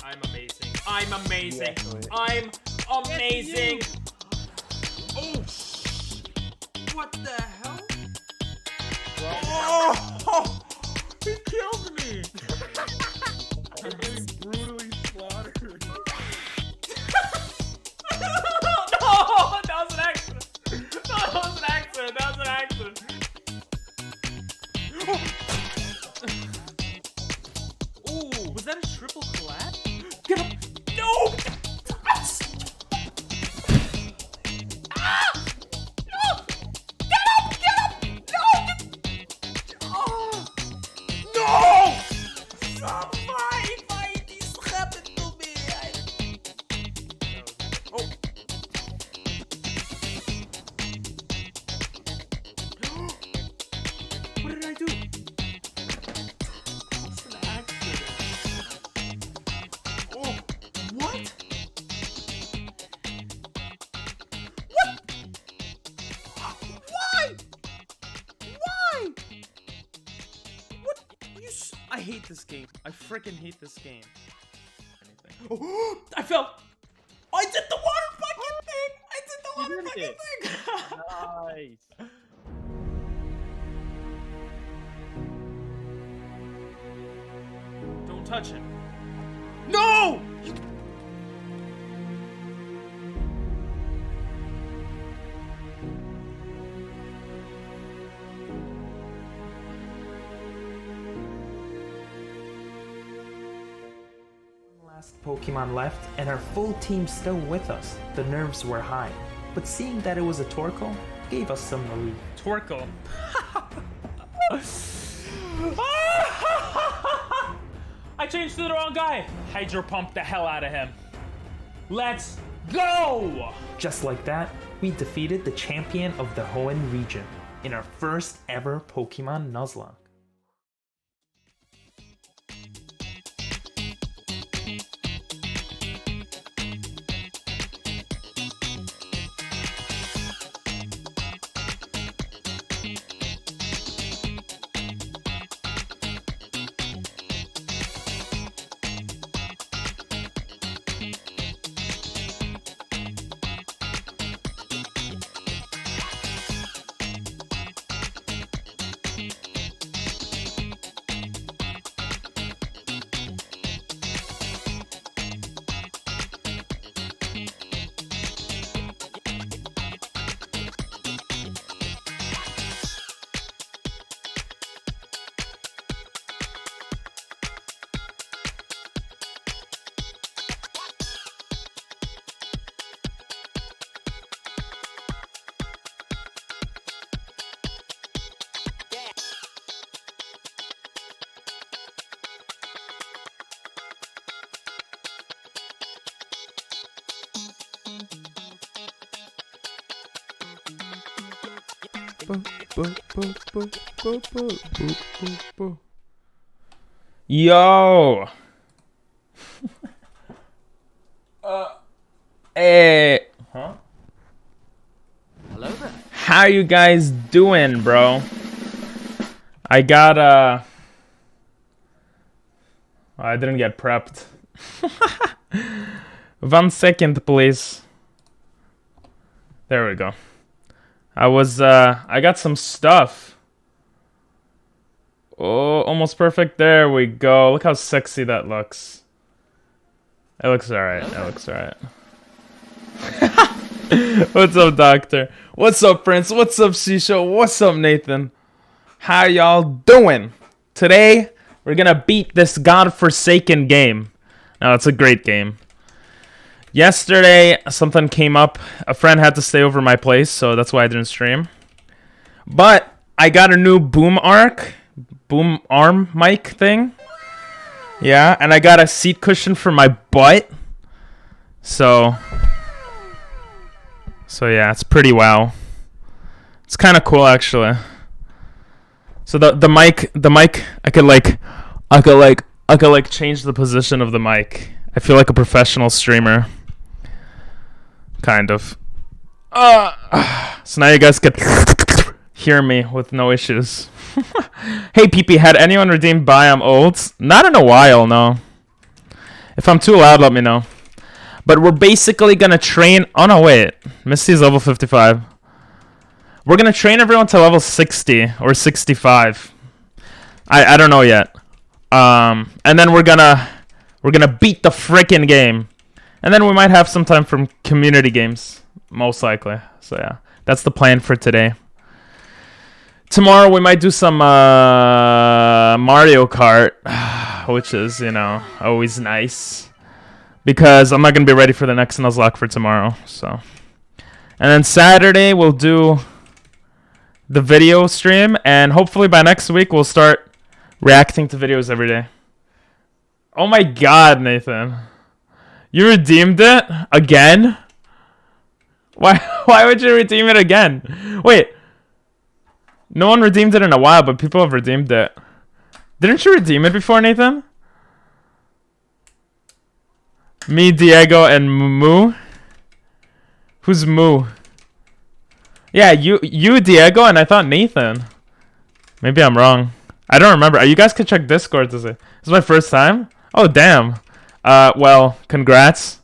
I'm amazing. I'm amazing. I'm amazing. Oh, what the hell? Oh, he killed me. I'm getting brutally slaughtered. No, that was an accident. No, that was an accident. That was an accident. Oh, was that a triple collapse? Get up! No! Ah! No! Get up! Get up! No! Oh! No! Why this happened to me? Oh! What did I do? It's an accident. Oh, what? What? Why? Why? What? I hate this game. I freaking hate this game. Anything. Oh, I fell. I did the water bucket thing. I did the water bucket thing. Nice. Don't touch it. No! Last Pokemon left, and our full team still with us. The nerves were high, but seeing that it was a Torkoal gave us some relief. Torkoal. I changed to the wrong guy. Hydro pumped the hell out of him. Let's go! Just like that, we defeated the champion of the Hoenn region in our first ever Pokemon Nuzlocke. Yo! Hey. Huh? Hello there. How you guys doing, bro? I got, I didn't get prepped. 1 second, please. There we go. I got some stuff. Oh, almost perfect. There we go. Look how sexy that looks. It looks alright. It looks alright. What's up, Doctor? What's up, Prince? What's up, Sisho? What's up, Nathan? How y'all doing? Today, we're gonna beat this godforsaken game. Now, it's a great game. Yesterday, something came up. A friend had to stay over my place, so that's why I didn't stream. But I got a new boom arm mic thing. Yeah, and I got a seat cushion for my butt. So yeah, it's pretty wow. It's kind of cool actually. So the mic I could change the position of the mic. I feel like a professional streamer. Kind of. So now you guys could hear me with no issues. Hey PP, had anyone redeemed Buy I'm Old? Not in a while, no. If I'm too loud, let me know. But we're basically gonna train. Oh no, wait. Misty's level 55. We're gonna train everyone to level 60 or 65. I don't know yet. And then we're gonna beat the frickin' game. And then we might have some time for community games, most likely. So yeah, that's the plan for today. Tomorrow we might do some Mario Kart, which is, you know, always nice. Because I'm not going to be ready for the next Nuzlocke for tomorrow. So, and then Saturday we'll do the video stream. And hopefully by next week we'll start reacting to videos every day. Oh my god, Nathan. You redeemed it? Again? Why would you redeem it again? Wait. No one redeemed it in a while, but people have redeemed it. Didn't you redeem it before, Nathan? Me, Diego, and Moo? Who's Moo? Yeah, you, Diego, and I thought Nathan. Maybe I'm wrong. I don't remember. You guys can check Discord to see. This is my first time? Oh, damn. Well, congrats.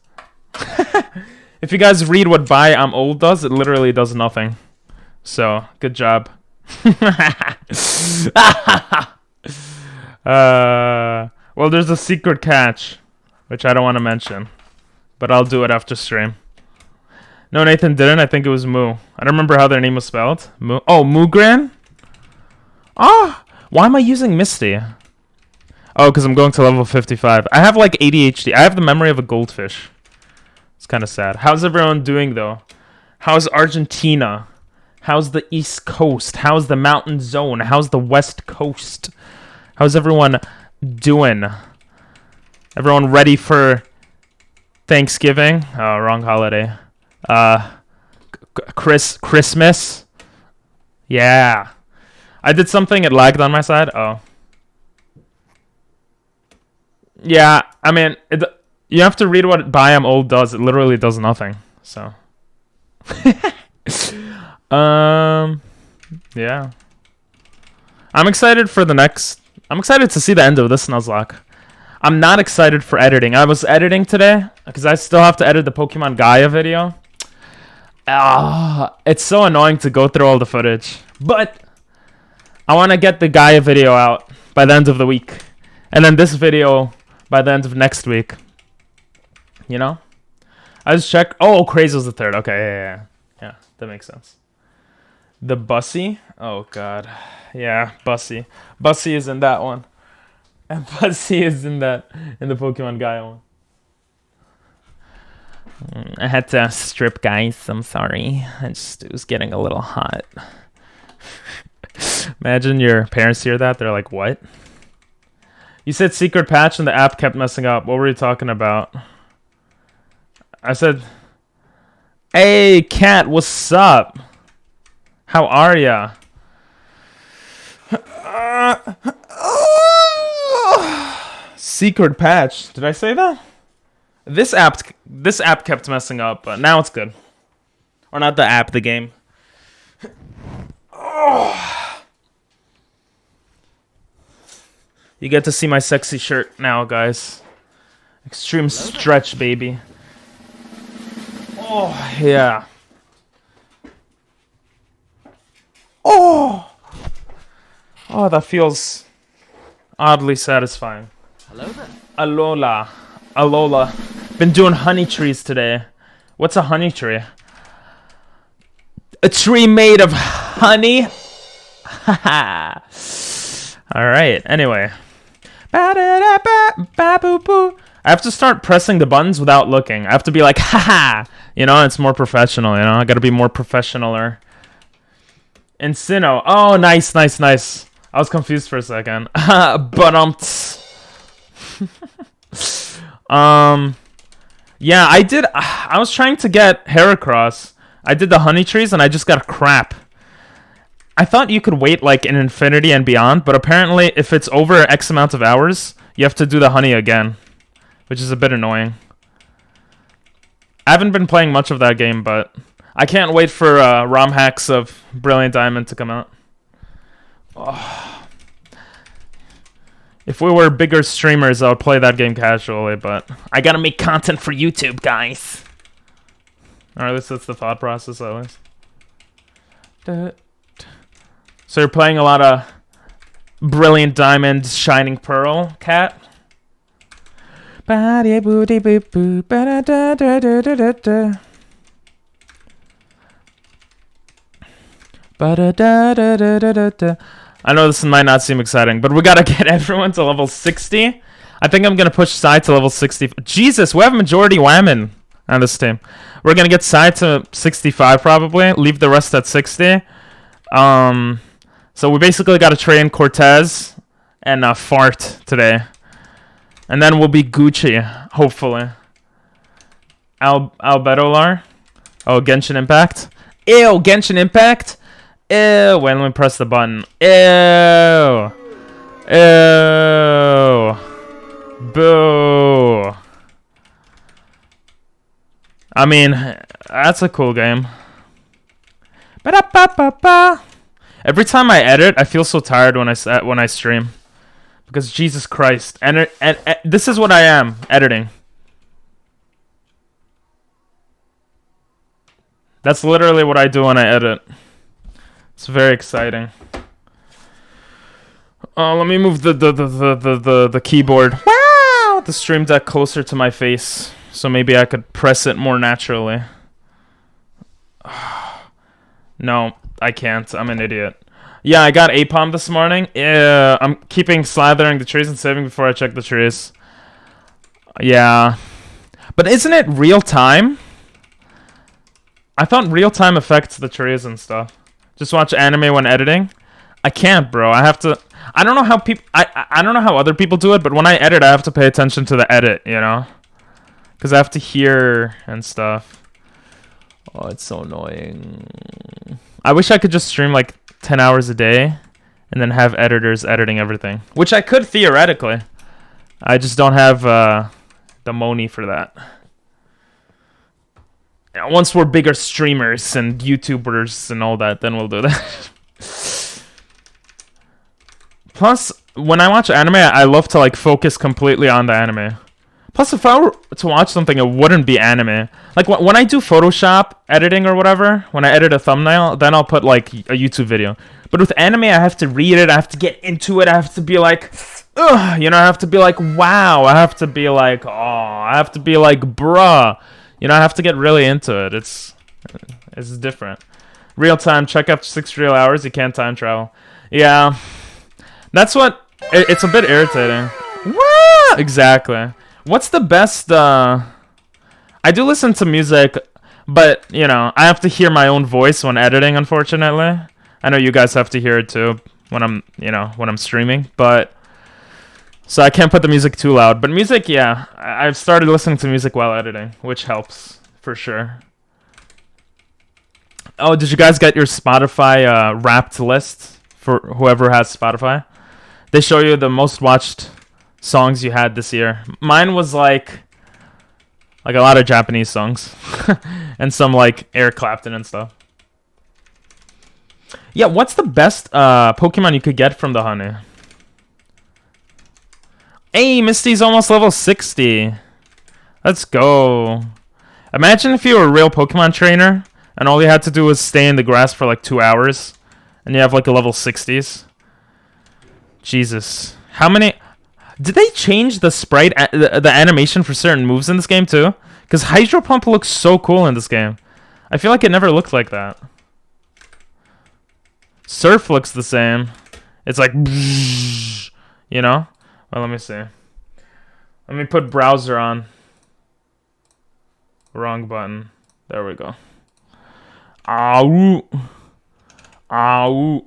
If you guys read what Buy I'm Old does, it literally does nothing. So, good job. Well, there's a secret catch, which I don't want to mention, but I'll do it after stream. No, Nathan didn't. I think it was Moo. I don't remember how their name was spelled. Moo. Oh, Moogran? Ah, why am I using Misty? Oh, because I'm going to level 55. I have like ADHD. I have the memory of a goldfish. It's kind of sad. How's everyone doing though? How's Argentina? How's the East Coast? How's the Mountain Zone? How's the West Coast? How's everyone doing? Everyone ready for Thanksgiving? Oh, wrong holiday. Christmas? Yeah. I did something, it lagged on my side. Oh. Yeah, I mean, you have to read what Buy I'm Old does. It literally does nothing. So. Yeah. I'm excited for the next... I'm excited to see the end of this Nuzlocke. I'm not excited for editing. I was editing today, because I still have to edit the Pokemon Gaia video. It's so annoying to go through all the footage. But I want to get the Gaia video out by the end of the week. And then this video by the end of next week. You know? I just checked. Oh, Crazy was the third. Okay, yeah, that makes sense. The Bussy? Oh, God. Yeah, Bussy. Bussy is in that one. And Bussy is in the Pokemon Gaia one. I had to strip, guys. I'm sorry. It was getting a little hot. Imagine your parents hear that. They're like, what? You said secret patch and the app kept messing up. What were you talking about? I said, hey, Cat, what's up? How are ya? Secret patch. Did I say that? This app kept messing up, but now it's good. Or not the app, the game. Oh. You get to see my sexy shirt now, guys. Extreme stretch, baby. Oh, yeah. Oh! Oh, that feels oddly satisfying. Hello there. Alola. Alola. Been doing honey trees today. What's a honey tree? A tree made of honey? Haha. Alright, anyway. I have to start pressing the buttons without looking. I have to be like, haha. You know, it's more professional, you know? I gotta be more professionaler. Encino. Oh, nice, nice, nice. I was confused for a second. But yeah, I was trying to get Heracross. I did the honey trees and I just got crap. I thought you could wait like an infinity and beyond, but apparently if it's over X amount of hours, you have to do the honey again, which is a bit annoying. I haven't been playing much of that game, but I can't wait for ROM hacks of Brilliant Diamond to come out. Oh. If we were bigger streamers, I would play that game casually, but I gotta make content for YouTube, guys. Or at least that's the thought process, at least. So you're playing a lot of Brilliant Diamond, Shining Pearl, Cat? I know this might not seem exciting, but we gotta get everyone to level 60. I think I'm gonna push Sai to level 60. Jesus, we have majority whammon on this team. We're gonna get Sai to 65 probably, leave the rest at 60. So we basically gotta train Cortez and Fart today. And then we'll be Gucci, hopefully. Albedolar. Oh, Genshin Impact. Ew, Genshin Impact? Ew. Wait, let me press the button. Ew. Ew. Boo. I mean, that's a cool game. Ba-da-ba-ba-ba. Every time I edit, I feel so tired when I stream. Because Jesus Christ. And this is what I am, editing. That's literally what I do when I edit. It's very exciting. Let me move the keyboard. Wow! The stream deck closer to my face, so maybe I could press it more naturally. No, I can't. I'm an idiot. Yeah, I got Apom this morning. Yeah, I'm keeping slathering the trees and saving before I check the trees. Yeah. But isn't it real time? I thought real time affects the trees and stuff. Just watch anime when editing. I can't, bro. I have to. I don't know how people. I don't know how other people do it, but when I edit, I have to pay attention to the edit. You know, because I have to hear and stuff. Oh, it's so annoying. I wish I could just stream like 10 hours a day and then have editors editing everything, which I could theoretically. I just don't have the money for that. Once we're bigger streamers and YouTubers and all that, then we'll do that. Plus, when I watch anime, I love to like focus completely on the anime. Plus, if I were to watch something, it wouldn't be anime. Like when I do Photoshop editing or whatever, when I edit a thumbnail, then I'll put like a YouTube video. But with anime, I have to read it, I have to get into it, I have to be like, ugh, you know, I have to be like, wow, I have to be like, oh, I have to be like, bruh. You know, I have to get really into it. It's different. Real time, check up 6 real hours, you can't time travel. Yeah. That's what, it's a bit irritating. What? Exactly. What's the best, I do listen to music, but, you know, I have to hear my own voice when editing, unfortunately. I know you guys have to hear it too when I'm, you know, when I'm streaming, but so I can't put the music too loud. But music, yeah, I've started listening to music while editing, which helps for sure. Oh, did you guys get your Spotify Wrapped list for whoever has Spotify? They show you the most watched songs you had this year. Mine was like Like a lot of Japanese songs. And some like Eric Clapton and stuff. Yeah, what's the best Pokemon you could get from the honey? Hey, Misty's almost level 60. Let's go. Imagine if you were a real Pokemon trainer and all you had to do was stay in the grass for like 2 hours and you have like a level 60s. Jesus. How many... Did they change the sprite, the animation for certain moves in this game too? Because Hydro Pump looks so cool in this game. I feel like it never looked like that. Surf looks the same. It's like... You know? Well, let me see. Let me put browser on. Wrong button. There we go. Ow. Ow.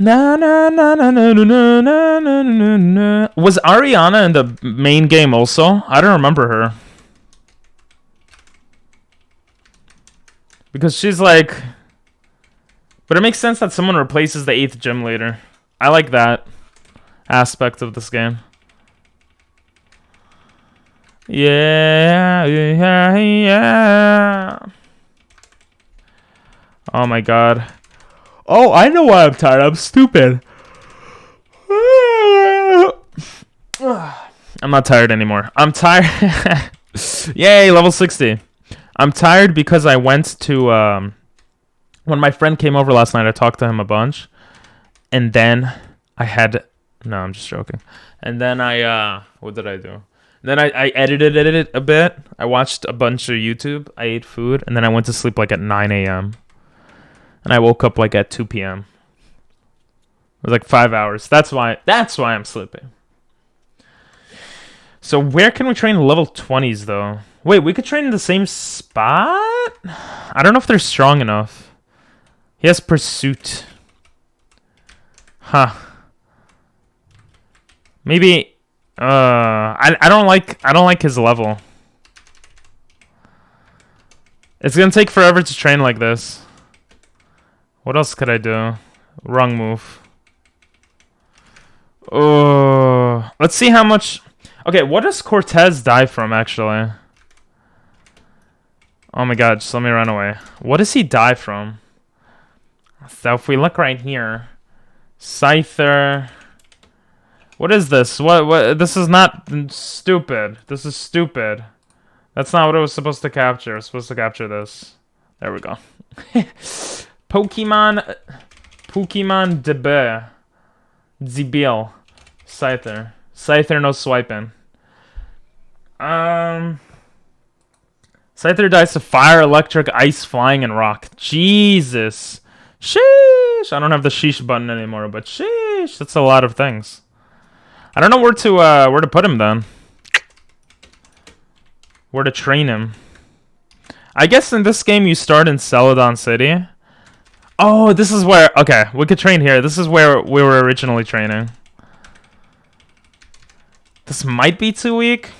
Na na na na na na na na na na na. Was Ariana in the main game also? I don't remember her. Because she's like... But it makes sense that someone replaces the 8th gym leader. I like that aspect of this game. Yeah, yeah, yeah. Oh my god. Oh, I know why I'm tired. I'm stupid. I'm not tired anymore. I'm tired. Yay, level 60. I'm tired because I went to... when my friend came over last night, I talked to him a bunch. And then I had... No, I'm just joking. And then I... what did I do? Then I edited it a bit. I watched a bunch of YouTube. I ate food. And then I went to sleep like at 9 a.m. And I woke up like at 2 p.m. It was like 5 hours. That's why I'm sleeping. So where can we train level 20s though? Wait, we could train in the same spot? I don't know if they're strong enough. He has Pursuit. Huh. Maybe I don't like his level. It's gonna take forever to train like this. What else could I do? Wrong move. Oh, let's see how much. Okay, what does Cortez die from actually? Oh my god, just let me run away. What does he die from? So if we look right here, Scyther. What is this? What? This is not stupid. This is stupid. That's not what it was supposed to capture. It was supposed to capture this. There we go. Pokemon Debe. Zibil. Scyther. Scyther no swiping. Scyther dies to fire, electric, ice, flying, and rock. Jesus. Sheesh. I don't have the sheesh button anymore, but sheesh. That's a lot of things. I don't know where to put him then. Where to train him. I guess in this game you start in Celadon City. Oh, this is where... Okay, we could train here. This is where we were originally training. This might be too weak.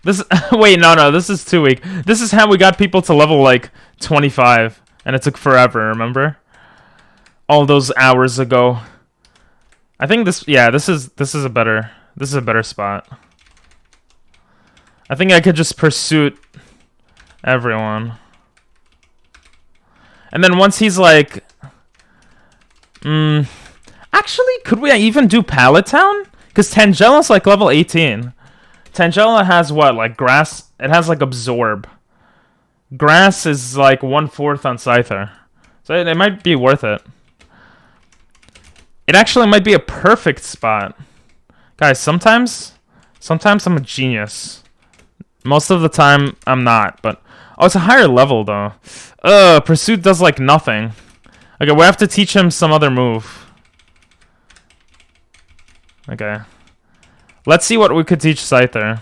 This... Wait, no, this is too weak. This is how we got people to level, like, 25. And it took forever, remember? All those hours ago. I think this... Yeah, this is a better... This is a better spot. I think I could just pursue everyone. And then once he's like... actually, could we even do Pallet Town? Because Tangela's like level 18. Tangela has what? Like grass? It has like Absorb. Grass is like 1/4 on Scyther. So it might be worth it. It actually might be a perfect spot. Guys, sometimes I'm a genius. Most of the time, I'm not, but... Oh, it's a higher level, though. Pursuit does, like, nothing. Okay, we have to teach him some other move. Okay. Let's see what we could teach Scyther.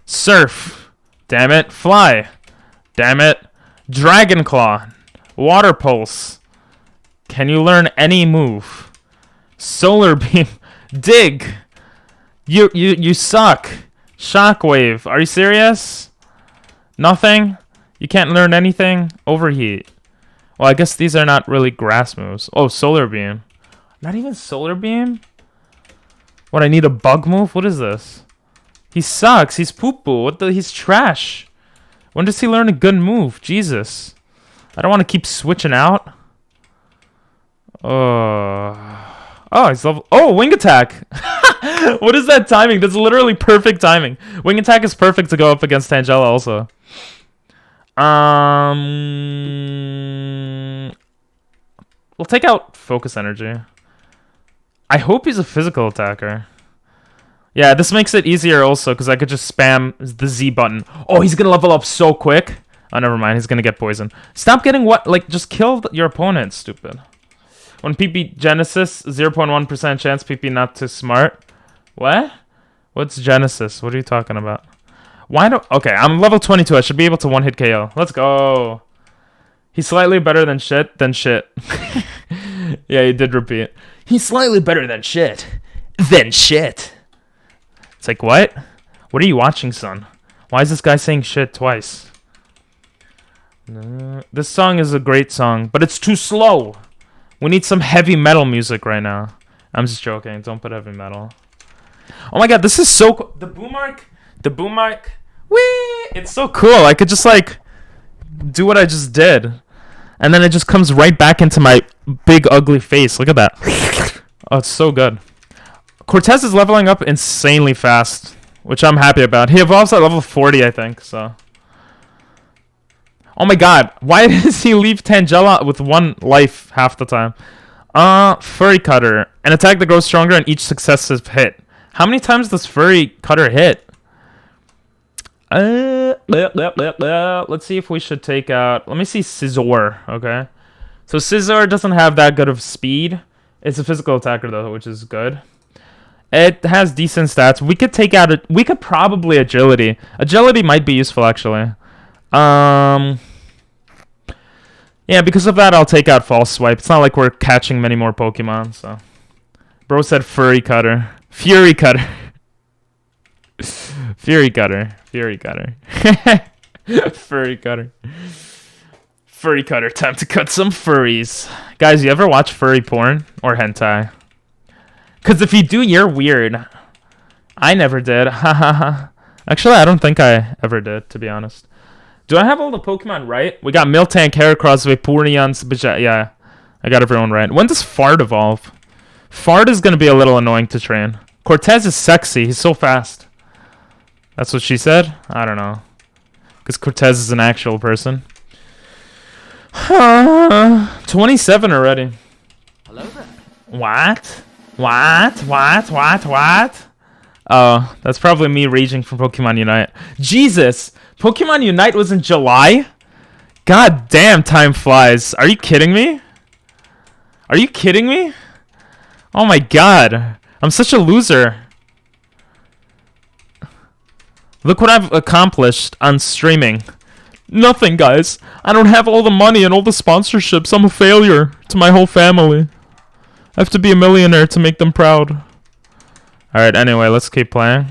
Surf. Damn it. Fly. Damn it. Dragon Claw. Water Pulse. Can you learn any move? Solar Beam. Dig. You suck. Shockwave. Are you serious? Nothing? You can't learn anything? Overheat. Well, I guess these are not really grass moves. Oh, Solar Beam. Not even Solar Beam? What, I need a bug move? What is this? He sucks. He's poo-poo. What the? He's trash. When does he learn a good move? Jesus. I don't want to keep switching out. Oh, he's level... Oh, wing attack. What is that timing? That's literally perfect timing. Wing attack is perfect to go up against Tangela also. We'll take out focus energy. I hope he's a physical attacker. Yeah, this makes it easier also because I could just spam the Z button. Oh, he's going to level up so quick. Oh, never mind. He's going to get poisoned. Stop getting what? Like, just kill your opponent, stupid. When PP Genesis, 0.1% chance PP not too smart. What? What's Genesis? What are you talking about? Why don't... Okay, I'm level 22. I should be able to one-hit KO. Let's go. He's slightly better than shit. Yeah, he did repeat. He's slightly better than shit. Than shit. It's like, what? What are you watching, son? Why is this guy saying shit twice? This song is a great song, but it's too slow. We need some heavy metal music right now. I'm just joking. Don't put heavy metal. Oh my god, this is so cool. The boom arc. Whee! It's so cool. I could just, like, do what I just did. And then it just comes right back into my big, ugly face. Look at that. Oh, it's so good. Cortez is leveling up insanely fast, which I'm happy about. He evolves at level 40, I think, so... Oh my god, why does he leave Tangela with 1 life half the time? Furry Cutter. An attack that grows stronger on each successive hit. How many times does Furry Cutter hit? Let's see if we should take out... Let me see Scizor, okay? So Scizor doesn't have that good of speed. It's a physical attacker, though, which is good. It has decent stats. We could take out... We could probably Agility. Agility might be useful, actually. Yeah, because of that, I'll take out False Swipe. It's not like we're catching many more Pokemon, so... Bro said Furry Cutter. Fury Cutter. Fury Cutter. Fury Cutter. Furry Cutter. Furry Cutter. Time to cut some furries. Guys, you ever watch furry porn? Or hentai? Because if you do, you're weird. I never did. Hahaha. Actually, I don't think I ever did, to be honest. Do I have all the Pokemon right? We got Miltank, Heracross, Vaporeon, yeah. I got everyone right. When does Fart evolve? Fart is going to be a little annoying to train. Cortez is sexy. He's so fast. That's what she said? I don't know. Because Cortez is an actual person. 27 already. Hello there. What? What? Oh, that's probably me raging from Pokemon Unite. Jesus! Pokemon Unite was in July? God damn, time flies. Are you kidding me? Are you kidding me? Oh my god. I'm such a loser. Look what I've accomplished on streaming. Nothing, guys. I don't have all the money and all the sponsorships. I'm a failure to my whole family. I have to be a millionaire to make them proud. Alright, anyway, let's keep playing.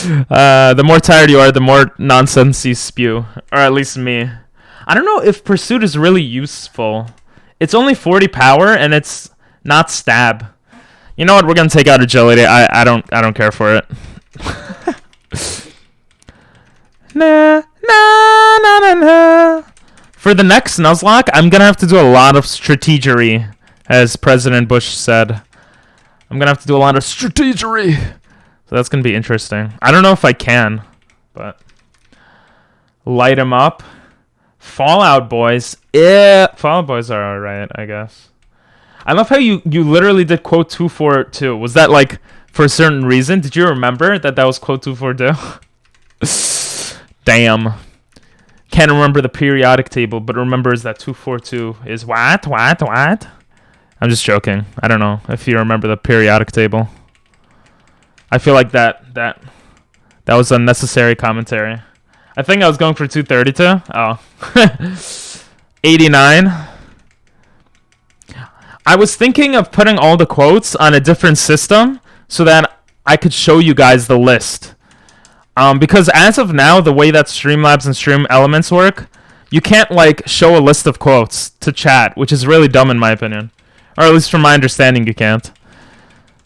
The more tired you are, the more nonsense you spew. Or at least me. I don't know if Pursuit is really useful. It's only 40 power, and it's not stab. You know what? We're gonna take out Agility. I don't care for it. Nah. For the next Nuzlocke, I'm gonna have to do a lot of strategery, as President Bush said. I'm gonna have to do a lot of strategery. So that's gonna be interesting. I don't know if I can, but light him up. Fallout Boys. Yeah, Fallout Boys are alright, I guess. I love how you literally did quote 242. Was that like for a certain reason? Did you remember that was quote 242? Damn. Can't remember the periodic table, but remembers that 242 is what? I'm just joking. I don't know if you remember the periodic table. I feel like that was unnecessary commentary. I think I was going for 232. Oh. 89. I was thinking of putting all the quotes on a different system so that I could show you guys the list. Because as of now, the way that Streamlabs and Stream Elements work, you can't like show a list of quotes to chat, which is really dumb in my opinion. Or at least from my understanding, you can't.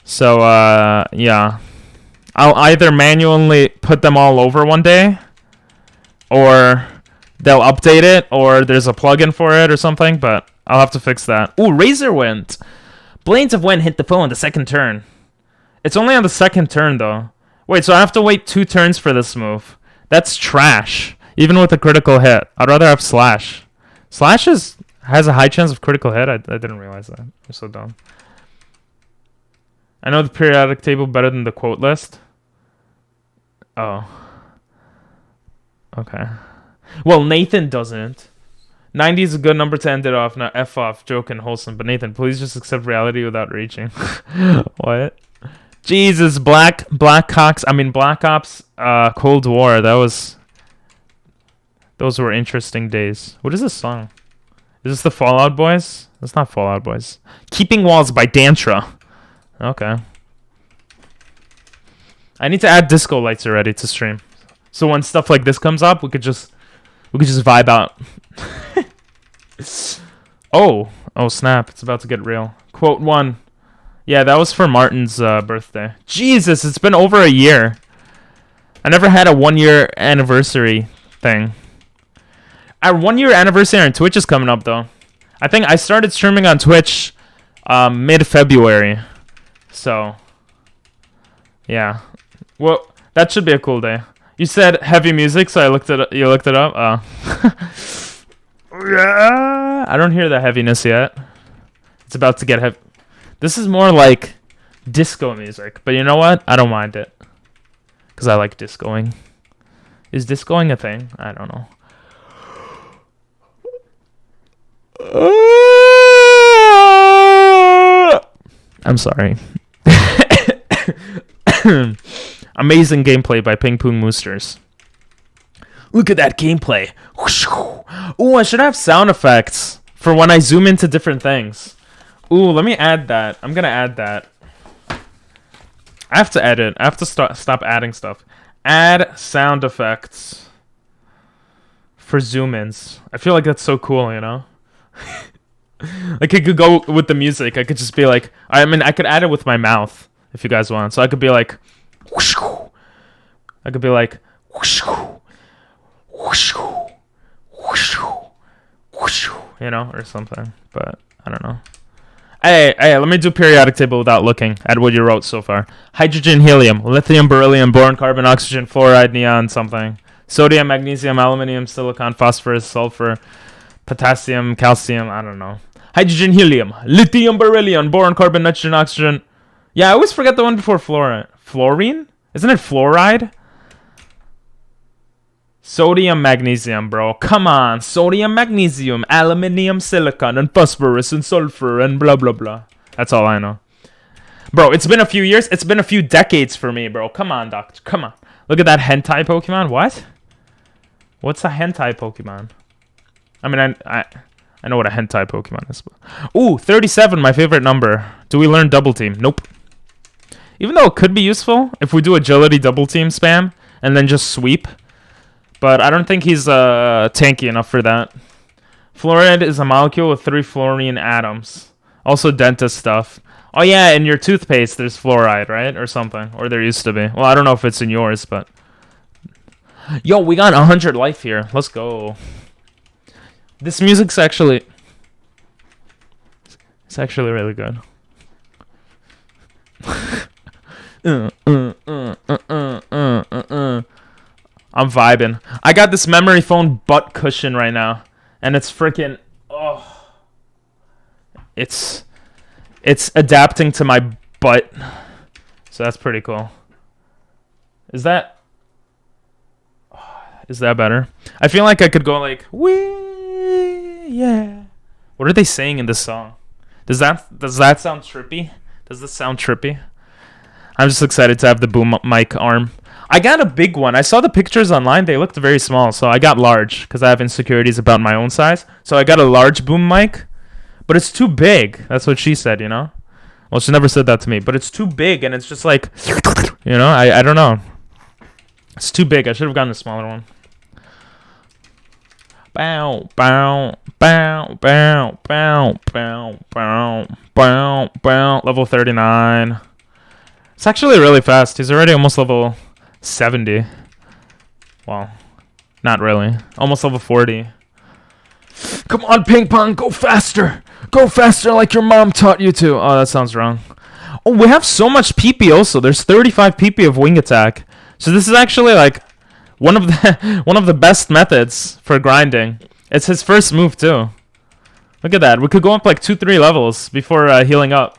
So, yeah. I'll either manually put them all over one day, or they'll update it, or there's a plugin for it or something, but I'll have to fix that. Ooh, Razor Wind. Blades of Wind hit the foe on the second turn. It's only on the second turn, though. Wait, so I have to wait 2 turns for this move. That's trash. Even with a critical hit. I'd rather have Slash. Slash has a high chance of critical hit? I didn't realize that. I'm so dumb. I know the periodic table better than the quote list. Oh. Okay. Well, Nathan doesn't. 90 is a good number to end it off, not F off, joking, wholesome. But Nathan, please just accept reality without reaching. What? Jesus, Black Ops, Cold War. Those were interesting days. What is this song? Is this the Fallout Boys? That's not Fallout Boys. Keeping Walls by Dantra. Okay. I need to add disco lights already to stream. So when stuff like this comes up, we could just vibe out. Oh snap, it's about to get real. Quote 1. Yeah, that was for Martin's birthday. Jesus, it's been over a year. I never had a 1-year anniversary thing. Our 1-year anniversary on Twitch is coming up, though. I think I started streaming on Twitch mid-February. So, yeah. Well, that should be a cool day. You said heavy music, so you looked it up? Yeah. I don't hear the heaviness yet. It's about to get heavy. This is more like disco music, but you know what? I don't mind it. Because I like discoing. Is discoing a thing? I don't know. I'm sorry. Amazing gameplay by Ping Pong Moosters. Look at that gameplay. Ooh, I should have sound effects for when I zoom into different things. Ooh, let me add that. I'm gonna add that. I have to edit. I have to stop adding stuff. Add sound effects for zoom-ins. I feel like that's so cool, you know? Like, it could go with the music. I could just be like... I mean, I could add it with my mouth, if you guys want. So I could be like... I could be like... You know, or something. But, I don't know. Hey, let me do periodic table without looking at what you wrote so far. Hydrogen, helium, lithium, beryllium, boron, carbon, oxygen, fluoride, neon, something. Sodium, magnesium, aluminium, silicon, phosphorus, sulfur, potassium, calcium, I don't know. Hydrogen, helium, lithium, beryllium, boron, carbon, nitrogen, oxygen. Yeah, I always forget the one before fluorine. Fluorine? Isn't it fluoride? Sodium, magnesium, bro. Come on. Sodium, magnesium, aluminium, silicon, and phosphorus, and sulfur, and blah, blah, blah. That's all I know. Bro, it's been a few years. It's been a few decades for me, bro. Come on, doctor. Come on. Look at that hentai Pokemon. What? What's a hentai Pokemon? I mean, I know what a hentai Pokemon is. Ooh, 37, my favorite number. Do we learn double team? Nope. Even though it could be useful if we do agility double team spam and then just sweep. But I don't think he's tanky enough for that. Fluoride is a molecule with 3 fluorine atoms. Also dentist stuff. Oh yeah, in your toothpaste there's fluoride, right? Or something. Or there used to be. Well, I don't know if it's in yours, but... Yo, we got 100 life here. Let's go. This music's actually... It's actually really good. I'm vibing. I got this memory foam butt cushion right now, and it's freaking... Oh. It's adapting to my butt, so that's pretty cool. Is that better? I feel like I could go like, wee, yeah. What are they saying in this song? Does that sound trippy? Does this sound trippy? I'm just excited to have the boom mic arm. I got a big one. I saw the pictures online. They looked very small, so I got large because I have insecurities about my own size. So I got a large boom mic, but it's too big. That's what she said, you know? Well, she never said that to me, but it's too big, and it's just like, you know? I don't know. It's too big. I should have gotten a smaller one. Bow, bow, bow, bow, bow, bow, bow, bow, bow. Level 39. It's actually really fast. He's already almost level 70. Well, not really. Almost level 40. Come on, ping pong, go faster! Go faster like your mom taught you to! Oh, that sounds wrong. Oh, we have so much PP also. There's 35 PP of wing attack. So this is actually like one of the best methods for grinding. It's his first move too. Look at that. We could go up like 2-3 levels before healing up.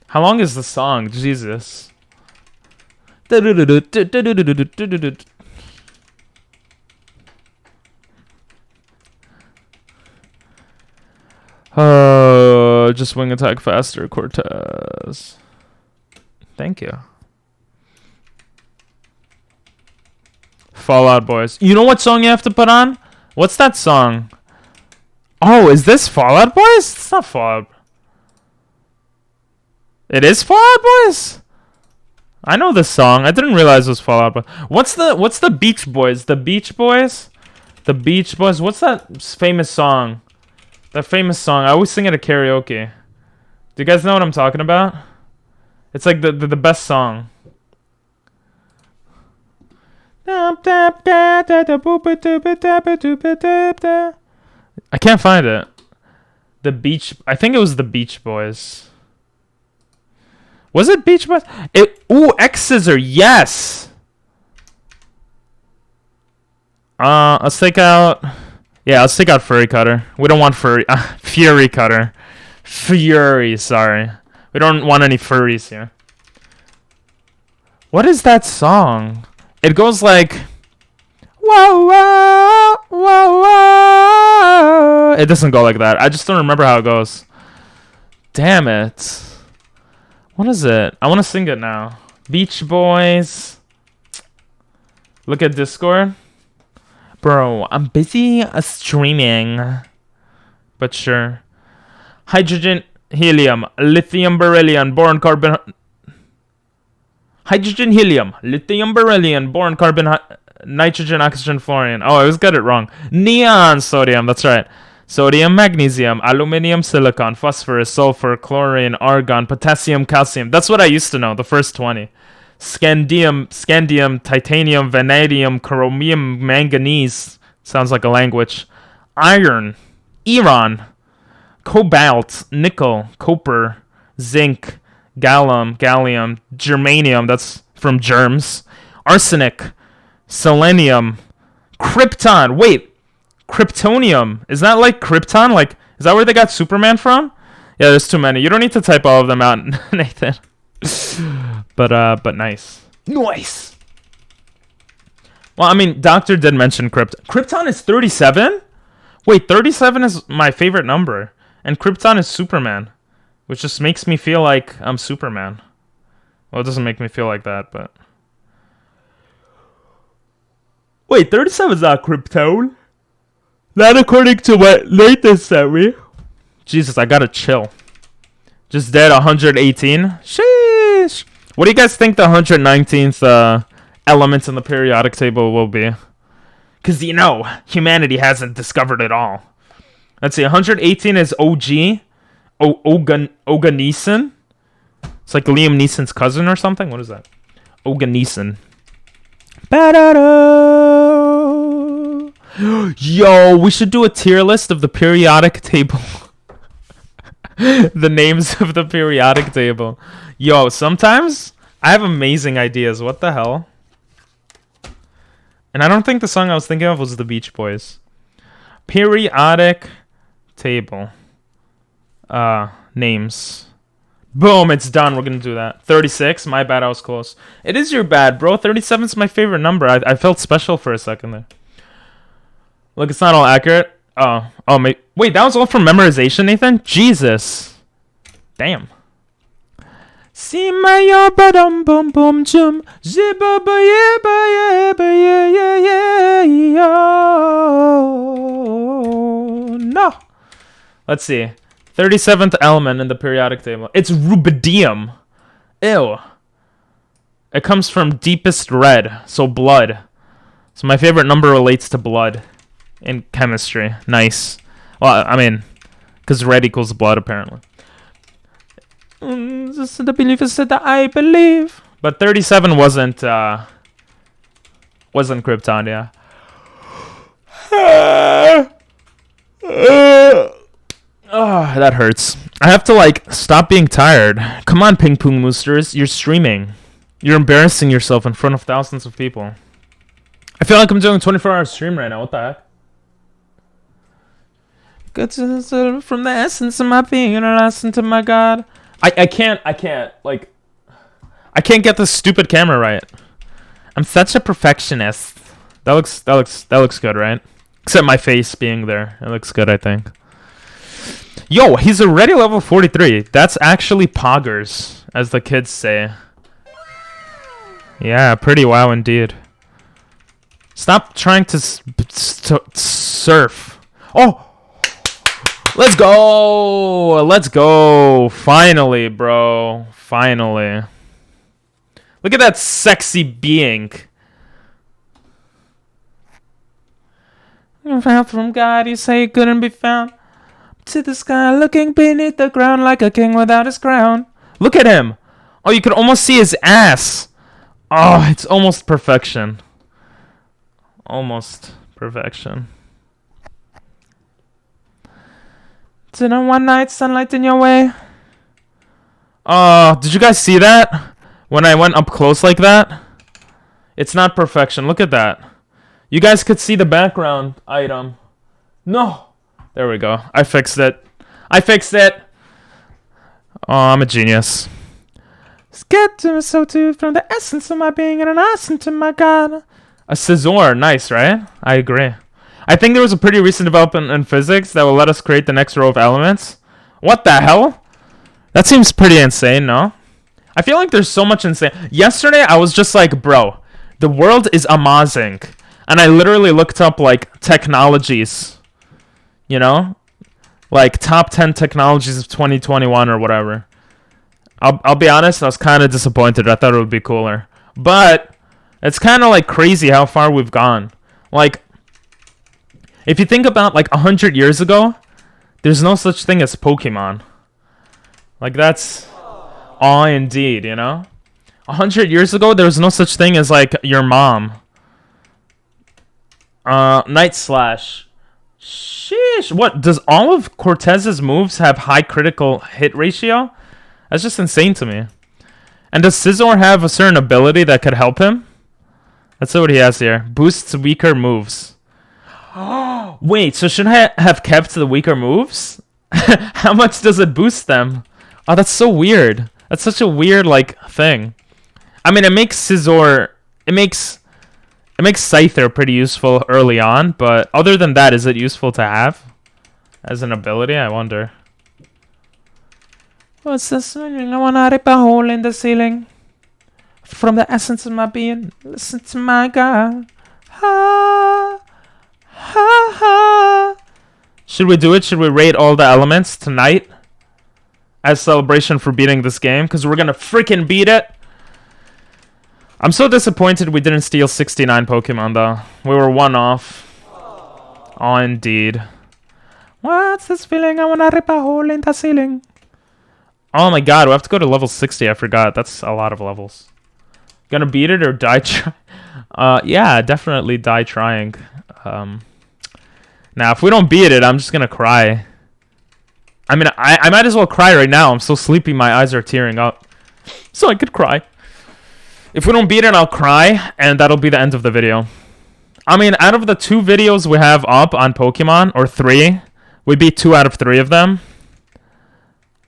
How long is the song? Jesus. Just wing attack faster, Cortez. Thank you. Fallout Boys. You know what song you have to put on? What's that song? Oh, is this Fallout Boys? It's not Fallout. It is Fallout Boys? I know this song. I didn't realize it was Fallout Boys. What's the Beach Boys? The Beach Boys? The Beach Boys. What's that famous song? That famous song. I always sing it at karaoke. Do you guys know what I'm talking about? It's like the best song. I can't find it. The Beach. I think it was the Beach Boys. Was it Beach Boys? Ooh, X Scissor. Yes. Let's take out. Yeah, let's take out Furry Cutter. We don't want Furry. Fury Cutter. Fury. Sorry. We don't want any furries here. What is that song? It goes like. Whoa, whoa, whoa, whoa. It doesn't go like that. I just don't remember how it goes. Damn it. What is it? I want to sing it now. Beach Boys. Look at Discord. Bro, I'm busy streaming. But sure. Hydrogen, helium, lithium, beryllium, boron, carbon. Hydrogen, helium, lithium, beryllium, boron, carbon, nitrogen, oxygen, fluorine. Oh, I always got it wrong. Neon, sodium. That's right. Sodium, magnesium, aluminium, silicon, phosphorus, sulfur, chlorine, argon, potassium, calcium. That's what I used to know, the first 20. Scandium, titanium, vanadium, chromium, manganese. Sounds like a language. Iron, Iran, cobalt, nickel, copper, zinc, gallium, germanium, that's from germs, arsenic, selenium, krypton. Wait, kryptonium. Is that like Krypton? Like, is that where they got Superman from? Yeah, there's too many. You don't need to type all of them out, Nathan. But nice. Nice. Well, I mean, Doctor did mention Krypton. Krypton is 37? Wait, 37 is my favorite number. And Krypton is Superman. Which just makes me feel like I'm Superman. Well, it doesn't make me feel like that, but... Wait, 37 is not Krypton? Not according to what Nathan sent me. Jesus, I gotta chill. Just dead 118? Sheesh! What do you guys think the 119th element in the periodic table will be? Because, you know, humanity hasn't discovered it all. Let's see, 118 is OG. Oga Neeson? It's like Liam Neeson's cousin or something? What is that? Oga Neeson. Yo, we should do a tier list of the periodic table. The names of the periodic table. Yo, sometimes I have amazing ideas. What the hell? And I don't think the song I was thinking of was the Beach Boys. Periodic table. Names. Boom, it's done. We're gonna do that. 36. My bad, I was close. It is your bad, bro. 37 is my favorite number. I felt special for a second there. Look, it's not all accurate. Wait, that was all from memorization, Nathan? Jesus. Damn. See my yo badum bum bum chum zibba ba yeah ba yeah ba yeah yeah yeah yo. No. Let's see. 37th element in the periodic table. It's rubidium. Ew. It comes from deepest red, so blood. So my favorite number relates to blood in chemistry. Nice. Well, I mean, because red equals blood, apparently. Just the belief is that I believe. But 37 wasn't Krypton, yeah. Oh, that hurts. I have to like stop being tired. Come on, Ping Pong Moosters, you're streaming. You're embarrassing yourself in front of thousands of people. I feel like I'm doing a 24-hour stream right now. What the heck? Good to from the essence of my being and a lesson to my God. I can't like I can't get this stupid camera right. I'm such a perfectionist. That looks good, right? Except my face being there. It looks good, I think. Yo, he's already level 43. That's actually poggers, as the kids say. Yeah, pretty wow indeed. Stop trying to surf. Oh! Let's go! Let's go! Finally, bro. Finally. Look at that sexy being. Found from God, you say it couldn't be found. To the sky, looking beneath the ground like a king without his crown. Look at him! Oh, you can almost see his ass. Oh, it's almost perfection. Almost perfection. Didn't one night sunlight in your way? Oh, did you guys see that? When I went up close like that? It's not perfection. Look at that. You guys could see the background item. No! There we go. I fixed it. I fixed it! Oh, I'm a genius. Get to so too from the essence of my being and an essence to my God. A scissor. Nice, right? I agree. I think there was a pretty recent development in physics that will let us create the next row of elements. What the hell? That seems pretty insane, no? I feel like there's so much insane. Yesterday, I was just like, bro, the world is amazing. And I literally looked up, like, technologies. You know? Like, top 10 technologies of 2021 or whatever. I'll be honest, I was kind of disappointed. I thought it would be cooler. But it's kind of, like, crazy how far we've gone. Like, if you think about, like, 100 years ago, there's no such thing as Pokemon. Like, that's awe indeed, you know? 100 years ago, there was no such thing as, like, your mom. Night Slash. Sheesh. What, does all of Cortez's moves have high critical hit ratio? That's just insane to me. And does Scizor have a certain ability that could help him? Let's see what he has here. Boosts weaker moves. Wait, so should I have kept the weaker moves? How much does it boost them? Oh, that's so weird. That's such a weird, like, thing. I mean, it makes Scizor... It makes Scyther pretty useful early on, but other than that, is it useful to have? As an ability, I wonder. What's this? I want to rip a hole in the ceiling. From the essence of my being, listen to my God. Ha, ha, ha. Should we do it? Should we rate all the elements tonight? As celebration for beating this game? Because we're going to freaking beat it. I'm so disappointed we didn't steal 69 Pokemon, though. We were one off. Oh, indeed. What's this feeling? I want to rip a hole in the ceiling. Oh my god, we have to go to level 60. I forgot. That's a lot of levels. Gonna beat it or die yeah, definitely die trying. Now, if we don't beat it, I'm just gonna cry. I mean, I might as well cry right now. I'm so sleepy, my eyes are tearing up. So I could cry. If we don't beat it, I'll cry, and that'll be the end of the video. I mean, out of the 2 videos we have up on Pokemon, or 3, we beat 2 out of 3 of them.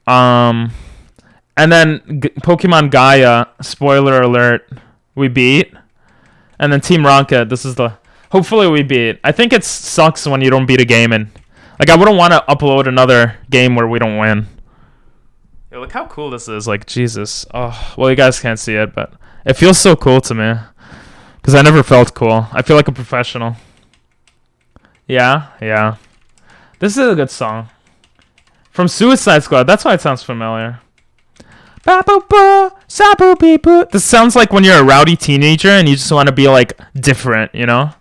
And then Pokemon Gaia, spoiler alert, we beat. And then Team Rocket, this is the... Hopefully we beat. I think it sucks when you don't beat a game and... Like, I wouldn't want to upload another game where we don't win. Yo, look how cool this is. Like, Jesus. Oh, well, you guys can't see it, but... It feels so cool to me. Because I never felt cool. I feel like a professional. Yeah, yeah. This is a good song. From Suicide Squad. That's why it sounds familiar. This sounds like when you're a rowdy teenager and you just want to be, like, different, you know?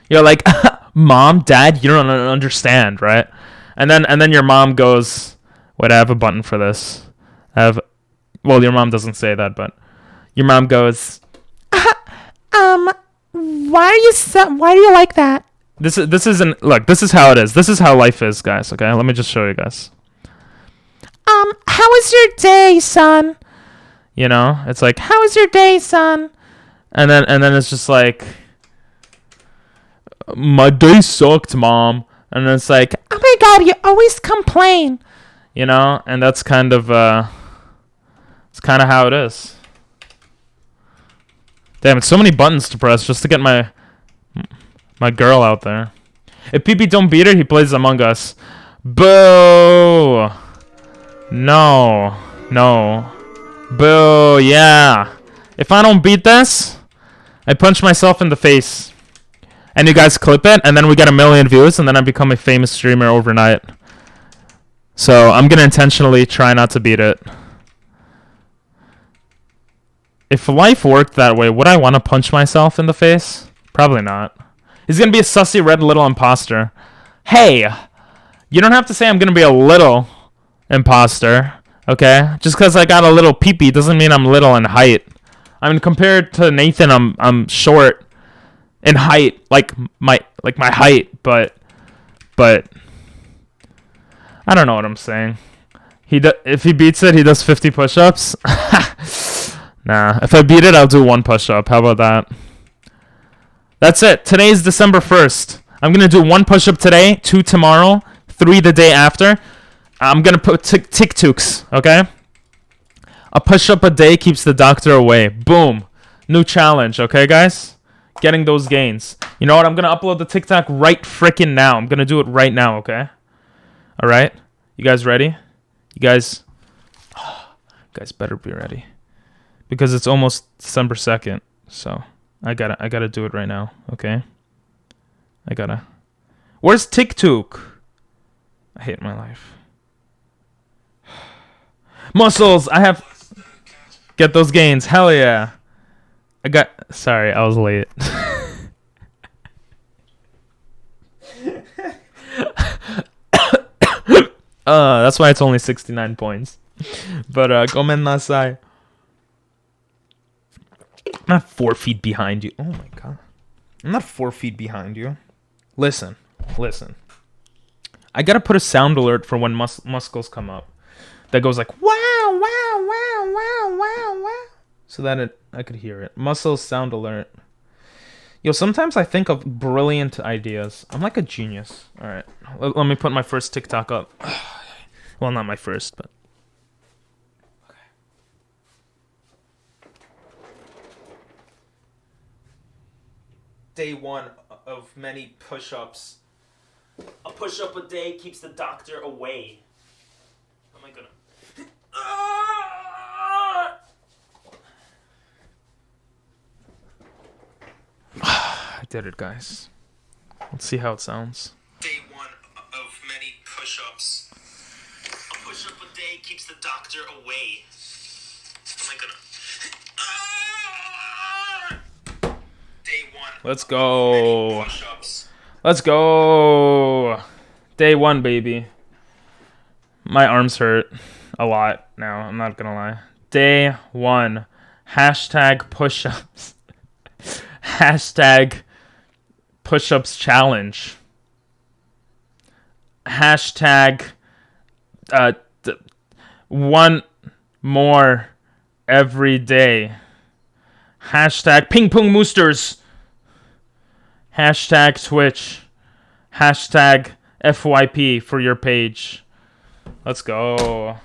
You're like, Mom, Dad, you don't understand, right? And then your mom goes, wait, I have a button for this. I have Well, your mom doesn't say that, but your mom goes, why do you like that? This isn't, look, this is how it is. This is how life is, guys, okay? Let me just show you guys. How was your day, son? You know, it's like, how was your day, son? And then it's just like, my day sucked, mom. And then it's like, oh my god, you always complain. You know, and that's kind of it's kind of how it is. Damn, it's so many buttons to press just to get my girl out there. If PP don't beat her, he plays Among Us. Boo! No. Boo, yeah. If I don't beat this, I punch myself in the face. And you guys clip it, and then we get 1 million views, and then I become a famous streamer overnight. So I'm gonna intentionally try not to beat it. If life worked that way, would I want to punch myself in the face? Probably not. He's gonna be a sussy red little imposter. Hey, you don't have to say I'm gonna be a little imposter, okay? Just because I got a little peepee doesn't mean I'm little in height. I mean, compared to Nathan, I'm short in height, like my height, but I don't know what I'm saying. If he beats it, he does 50 push-ups. Nah, if I beat it, I'll do 1 push-up. How about that? That's it. Today is December 1st. I'm gonna do 1 push-up today, 2 tomorrow, 3 the day after. I'm gonna put TikToks, okay? A push-up a day keeps the doctor away. Boom. New challenge, okay, guys? Getting those gains. You know what? I'm gonna upload the TikTok right frickin' now. I'm gonna do it right now, okay? Alright? You guys ready? You guys better be ready. Because it's almost December 2nd. So I gotta do it right now, okay? Where's TikTok? I hate my life. Muscles! I have... Get those gains. Hell yeah. Sorry, I was late. That's why it's only 69 points. But, gomen nasai. I'm not 4 feet behind you. Oh my god. I'm not 4 feet behind you. Listen. I gotta put a sound alert for when muscles come up. That goes like, wow, wow, wow, wow, wow, wow. So that I could hear it. Muscles sound alert. Yo, sometimes I think of brilliant ideas. I'm like a genius. Alright. Let me put my first TikTok up. Well, not my first, but... Okay. Day 1 of many push-ups. A push-up a day keeps the doctor away. How am I gonna... I did it, guys. Let's see how it sounds. Day 1 of many push-ups. A push-up a day keeps the doctor away. How am I gonna... Day 1. Let's go. Let's go. Day 1, baby. My arms hurt a lot now, I'm not gonna lie. Day 1. Hashtag push-ups. Hashtag push-ups challenge. Hashtag 1 more every day. Hashtag ping pong moosters. Hashtag Twitch. Hashtag FYP for your page. Let's go.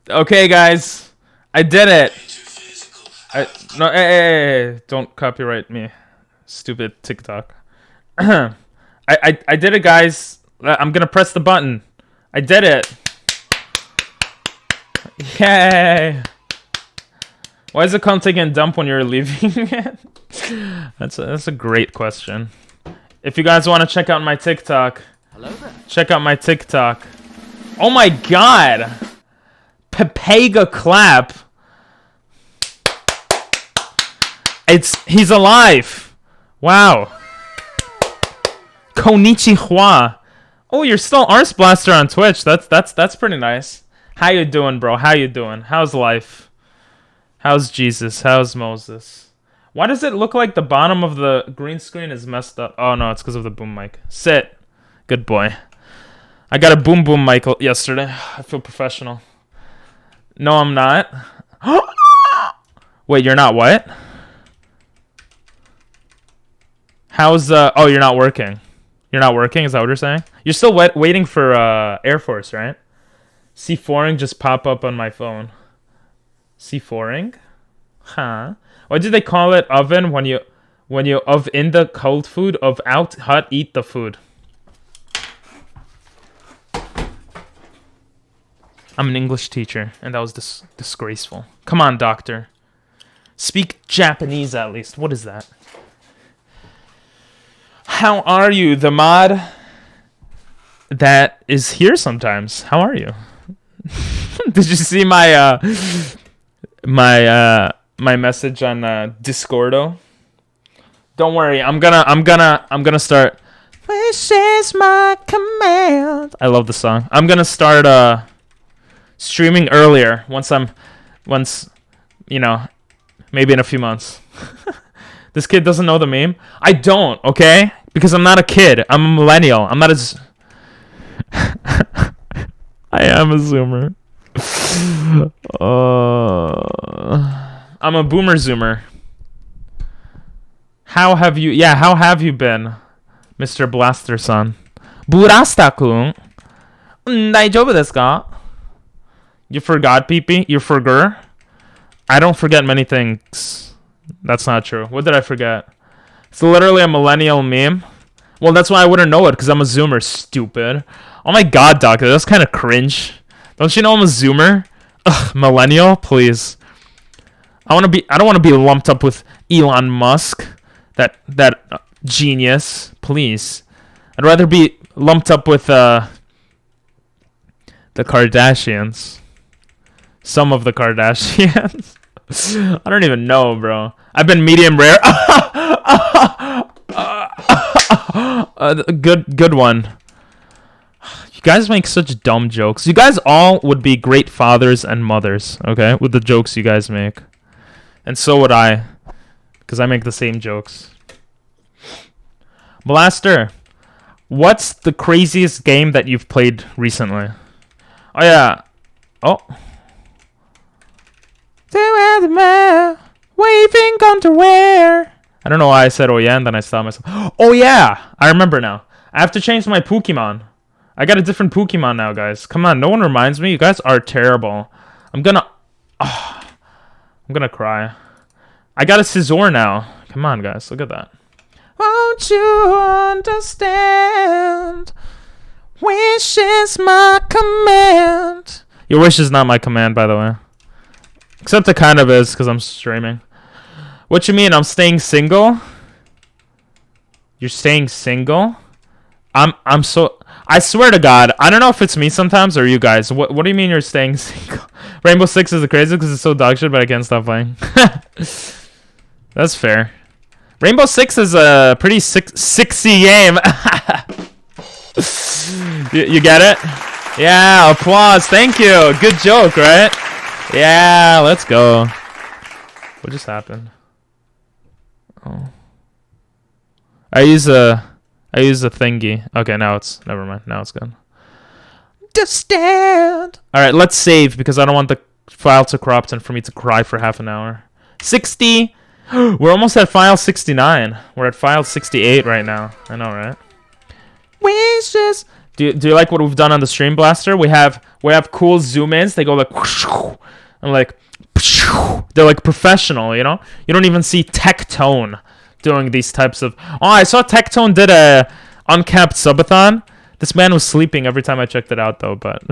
Okay, guys. I did it. Hey, don't copyright me. Stupid TikTok. I did it, guys. I'm gonna press the button. I did it. Yay. Why is the account taking a dump when you're leaving it? That's a great question. If you guys want to check out my TikTok, check out my TikTok. Oh my god! Pepega clap. He's alive. Wow. Konnichiwa. Oh, you're still Arse Blaster on Twitch. That's pretty nice. How you doing, bro? How you doing? How's life? How's Jesus? How's Moses? Why does it look like the bottom of the green screen is messed up? Oh no, it's because of the boom mic. Sit. Good boy. I got a boom mic yesterday. I feel professional. No, I'm not. Wait, you're not what? How's oh, you're not working. You're not working? Is that what you're saying? You're still waiting for Air Force, right? C4ing just pop up on my phone. C4ing? Huh? Why did they call it oven when you of in the cold food, of out hot eat the food? I'm an English teacher, and that was disgraceful. Come on, doctor. Speak Japanese at least. What is that? How are you, the mod that is here sometimes? How are you? Did you see my my message on Discordo? Don't worry, I'm gonna start. Wish is my command. I love the song. I'm gonna start streaming earlier once you know, maybe in a few months. This kid doesn't know the meme. I don't, okay? Because I'm not a kid. I'm a millennial. I'm not a I am a zoomer. I'm a boomer zoomer. How have you been, Mr. Blaster-san? Burasta-kun? Daijoubu desu ka? You forgot, Pee-Pee? You forgot? I don't forget many things. That's not true. What did I forget? It's literally a millennial meme. Well, that's why I wouldn't know it, because I'm a zoomer, stupid. Oh my god, doctor, that's kind of cringe. Don't you know I'm a zoomer? Ugh, millennial? Please. I don't want to be lumped up with Elon Musk. That genius. Please. I'd rather be lumped up with the Kardashians. Some of the Kardashians. I don't even know, bro. I've been medium rare. Good one. You guys make such dumb jokes. You guys all would be great fathers and mothers, okay? With the jokes you guys make. And so would I. Because I make the same jokes. Blaster, what's the craziest game that you've played recently? Oh, yeah. Oh. Waving underwear. I don't know why I said oh yeah and then I stopped myself. Oh yeah, I remember now. I have to change my Pokemon. I got a different Pokemon now, guys. Come on, no one reminds me. You guys are terrible. I'm gonna cry. I got a Scizor now. Come on, guys, look at that. Won't you understand? Wish is my command. Your wish is not my command, by the way. Except it kind of is, because I'm streaming. What you mean? I'm staying single? You're staying single? I'm so... I swear to God, I don't know if it's me sometimes or you guys. What do you mean you're staying single? Rainbow Six is the craziest because it's so dog shit, but I can't stop playing. That's fair. Rainbow Six is a pretty sexy game. You get it? Yeah, applause. Thank you. Good joke, right? Yeah, let's go. What just happened? Oh. I use a thingy. Okay, now it's never mind. Now it's good. Understand. All right, let's save because I don't want the file to corrupt and for me to cry for half an hour. 60. We're almost at file 69. We're at file 68 right now. I know, right? Wishes. Do you like what we've done on the Stream Blaster? We have cool zoom ins. They go like and like they're like professional, you know? You don't even see Tectone doing these types of... Oh, I saw Tectone did a uncapped subathon. This man was sleeping every time I checked it out, though, but...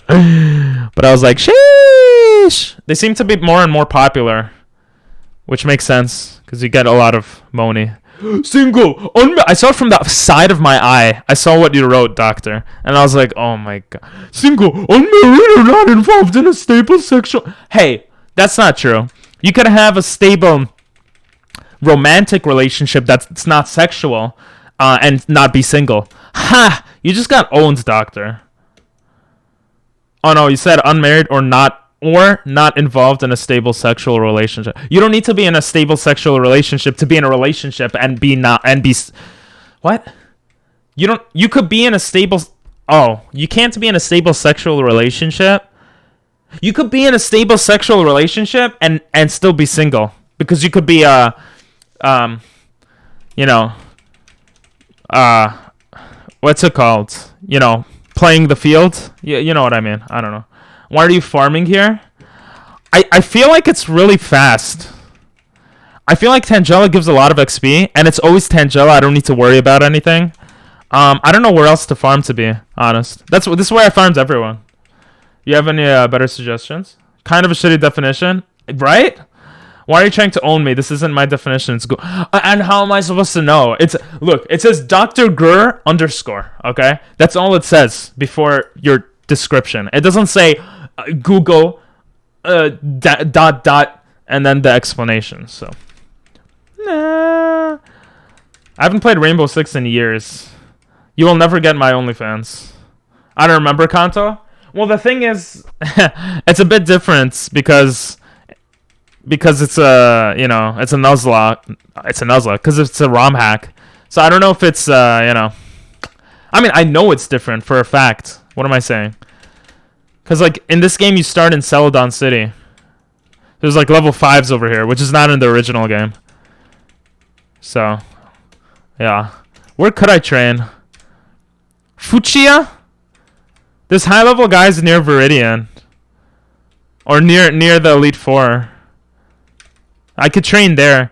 but I was like, sheesh! They seem to be more and more popular, which makes sense, because you get a lot of money. Single! I saw it from the side of my eye. I saw what you wrote, doctor. And I was like, oh my god. Single, unmarried, or not involved in a stable sexual... Hey, that's not true. You could have a stable... romantic relationship that's not sexual. and not be single. Ha! You just got owned, doctor. Oh no, you said unmarried or not involved in a stable sexual relationship. You don't need to be in a stable sexual relationship to be in a relationship and be not and be. What? You could be in a stable. Oh, you can't be in a stable sexual relationship. You could be in a stable sexual relationship and still be single because you could be what's it called? Playing the field. You know what I mean. I don't know. Why are you farming here? I feel like it's really fast. I feel like Tangela gives a lot of XP, and it's always Tangela. I don't need to worry about anything. I don't know where else to farm, to be honest. This is where I farmed everyone. You have any better suggestions? Kind of a shitty definition, right? Why are you trying to own me? This isn't my definition. It's and how am I supposed to know? Look. It says Dr. Gur _ Okay, that's all it says before your description. It doesn't say Google dot and then the explanation. So, nah. I haven't played Rainbow Six in years. You will never get my OnlyFans. I don't remember, Kanto. Well, the thing is, it's a bit different because it's a it's a Nuzlocke because it's a ROM hack. So I don't know if it's I mean, I know it's different for a fact. What am I saying? Because like in this game, you start in Celadon City. There's like level 5s over here, which is not in the original game. So yeah, where could I train? Fuchsia? There's high level guys near Viridian. Or near the Elite Four. I could train there.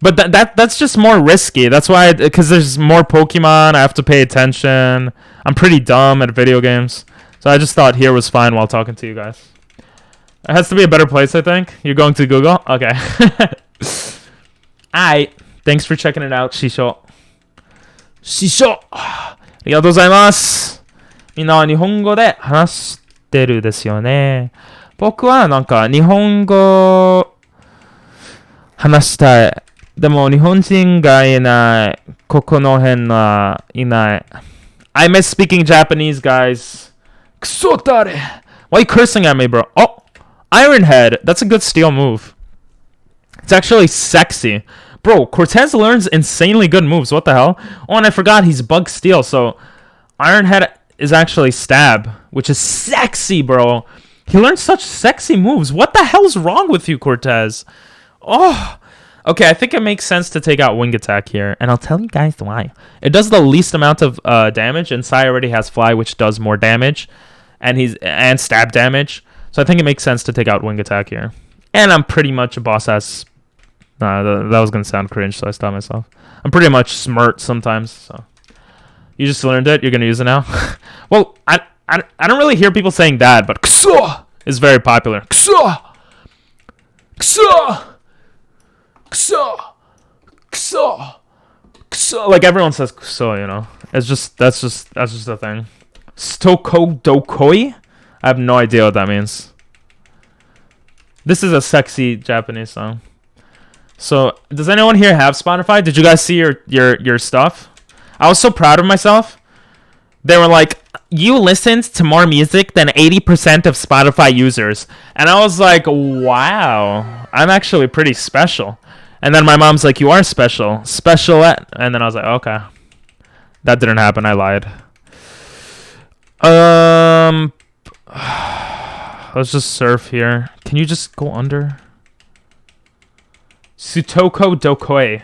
But that's just more risky. That's why, because there's more Pokemon, I have to pay attention. I'm pretty dumb at video games. So I just thought here was fine while talking to you guys. It has to be a better place, I think. You're going to Google? Okay. Alright. Thanks for checking it out, Shisho. Shisho! ありがとうございます。みんなは日本語で話してるですよね。僕はなんか日本語話したい。でも日本人がいない。ここの辺はいない。I miss speaking Japanese, guys. クソだれ Why are you cursing at me, bro? Oh, Iron Head. That's a good steal move. It's actually sexy. Bro, Cortez learns insanely good moves. What the hell? Oh, and I forgot he's Bug Steel. So Iron Head is actually Stab, which is sexy, bro. He learned such sexy moves. What the hell's wrong with you, Cortez? Oh, okay. I think it makes sense to take out Wing Attack here, and I'll tell you guys why. It does the least amount of damage, and Sai already has Fly, which does more damage, and stab damage. So I think it makes sense to take out Wing Attack here. And I'm pretty much a boss ass. Nah, that was gonna sound cringe, so I stopped myself. I'm pretty much smart sometimes. So you just learned it. You're gonna use it now. Well, I don't really hear people saying that, but Kso is very popular. Kso, Kso, Kso, Kso, Kso. Like everyone says Kso, you know. It's just that's just a thing. Stoko Dokoi? I have no idea what that means. This is a sexy Japanese song. So, does anyone here have Spotify? Did you guys see your stuff? I was so proud of myself. They were like, you listened to more music than 80% of Spotify users. And I was like, wow, I'm actually pretty special. And then my mom's like, you are special. Specialette. And then I was like, okay. That didn't happen. I lied. Let's just surf here. Can you just go under? Sutoko Dokoi.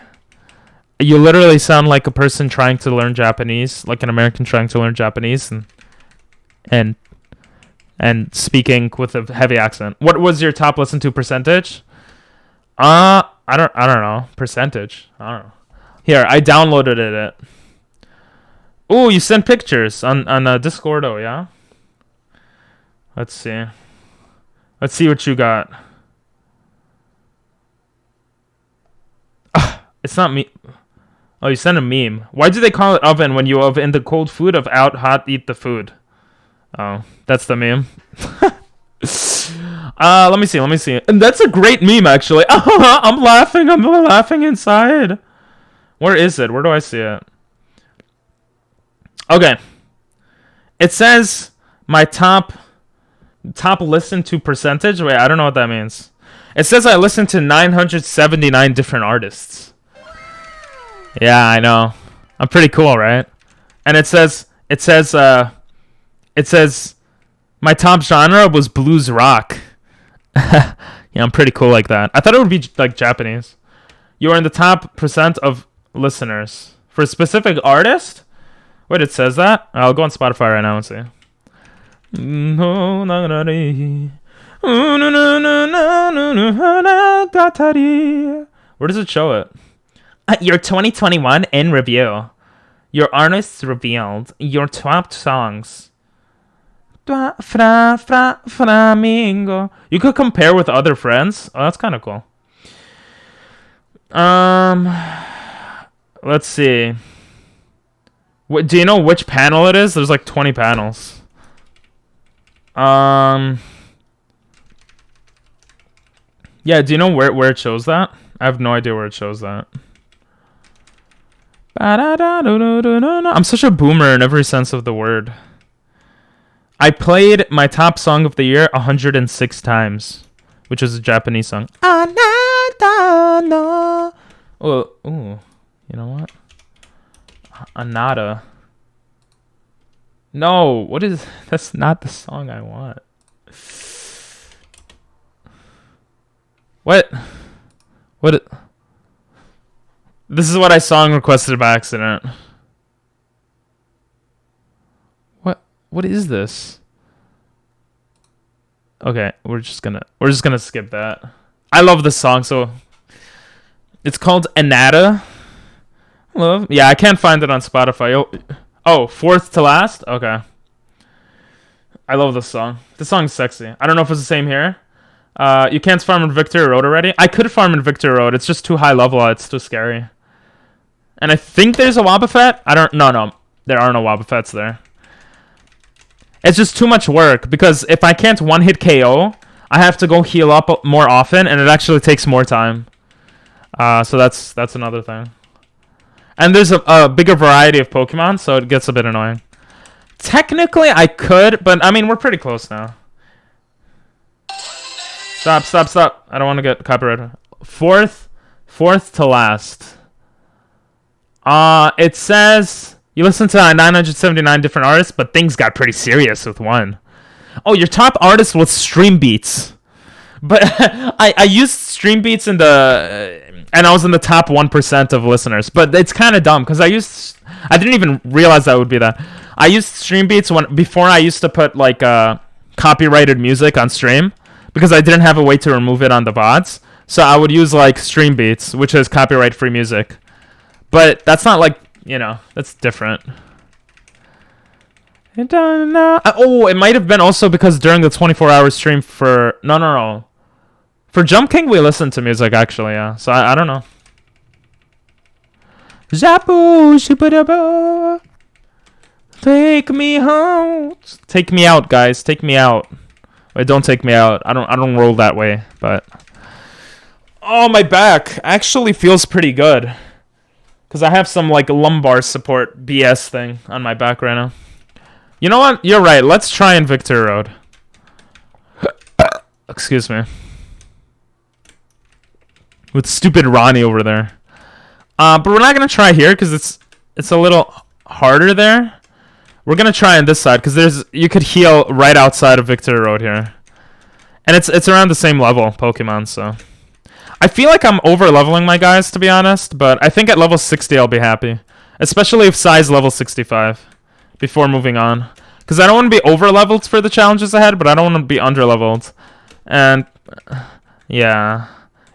You literally sound like a person trying to learn Japanese, like an American trying to learn Japanese, and speaking with a heavy accent. What was your top listen to percentage? I don't know. Percentage. I don't know. Here, I downloaded it. Oh, you sent pictures on Discord, oh yeah? Let's see. Let's see what you got. It's not me. Oh, you sent a meme. Why do they call it oven when you oven the cold food of out hot eat the food? Oh, that's the meme. Let me see. And that's a great meme, actually. I'm laughing inside. Where is it? Where do I see it? Okay. It says my top listen to percentage. Wait, I don't know what that means. It says I listen to 979 different artists. Yeah, I know. I'm pretty cool, right? And it says my top genre was blues rock. Yeah, I'm pretty cool like that. I thought it would be like Japanese. You are in the top percent of listeners. For a specific artist? Wait, it says that? I'll go on Spotify right now and see. Where does it show it? Your 2021 in review. Your artists revealed. Your top songs. Flamingo. You could compare with other friends. Oh, that's kind of cool. Let's see. Do you know which panel it is? There's like 20 panels. Yeah, do you know where it shows that? I have no idea where it shows that. I'm such a boomer in every sense of the word. I played my top song of the year 106 times, which is a Japanese song. Oh, ooh, you know what? Anata. No, what is... That's not the song I want. What? What? This is what I song requested by accident. What is this? Okay, we're just gonna skip that. I love this song, so it's called Anata. Love. Yeah, I can't find it on Spotify. Oh, fourth to last? Okay. I love this song. This song's sexy. I don't know if it's the same here. You can't farm in Victory Road already? I could farm in Victory Road. It's just too high level. It's too scary. And I think there's a Wobbuffet. No. There are no Wobbuffets there. It's just too much work, because if I can't one-hit KO, I have to go heal up more often, and it actually takes more time. So that's another thing. And there's a bigger variety of Pokemon, so it gets a bit annoying. Technically, I could, but I mean, we're pretty close now. Stop. I don't want to get copyrighted. Fourth to last. It says you listen to 979 different artists, but things got pretty serious with one. Oh, your top artist was Stream Beats. But I used Stream Beats in the... and I was in the top 1% of listeners. But it's kind of dumb, because I didn't even realize that would be that. I used Stream Beats before I used to put, like, copyrighted music on stream, because I didn't have a way to remove it on the VODs. So I would use, like, Stream Beats, which is copyright-free music. But that's not, like, you know, that's different. Oh, it might have been also because during the 24-hour stream for... No. For Jump King, we listened to music, actually, yeah. So I don't know. Zapu, shipadabu. Take me home. Take me out, guys. Take me out. Wait, don't take me out. I don't roll that way, but... Oh, my back actually feels pretty good. Because I have some, like, lumbar support BS thing on my back right now. You know what? You're right. Let's try in Victory Road. Excuse me. With stupid Ronnie over there. But we're not going to try here because it's a little harder there. We're going to try on this side because you could heal right outside of Victory Road here. And it's around the same level, Pokemon, so... I feel like I'm over-leveling my guys, to be honest, but I think at level 60 I'll be happy. Especially if Sai's level 65. Before moving on. Because I don't want to be over-leveled for the challenges ahead, but I don't want to be under-leveled. And... yeah...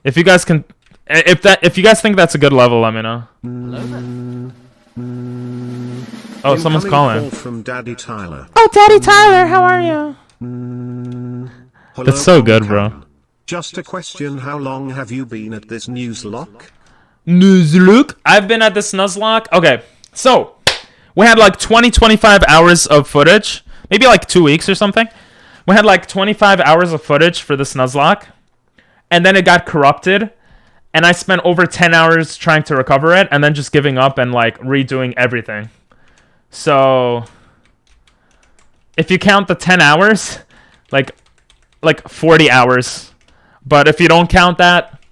If you guys can, if you guys think that's a good level, let me know. Oh, someone's calling. From Daddy Tyler. Oh, Daddy Tyler, how are you? That's so good, bro. Just a question: how long have you been at this Nuzlocke? Nuzlocke? I've been at this Nuzlocke. Okay, so we had like 25 hours of footage, maybe like 2 weeks or something. We had like 25 hours of footage for this Nuzlocke. And then it got corrupted, and I spent over 10 hours trying to recover it, and then just giving up and, like, redoing everything. So if you count the 10 hours, like 40 hours. But if you don't count that,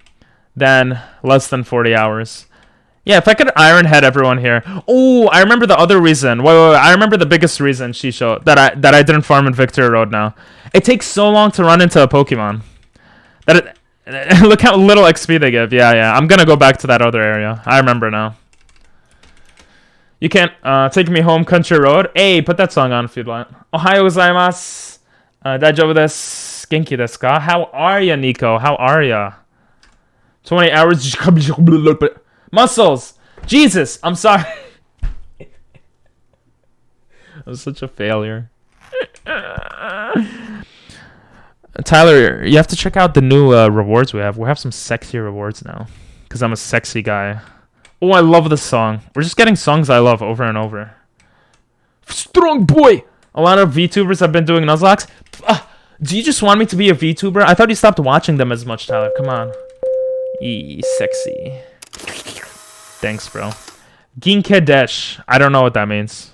then less than 40 hours. Yeah, if I could Iron Head everyone here. Oh, I remember the other reason. Wait. I remember the biggest reason, Shisho, that I didn't farm in Victory Road now. It takes so long to run into a Pokemon. Look how little XP they give. Yeah. I'm gonna go back to that other area. I remember now. You can't take me home, Country Road. Hey, put that song on if you'd like. Ohio gozaimasu. Daijoubu desu. Genki desu ka? How are ya, Nico? How are ya? 20 hours. Muscles. Jesus, I'm sorry. I was such a failure. Tyler, you have to check out the new rewards we have. We have some sexy rewards now. Because I'm a sexy guy. Oh, I love this song. We're just getting songs I love over and over. Strong boy! A lot of VTubers have been doing Nuzlocke. Do you just want me to be a VTuber? I thought you stopped watching them as much, Tyler. Come on. Sexy. Thanks, bro. Ginkadesh. I don't know what that means.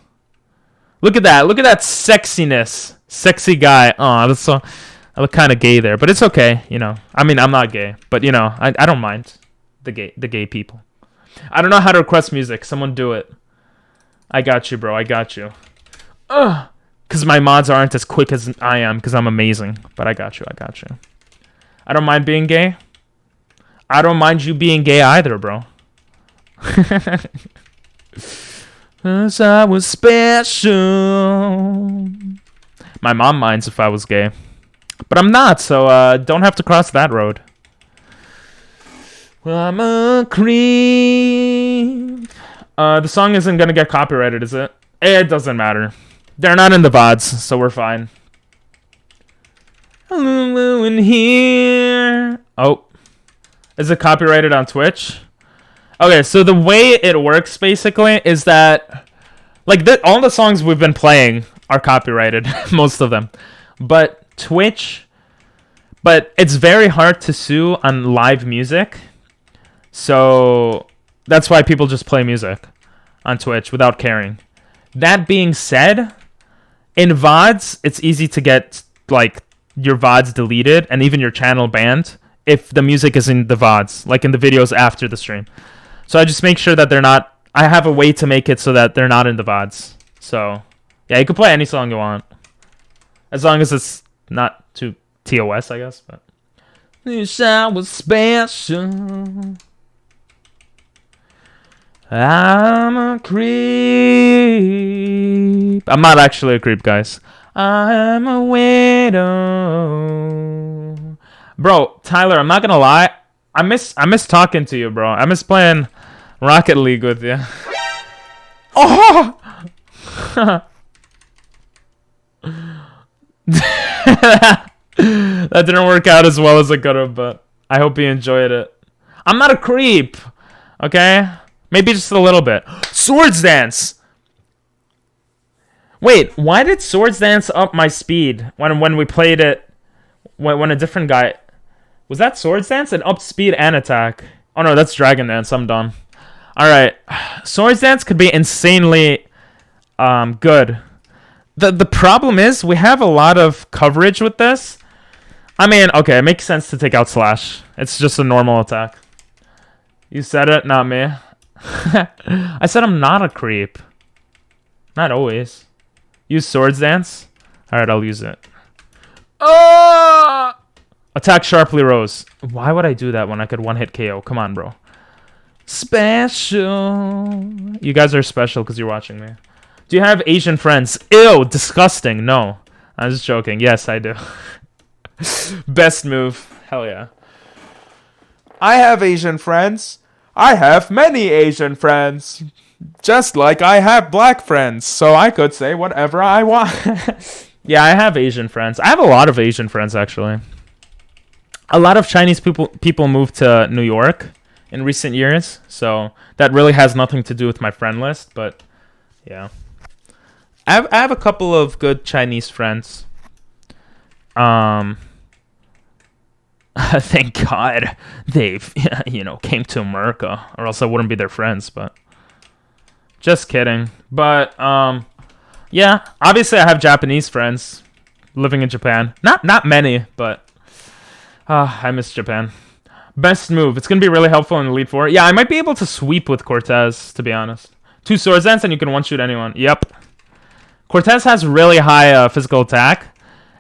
Look at that. Look at that sexiness. Sexy guy. Oh, that's so... I look kind of gay there, but it's okay, you know. I mean, I'm not gay, but you know, I don't mind the gay people. I don't know how to request music. Someone do it. I got you, bro. I got you. Because my mods aren't as quick as I am, because I'm amazing. But I got you. I got you. I don't mind being gay. I don't mind you being gay either, bro. 'Cause I was special. My mom minds if I was gay. But I'm not, so don't have to cross that road. Well, I'm a creep. The song isn't gonna get copyrighted, is it? It doesn't matter. They're not in the VODs, so we're fine. Hello in here. Oh. Is it copyrighted on Twitch? Okay, so the way it works, basically, is that... Like, all the songs we've been playing are copyrighted. Most of them. But Twitch... But it's very hard to sue on live music. So that's why people just play music on Twitch without caring. That being said, in VODs, it's easy to get like your VODs deleted and even your channel banned if the music is in the VODs, like in the videos after the stream. So I just make sure that they're not... I have a way to make it so that they're not in the VODs. So yeah, you can play any song you want. As long as it's not too TOS, I guess. But wish I was special. I'm a creep. I'm not actually a creep, guys. I'm a widow. Bro, Tyler, I'm not gonna lie. I miss talking to you, bro. I miss playing Rocket League with you. Oh! That didn't work out as well as it could have, but I hope you enjoyed it. I'm not a creep, okay? Maybe just a little bit. Swords Dance! Wait, why did Swords Dance up my speed when we played it? When a different guy... Was that Swords Dance? It upped speed and attack. Oh no, that's Dragon Dance. I'm done. Alright. Swords Dance could be insanely good. The problem is, we have a lot of coverage with this. I mean, okay, it makes sense to take out Slash. It's just a normal attack. You said it, not me. I said I'm not a creep. Not always. Use Swords Dance? Alright, I'll use it. Oh! Attack sharply, Rose. Why would I do that when I could one-hit KO? Come on, bro. Special. You guys are special because you're watching me. Do you have Asian friends? Ew, disgusting. No. I'm just joking. Yes, I do. Best move. Hell yeah. I have Asian friends. I have many Asian friends. Just like I have black friends. So I could say whatever I want. Yeah, I have Asian friends. I have a lot of Asian friends, actually. A lot of Chinese people moved to New York in recent years. So that really has nothing to do with my friend list. But yeah. I have a couple of good Chinese friends. Thank God they've, came to America, or else I wouldn't be their friends, but Just kidding. But yeah, obviously I have Japanese friends living in Japan. Not many, but I miss Japan. Best move. It's gonna be really helpful in Elite Four. Yeah, I might be able to sweep with Cortez, to be honest. 2 Swords Dance and you can one-shoot anyone. Yep. Cortez has really high physical attack,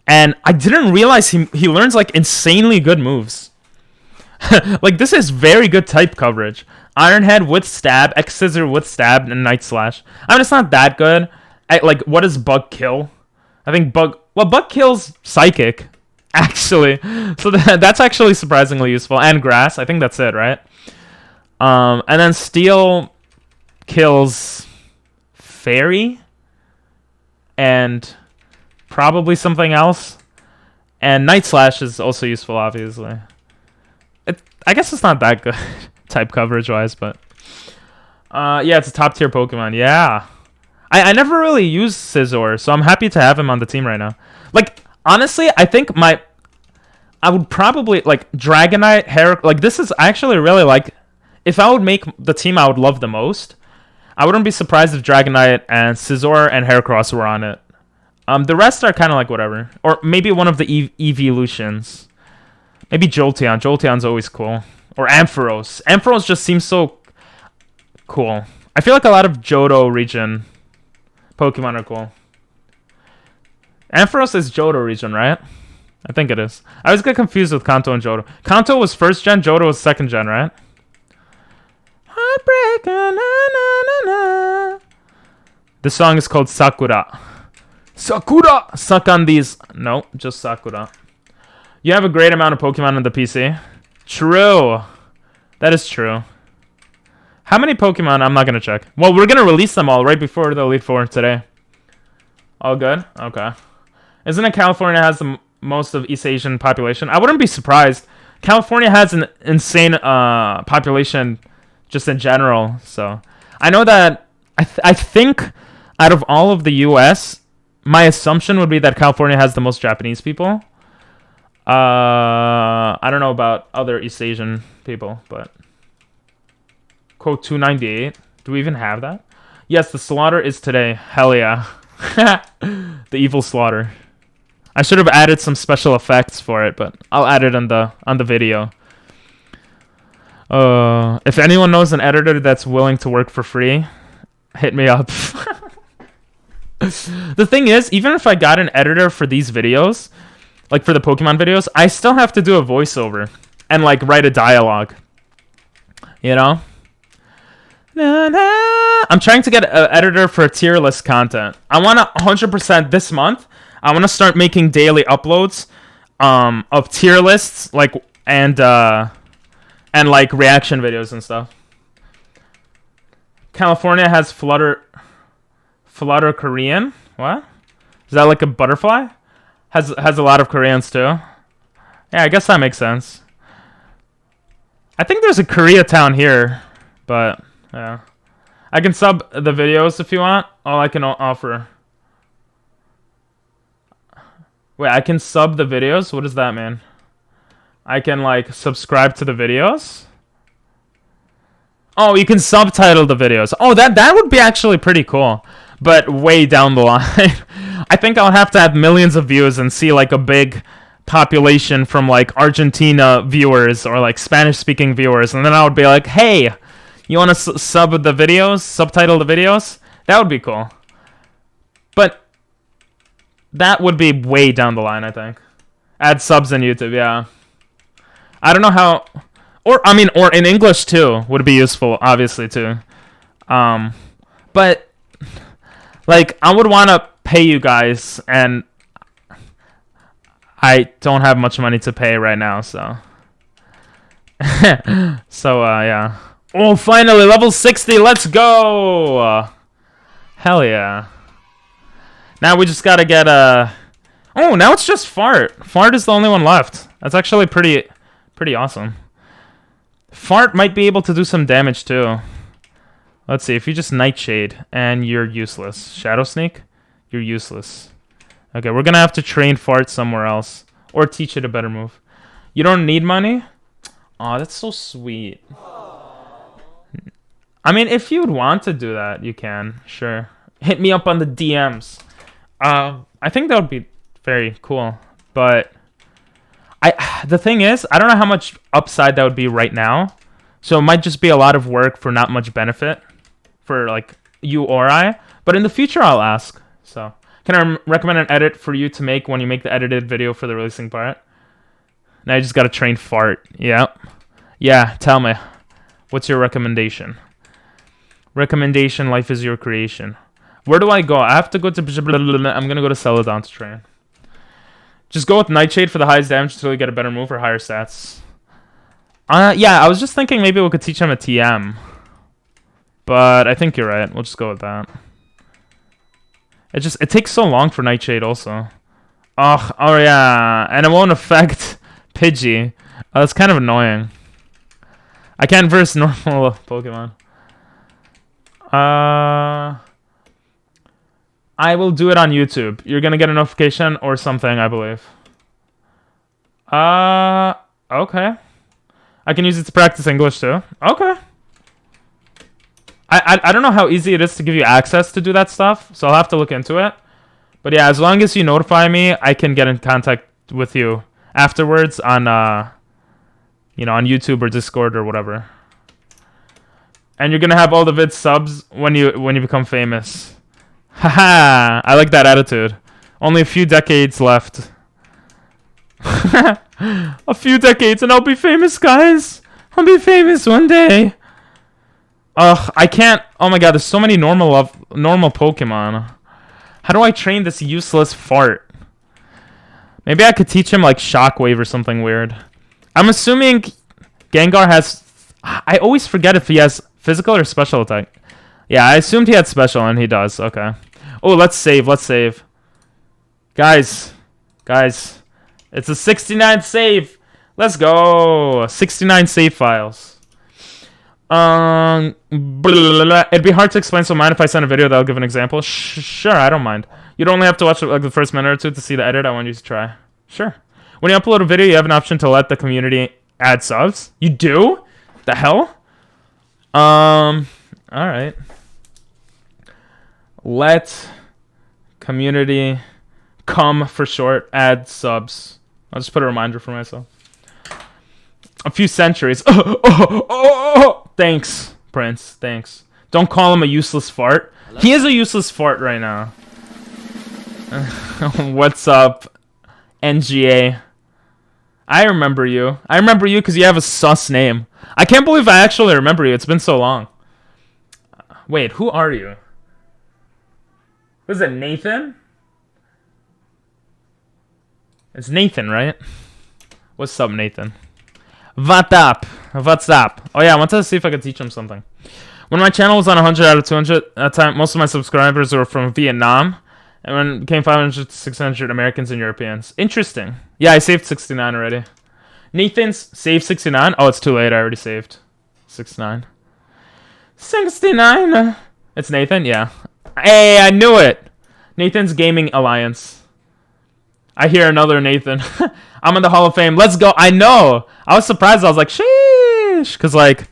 and I didn't realize he learns like insanely good moves. Like, this is very good type coverage. Iron Head with stab, X Scissor with stab, and Night Slash. I mean, it's not that good. Like, what does Bug kill? I think Bug kills Psychic, actually. So that's actually surprisingly useful. And Grass, I think that's it, right? And then Steel kills Fairy, and probably something else. And Night Slash is also useful, obviously. I guess it's not that good type coverage wise, but yeah, it's a top tier Pokemon. Yeah, I never really used Scizor, so I'm happy to have him on the team right now. Like, honestly, I think I would probably like Dragonite, like, this is actually really like, if I would make the team I would love the most, I wouldn't be surprised if Dragonite and Scizor and Heracross were on it. The rest are kind of like whatever, or maybe one of the evolutions. Maybe Jolteon. Jolteon's always cool. Or Ampharos. Ampharos just seems so cool. I feel like a lot of Johto region Pokemon are cool. Ampharos is Johto region, right? I think it is. I always get confused with Kanto and Johto. Kanto was first gen, Johto was second gen, right? Heartbreaker, na, na, na, na. This song is called Sakura. Sakura! Suck on these. No, just Sakura. You have a great amount of Pokemon on the PC. True. That is true. How many Pokemon? I'm not going to check. Well, we're going to release them all right before the Elite Four today. All good? Okay. Isn't it California has the most of East Asian population? I wouldn't be surprised. California has an insane population just in general. So I know that I think out of all of the U.S., my assumption would be that California has the most Japanese people. I don't know about other East Asian people, but quote 298. Do we even have that? Yes, the slaughter is today. Hell yeah. The evil slaughter. I should have added some special effects for it, but I'll add it on the video. If anyone knows an editor that's willing to work for free, hit me up. The thing is, even if I got an editor for these videos, like for the Pokemon videos, I still have to do a voiceover and like write a dialogue. You know? I'm trying to get an editor for tier list content. I want to 100% this month. I want to start making daily uploads of tier lists, like and like reaction videos and stuff. California has Flutter Korean. What? Is that like a butterfly? Has a lot of Koreans too. Yeah, I guess that makes sense. I think there's a Koreatown here, but yeah. I can sub the videos if you want. All I can offer. Wait, I can sub the videos? What does that mean? I can like subscribe to the videos? Oh, you can subtitle the videos. Oh, that would be actually pretty cool. But way down the line. I think I'll have to have millions of views and see like a big population from like Argentina viewers or like Spanish speaking viewers, and then I would be like, hey, you want to subtitle the videos? That would be cool. But that would be way down the line, I think. Add subs on YouTube, yeah. I don't know how, or in English too would be useful, obviously too. But like, I would want to pay you guys, and I don't have much money to pay right now, so. So, yeah. Oh, finally, level 60, let's go! Hell yeah. Now we just gotta get Oh, now it's just Fart. Fart is the only one left. That's actually pretty awesome. Fart might be able to do some damage, too. Let's see, if you just Nightshade, and you're useless. Shadow Sneak, you're useless. Okay, we're gonna have to train Fart somewhere else. Or teach it a better move. You don't need money? Aw, that's so sweet. I mean, if you'd want to do that, you can. Sure. Hit me up on the DMs. I think that would be very cool. But the thing is, I don't know how much upside that would be right now. So it might just be a lot of work for not much benefit for like you or I. But in the future, I'll ask. So can I recommend an edit for you to make when you make the edited video for the releasing part? Now you just gotta train fart. Yeah. Yeah, tell me. What's your recommendation? Recommendation, life is your creation. Where do I go? I have to go to... I'm gonna go to Celadon to train. Just go with Nightshade for the highest damage until you get a better move or higher stats. Yeah, I was just thinking maybe we could teach him a TM. But I think you're right. We'll just go with that. It takes so long for Nightshade also. Oh yeah. And it won't affect Pidgey. That's kind of annoying. I can't verse normal Pokemon. I will do it on YouTube. You're gonna get a notification or something, I believe. Okay. I can use it to practice English too. Okay. I don't know how easy it is to give you access to do that stuff, so I'll have to look into it. But yeah, as long as you notify me, I can get in contact with you afterwards on you know, on YouTube or Discord or whatever. And you're gonna have all the vid subs when you become famous. Haha, I like that attitude. Only a few decades left. A few decades and I'll be famous, guys. I'll be famous one day. Ugh, I can't. Oh my god, there's so many normal Pokemon. How do I train this useless fart? Maybe I could teach him like Shockwave or something weird. I'm assuming Gengar has... I always forget if he has physical or special attack. Yeah, I assumed he had special and he does. Okay. Oh, let's save. Let's save. Guys. It's a 69 save. Let's go. 69 save files. It'd be hard to explain, so mind if I send a video that'll give an example? Sure, I don't mind. You'd only have to watch like the first minute or two to see the edit I want you to try. Sure. When you upload a video, you have an option to let the community add subs. You do? The hell? Alright. Let community come for short add subs. I'll just put a reminder for myself. A few centuries. Thanks, Prince. Thanks. Don't call him a useless fart. Hello? He is a useless fart right now. What's up, NGA? I remember you. I remember you because you have a sus name. I can't believe I actually remember you. It's been so long. Wait, who are you? Was it Nathan? It's Nathan, right? What's up, Nathan? What up? What's up? Oh yeah, I wanted to see if I could teach him something. When my channel was on 100 out of 200, at that time, most of my subscribers were from Vietnam. And when it became 500 to 600 Americans and Europeans. Interesting. Yeah, I saved 69 already. Nathan's saved 69? Oh, it's too late. I already saved 69. 69? It's Nathan? Yeah. Hey, I knew it! Nathan's Gaming Alliance. I hear another Nathan. I'm in the Hall of Fame. Let's go. I know. I was surprised. I was like, sheesh. Because, like,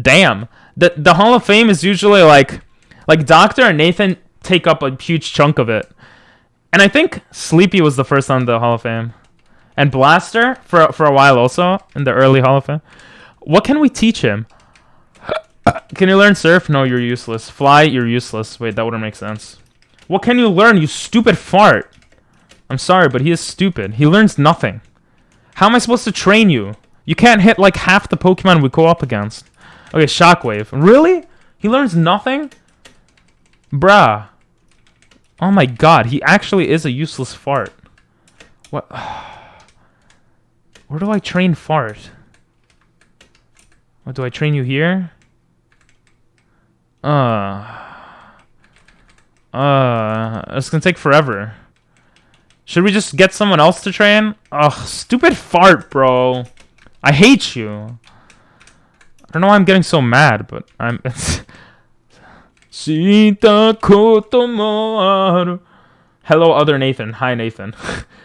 damn. The Hall of Fame is usually, like Doctor and Nathan take up a huge chunk of it. And I think Sleepy was the first on the Hall of Fame. And Blaster for a while also in the early Hall of Fame. What can we teach him? Can you learn Surf? No, you're useless. Fly, you're useless. Wait, that wouldn't make sense. What can you learn, you stupid fart? I'm sorry, but he is stupid. He learns nothing. How am I supposed to train you? You can't hit like half the Pokemon we go up against. Okay, Shockwave. Really? He learns nothing? Bruh. Oh my god, he actually is a useless fart. What? Where do I train fart? What, do I train you here? It's gonna take forever. Should we just get someone else to train? Ugh, stupid fart, bro. I hate you. I don't know why I'm getting so mad, but I'm... Hello, other Nathan. Hi, Nathan.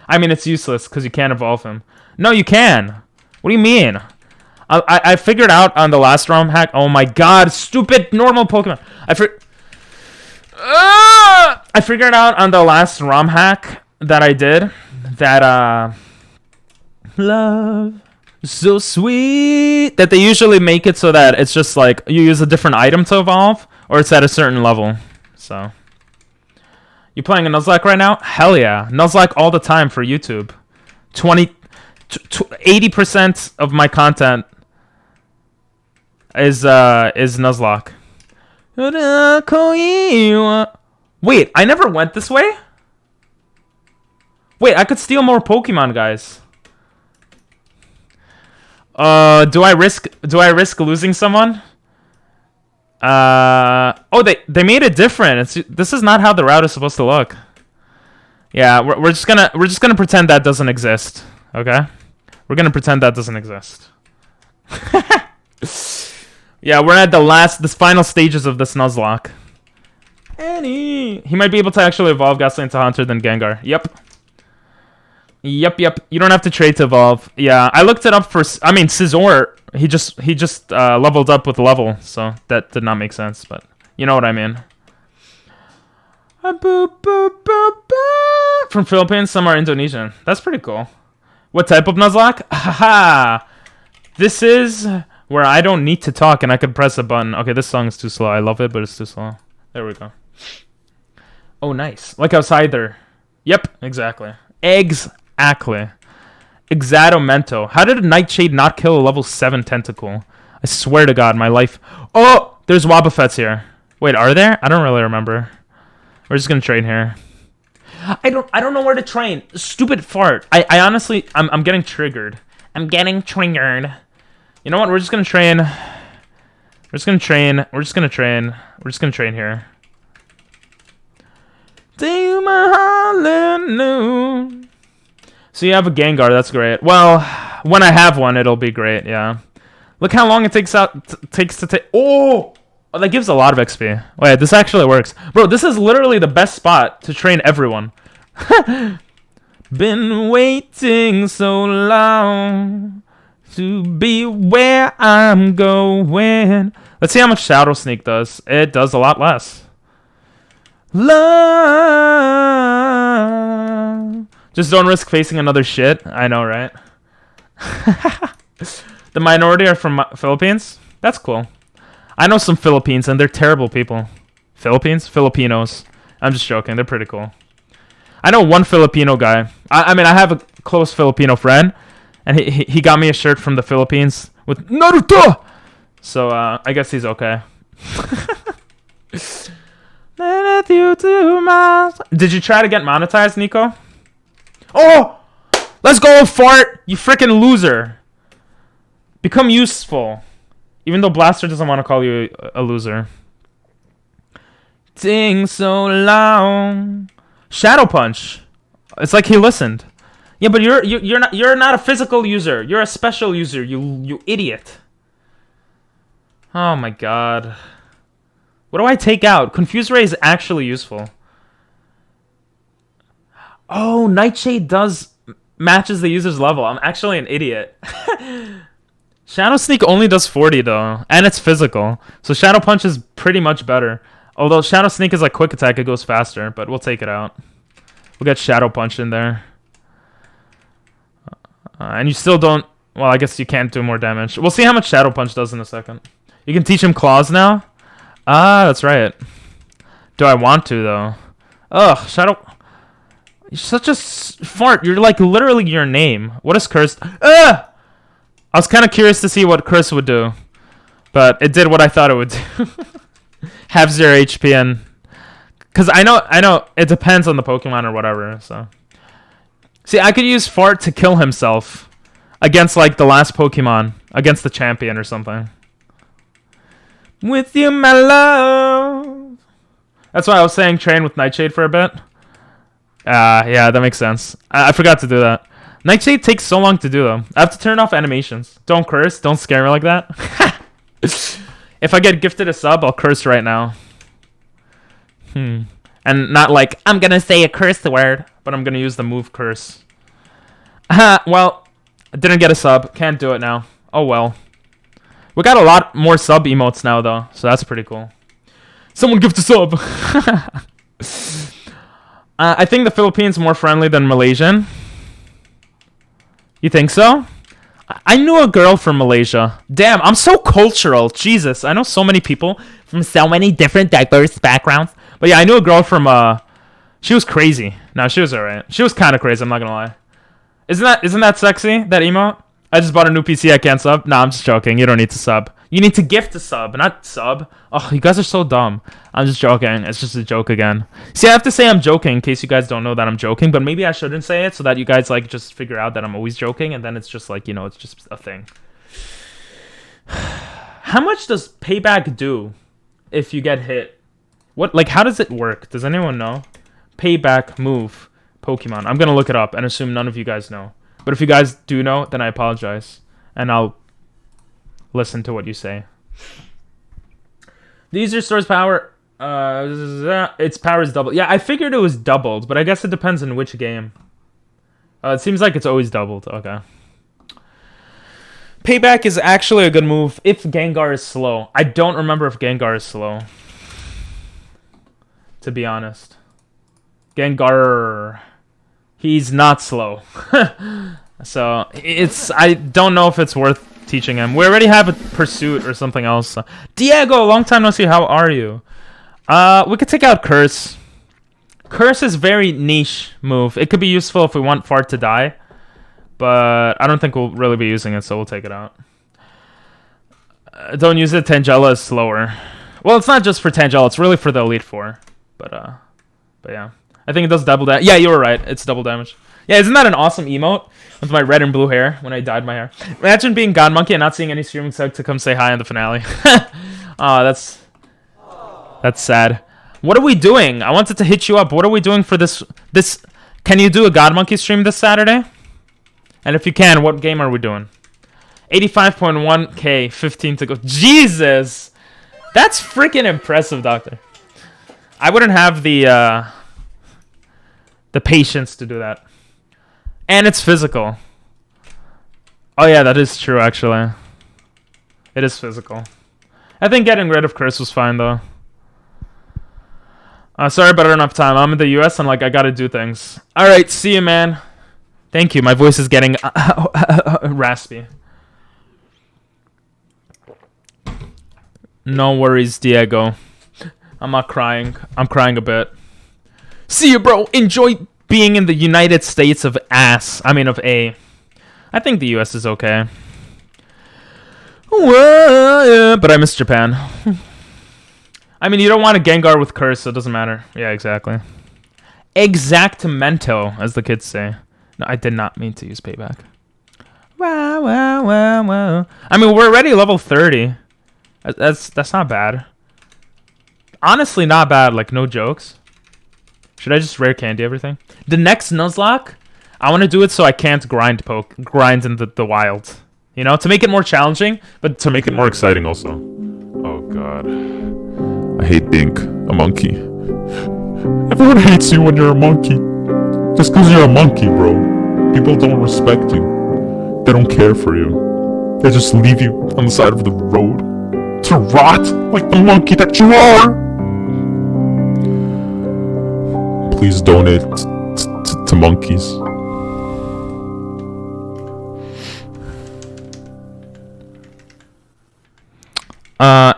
I mean, it's useless, because you can't evolve him. No, you can. What do you mean? I figured out on the last ROM hack. Oh my god, stupid normal Pokemon. I figured out on the last ROM hack that I did that love so sweet that they usually make it so that it's just like you use a different item to evolve or it's at a certain level. So you playing a Nuzlocke right now? Hell yeah. Nuzlocke all the time for YouTube. 80% of my content is Nuzlocke. Wait, I never went this way? Wait, I could steal more Pokemon, guys. Do I risk losing someone? Oh, they made it different. This is not how the route is supposed to look. Yeah, we're just gonna pretend that doesn't exist. Okay, we're gonna pretend that doesn't exist. Yeah, we're at the final stages of this Nuzlocke. He might be able to actually evolve Gastly into Hunter than Gengar. Yep. You don't have to trade to evolve. Yeah, I looked it up for. I mean, Scizor. He just leveled up with level, so that did not make sense. But you know what I mean. From Philippines, some are Indonesian. That's pretty cool. What type of Nuzlocke? Haha. This is where I don't need to talk and I can press a button. Okay, this song is too slow. I love it, but it's too slow. There we go. Oh, nice. Like outsider. Yep, exactly. Exactly. Exatomento. How did a Nightshade not kill a level 7 Tentacool? I swear to God, my life. Oh, there's Wobbuffets here. Wait, are there? I don't really remember. We're just gonna train here. I don't know where to train. Stupid fart. I honestly, I'm getting triggered. I'm getting triggered. You know what? We're just gonna train. We're just gonna train. We're just gonna train. We're just gonna train here. To my hallelujah. So you have a Gengar. That's great. Well, when I have one, it'll be great. Yeah. Look how long it takes to take. Oh, that gives a lot of XP. Wait, this actually works, bro. This is literally the best spot to train everyone. Been waiting so long to be where I'm going. Let's see how much Shadow Sneak does. It does a lot less. Love. Just don't risk facing another shit. I know, right? The minority are from Philippines? That's cool. I know some Philippines, and they're terrible people. Filipinos. I'm just joking. They're pretty cool. I know one Filipino guy. I mean, I have a close Filipino friend, and he got me a shirt from the Philippines with Naruto! So, I guess he's okay. Did you try to get monetized, Nico? Oh! Let's go, fart! You freaking loser! Become useful. Even though Blaster doesn't want to call you a loser. Ding so long. Shadow Punch. It's like he listened. Yeah, but you're not a physical user. You're a special user. You idiot. Oh my god. What do I take out? Confuse Ray is actually useful. Oh, Nightshade matches the user's level. I'm actually an idiot. Shadow Sneak only does 40 though, and it's physical. So Shadow Punch is pretty much better. Although Shadow Sneak is like quick attack, it goes faster, but we'll take it out. We'll get Shadow Punch in there. And you still don't... Well, I guess you can't do more damage. We'll see how much Shadow Punch does in a second. You can teach him Claws now? Ah, that's right. Do I want to, though? Ugh, Shadow... You're such a fart. You're like literally your name. What is Curse? Ugh! I was kind of curious to see what Curse would do. But it did what I thought it would do. Have 0 HP and... Because I know it depends on the Pokemon or whatever, so... See, I could use Fart to kill himself against, like, the last Pokemon. Against the champion or something. With you, my love. That's why I was saying train with Nightshade for a bit. Yeah, that makes sense. I forgot to do that. Nightshade takes so long to do, though. I have to turn off animations. Don't curse. Don't scare me like that. If I get gifted a sub, I'll curse right now. And not like, I'm gonna say a curse word, but I'm gonna use the move curse. Well, I didn't get a sub. Can't do it now. Oh well. We got a lot more sub emotes now, though, so that's pretty cool. Someone gift a sub. I think the Philippines more friendly than Malaysian. You think so? I knew a girl from Malaysia. Damn, I'm so cultural. Jesus, I know so many people from so many different diverse backgrounds. But yeah, I knew a girl from she was crazy. No, she was alright. She was kind of crazy, I'm not gonna lie. Isn't that sexy, that emote? I just bought a new PC, I can't sub. Nah, I'm just joking. You don't need to sub. You need to gift a sub, not sub. Oh, you guys are so dumb. I'm just joking. It's just a joke again. See, I have to say I'm joking in case you guys don't know that I'm joking, but maybe I shouldn't say it so that you guys like just figure out that I'm always joking, and then it's just like, you know, it's just a thing. How much does payback do if you get hit? What, like, how does it work? Does anyone know? Payback move Pokemon. I'm gonna look it up and assume none of you guys know. But if you guys do know, then I apologize. And I'll listen to what you say. The user store's power... its power is doubled. Yeah, I figured it was doubled, but I guess it depends on which game. It seems like it's always doubled. Okay. Payback is actually a good move if Gengar is slow. I don't remember if Gengar is slow. To be honest. Gengar... He's not slow. So, I don't know if it's worth teaching him. We already have a pursuit or something else. Diego, long time no see. How are you? We could take out Curse. Curse is very niche move. It could be useful if we want Fart to die. But I don't think we'll really be using it, so we'll take it out. Don't use it. Tangela is slower. Well, it's not just for Tangela. It's really for the Elite Four. But yeah. I think it does double damage. Yeah, you were right. It's double damage. Yeah, isn't that an awesome emote? With my red and blue hair when I dyed my hair. Imagine being God Monkey and not seeing any streaming sub to come say hi in the finale. That's sad. What are we doing? I wanted to hit you up. What are we doing for this? Can you do a God Monkey stream this Saturday? And if you can, what game are we doing? 85.1k, 15 to go. Jesus! That's freaking impressive, Doctor. I wouldn't have the patience to do that. And it's physical. Oh yeah, that is true, actually. It is physical. I think getting rid of Curse was fine, though. Sorry, but I don't have time. I'm in the US and, like, I gotta do things. Alright, see you, man. Thank you. My voice is getting raspy. No worries, Diego. I'm not crying. I'm crying a bit. See you, bro. Enjoy being in the United States of ass. I mean, of A. I think the US is okay. Whoa, but I miss Japan. I mean, you don't want a Gengar with Curse, so it doesn't matter. Yeah, exactly. Exactamento, as the kids say. No, I did not mean to use payback. Wow, wow, wow, wow. I mean, we're already level 30. That's not bad. Honestly, not bad. Like, no jokes. Should I just rare candy everything? The next Nuzlocke, I want to do it so I can't grind in the wild. You know, to make it more challenging, but to make it more exciting also. Oh god. I hate being a monkey. Everyone hates you when you're a monkey. Just because you're a monkey, bro. People don't respect you. They don't care for you. They just leave you on the side of the road to rot like the monkey that you are. Please donate to monkeys.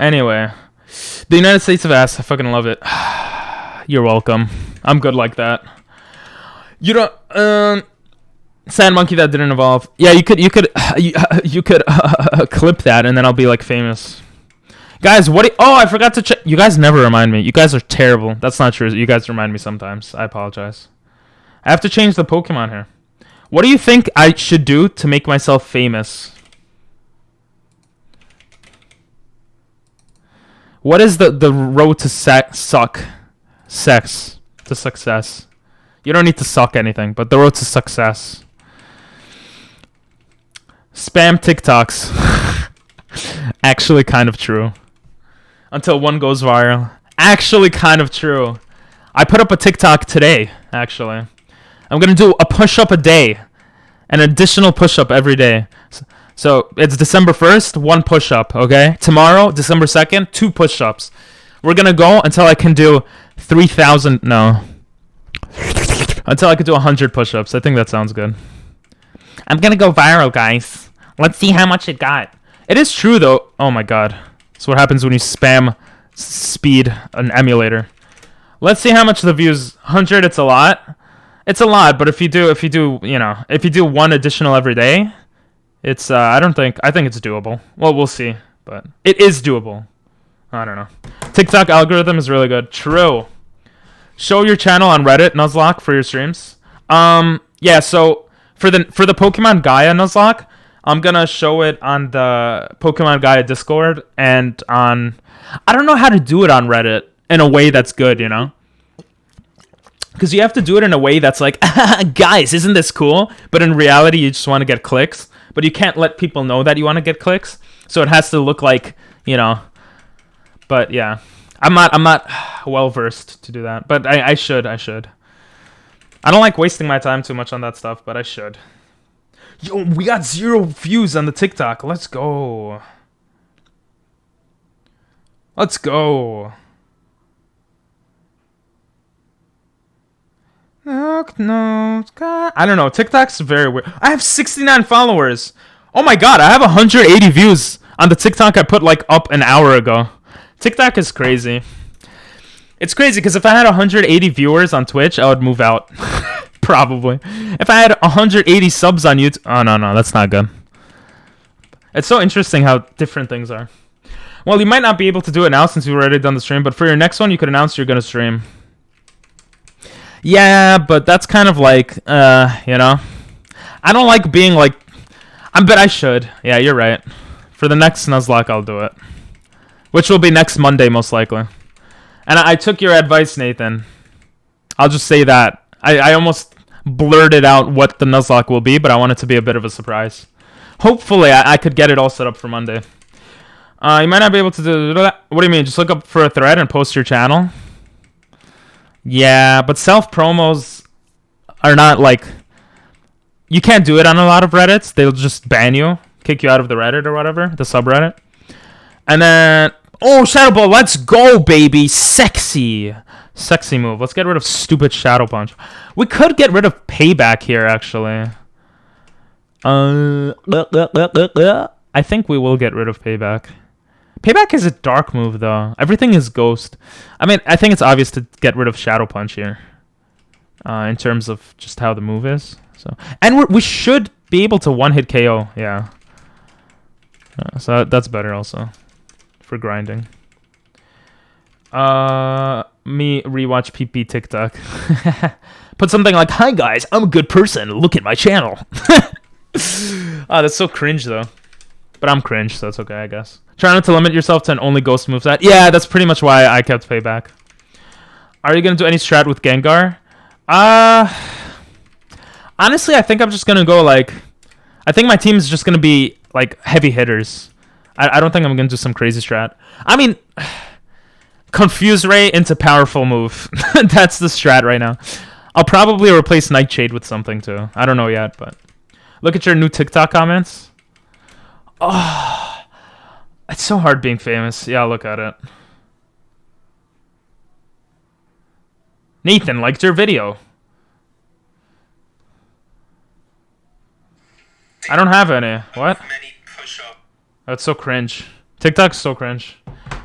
Anyway. The United States of ass. I fucking love it. You're welcome. I'm good like that. You don't, Sand Monkey that didn't evolve. Yeah, you could clip that and then I'll be like famous. Guys, oh, I forgot to check. You guys never remind me. You guys are terrible. That's not true. You guys remind me sometimes. I apologize. I have to change the Pokemon here. What do you think I should do to make myself famous? What is the road to to success? You don't need to suck anything, but the road to success. Spam TikToks. Actually kind of true. Until one goes viral. Actually kind of true. I put up a TikTok today, actually. I'm gonna do a push-up a day. An additional push-up every day. So it's December 1st, 1 push-up, okay? Tomorrow, December 2nd, 2 push-ups. We're gonna go until I can do 3,000, no. Until I can do 100 push-ups. I think that sounds good. I'm gonna go viral, guys. Let's see how much it got. It is true, though. Oh my god. That's what happens when you spam speed an emulator. Let's see how much the views. 100, it's a lot. It's a lot, but if you do, you know, if you do 1 additional every day, it's, I think it's doable. Well, we'll see, but it is doable. I don't know. TikTok algorithm is really good. True. Show your channel on Reddit, Nuzlocke, for your streams. Yeah, so for the Pokemon Gaia Nuzlocke, I'm gonna show it on the Pokemon Gaia Discord and on, I don't know how to do it on Reddit in a way that's good, you know? Because you have to do it in a way that's like, guys, isn't this cool? But in reality, you just want to get clicks. But you can't let people know that you want to get clicks. So it has to look like, you know. But yeah, I'm not well versed to do that. But I should. I don't like wasting my time too much on that stuff, but I should. Yo, we got 0 views on the TikTok. Let's go. Let's go. No, I don't know. TikTok's very weird. I have 69 followers. Oh my god, I have 180 views on the TikTok I put like up an hour ago. TikTok is crazy. It's crazy because if I had 180 viewers on Twitch, I would move out. Probably. If I had 180 subs on YouTube. Oh, no, that's not good. It's so interesting how different things are. Well, you might not be able to do it now since you've already done the stream, but for your next one, you could announce you're going to stream. Yeah, but that's kind of like, you know, I don't like being like, but I should. Yeah, you're right. For the next Nuzlocke, I'll do it. Which will be next Monday, most likely. And I took your advice, Nathan. I'll just say that. I almost blurted out what the Nuzlocke will be, but I want it to be a bit of a surprise. Hopefully, I could get it all set up for Monday. You might not be able to do that. What do you mean? Just look up for a thread and post your channel? Yeah, but self-promos are not like... You can't do it on a lot of Reddits. They'll just ban you. Kick you out of the Reddit or whatever. The subreddit. And then... Oh, Shadow Ball. Let's go, baby. Sexy. Sexy move. Let's get rid of stupid Shadow Punch. We could get rid of Payback here, actually. I think we will get rid of Payback. Payback is a dark move, though. Everything is Ghost. I mean, I think it's obvious to get rid of Shadow Punch here. In terms of just how the move is. So, and we should be able to one-hit KO. Yeah. So that's better also. For grinding. Me rewatch PP TikTok. Put something like, "Hi guys, I'm a good person. Look at my channel." Oh, that's so cringe, though. But I'm cringe, so it's okay, I guess. Try not to limit yourself to an only Ghost moveset. Yeah, that's pretty much why I kept Payback. Are you going to do any strat with Gengar? Honestly, I think I'm just going to go, like... I think my team is just going to be, like, heavy hitters. I don't think I'm going to do some crazy strat. I mean... Confuse Ray into powerful move. That's the strat right now. I'll probably replace Nightshade with something, too. I don't know yet, but... Look at your new TikTok comments. Oh, it's so hard being famous. Yeah, I'll look at it. Nathan liked your video. I don't have any. What? That's so cringe. TikTok's so cringe.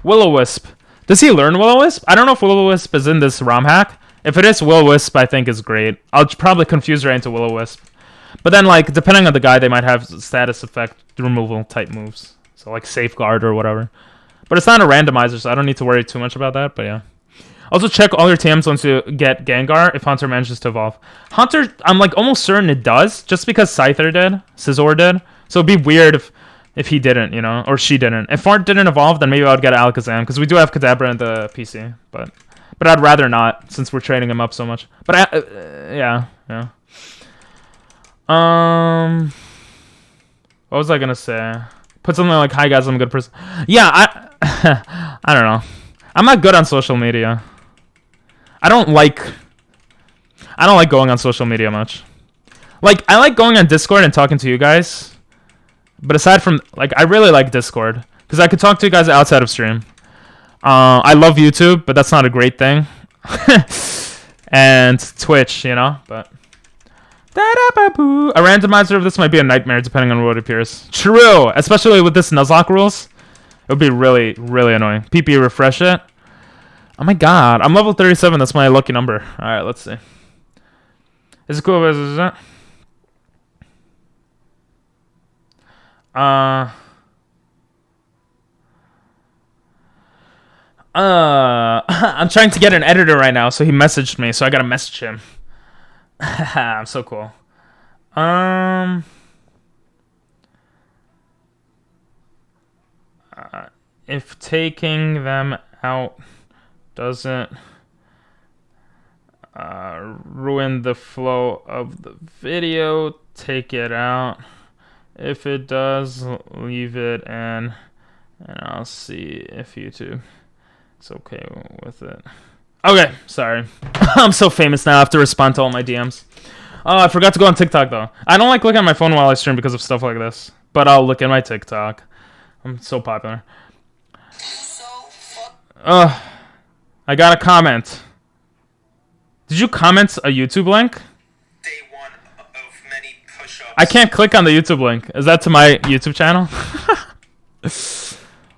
Will-O-Wisp. Does he learn Will-O-Wisp? I don't know if Will-O-Wisp is in this ROM hack. If it is, Will-O-Wisp I think is great. I'll probably confuse Ray into Will-O-Wisp. But then, like, depending on the guy, they might have status effect removal type moves. So, like, Safeguard or whatever. But it's not a randomizer, so I don't need to worry too much about that, but yeah. Also, check all your TMs once you get Gengar if Hunter manages to evolve. Hunter, I'm, like, almost certain it does, just because Scyther did, Scizor did. So it'd be weird if he didn't, you know, or she didn't. If Fart didn't evolve, then maybe I would get Alakazam, because we do have Kadabra in the PC, but I'd rather not, since we're trading him up so much. But, yeah. What was I gonna say? Put something like, "Hi guys, I'm a good person." Yeah, I don't know. I'm not good on social media. I don't like going on social media much. Like, I like going on Discord and talking to you guys, But aside from, like, I really like Discord because I could talk to you guys outside of stream. I love YouTube, but that's not a great thing. And Twitch, you know, but a randomizer of this might be a nightmare depending on what appears. True, especially with this Nuzlocke rules. It would be really, really annoying. PP, refresh it. Oh my god, I'm level 37. That's my lucky number. All right, let's see. Is it cool? Is it? I'm trying to get an editor right now, so he messaged me, so I gotta message him. I'm so cool. If taking them out doesn't ruin the flow of the video, take it out. If it does, leave it in, and I'll see if YouTube is okay with it. Okay, sorry. I'm so famous now. I have to respond to all my DMs. Oh, I forgot to go on TikTok, though. I don't like looking at my phone while I stream because of stuff like this. But I'll look at my TikTok. I'm so popular. I got a comment. Did you comment a YouTube link? Day one of many push-ups. I can't click on the YouTube link. Is that to my YouTube channel?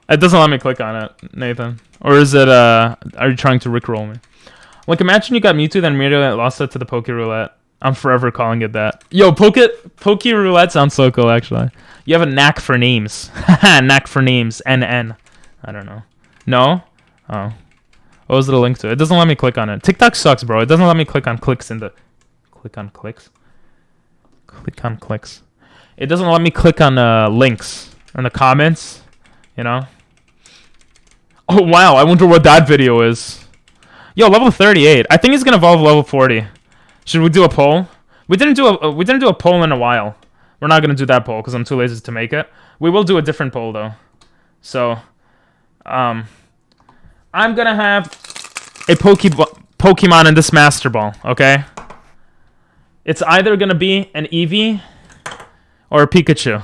It doesn't let me click on it, Nathan. Or is it, are you trying to rickroll me? Like, imagine you got Mewtwo, then immediately lost it to the Poke Roulette. I'm forever calling it that. Yo, Poke Roulette sounds so cool, actually. You have a knack for names. Knack for names. NN. I don't know. No? Oh. What was the link to? It doesn't let me click on it. TikTok sucks, bro. It doesn't let me click on clicks in the... Click on clicks? Click on clicks. It doesn't let me click on links in the comments. You know? Oh, wow. I wonder what that video is. Yo, level 38. I think he's gonna evolve level 40. Should we do a poll? We didn't do a poll in a while. We're not gonna do that poll because I'm too lazy to make it. We will do a different poll though. So, I'm gonna have a Pokemon in this Master Ball. Okay. It's either gonna be an Eevee or a Pikachu.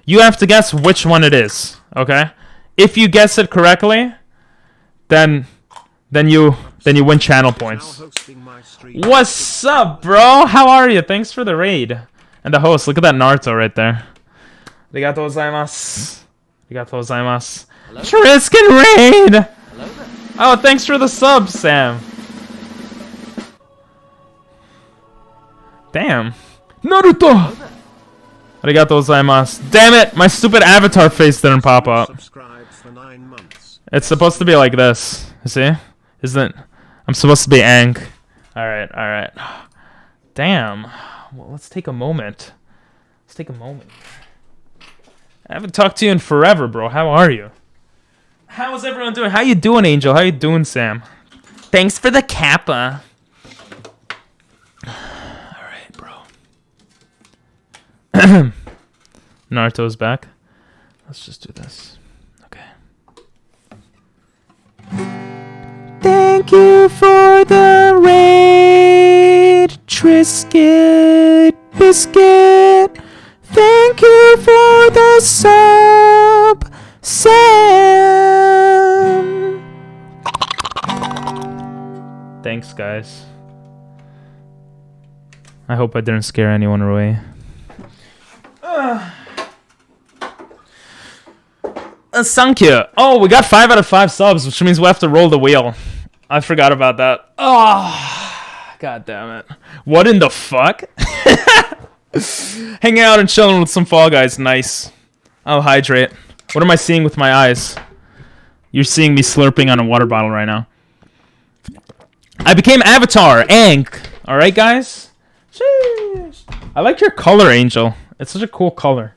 You have to guess which one it is. Okay. If you guess it correctly, then you win channel points. What's up, bro? How are you? Thanks for the raid. And the host, look at that Naruto right there. Arigatou gozaimasu. Arigatou gozaimasu. Triscan raid! Oh, thanks for the sub, Sam. Damn. Naruto! Arigatou gozaimasu. Damn it! My stupid avatar face didn't pop up. It's supposed to be like this. You see? Isn't it? I'm supposed to be Ang. Alright, alright. Damn. Well, let's take a moment. Let's take a moment. I haven't talked to you in forever, bro. How are you? How is everyone doing? How you doing, Angel? How you doing, Sam? Thanks for the kappa. Alright, bro. Naruto's back. Let's just do this. Okay. Thank you for the raid, Trisket Biscuit. Thank you for the sub, Sam. Thanks, guys. I hope I didn't scare anyone away. Thank you. Oh, we got 5 out of 5 subs, which means we have to roll the wheel. I forgot about that. Oh, god damn it. What in the fuck? Hanging out and chilling with some Fall Guys. Nice. I'll hydrate. What am I seeing with my eyes? You're seeing me slurping on a water bottle right now. I became Avatar. Ang. Alright, guys? Sheesh. I like your color, Angel. It's such a cool color.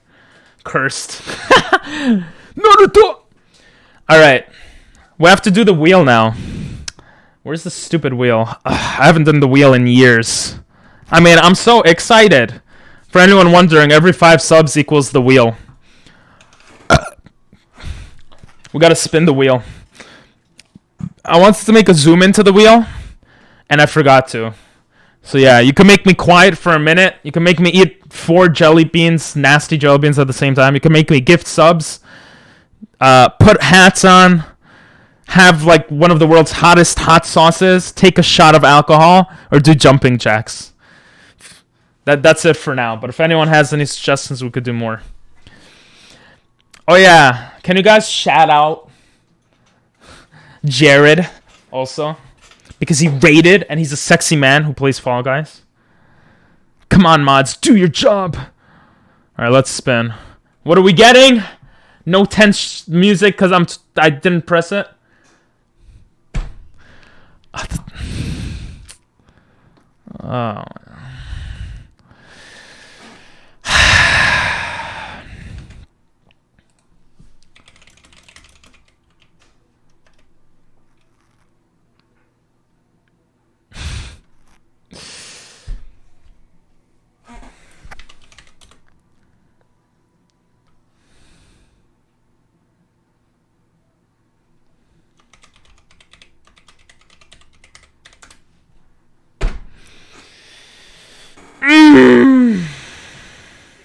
Cursed. Naruto! Alright. We have to do the wheel now. Where's the stupid wheel? I haven't done the wheel in years. I mean, I'm so excited. For anyone wondering, every 5 subs equals the wheel. We gotta spin the wheel. I wanted to make a zoom into the wheel, and I forgot to. So yeah, you can make me quiet for a minute. You can make me eat 4 jelly beans, nasty jelly beans at the same time. You can make me gift subs, put hats on, have like one of the world's hottest hot sauces, take a shot of alcohol, or do jumping jacks. That's it for now. But if anyone has any suggestions, we could do more. Oh yeah, can you guys shout out Jared also? Because he raided and he's a sexy man who plays Fall Guys. Come on, mods, do your job. All right, let's spin. What are we getting? No tense music because I didn't press it. Oh.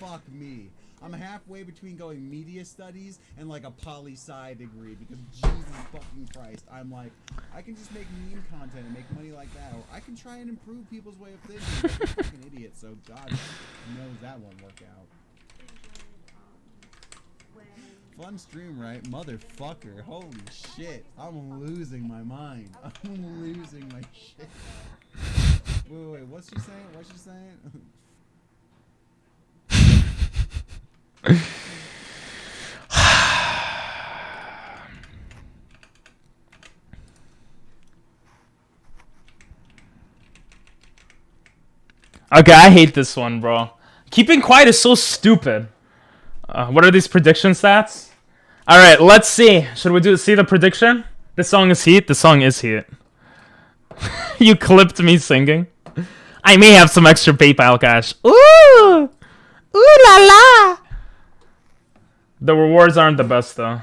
Fuck me. I'm halfway between going media studies and like a poli-sci degree because Jesus fucking Christ, I'm like, I can just make meme content and make money like that, or I can try and improve people's way of thinking. I'm a fucking idiot, so God knows that won't work out. Fun stream, right? Motherfucker. Holy shit. I'm losing my mind. I'm losing my shit. Wait, what's she saying? What's she saying? Okay, I hate this one, bro. Keeping quiet is so stupid. What are these prediction stats? All right, let's see. Should we see the prediction? This song is heat. This song is heat. You clipped me singing. I may have some extra PayPal cash. Ooh! Ooh la la! The rewards aren't the best, though.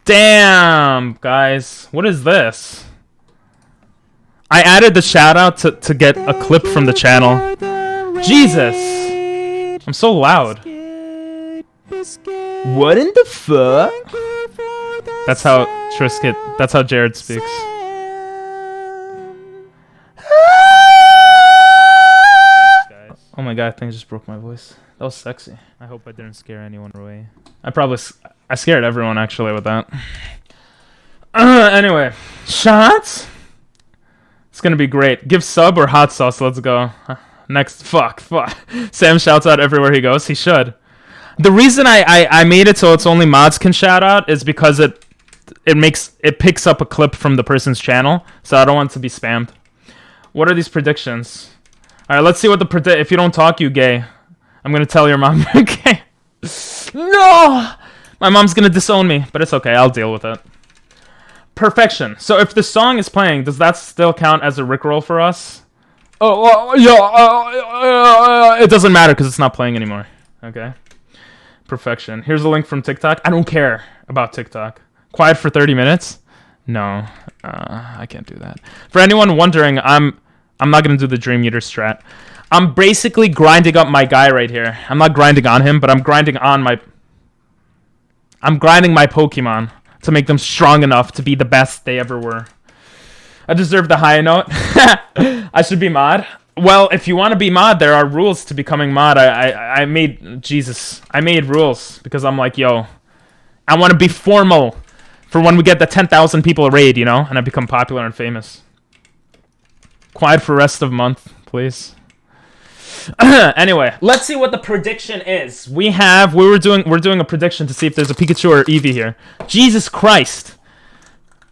Damn, guys. What is this? I added the shout-out to get a clip from the channel. Jesus! I'm so loud. What in the fuck? That's how Trisket... That's how Jared speaks. Oh my god, I think I just broke my voice. That was sexy. I hope I didn't scare anyone away. I scared everyone actually with that. Anyway, shots? It's gonna be great. Give sub or hot sauce, let's go. Next, fuck. Sam shouts out everywhere he goes. He should. The reason I made it so it's only mods can shout out is because it picks up a clip from the person's channel, so I don't want it to be spammed. What are these predictions? Alright, let's see what the if you don't talk, you gay. I'm gonna tell your mom you're gay. No! My mom's gonna disown me, but it's okay, I'll deal with it. Perfection. So if the song is playing, does that still count as a rickroll for us? Oh, yeah, it doesn't matter because it's not playing anymore. Okay. Perfection. Here's a link from TikTok. I don't care about TikTok. Quiet for 30 minutes? No. I can't do that. For anyone wondering, I'm not going to do the Dream Eater strat. I'm basically grinding up my guy right here. I'm not grinding on him, but I'm grinding my Pokemon to make them strong enough to be the best they ever were. I deserve the high note. I should be mod. Well, if you want to be mod, there are rules to becoming mod. I made rules because I'm like, yo, I want to be formal for when we get the 10,000 people raid, you know, and I become popular and famous. Quiet for rest of month, please. Anyway, let's see what the prediction is. We're doing a prediction to see if there's a Pikachu or Eevee here. Jesus Christ.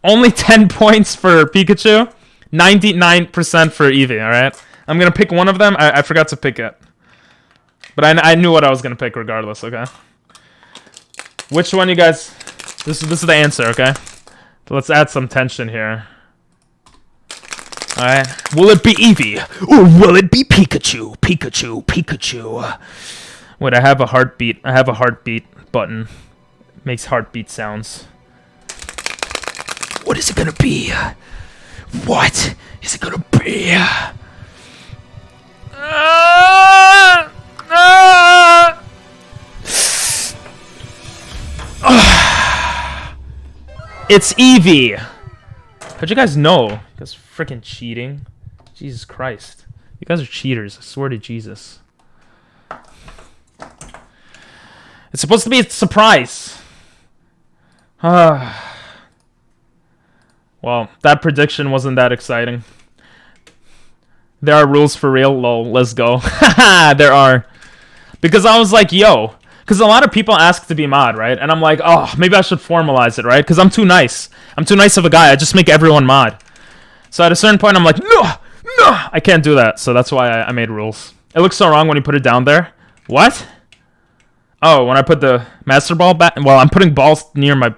Only 10 points for Pikachu, 99% for Eevee, alright? I'm gonna pick one of them. I forgot to pick it. But I knew what I was gonna pick regardless, okay? Which one you guys... This is the answer, okay? Let's add some tension here. Alright. Will it be Eevee? Or will it be Pikachu? Pikachu. Wait, I have a heartbeat. I have a heartbeat button. Makes heartbeat sounds. What is it gonna be? What is it gonna be? It's Eevee. How'd you guys know? You guys freaking cheating. Jesus Christ. You guys are cheaters. I swear to Jesus. It's supposed to be a surprise. Well, that prediction wasn't that exciting. There are rules for real, lol. Let's go. There are. Because I was like, yo. Because a lot of people ask to be mod, right? And I'm like, oh, maybe I should formalize it, right? Because I'm too nice. I'm too nice of a guy. I just make everyone mod. So at a certain point, I'm like, no, I can't do that. So that's why I made rules. It looks so wrong when you put it down there. What? Oh, when I put the master ball back? Well, I'm putting balls near my...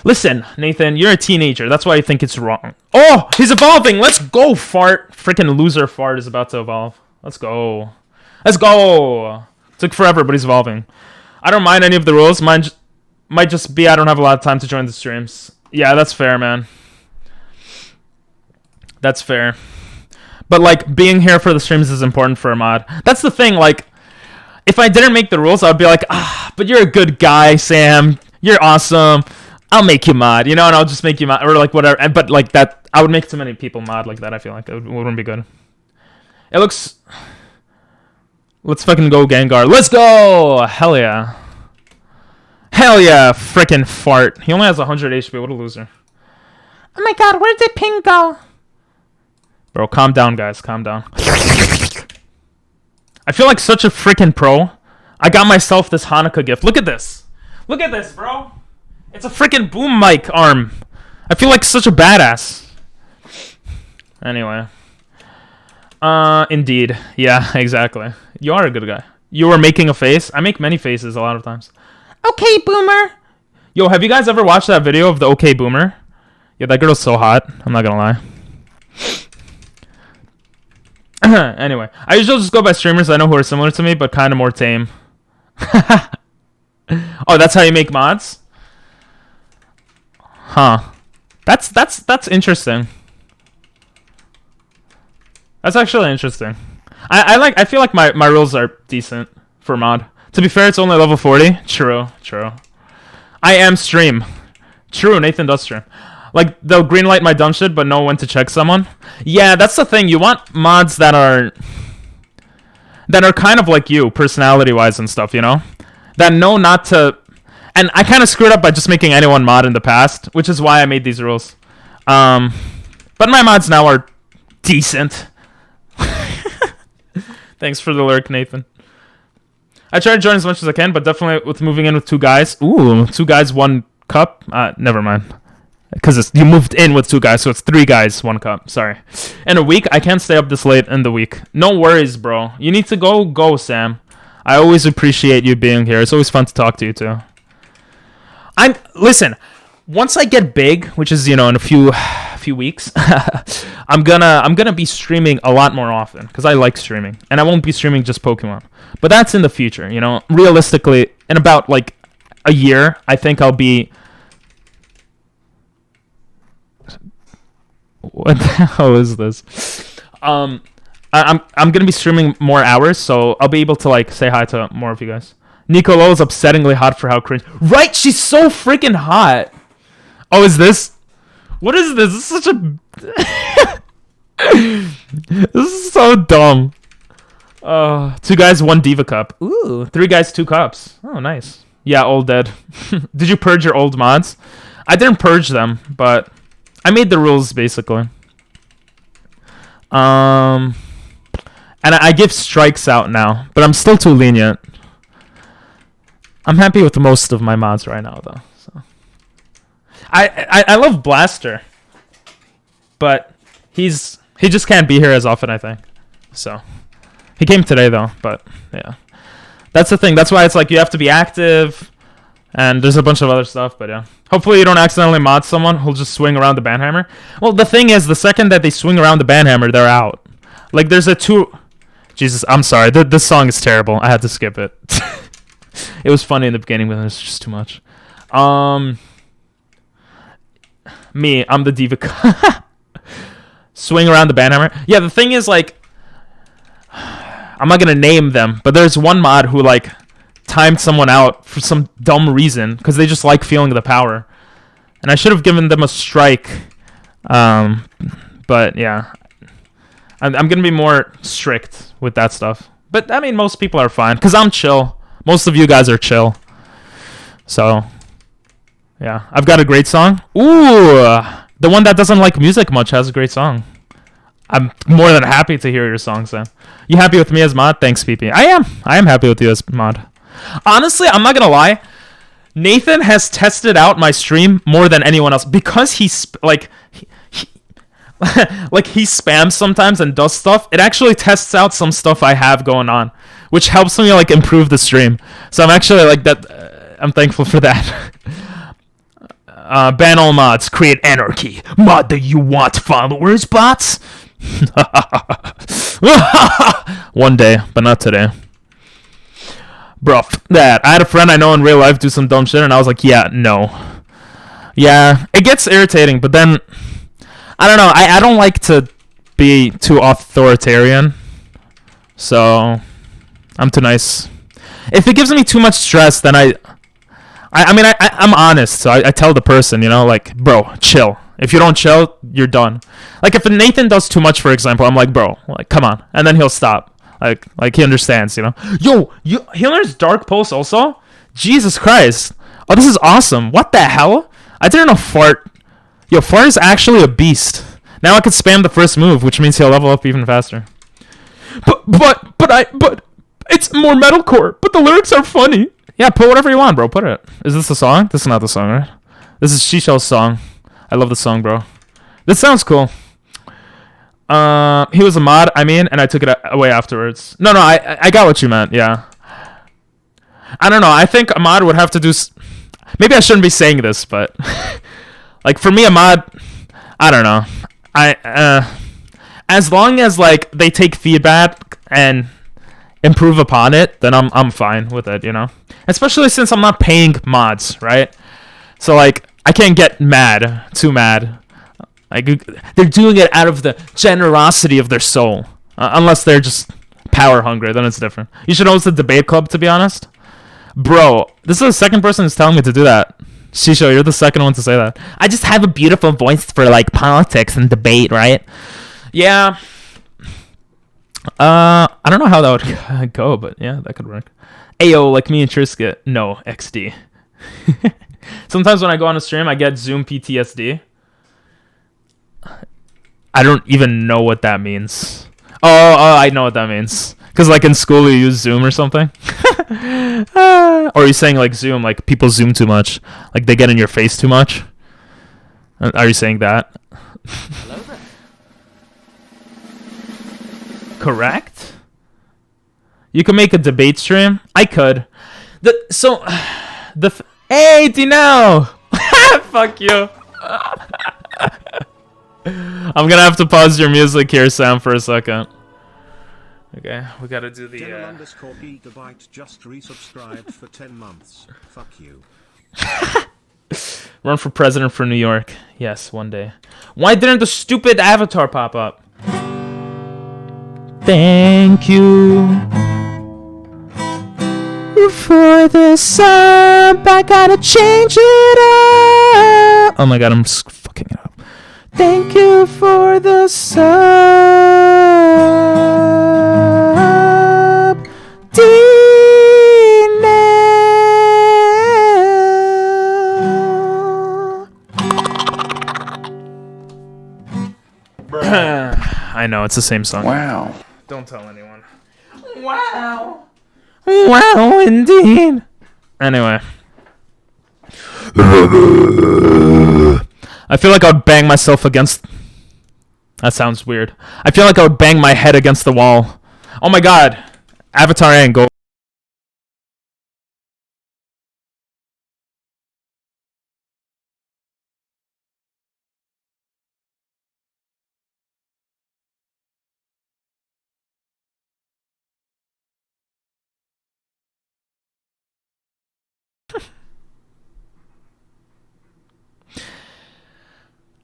Listen, Nathan, you're a teenager. That's why I think it's wrong. Oh, he's evolving. Let's go, fart. Freaking loser fart is about to evolve. Let's go. Let's go. Took forever, but he's evolving. I don't mind any of the rules. Mine might just be I don't have a lot of time to join the streams. Yeah, that's fair, man. That's fair. But, like, being here for the streams is important for a mod. That's the thing, like, if I didn't make the rules, I would be like, but you're a good guy, Sam. You're awesome. I'll make you mod, you know, and I'll just make you mod, or, like, whatever. But, like, that, I would make too many people mod like that, I feel like. It wouldn't be good. It looks... Let's fucking go, Gengar. Let's go! Hell yeah. Hell yeah, frickin' fart. He only has 100 HP. What a loser. Oh my god, where did Ping go? Bro, calm down, guys. Calm down. I feel like such a frickin' pro. I got myself this Hanukkah gift. Look at this. Look at this, bro. It's a frickin' boom mic arm. I feel like such a badass. Anyway. Indeed. Yeah, exactly. You are a good guy. You were making a face. I make many faces a lot of times. Okay, boomer. Yo, have you guys ever watched that video of the okay boomer? Yeah, that girl's so hot. I'm not gonna lie. Anyway, I usually just go by streamers I know who are similar to me, but kind of more tame. Oh, that's how you make mods? Huh. That's interesting. That's actually interesting. I feel like my rules are decent for mod. To be fair, it's only level 40. True. I am stream. True, Nathan does stream. Like, they'll greenlight my dumb shit, but know when to check someone. Yeah, that's the thing. You want mods that are kind of like you, personality-wise and stuff, you know? That know not to... And I kind of screwed up by just making anyone mod in the past, which is why I made these rules. But my mods now are decent. Thanks for the lurk, Nathan. I try to join as much as I can, but definitely with moving in with 2 guys. Ooh, 2 guys, 1 cup. Never mind. Because you moved in with 2 guys, so it's 3 guys, 1 cup. Sorry. In a week, I can't stay up this late in the week. No worries, bro. You need to go, Sam. I always appreciate you being here. It's always fun to talk to you, too. Listen, once I get big, which is, you know, in a few weeks, I'm gonna be streaming a lot more often because I like streaming, and I won't be streaming just Pokemon. But that's in the future, you know. Realistically, in about like a year, I think I'll be. What the hell is this? I'm gonna be streaming more hours, so I'll be able to like say hi to more of you guys. Nicolo is upsettingly hot for how cringe. Right, she's so freaking hot. Oh, is this? What is this? This is such a... This is so dumb. 2 guys, 1 Diva Cup. Ooh, 3 guys, 2 cups. Oh, nice. Yeah, all dead. Did you purge your old mods? I didn't purge them, but I made the rules, basically. And I give strikes out now, but I'm still too lenient. I'm happy with most of my mods right now, though. So. I love Blaster, but he just can't be here as often, I think. So he came today though, but yeah, that's the thing. That's why it's like you have to be active, and there's a bunch of other stuff. But yeah, hopefully you don't accidentally mod someone who'll just swing around the banhammer. Well, the thing is, the second that they swing around the banhammer, they're out. Like there's a 2. Jesus, I'm sorry. This song is terrible. I had to skip it. It was funny in the beginning, but then it's just too much. Me, I'm the diva. Swing around the banhammer. Yeah, the thing is, like, I'm not gonna name them, but there's one mod who like timed someone out for some dumb reason because they just like feeling the power, and I should have given them a strike. But yeah, I'm gonna be more strict with that stuff. But I mean, most people are fine because I'm chill. Most of you guys are chill. So yeah, I've got a great song. Ooh, the one that doesn't like music much has a great song. I'm more than happy to hear your song, Sam. You happy with me as mod? Thanks, PP. I am happy with you as mod. Honestly, I'm not gonna lie. Nathan has tested out my stream more than anyone else because he's like he spams sometimes and does stuff. It actually tests out some stuff I have going on, which helps me like improve the stream. So I'm actually like that. I'm thankful for that. Ban all mods. Create anarchy. Mod that you want followers, bots. One day, but not today. Bro, that. I had a friend I know in real life do some dumb shit, and I was like, yeah, no. Yeah, it gets irritating, but then, I don't know, I don't like to be too authoritarian, so I'm too nice. If it gives me too much stress, then I'm honest, so I tell the person, you know, like, bro, chill. If you don't chill, you're done. Like, if Nathan does too much, for example, I'm like, bro, like, come on, and then he'll stop. Like he understands, you know. Yo, he learns Dark Pulse also? Jesus Christ. Oh, this is awesome. What the hell? I didn't know Fart. Yo, Fart is actually a beast. Now I could spam the first move, which means he'll level up even faster. But it's more metalcore, but the lyrics are funny. Yeah, put whatever you want, bro. Put it. Is this the song? This is not the song, right? This is Shisho's song. I love the song, bro. This sounds cool. He was a mod, and I took it away afterwards. No, I got what you meant, yeah. I don't know, I think a mod would have to do... Maybe I shouldn't be saying this, but... like, for me, a mod... I don't know. As long as, like, they take feedback and improve upon it, then I'm fine with it, you know? Especially since I'm not paying mods, right? So, like, I can't get too mad. Like, they're doing it out of the generosity of their soul. Unless they're just power hungry, then it's different. You should host a debate club, to be honest. Bro, this is the second person who's telling me to do that. Shisho, you're the second one to say that. I just have a beautiful voice for, like, politics and debate, right? Yeah. I don't know how that would go, but yeah, that could work. Ayo, like me and Trisket. No, XD. Sometimes when I go on a stream, I get Zoom PTSD. I don't even know what that means. Oh, I know what that means. Because, like, in school you use Zoom or something. Or are you saying, like, Zoom, like, people Zoom too much? Like, they get in your face too much? Are you saying that? Hello there. Correct? You can make a debate stream? I could. Hey, Dino! Fuck you. I'm gonna have to pause your music here, Sam, for a second. Okay, we gotta do the _gigabyte just resubscribed for 10 months. Fuck you. Run for president for New York. Yes, one day. Why didn't the stupid avatar pop up? Thank you for the sub. I gotta change it up. Oh my god, I'm fucking it up. Thank you for the sub, D-Nail. I know, it's the same song. Wow. Don't tell anyone. Wow. Wow, indeed. Anyway. I feel like I would bang myself against... That sounds weird. I feel like I would bang my head against the wall. Oh my god. Avatar and go.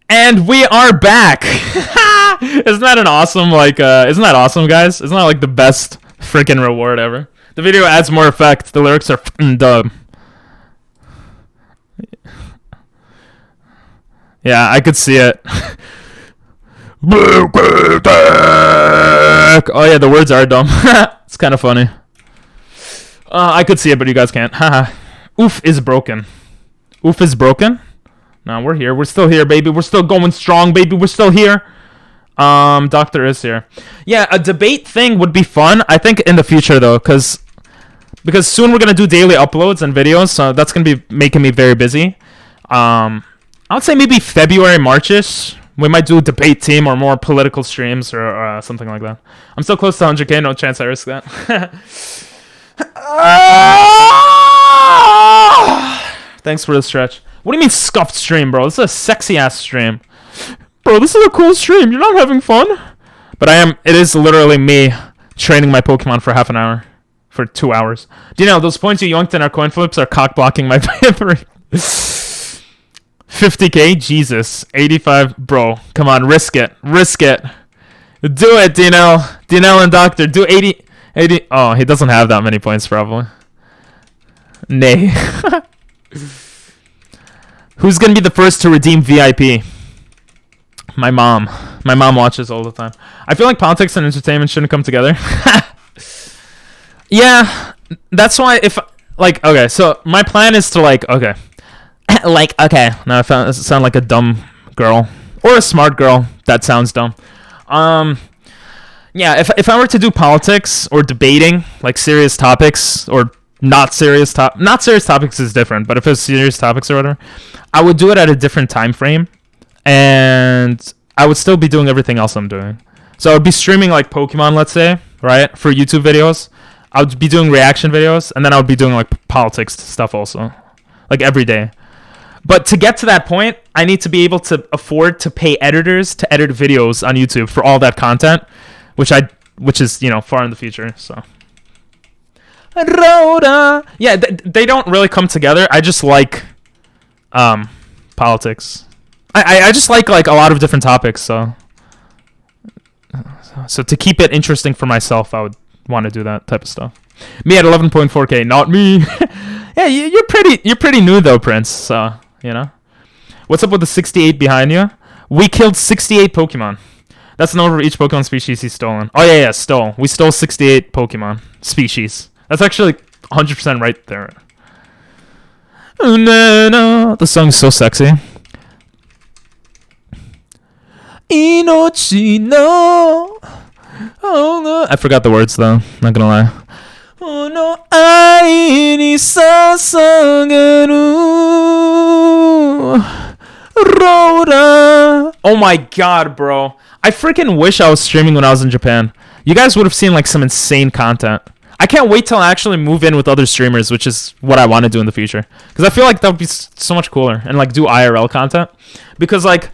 And we are back. Isn't that an awesome, like, isn't that awesome, guys? Isn't that, like, the best freaking reward ever. The video adds more effect. The lyrics are f***ing dumb. Yeah, I could see it. Oh yeah, the words are dumb. It's kind of funny. I could see it, but you guys can't. Haha. Oof is broken. Oof is broken? No, we're here. We're still here, baby. We're still going strong, baby. We're still here. Doctor is here. Yeah, a debate thing would be fun. I think in the future, though, because soon we're going to do daily uploads and videos, so that's going to be making me very busy. I would say maybe February, March-ish. We might do a debate team or more political streams or something like that. I'm still close to 100k. No chance I risk that. Thanks for the stretch. What do you mean scuffed stream, bro? This is a sexy-ass stream. Bro, this is a cool stream. You're not having fun? But I am. It is literally me training my Pokemon for half an hour. For 2 hours. Do you know, those points you yoinked in our coin flips are cock-blocking my paper. 50k? Jesus. 85. Bro, come on. Risk it. Risk it. Do it, Dino. Dino and Doctor. Do 80. Oh, he doesn't have that many points, probably. Nay. Who's gonna be the first to redeem VIP? My mom. My mom watches all the time. I feel like politics and entertainment shouldn't come together. Yeah, that's why if... Like, okay, so my plan is to, like, okay. Like, okay. Now I sound like a dumb girl. Or a smart girl. That sounds dumb. Yeah, if I were to do politics or debating, like serious topics, or not serious topics is different, but if it's serious topics or whatever, I would do it at a different time frame, and I would still be doing everything else I'm doing. So I would be streaming like Pokemon, let's say, right, for YouTube videos. I would be doing reaction videos, and then I would be doing like politics stuff also, like every day. But to get to that point, I need to be able to afford to pay editors to edit videos on YouTube for all that content, which is, you know, far in the future. So Rhoda. Yeah, they don't really come together. I just like politics. I just like a lot of different topics, so to keep it interesting for myself, I would want to do that type of stuff. Me at 11.4k, not me. Yeah, you're pretty new though, Prince, so, you know. What's up with the 68 behind you? We killed 68 Pokemon. That's the number of each Pokemon species he's stolen. Oh yeah, stole. We stole 68 Pokemon species. That's actually 100% right there. The song's so sexy. Inochi no. Oh no. I forgot the words though. Not gonna lie. Oh no, ai ni sasagaru. Rhoda. Oh my god, bro. I freaking wish I was streaming when I was in Japan. You guys would have seen like some insane content. I can't wait till I actually move in with other streamers, which is what I want to do in the future. Because I feel like that would be so much cooler. And like do IRL content. Because like,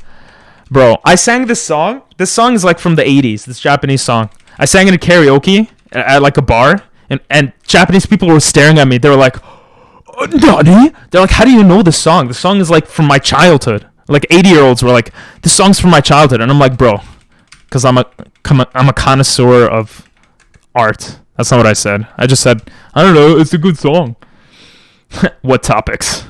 bro, I sang this song. This song is like from the 80s. This Japanese song. I sang it at karaoke at like a bar. And Japanese people were staring at me. They were like, Nani? They're like, how do you know this song? The song is like from my childhood. Like 80-year-olds were like, this song's from my childhood. And I'm like, bro, because I'm a connoisseur of art. That's not what I said. I just said, I don't know, it's a good song. What topics?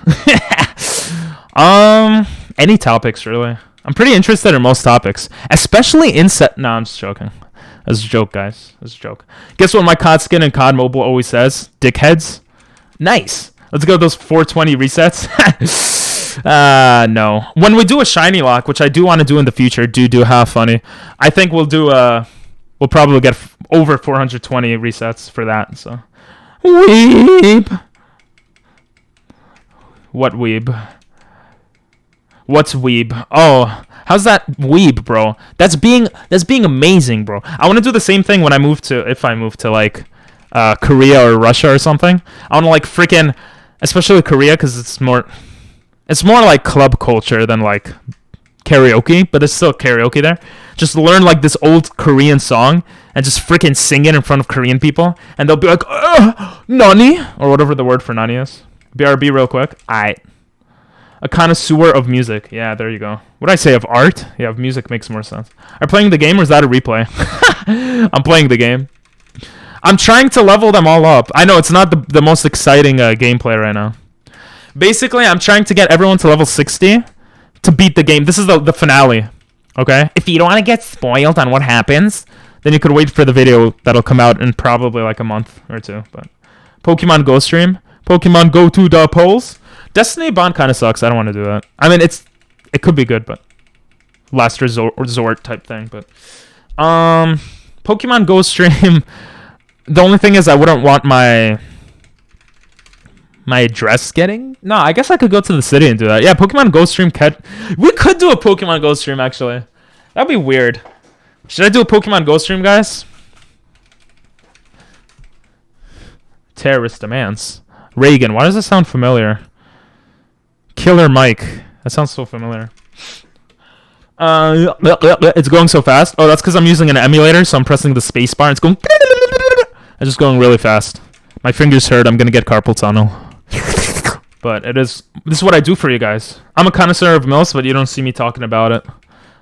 Any topics, really. I'm pretty interested in most topics. Especially in set... No, I'm just joking. That's a joke, guys. That's a joke. Guess what my COD skin and COD Mobile always says? Dickheads. Nice. Let's go with those 420 resets. No. When we do a shiny lock, which I do want to do in the future, do how funny. I think we'll do we'll probably get over 420 resets for that, so. Weeb. What weeb? What's weeb? Oh, how's that weeb, bro? That's being amazing, bro. I want to do the same thing when if I move to like Korea or Russia or something. I want to like freaking, especially Korea, because it's more like club culture than like karaoke, but there's still karaoke there. Just learn like this old Korean song and just freaking sing it in front of Korean people, and they'll be like, Nani? Or whatever the word for Nani is. BRB real quick. Aight. A connoisseur of music. Yeah, there you go. What did I say, of art? Yeah, of music makes more sense. Are you playing the game or is that a replay? I'm playing the game. I'm trying to level them all up. I know it's not the most exciting gameplay right now. Basically, I'm trying to get everyone to level 60 to beat the game. This is the finale, okay? If you don't want to get spoiled on what happens, then you could wait for the video that'll come out in probably like a month or two. But Pokemon Go stream. Pokemon Go to the polls. Destiny Bond kind of sucks. I don't want to do that. I mean, it could be good, but last resort type thing. But Pokemon Go stream. The only thing is I wouldn't want my address getting... No, I guess I could go to the city and do that. Yeah, Pokemon Go stream. We could do a Pokemon Go stream, actually. That'd be weird. Should I do a Pokemon Go stream, guys? Terrorist demands. Reagan. Why does it sound familiar? Killer Mike. That sounds so familiar. It's going so fast. Oh, that's because I'm using an emulator, so I'm pressing the space bar. It's going... It's just going really fast. My fingers hurt. I'm going to get carpal tunnel. But this is what I do for you guys. I'm a connoisseur of MILFs, but you don't see me talking about it.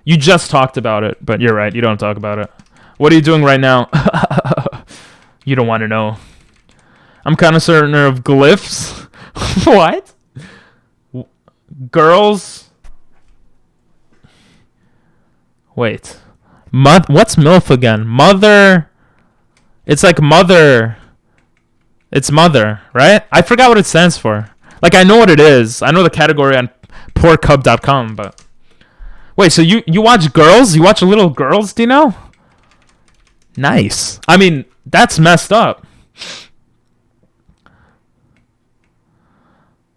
You just talked about it, but you're right. You don't talk about it. What are you doing right now? You don't want to know. I'm connoisseur of glyphs. What? Girls. Wait. What's MILF again? Mother. It's like mother. It's mother, right? I forgot what it stands for. Like, I know what it is. I know the category on porcub.com, but... Wait, so you watch girls? You watch little girls, do you know? Nice. I mean, that's messed up.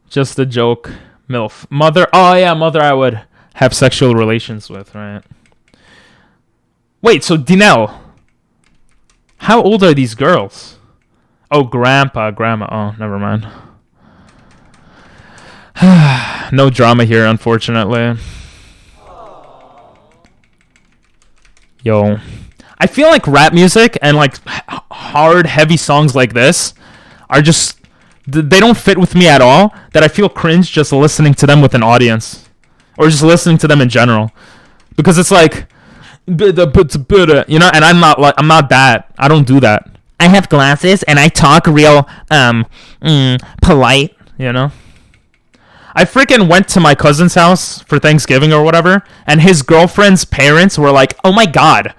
Just a joke. MILF. Mother. Oh, yeah, mother I would have sexual relations with, right? Wait, so Dinell. How old are these girls? Oh, grandma. Oh, never mind. No drama here, unfortunately. Yo. I feel like rap music and like hard, heavy songs like this are just... They don't fit with me at all. That I feel cringe just listening to them with an audience. Or just listening to them in general. Because it's like... You know, and I'm not that. I don't do that. I have glasses and I talk real polite, you know. I freaking went to my cousin's house for Thanksgiving or whatever, and his girlfriend's parents were like, "Oh my god,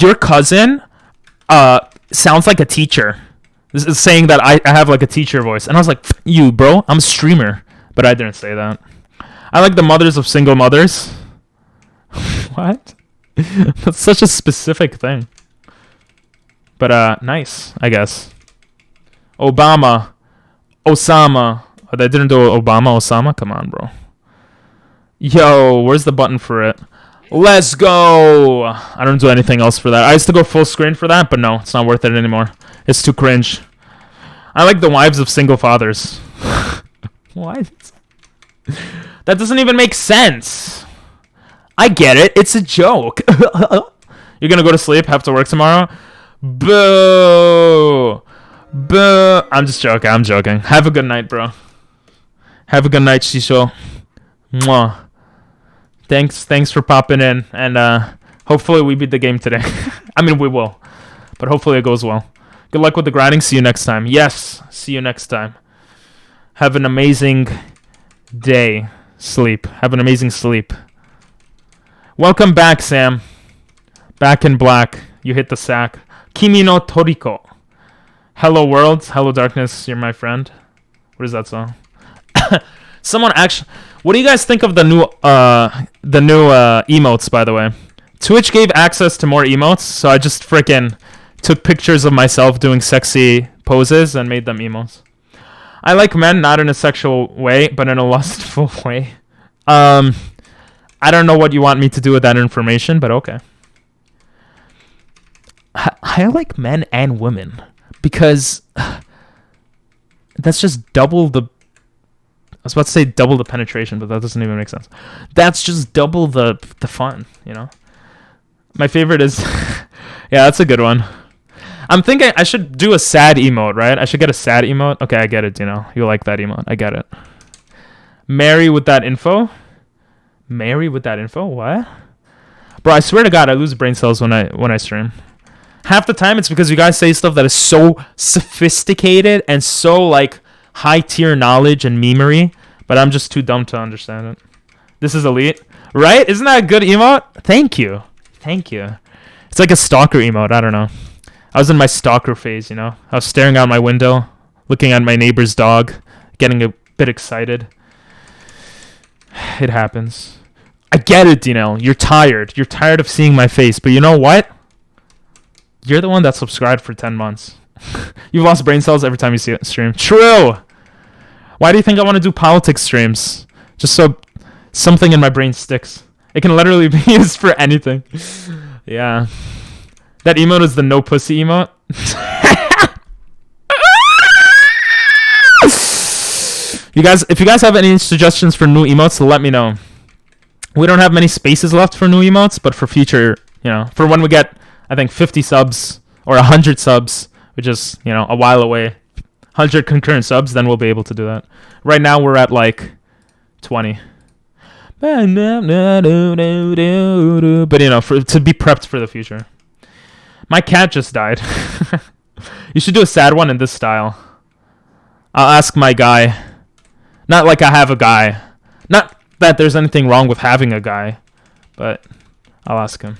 your cousin sounds like a teacher." This is saying that I have like a teacher voice, and I was like, "You, bro, I'm a streamer," but I didn't say that. I like the mothers of single mothers. What? That's such a specific thing. But nice, I guess. Obama, Osama. Oh, they didn't do Obama, Osama. Come on, bro. Yo, where's the button for it? Let's go. I don't do anything else for that. I used to go full screen for that, but no, it's not worth it anymore. It's too cringe. I like the wives of single fathers. What? That doesn't even make sense. I get it. It's a joke. You're gonna go to sleep, have to work tomorrow? Boo. Boo. I'm just joking. I'm joking. Have a good night, bro. Have a good night, Shisho. Mwah. Thanks for popping in, and hopefully we beat the game today. I mean, we will, but hopefully it goes well. Good luck with the grinding. See you next time. Yes, see you next time. Have an amazing day. Sleep. Have an amazing sleep. Welcome back, Sam. Back in black. You hit the sack. Kimi no Toriko. Hello, world. Hello, darkness. You're my friend. What is that song? Someone actually... What do you guys think of the new emotes, by the way? Twitch gave access to more emotes, so I just freaking took pictures of myself doing sexy poses and made them emotes. I like men, not in a sexual way, but in a lustful way. I don't know what you want me to do with that information, but okay. I like men and women because that's just double the... I was about to say double the penetration, but that doesn't even make sense. That's just double the fun, you know? My favorite is... Yeah, that's a good one. I'm thinking I should do a sad emote, right? I should get a sad emote. Okay, I get it, you know. You like that emote. I get it. Marry with that info? Marry with that info? What? Bro, I swear to God, I lose brain cells when I stream. half the time it's because you guys say stuff that is so sophisticated and so like high tier knowledge and memery, but I'm just too dumb to understand it. This is elite, right? Isn't that a good emote? Thank you. It's like a stalker emote. I don't know. I was in my stalker phase, you know. I was staring out my window, looking at my neighbor's dog, getting a bit excited. It happens. I get it, Dinell. You're tired. You're tired of seeing my face. But you know what? You're the one that subscribed for 10 months. You've lost brain cells every time you see it stream. True! Why do you think I want to do politics streams? Just so something in my brain sticks. It can literally be used for anything. Yeah. That emote is the no pussy emote. If you guys have any suggestions for new emotes, let me know. We don't have many spaces left for new emotes, but for future, you know, for when we get, I think, 50 subs or 100 subs, which is, you know, a while away, 100 concurrent subs, then we'll be able to do that. Right now, we're at like 20. But you know, to be prepped for the future. My cat just died. You should do a sad one in this style. I'll ask my guy. Not like I have a guy. Not that there's anything wrong with having a guy, but I'll ask him.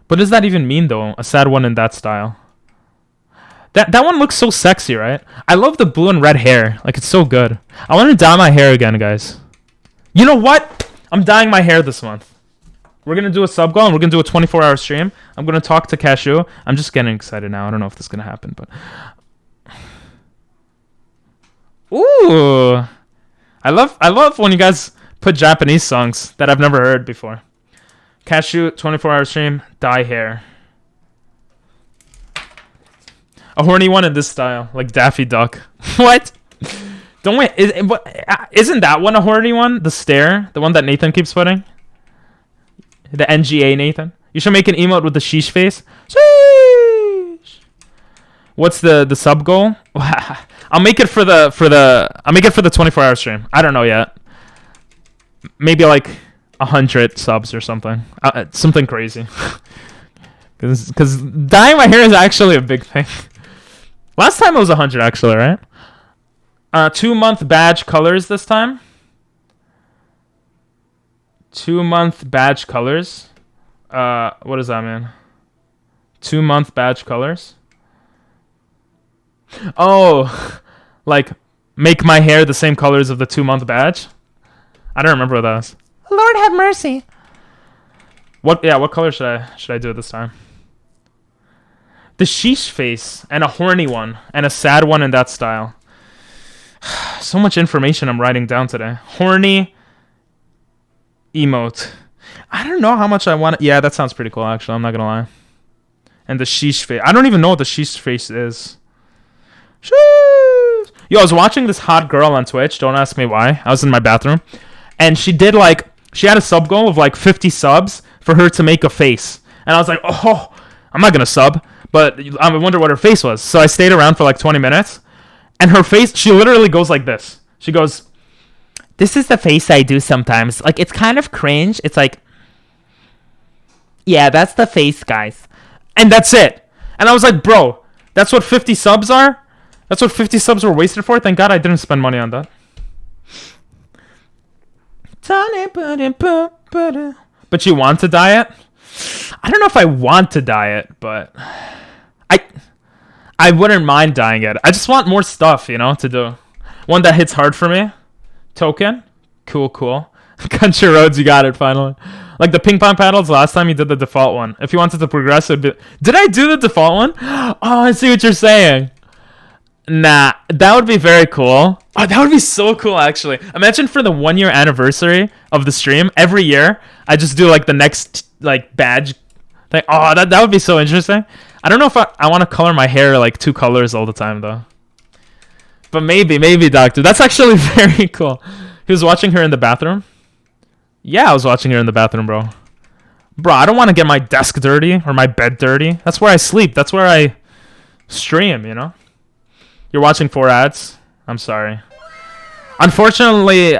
What does that even mean, though? A sad one in that style. That one looks so sexy, right? I love the blue and red hair. Like, it's so good. I want to dye my hair again, guys. You know what? I'm dyeing my hair this month. We're going to do a sub goal, and we're going to do a 24-hour stream. I'm going to talk to Cashew. I'm just getting excited now. I don't know if this is going to happen, but... Ooh, I love when you guys put Japanese songs that I've never heard before. Cashew 24-hour stream, dye hair. A horny one in this style, like Daffy Duck. What? Don't wait. Isn't that one a horny one? The stare, the one that Nathan keeps putting. The NGA Nathan. You should make an emote with the sheesh face. Sheesh. What's the sub goal? I'll make it for the 24-hour stream. I don't know yet. Maybe like 100 subs or something. Something crazy. Because dyeing my hair is actually a big thing. Last time it was 100 actually, right? 2-month badge colors this time. 2-month badge colors. What does that mean? 2-month badge colors. Oh, like make my hair the same colors of the 2-month badge. I don't remember what that was. Lord have mercy. What color should I do this time? The sheesh face and a horny one and a sad one in that style. So much information I'm writing down today. Horny emote. I don't know how much I want it. Yeah, that sounds pretty cool actually. I'm not gonna lie. And the sheesh face. I don't even know what the sheesh face is. Yo, I was watching this hot girl on Twitch. Don't ask me why. I was in my bathroom. And she had a sub goal of like 50 subs for her to make a face. And I was like, oh, I'm not going to sub. But I wonder what her face was. So I stayed around for like 20 minutes. And her face, she literally goes like this. She goes, this is the face I do sometimes. Like, it's kind of cringe. It's like, yeah, that's the face, guys. And that's it. And I was like, bro, that's what 50 subs are? That's what 50 subs were wasted for? Thank God I didn't spend money on that. But you want to dye it? I don't know if I want to dye it, but I wouldn't mind dyeing it. I just want more stuff, you know, to do. One that hits hard for me. Token. Cool. Country Roads, you got it finally. Like the ping pong paddles, last time you did the default one. If you wanted to progress, it would be... Did I do the default one? Oh, I see what you're saying. Nah, that would be very cool. Oh, that would be so cool, actually. Imagine for the 1-year anniversary of the stream, every year, I just do, like, the next, like, badge thing. Oh, that would be so interesting. I don't know if I want to color my hair, like, 2 colors all the time, though. But maybe, Doctor. That's actually very cool. He was watching her in the bathroom? Yeah, I was watching her in the bathroom, bro. Bro, I don't want to get my desk dirty or my bed dirty. That's where I sleep. That's where I stream, you know? You're watching 4 ads? I'm sorry. Unfortunately,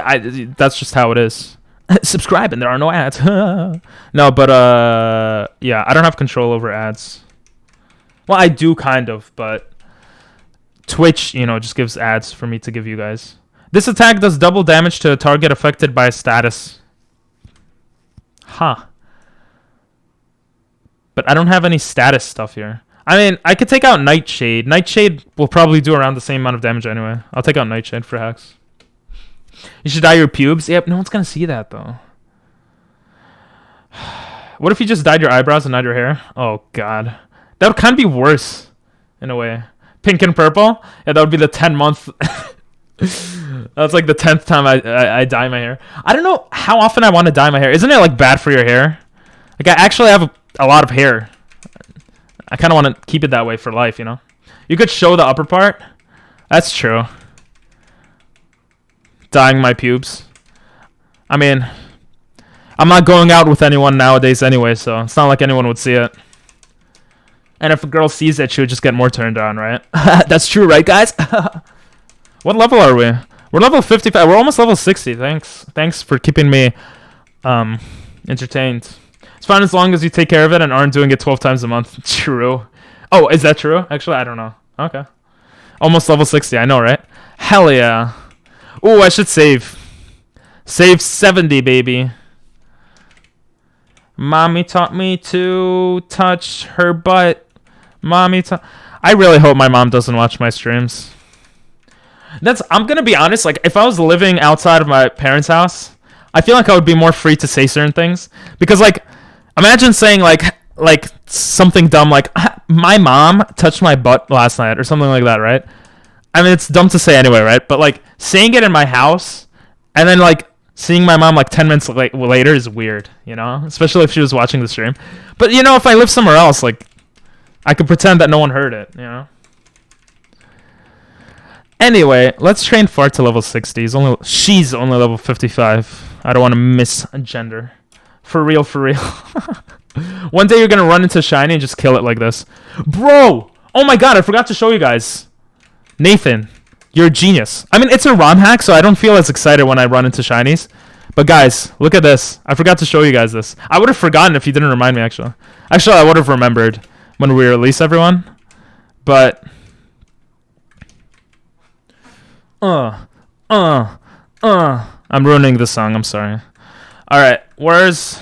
that's just how it is. subscribe and there are no ads. No, but yeah, I don't have control over ads. Well, I do kind of, but Twitch, you know, just gives ads for me to give you guys. This attack does double damage to a target affected by a status. Huh. But I don't have any status stuff here. I mean, I could take out Nightshade. Nightshade will probably do around the same amount of damage anyway. I'll take out Nightshade for hacks. You should dye your pubes. Yep, no one's gonna see that though. What if you just dyed your eyebrows and not your hair? Oh god, that would kind of be worse in a way. Pink and purple. Yeah, that would be the 10-month. That's like the 10th time I dye my hair. I don't know how often I want to dye my hair. Isn't it like bad for your hair? Like I actually have a lot of hair. I kind of want to keep it that way for life, you know. You could show the upper part. That's true. Dyeing my pubes. I mean, I'm not going out with anyone nowadays anyway, so it's not like anyone would see it. And if a girl sees it, she would just get more turned on, right? That's true, right, guys? What level are we? We're level 55. We're almost level 60. Thanks for keeping me entertained. It's fine as long as you take care of it and aren't doing it 12 times a month. True. Oh, is that true? Actually, I don't know. Okay. Almost level 60. I know, right? Hell yeah. Ooh, I should save. Save 70, baby. Mommy taught me to touch her butt. I really hope my mom doesn't watch my streams. I'm gonna be honest, like if I was living outside of my parents' house, I feel like I would be more free to say certain things. Because like imagine saying like something dumb like my mom touched my butt last night or something like that, right? I mean it's dumb to say anyway, right? But like saying it in my house and then like seeing my mom like 10 minutes later is weird, you know? Especially if she was watching the stream. But you know, if I live somewhere else, like I could pretend that no one heard it, you know? Anyway, let's train Fart to level 60. She's only level 55. I don't want to misgender. For real, for real. One day you're going to run into Shiny and just kill it like this. Bro! Oh my god, I forgot to show you guys. Nathan, you're a genius. I mean, it's a ROM hack, so I don't feel as excited when I run into Shinies. But guys, look at this. I forgot to show you guys this. I would have forgotten if you didn't remind me, actually. Actually, I would have remembered when we release everyone. But... I'm ruining the song, I'm sorry. Alright, where's...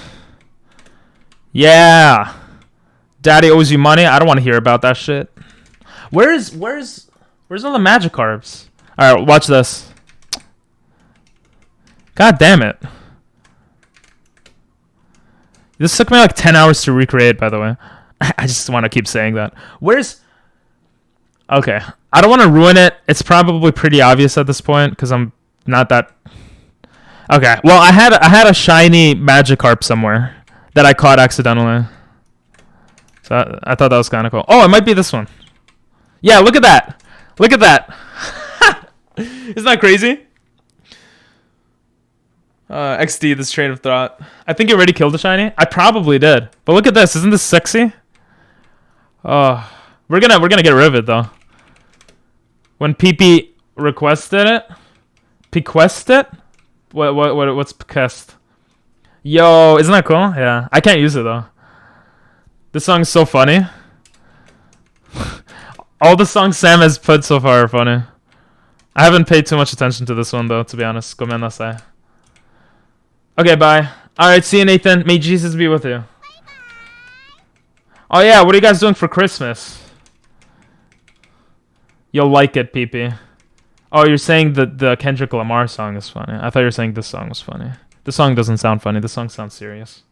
Yeah! Daddy owes you money? I don't want to hear about that shit. Where's all the Magikarps? Alright, watch this. God damn it. This took me like 10 hours to recreate, by the way. I just want to keep saying that. Where's... Okay. I don't want to ruin it. It's probably pretty obvious at this point, because I'm not that... Okay. Well, I had a shiny Magikarp somewhere that I caught accidentally. So I thought that was kind of cool. Oh, it might be this one. Yeah, look at that. Look at that. Isn't that crazy? XD, this train of thought. I think you already killed a shiny. I probably did. But look at this. Isn't this sexy? Oh, we're gonna get rid of it though. When PP requested it, what's bequest? Yo, isn't that cool? Yeah, I can't use it though. This song is so funny. All the songs Sam has put so far are funny. I haven't paid too much attention to this one though, to be honest. Gomennasai. Okay, bye. Alright, see you, Nathan. May Jesus be with you. Oh yeah, what are you guys doing for Christmas? You'll like it, PP. Oh, you're saying the Kendrick Lamar song is funny. I thought you were saying this song was funny. The song doesn't sound funny. The song sounds serious.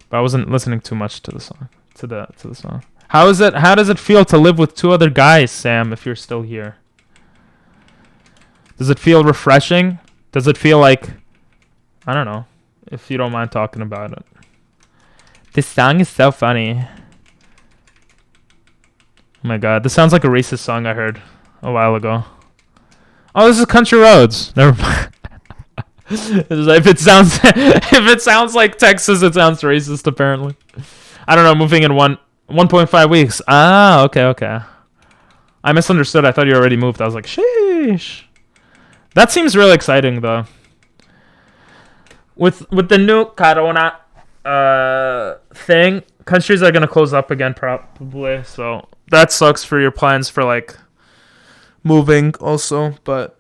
But I wasn't listening too much to the song. To the song. How does it feel to live with two other guys, Sam, if you're still here? Does it feel refreshing? Does it feel like... I don't know. If you don't mind talking about it. This song is so funny. Oh my god. This sounds like a racist song I heard a while ago. Oh, this is Country Roads. Never mind. if it sounds like Texas, it sounds racist, apparently. I don't know. Moving in 1.5 weeks. Ah, okay. I misunderstood. I thought you already moved. I was like, sheesh. That seems really exciting, though. with the new Corona thing, countries are gonna close up again probably. So that sucks for your plans for like moving also, but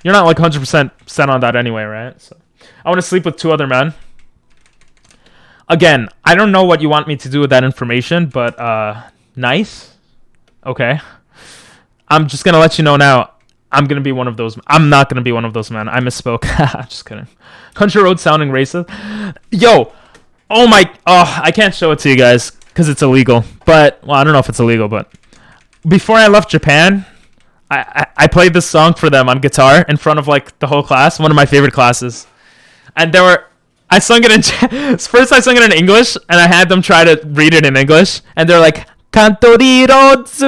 you're not like 100% set on that anyway, right? So I want to sleep with 2 other men. Again, I don't know what you want me to do with that information, but nice. Okay. I'm just gonna let you know now. I'm gonna be one of those. I'm not gonna be one of those men. I misspoke. Just kidding. Country road sounding racist. Yo, oh my. Oh, I can't show it to you guys because it's illegal. But well, I don't know if it's illegal. But before I left Japan, I played this song for them on guitar in front of like the whole class. One of my favorite classes, and I sung it in first. I sung it in English, and I had them try to read it in English, and they're like, "Country roads."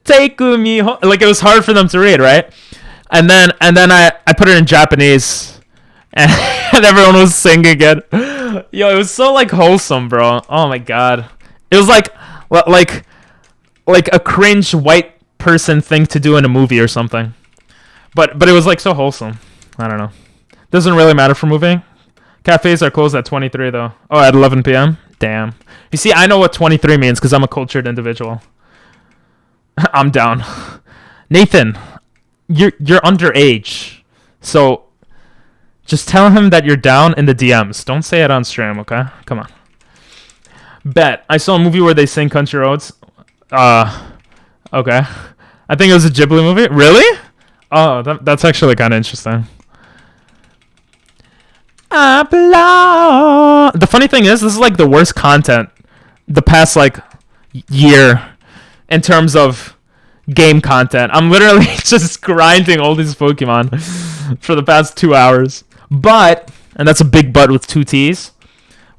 Take me home. Like it was hard for them to read, right? And then I put it in Japanese, and, and everyone was singing it. Yo, it was so like wholesome, bro. Oh my god, it was like a cringe white person thing to do in a movie or something. But it was like so wholesome. I don't know. Doesn't really matter for moving. Cafes are closed at 23 though. Oh, at 11 p.m. Damn. You see, I know what 23 means because I'm a cultured individual. I'm down. Nathan, you're underage. So just tell him that you're down in the DMs. Don't say it on stream, okay? Come on. Bet. I saw a movie where they sing Country Roads. Okay. I think it was a Ghibli movie. Really? Oh, that's actually kind of interesting. The funny thing is, this is like the worst content the past like year in terms of game content. I'm literally just grinding all these Pokemon for the past 2 hours. But, and that's a big but with 2 T's,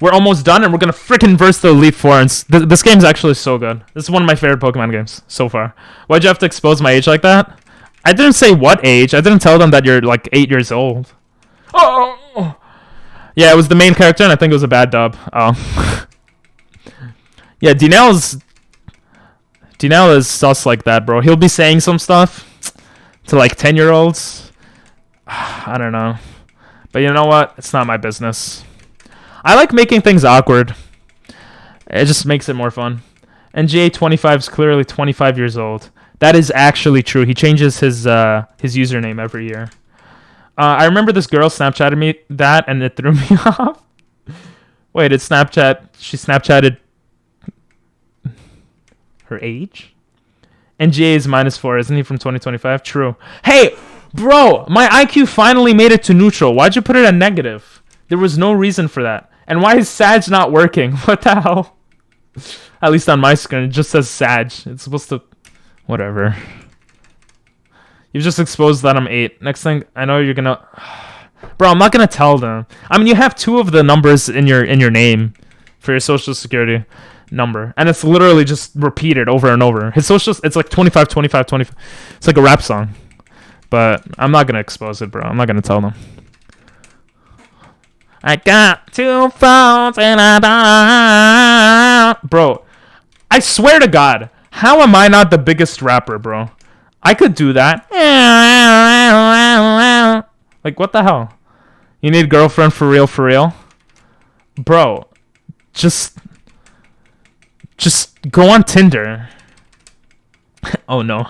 we're almost done and we're going to freaking verse the Elite Four. And this game's actually so good. This is one of my favorite Pokemon games so far. Why'd you have to expose my age like that? I didn't say what age. I didn't tell them that you're like 8 years old. Oh! Yeah, it was the main character and I think it was a bad dub. Oh. Yeah, Dinell is sus like that, bro. He'll be saying some stuff to like 10-year-olds. I don't know. But you know what? It's not my business. I like making things awkward. It just makes it more fun. And GA25 is clearly 25 years old. That is actually true. He changes his username every year. I remember this girl Snapchatted me that and it threw me off. Wait, it's Snapchat. She Snapchatted her age? And GA is -4, isn't he, from 2025? True. Hey, bro, my IQ finally made it to neutral. Why'd you put it at negative? There was no reason for that. And why is Sag not working? What the hell? At least on my screen, it just says Sag. It's supposed to... Whatever. You've just exposed that I'm 8. Next thing, I know you're gonna... Bro, I'm not gonna tell them. I mean, you have 2 of the numbers in your name for your social security number, and it's literally just repeated over and over. His social, it's like 25, 25, 25. It's like a rap song. But I'm not gonna expose it, bro. I'm not gonna tell them. I got 2 phones and I don't... Bro, I swear to God, how am I not the biggest rapper, bro? I could do that. Like, what the hell? You need girlfriend for real, for real? Bro, just go on Tinder. Oh no.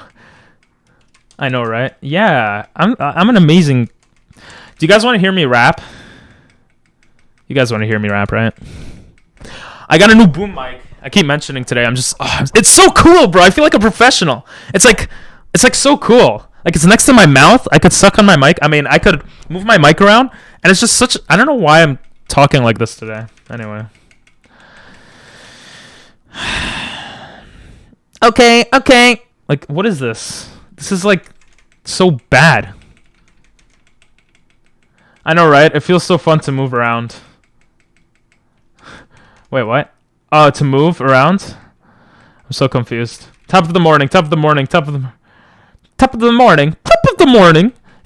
I know, right? Yeah, I'm an amazing... Do you guys want to hear me rap? You guys want to hear me rap, right? I got a new boom mic. I keep mentioning today. I'm just... Oh, it's so cool, bro. I feel like a professional. It's like so cool. Like, it's next to my mouth. I could suck on my mic. I mean, I could move my mic around. And it's just such... I don't know why I'm talking like this today. Anyway. Okay. Like, what is this? This is, like, so bad. I know, right? It feels so fun to move around. Wait, what? Oh, to move around? I'm so confused. Top of the morning.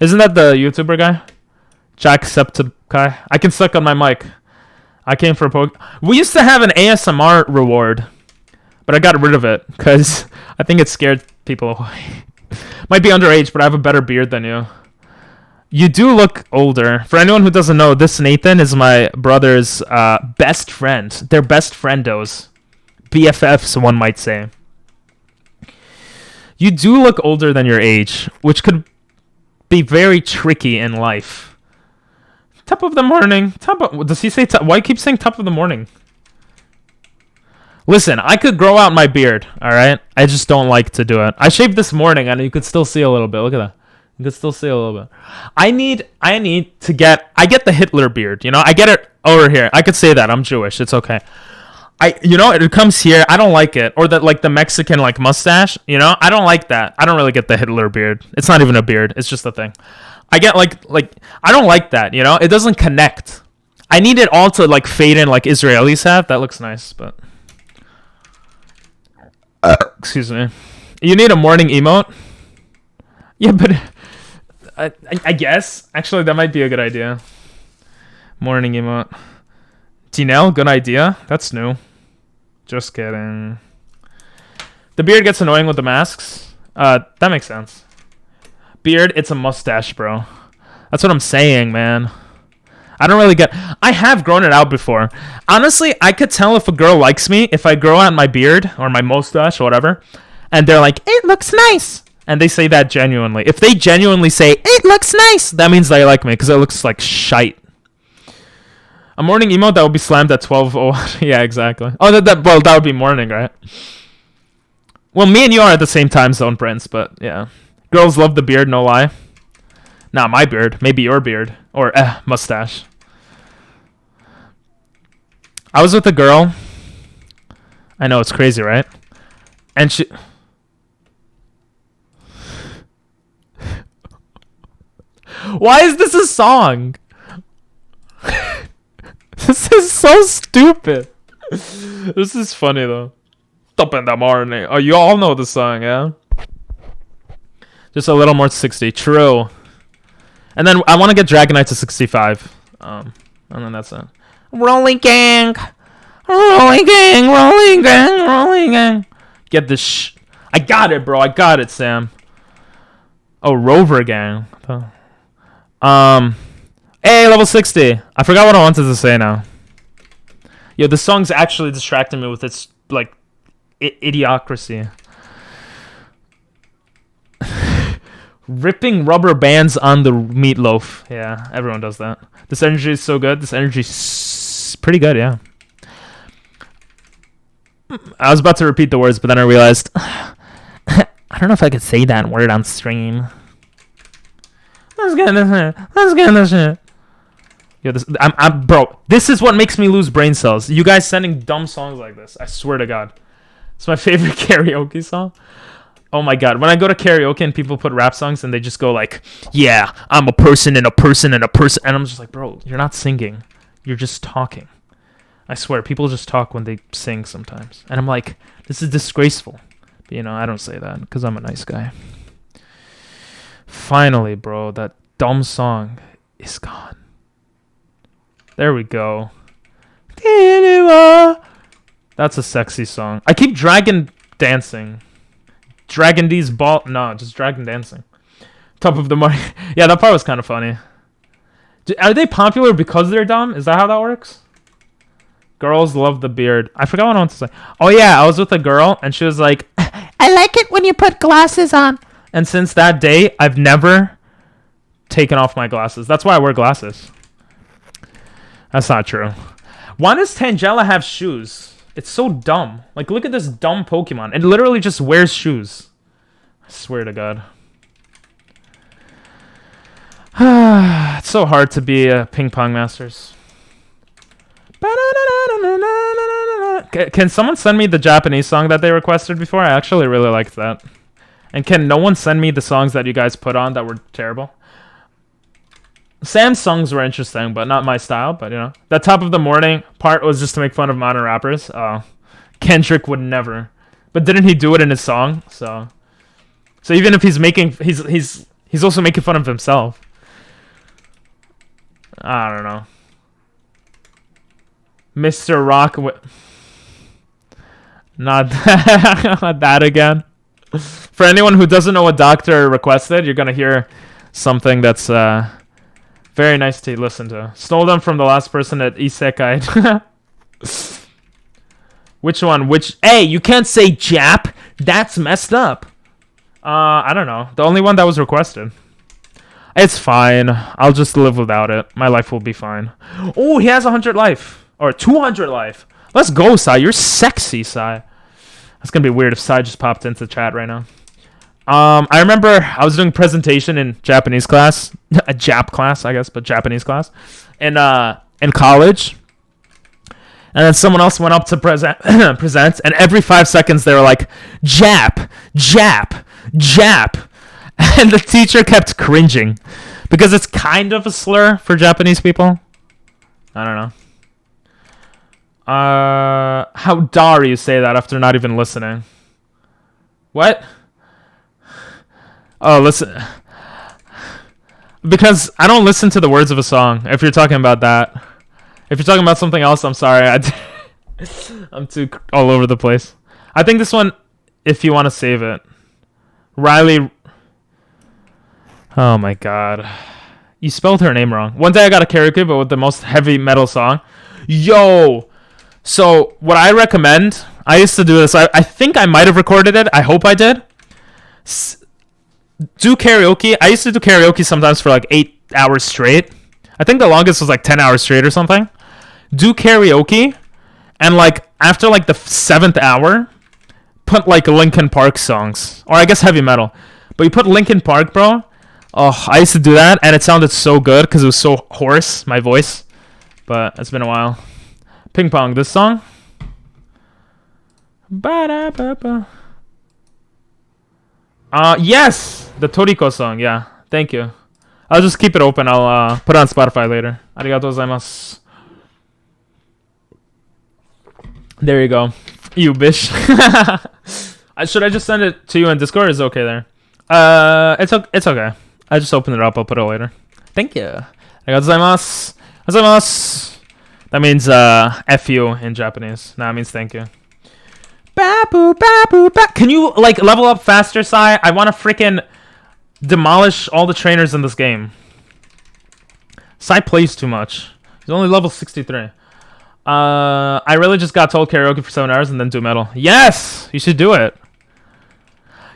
Isn't that the YouTuber guy? Jacksepticeye. I can suck on my mic. I came for a poke. We used to have an ASMR reward, but I got rid of it because I think it scared people away. Might be underage, but I have a better beard than you. You do look older. For anyone who doesn't know, this Nathan is my brother's best friend. They're best friendos. BFFs, one might say. You do look older than your age, which could be very tricky in life. Top of the morning. Does he say top? Why keep saying top of the morning? Listen, I could grow out my beard, alright? I just don't like to do it. I shaved this morning and you could still see a little bit. Look at that. You could still see a little bit. I get the Hitler beard, you know? I get it over here. I could say that. I'm Jewish. It's okay. It comes here. I don't like it. Or the Mexican mustache, you know? I don't like that. I don't really get the Hitler beard. It's not even a beard. It's just a thing. I get I don't like that, you know? It doesn't connect. I need it all to fade in like Israelis have. That looks nice, but excuse me. You need a morning emote? Yeah, but I guess. Actually, that might be a good idea. Morning emote. Tinel, good idea. That's new. Just kidding. The beard gets annoying with the masks. That makes sense. Beard, it's a mustache, bro. That's what I'm saying, man. I don't really get... I have grown it out before. Honestly, I could tell if a girl likes me if I grow out my beard or my mustache or whatever, and they're like, it looks nice. And they say that genuinely. If they genuinely say, it looks nice, that means they like me because it looks like shite. A morning emote that will be slammed at 12. Oh, yeah, exactly. Oh, that would be morning, right? Well, me and you are at the same time zone, Prince, but yeah. Girls love the beard, no lie. Not my beard. Maybe your beard. Or, mustache. I was with a girl. I know, it's crazy, right? And she... Why is this a song? This is so stupid. This is funny, though. Top in the morning. Oh, you all know the song, yeah? Just a little more 60. True. And then I want to get Dragon Knight to 65. And then that's it. Rolling gang. Rolling gang. Rolling gang. Rolling gang. Get this I got it, bro. I got it, Sam. Oh, Rover gang. Hey, level 60. I forgot what I wanted to say now. Yo, the song's actually distracting me with its, idiocracy. Ripping rubber bands on the meatloaf. Yeah, everyone does that. This energy is so good. This energy is pretty good, yeah. I was about to repeat the words, but then I realized I don't know if I could say that word on stream. Let's get this shit. Yo, bro, this is what makes me lose brain cells. You guys sending dumb songs like this. I swear to God. It's my favorite karaoke song. Oh my God. When I go to karaoke and people put rap songs and they just go yeah, I'm a person and a person and a person. And I'm just like, bro, you're not singing. You're just talking. I swear, people just talk when they sing sometimes. And I'm like, this is disgraceful. But, I don't say that because I'm a nice guy. Finally, bro, that dumb song is gone. There we go. That's a sexy song. I keep dragon dancing. Dragon D's ball. No, just dragon dancing. Top of the morning. Yeah, that part was kind of funny. Are they popular because they're dumb? Is that how that works? Girls love the beard. I forgot what I wanted to say. Oh yeah, I was with a girl and she was like, I like it when you put glasses on. And since that day, I've never taken off my glasses. That's why I wear glasses. That's not true. Why does Tangela have shoes? It's so dumb. Look at this dumb Pokemon. It literally just wears shoes. I swear to God. It's so hard to be a ping pong masters. Can someone send me the Japanese song that they requested before? I actually really liked that. And can no one send me the songs that you guys put on that were terrible? Sam's songs were interesting, but not my style. But, that Top of the Morning part was just to make fun of modern rappers. Kendrick would never. But didn't he do it in his song? So even if he's making... He's also making fun of himself. I don't know. Mr. Rock... Not that again. For anyone who doesn't know what Doctor requested, you're going to hear something that's... Very nice to listen to. Stole them from the last person at Isekai. Which one? Hey, you can't say Jap. That's messed up. I don't know. The only one that was requested. It's fine. I'll just live without it. My life will be fine. Oh, he has 100 life. Or 200 life. Let's go, Sai. You're sexy, Sai. That's gonna be weird if Sai just popped into chat right now. I remember I was doing a presentation in Japanese class. A Jap class, I guess, but Japanese class. In college. And then someone else went up to present, and every 5 seconds they were like, Jap, Jap, Jap. And the teacher kept cringing. Because it's kind of a slur for Japanese people. I don't know. How dare you say that after not even listening? What? Oh, listen. Because I don't listen to the words of a song, if you're talking about that. If you're talking about something else, I'm sorry. I'm too all over the place. I think this one, if you want to save it. Riley. Oh my god. You spelled her name wrong. One day I got a karaoke, but with the most heavy metal song. Yo! So, what I recommend, I used to do this. I think I might have recorded it. I hope I did. Do karaoke. I used to do karaoke sometimes for like 8 hours straight. I think the longest was like 10 hours straight or something. Do karaoke, and like after like the 7th hour, put like Linkin Park songs, or I guess heavy metal. But you put Linkin Park, bro. Oh, I used to do that, and it sounded so good because it was so hoarse, my voice. But it's been a while. Ping Pong, this song. Ba-da-ba-ba. Yes, the Toriko song. Yeah, thank you. I'll just keep it open. I'll put it on Spotify later. Arigatou gozaimasu. There you go. You bitch. Should I just send it to you in Discord, or is it okay there? It's okay. I just opened it up. I'll put it later. Thank you. Arigatou gozaimasu. Gozaimasu. That means F you in Japanese. Nah, it means thank you. Ba-boo, ba-boo, ba. Can you like level up faster, Sai? I want to freaking demolish all the trainers in this game. Sai plays too much. He's only level 63. I really just got told karaoke for 7 hours and then do metal. Yes! You should do it.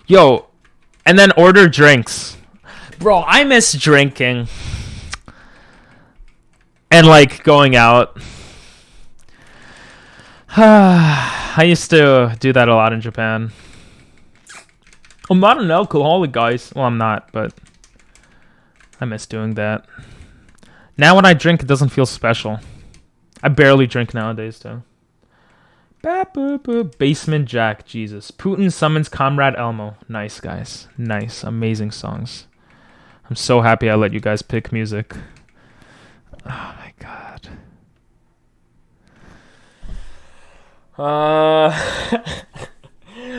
Yo, and then order drinks. Bro, I miss drinking. And like going out. I used to do that a lot in Japan. I'm not an alcoholic, guys. Well, I'm not, but I miss doing that. Now when I drink, it doesn't feel special. I barely drink nowadays, too. Basement Jack, Jesus. Putin summons Comrade Elmo. Nice, guys. Nice. Amazing songs. I'm so happy I let you guys pick music. Oh, my God.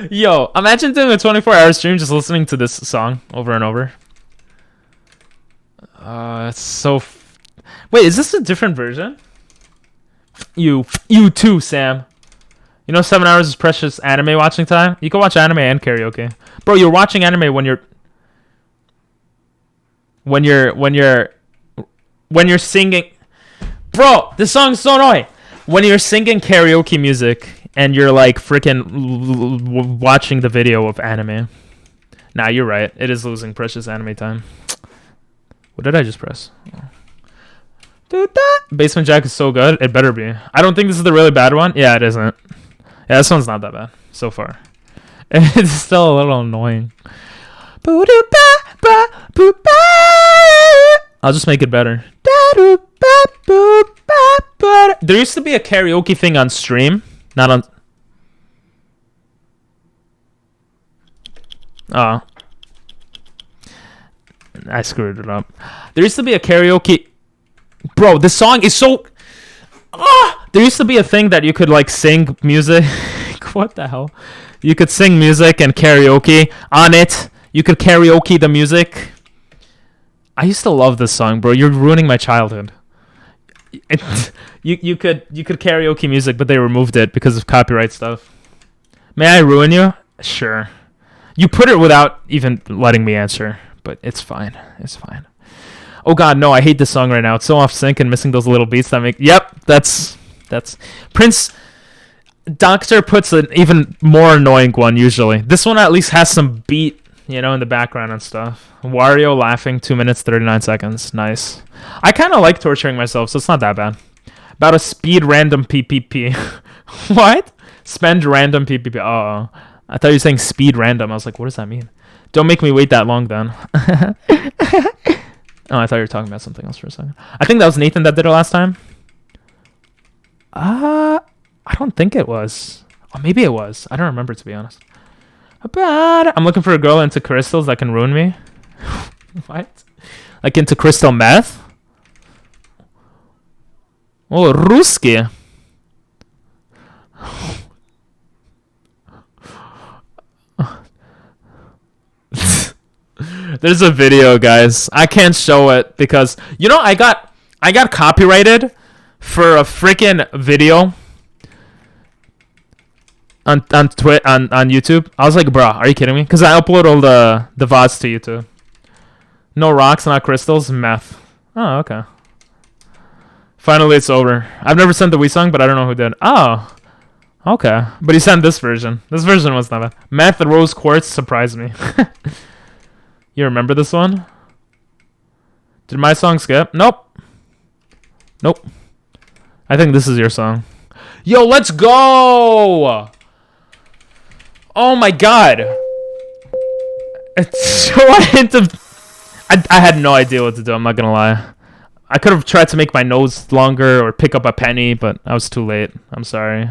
Yo, imagine doing a 24-hour stream just listening to this song over and over. It's so... Wait, is this a different version? You too, Sam. You know 7 hours is precious anime watching time? You can watch anime and karaoke. Bro, you're watching anime when you're singing. Bro, this song's so annoying. When you're singing karaoke music and you're like freaking watching the video of anime. Nah, you're right. It is losing precious anime time. What did I just press? Dude, that Basement Jack is so good. It better be. I don't think this is the really bad one. Yeah, it isn't. Yeah, this one's not that bad so far. It's still a little annoying. I'll just make it better. There used to be a karaoke thing on stream, not on... Oh. I screwed it up. There used to be a karaoke... Bro, this song is so... There used to be a thing that you could like sing music. What the hell? You could sing music and karaoke on it. You could karaoke the music. I used to love this song, bro. You're ruining my childhood. You could karaoke music, but they removed it because of copyright stuff. May I ruin you? Sure. You put it without even letting me answer, but it's fine. It's fine. Oh god, no, I hate this song right now. It's so off sync and missing those little beats that make. Yep, that's Prince. Doctor puts an even more annoying one usually. This one at least has some beat, you know, in the background and stuff. Wario laughing 2 minutes 39 seconds. Nice. I kind of like torturing myself, so it's not that bad. About a speed random PPP. What? Spend random PPP. Oh, I thought you were saying speed random. I was like, what does that mean? Don't make me wait that long then. Oh, I thought you were talking about something else for a second. I think that was Nathan that did it last time. I don't think it was. Oh, maybe it was. I don't remember, to be honest. But I'm looking for a girl into crystals that can ruin me. What? Like into crystal meth? Oh, Ruski. There's a video, guys. I can't show it because you know I got copyrighted for a freaking video on YouTube. I was like, bro, are you kidding me? Because I upload all the VODs to YouTube. No rocks, not crystals, meth. Oh, okay. Finally, it's over. I've never sent the Wii song, but I don't know who did. Oh, okay. But he sent this version. This version was not bad. Meth rose quartz surprised me. You remember this one? Did my song skip? Nope. Nope. I think this is your song. Yo, let's go! Oh my god. It's so I had no idea what to do, I'm not gonna lie. I could have tried to make my nose longer or pick up a penny, but I was too late. I'm sorry.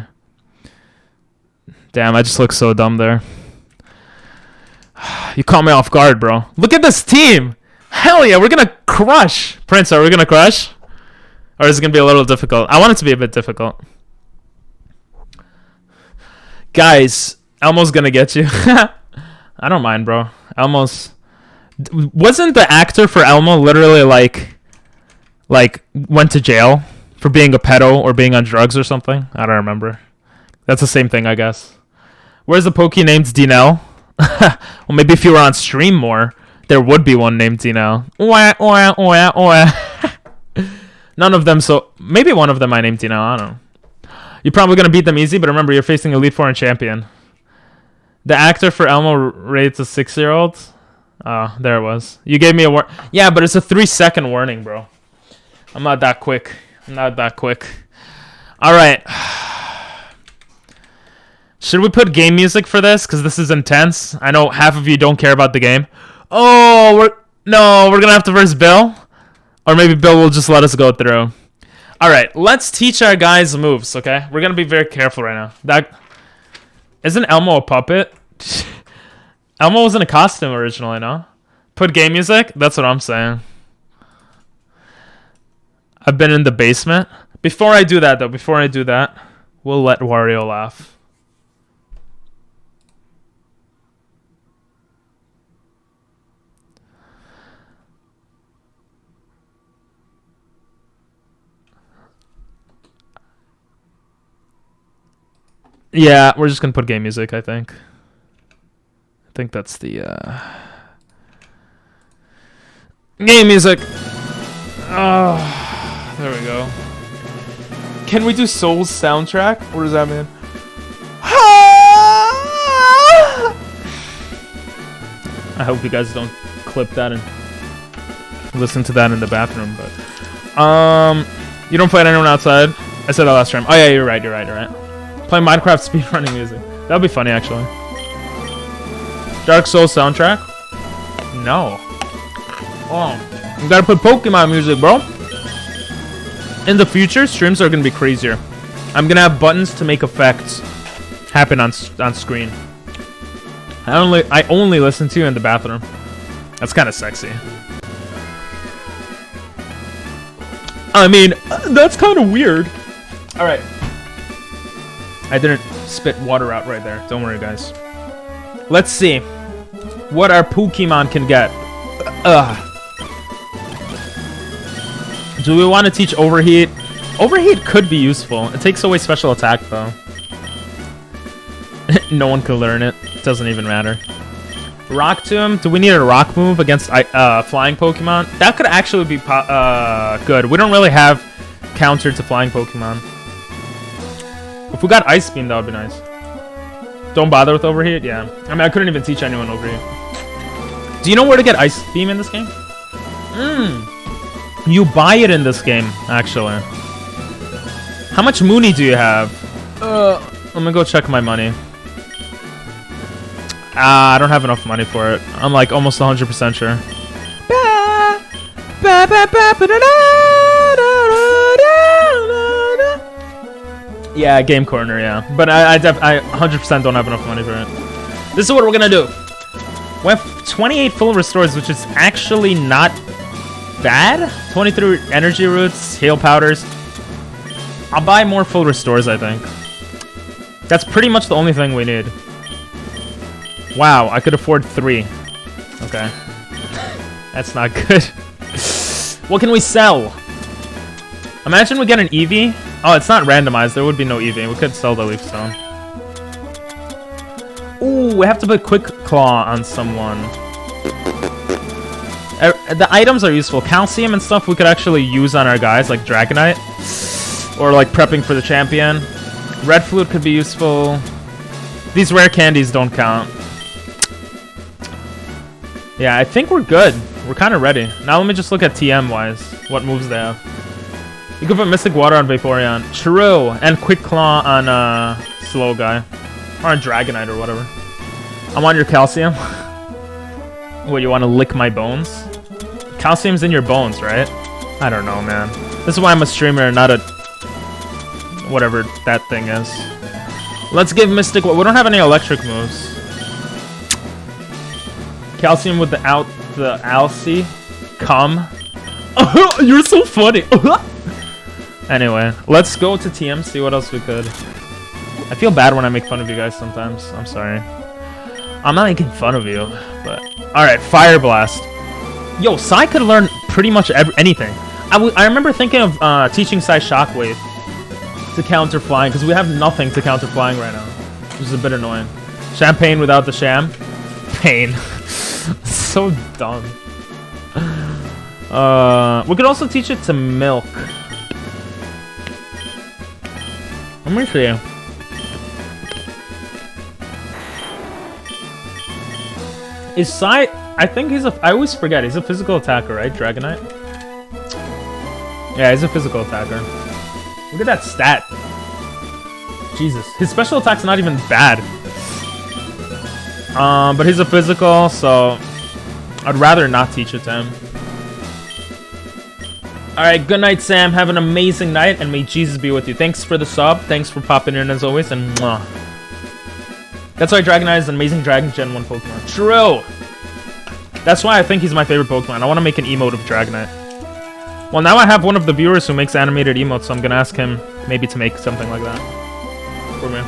Damn, I just look so dumb there. You caught me off guard, bro. Look at this team! Hell yeah, we're gonna crush! Prince, are we gonna crush? Or is it gonna be a little difficult? I want it to be a bit difficult. Guys, Elmo's gonna get you. I don't mind, bro. Elmo's... Wasn't the actor for Elmo literally like went to jail for being a pedo or being on drugs or something? I don't remember. That's the same thing, I guess. Where's the Pokey named Dinell? Well, maybe if you were on stream more, there would be one named Dinell. None of them, so maybe one of them I named Dinell. I don't know. You're probably gonna beat them easy, but remember you're facing Elite Four and champion. The actor for Elmo rates a 6-year-old. Oh, there it was. You gave me a warning. Yeah, but it's a 3-second warning, bro. I'm not that quick. I'm not that quick. All right. Should we put game music for this? Because this is intense. I know half of you don't care about the game. Oh, we're going to have to verse Bill. Or maybe Bill will just let us go through. All right, let's teach our guys moves, okay? We're going to be very careful right now. Isn't Elmo a puppet? Elmo was in a costume originally, no? Put game music? That's what I'm saying. I've been in the basement. Before I do that, we'll let Wario laugh. Yeah, we're just gonna put game music, I think. I think that's the game music. Oh, there we go. Can we do Soul's soundtrack? What does that mean? I hope you guys don't clip that and listen to that in the bathroom, but you don't fight anyone outside. I said that last time. Oh yeah, you're right. Play Minecraft speedrunning music. That'd be funny, actually. Dark Souls soundtrack? No. Oh, you gotta put Pokemon music, bro. In the future, streams are gonna be crazier. I'm gonna have buttons to make effects happen on screen. I only listen to you in the bathroom. That's kind of sexy. I mean, that's kind of weird. All right. I didn't spit water out right there. Don't worry, guys. Let's see what our Pokemon can get. Do we want to teach Overheat? Overheat could be useful. It takes away special attack, though. No one can learn it. It doesn't even matter. Rock Tomb. Do we need a rock move against flying Pokemon? That could actually be good. We don't really have counter to flying Pokemon. If we got Ice Beam, that would be nice. Don't bother with Overheat? Yeah. I mean, I couldn't even teach anyone Overheat. Do you know where to get Ice Beam in this game? You buy it in this game, actually. How much Mooney do you have? I'm gonna go check my money. I don't have enough money for it. I'm like almost 100% sure. Yeah, Game Corner, yeah. But I 100% don't have enough money for it. This is what we're gonna do. We have 28 full restores, which is actually not bad. 23 energy roots, heal powders. I'll buy more full restores, I think. That's pretty much the only thing we need. Wow, I could afford 3. Okay. That's not good. What can we sell? Imagine we get an Eevee. Oh, it's not randomized. There would be no Eevee. We could sell the Leaf Stone. Ooh, we have to put Quick Claw on someone. The items are useful. Calcium and stuff we could actually use on our guys, like Dragonite. Or like prepping for the champion. Red Flute could be useful. These rare candies don't count. Yeah, I think we're good. We're kind of ready. Now let me just look at TM-wise. What moves they have. You could put Mystic Water on Vaporeon. True. And Quick Claw on Slow Guy. Or on Dragonite or whatever. I want your Calcium. What, you want to lick my bones? Calcium's in your bones, right? I don't know, man. This is why I'm a streamer, not a... whatever that thing is. Let's give Mystic... We don't have any electric moves. Calcium with the Alcy. Come. You're so funny. Anyway, let's go to TM, see what else we could. I feel bad when I make fun of you guys sometimes. I'm sorry. I'm not making fun of you, but... Alright, Fire Blast. Yo, Sai could learn pretty much anything. I remember thinking of teaching Sai Shockwave to counter flying, because we have nothing to counter flying right now, which is a bit annoying. Champagne without the sham? Pain. So dumb. We could also teach it to Milk. Let me see. Is Sai... I think he's a... I always forget. He's a physical attacker, right? Dragonite? Yeah, he's a physical attacker. Look at that stat. Jesus. His special attack's not even bad. But he's a physical, so... I'd rather not teach it to him. Alright, good night, Sam. Have an amazing night, and may Jesus be with you. Thanks for the sub. Thanks for popping in as always, and mwah. That's why Dragonite is an amazing Dragon Gen 1 Pokemon. True! That's why I think he's my favorite Pokemon. I want to make an emote of Dragonite. Well, now I have one of the viewers who makes animated emotes, so I'm gonna ask him maybe to make something like that for me.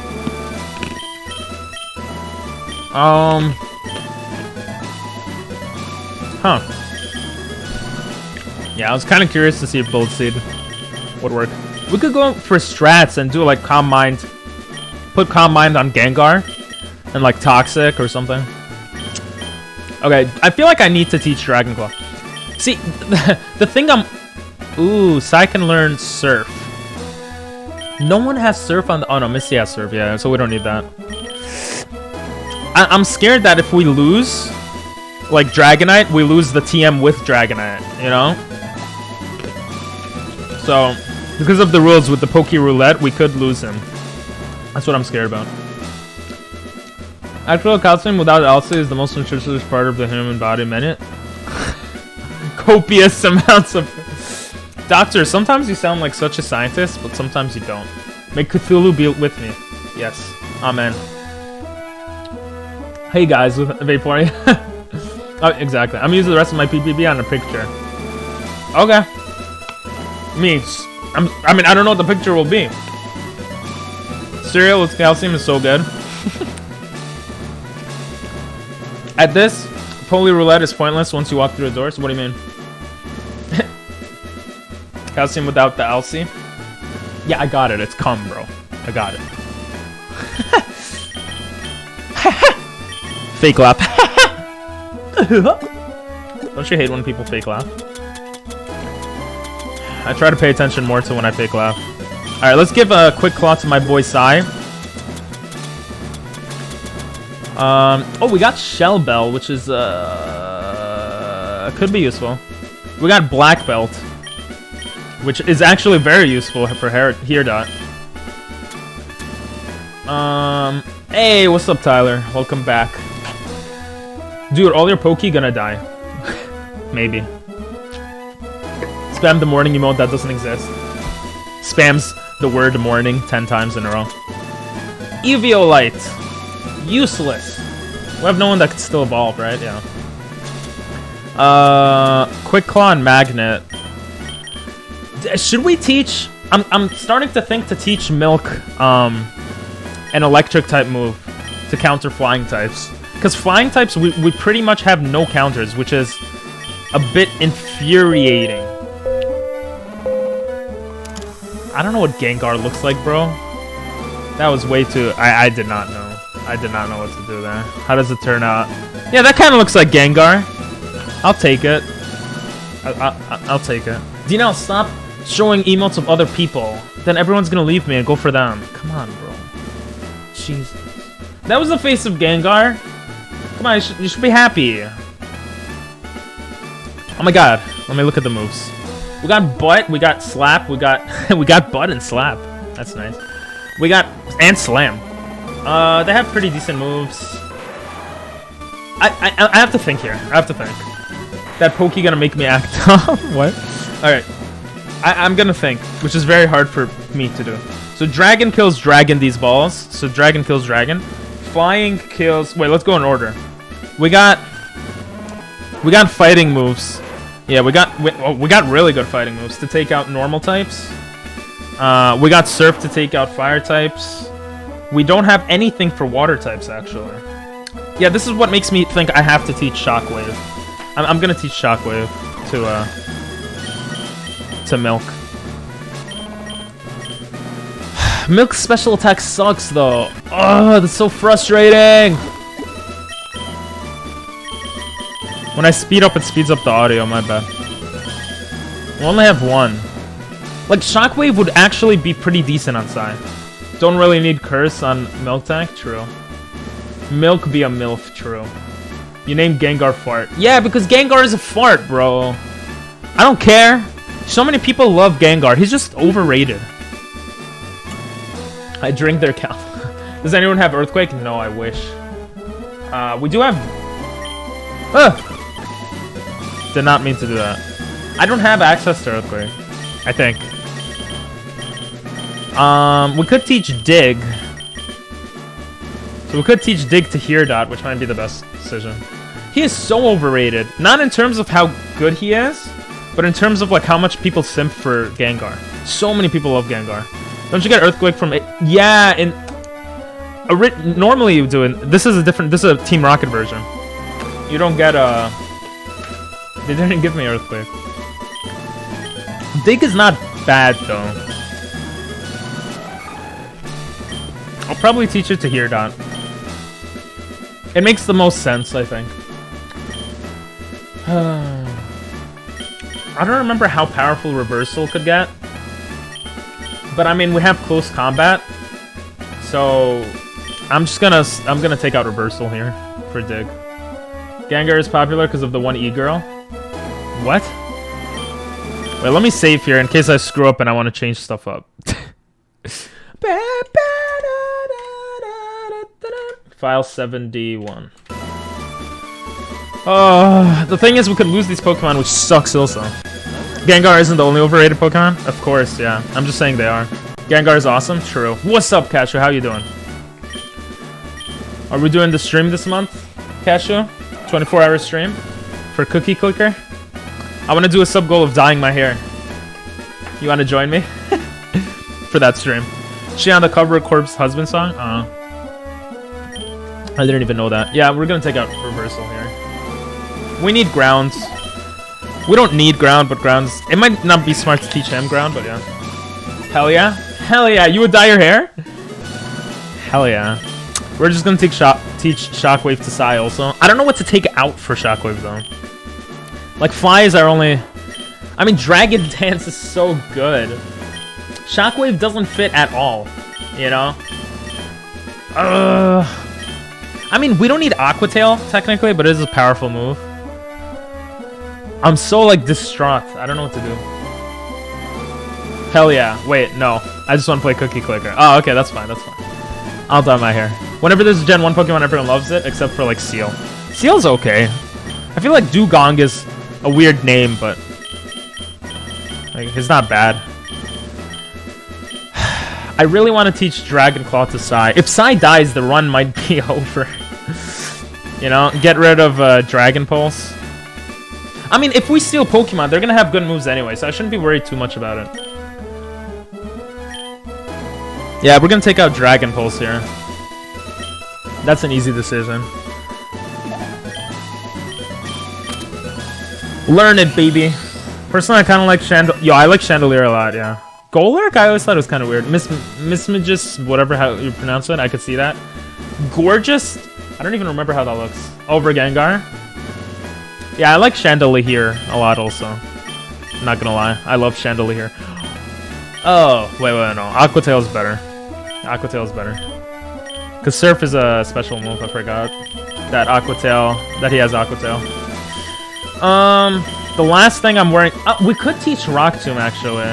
Huh. Yeah, I was kind of curious to see if Bullet Seed would work. We could go for strats and do like Calm Mind. Put Calm Mind on Gengar and like Toxic or something. Okay, I feel like I need to teach Dragon Claw. See, the thing Ooh, Sai can learn Surf. No one has Surf on the... Oh no, Misty has Surf, yeah, so we don't need that. I'm scared that if we lose, like Dragonite, we lose the TM with Dragonite, you know? So, because of the rules with the Poke Roulette, we could lose him. That's what I'm scared about. Actual calcium without Alcy is the most nutritious part of the human body. Minute. Copious amounts of... Doctor, sometimes you sound like such a scientist, but sometimes you don't. May Cthulhu be with me. Yes. Amen. Hey guys, with Vaporeon. Oh, exactly. I'm using the rest of my PPB on a picture. Okay. I mean, I don't know what the picture will be. Cereal with calcium is so good. At this, Poly Roulette is pointless once you walk through the doors. What do you mean? Calcium without the Alcy? Yeah, I got it. It's cum, bro. I got it. Fake lap. Don't you hate when people fake laugh? I try to pay attention more to when I fake laugh. Alright, let's give a quick claw to my boy Sai. Oh, we got Shell Bell, which is, could be useful. We got Black Belt, which is actually very useful for here dot. Hey, what's up, Tyler? Welcome back. Dude, all your Poke gonna die. Maybe. Spam the morning emote that doesn't exist. Spams the word morning 10 times in a row. Eviolite. Useless. We have no one that can still evolve, right? Yeah. Quick Claw and Magnet. Should we teach... I'm starting to think to teach Milk an electric type move to counter flying types. Because flying types, we pretty much have no counters, which is a bit infuriating. I don't know what Gengar looks like, bro. That was way too... I did not know. I did not know what to do there. How does it turn out? Yeah, that kind of looks like Gengar. I'll take it. I'll take it. Dino, stop showing emotes of other people. Then everyone's gonna leave me and go for them. Come on, bro. Jesus. That was the face of Gengar. Come on, you should be happy. Oh my god. Let me look at the moves. We got butt, we got slap, we got we got butt and slap. That's nice. We got and slam. They have pretty decent moves. I have to think here. I have to think. That Poke gonna make me act up? What? Alright. I'm gonna think, which is very hard for me to do. So Dragon kills Dragon these balls. So Dragon kills Dragon. Flying kills... Wait, let's go in order. We got fighting moves. Yeah, we got really good fighting moves to take out normal types. We got Surf to take out fire types. We don't have anything for water types, actually. Yeah, this is what makes me think I have to teach Shockwave. I'm gonna teach Shockwave to Milk. Milk's special attack sucks, though. Oh, that's so frustrating. When I speed up, it speeds up the audio. My bad. We only have one. Like, Shockwave would actually be pretty decent on Sai. Don't really need Curse on Milk Tank? True. Milk be a MILF? True. You named Gengar Fart. Yeah, because Gengar is a fart, bro. I don't care. So many people love Gengar. He's just overrated. I drink their cow. Does anyone have Earthquake? No, I wish. We do have... Did not mean to do that. I don't have access to Earthquake, I think. We could teach Dig. So we could teach Dig to Here Dot, which might be the best decision. He is so overrated. Not in terms of how good he is, but in terms of like how much people simp for Gengar. So many people love Gengar. Don't you get Earthquake from it? Yeah, in normally you do it. This is a Team Rocket version. You don't get they didn't give me Earthquake. Dig is not bad though. I'll probably teach it to Here Dot. It makes the most sense, I think. I don't remember how powerful Reversal could get. But I mean, we have close combat. So I'm gonna take out Reversal here for Dig. Gengar is popular because of the one E-girl. What? Wait, let me save here in case I screw up and I want to change stuff up. File 71. The thing is we could lose these Pokemon, which sucks also. Gengar isn't the only overrated Pokemon? Of course, yeah. I'm just saying they are. Gengar is awesome? True. What's up, Cashew? How you doing? Are we doing the stream this month, Cashew? 24-hour stream? For Cookie Clicker? I want to do a sub-goal of dyeing my hair. You want to join me? For that stream. She on the cover of Corpse Husband song? I didn't even know that. Yeah, we're gonna take out Reversal here. We need grounds. We don't need ground, but grounds... It might not be smart to teach him ground, but yeah. Hell yeah. Hell yeah. You would dye your hair? Hell yeah. We're just gonna teach Shockwave to Sai also. I don't know what to take out for Shockwave though. Like flies are only... I mean, Dragon Dance is so good. Shockwave doesn't fit at all, you know? I mean, we don't need Aqua Tail, technically, but it is a powerful move. I'm so, like, distraught. I don't know what to do. Hell yeah. Wait, no. I just want to play Cookie Clicker. Oh, okay, that's fine, that's fine. I'll dye my hair. Whenever there's a Gen 1 Pokemon, everyone loves it, except for, like, Seal. Seal's okay. I feel like Dugong is a weird name, but... like, it's not bad. I really want to teach Dragon Claw to Sai. If Sai dies, the run might be over. You know, get rid of Dragon Pulse. I mean, if we steal Pokemon, they're gonna have good moves anyway, so I shouldn't be worried too much about it. Yeah, we're gonna take out Dragon Pulse here. That's an easy decision. Learn it, baby. Personally, I kind of like Chandelier. Yo, I like Chandelier a lot, yeah. Golurk? I always thought it was kind of weird. Mismagus, whatever how you pronounce it, I could see that. Gorgeous? I don't even remember how that looks. Over Gengar? Yeah, I like Chandelier a lot also. I'm not gonna lie. I love Chandelier. Oh, wait, no. Aqua Tail's better. Aqua Tail's better. Because Surf is a special move, I forgot. That Aqua Tail, that he has Aqua Tail. The last thing I'm wearing... we could teach Rock Tomb, actually.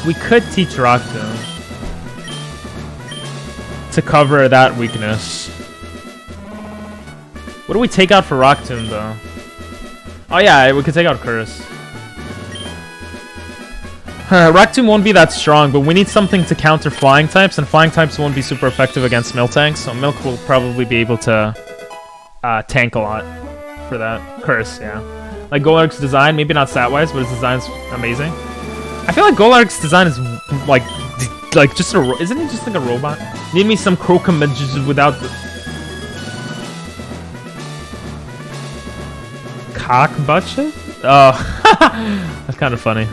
We could teach Rock Tomb. To cover that weakness. What do we take out for Rock Tomb, though? Oh yeah, we could take out Curse. Rock Tomb won't be that strong, but we need something to counter flying types, and flying types won't be super effective against Miltank, so Milk will probably be able to tank a lot for that. Curse, yeah. Like Golurk's design, maybe not stat-wise, but his design's amazing. I feel like Golurk's design is like just a... Isn't it just like a robot? Need me some Crocomages without the... Cock butt shit? Oh, that's kind of funny.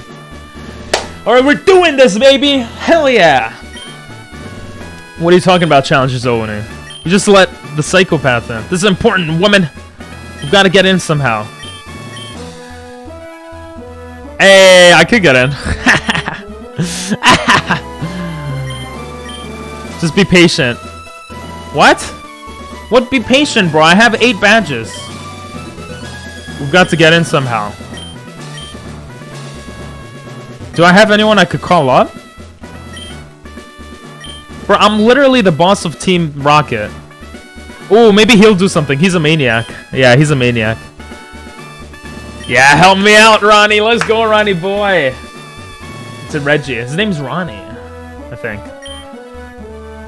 Alright, we're doing this, baby! Hell yeah! What are you talking about, challenges, Owen? You just let the psychopath in. This is important, woman! We've got to get in somehow. Hey, I could get in. Just be patient. What? What be patient, bro? I have 8 badges. We've got to get in somehow. Do I have anyone I could call up? Bro, I'm literally the boss of Team Rocket. Oh, maybe he'll do something. He's a maniac. Yeah, he's a maniac. Yeah, help me out, Ronnie. Let's go, Ronnie boy. It's a Reggie. His name's Ronnie, I think.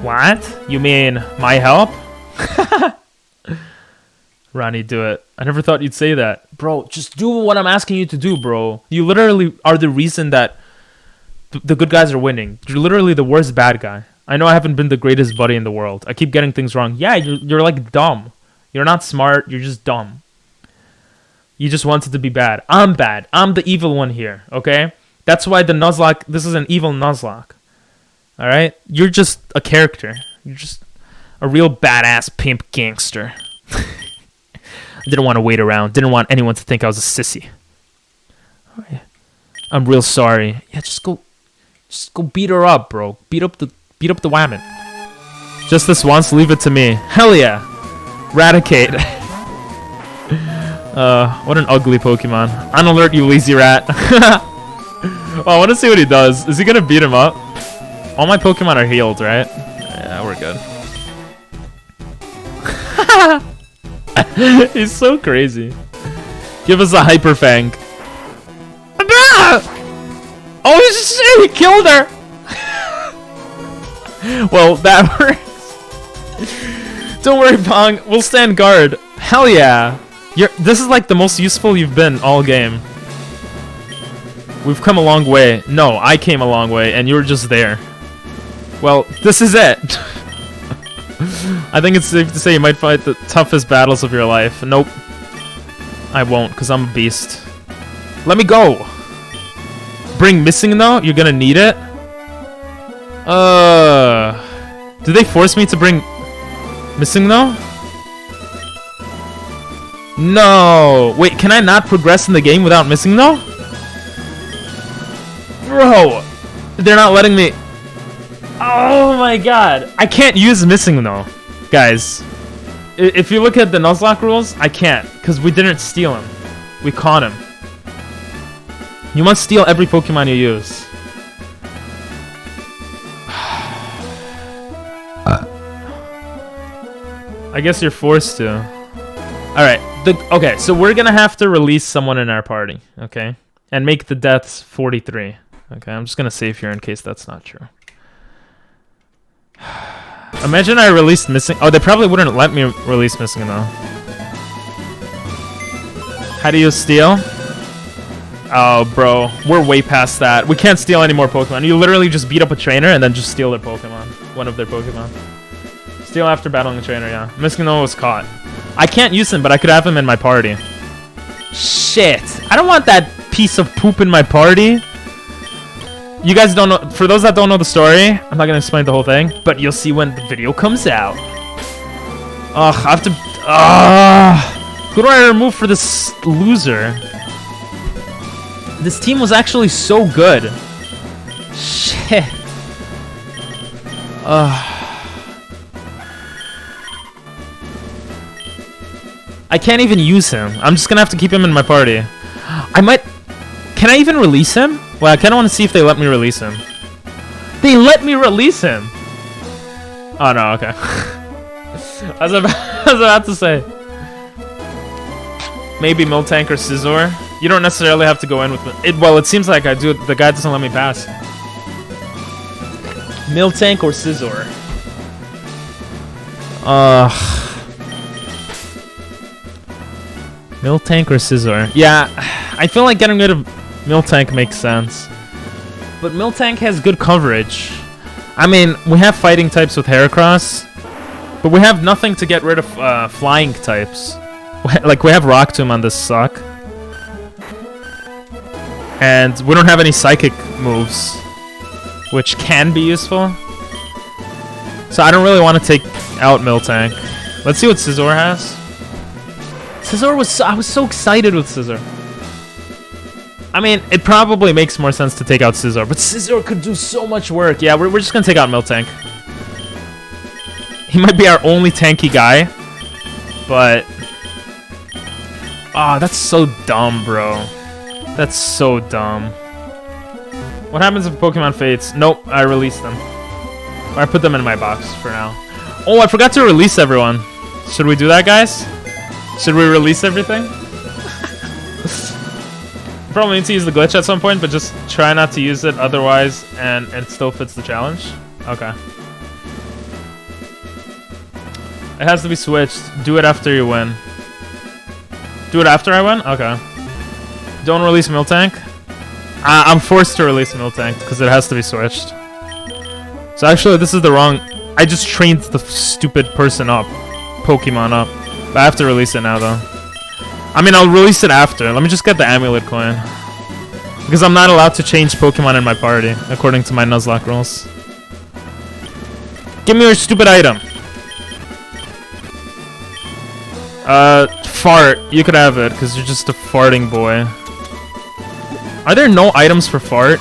What? You mean my help? Ronnie, do it. I never thought you'd say that. Bro, just do what I'm asking you to do, bro. You literally are the reason that the good guys are winning. You're literally the worst bad guy. I know I haven't been the greatest buddy in the world. I keep getting things wrong. Yeah, you're like dumb. You're not smart. You're just dumb. You just wanted to be bad. I'm bad. I'm the evil one here, okay? That's why the Nuzlocke... This is an evil Nuzlocke. Alright? You're just a character. You're just a real badass pimp gangster. I didn't want to wait around. Didn't want anyone to think I was a sissy. Alright. I'm real sorry. Yeah, just go beat her up, bro. Beat up the Whammon. Just this once, leave it to me. Hell yeah. Raticate. What an ugly Pokemon. Unalert, you lazy rat. Well, I want to see what he does. Is he gonna beat him up? All my Pokemon are healed, right? Yeah, we're good. He's so crazy. Give us a Hyper Fang. Oh shit, he killed her! Well, that works. Don't worry, Pong. We'll stand guard. Hell yeah. This is like the most useful you've been all game. We've come a long way. No, I came a long way, and you were just there. Well, this is it. I think it's safe to say you might fight the toughest battles of your life. Nope. I won't, because I'm a beast. Let me go! Bring missing, though? You're gonna need it? Do they force me to bring... Missing though? No! Wait, can I not progress in the game without missing though? Bro! They're not letting me... Oh my god! I can't use missing though, guys. If you look at the Nuzlocke rules, I can't, because we didn't steal him. We caught him. You must steal every Pokemon you use. I guess you're forced to. Alright, okay, so we're gonna have to release someone in our party, okay? And make the deaths 43. Okay, I'm just gonna save here in case that's not true. Imagine I released missing. Oh, they probably wouldn't let me release missing though. How do you steal? Oh, bro, we're way past that. We can't steal any more Pokemon. You literally just beat up a trainer and then just steal their Pokemon. One of their Pokemon. Steal after battling a trainer, yeah. Miskino was caught. I can't use him, but I could have him in my party. Shit. I don't want that piece of poop in my party. You guys don't know. For those that don't know the story, I'm not going to explain the whole thing, but you'll see when the video comes out. Ugh, I have to... who do I remove for this loser? This team was actually so good. Shit. I can't even use him. I'm just gonna have to keep him in my party. I might... Can I even release him? Well, I kinda wanna see if they let me release him. They let me release him! Oh no, okay. I was about to say. Maybe Miltank or Scizor. You don't necessarily have to go in with it. Well, it seems like I do. The guy doesn't let me pass. Miltank or Scizor. Miltank or Scizor. Yeah, I feel like getting rid of Miltank makes sense. But Miltank has good coverage. I mean, we have fighting types with Heracross, but we have nothing to get rid of flying types. Like, we have Rock Tomb on this suck. And we don't have any psychic moves, which can be useful. So I don't really want to take out Miltank. Let's see what Scizor has. Scizor was I was so excited with Scizor. I mean, it probably makes more sense to take out Scizor, but Scizor could do so much work. Yeah, we're just gonna take out Miltank. He might be our only tanky guy, but... Ah, that's so dumb, bro. That's so dumb. What happens if Pokemon fates? Nope, I release them. Or I put them in my box for now. Oh, I forgot to release everyone. Should we do that, guys? Should we release everything? Probably need to use the glitch at some point, but just try not to use it otherwise, and it still fits the challenge. Okay. It has to be switched. Do it after you win. Do it after I win? Okay. Don't release Miltank. I'm forced to release Miltank because it has to be switched. So actually, this is the wrong... I just trained the stupid person up. Pokemon up. But I have to release it now, though. I mean, I'll release it after. Let me just get the amulet coin. Because I'm not allowed to change Pokemon in my party, according to my Nuzlocke rules. Give me your stupid item. Fart. You could have it, because you're just a farting boy. Are there no items for fart?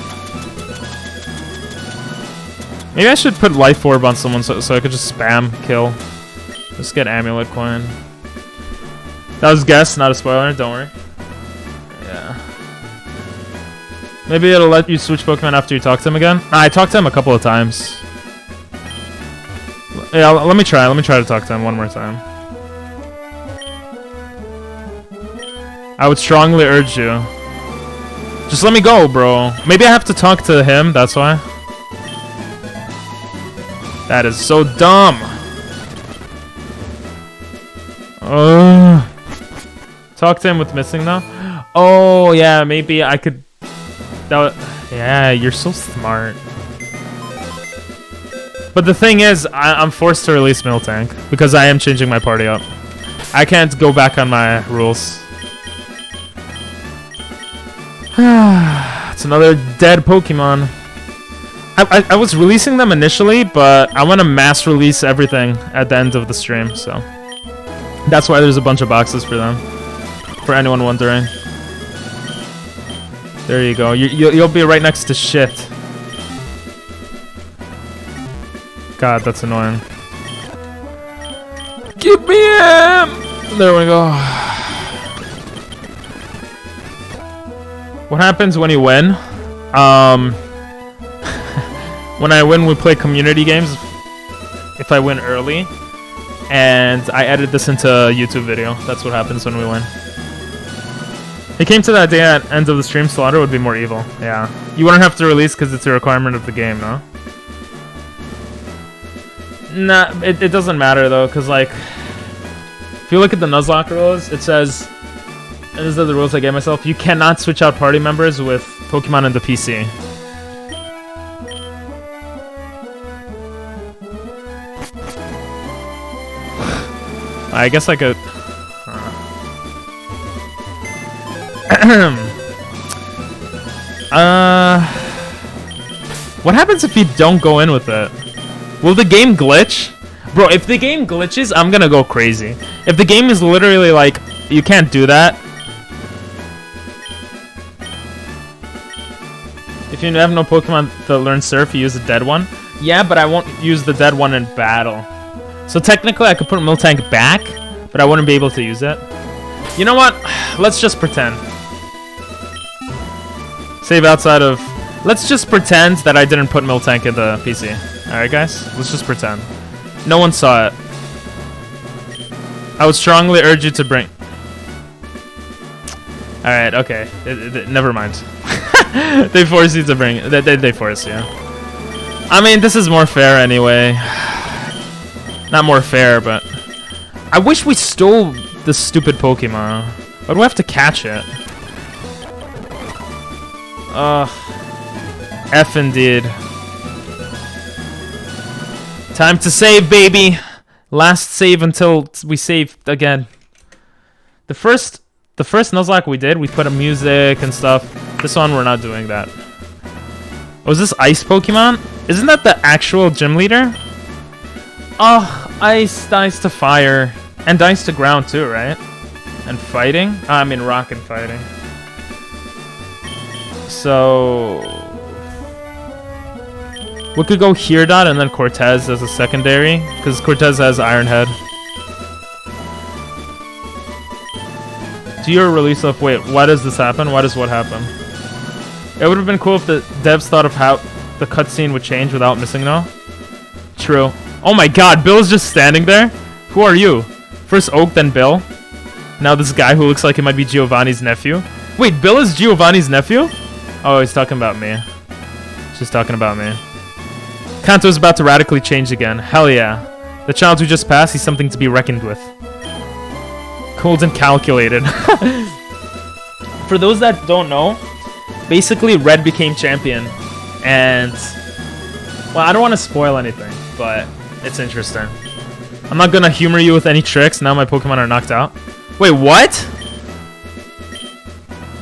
Maybe I should put Life Orb on someone so I could just spam kill. Just get amulet coin. That was guess, not a spoiler, don't worry. Yeah. Maybe it'll let you switch Pokemon after you talk to him again? Nah, I talked to him a couple of times. Yeah, let me try to talk to him one more time. I would strongly urge you. Just let me go, bro. Maybe I have to talk to him, that's why. That is so dumb. Talk to him with missing though. Oh yeah, maybe I could. Yeah, you're so smart. But the thing is, I'm forced to release Miltank because I am changing my party up. I can't go back on my rules. It's another dead Pokemon. I was releasing them initially, but I want to mass release everything at the end of the stream, so that's why there's a bunch of boxes for them. For anyone wondering. There you go. You'll be right next to shit. God, that's annoying. Give me him! There we go. What happens when you win? When I win, we play community games. If I win early, and I edit this into a YouTube video. That's what happens when we win. It came to that day at end of the stream, Slaughter would be more evil. Yeah. You wouldn't have to release because it's a requirement of the game, no? Nah, it doesn't matter though, because like, if you look at the Nuzlocke rules, it says, and these are the rules I gave myself, you cannot switch out party members with Pokemon in the PC. I guess I could... What happens if you don't go in with it? Will the game glitch? Bro, if the game glitches, I'm gonna go crazy. If the game is literally like, you can't do that. If you have no Pokemon to learn Surf, you use a dead one. Yeah, but I won't use the dead one in battle. So technically, I could put Miltank back, but I wouldn't be able to use it. You know what? Let's just pretend. Save outside of... Let's just pretend that I didn't put Miltank in the PC. Alright, guys? Let's just pretend. No one saw it. I would strongly urge you to bring... Alright, okay. Never mind. They force you to bring... They force you. I mean, this is more fair anyway. Not more fair, but... I wish we stole this stupid Pokemon. Why do we have to catch it? F indeed. Time to save, baby! Last save until we save again. The first Nuzlocke we did, we put a music and stuff. This one, we're not doing that. Was this Ice Pokemon? Isn't that the actual gym leader? Oh, Ice dies to Fire. And dies to Ground too, right? And Fighting? I mean Rock and Fighting. So... we could go Hierdot and then Cortez as a secondary, because Cortez has Iron Head. Do your release of... Wait, why does this happen? Why does what happen? It would have been cool if the devs thought of how the cutscene would change without missing though. True. Oh my god, Bill's just standing there? Who are you? First Oak, then Bill. Now this guy who looks like he might be Giovanni's nephew. Wait, Bill is Giovanni's nephew? Oh, he's talking about me. She's talking about me. Kanto's about to radically change again. Hell yeah. The child who just passed, he's something to be reckoned with. Cold and calculated. For those that don't know, basically Red became champion. And... well, I don't want to spoil anything, but it's interesting. I'm not gonna humor you with any tricks, now my Pokemon are knocked out. Wait, what?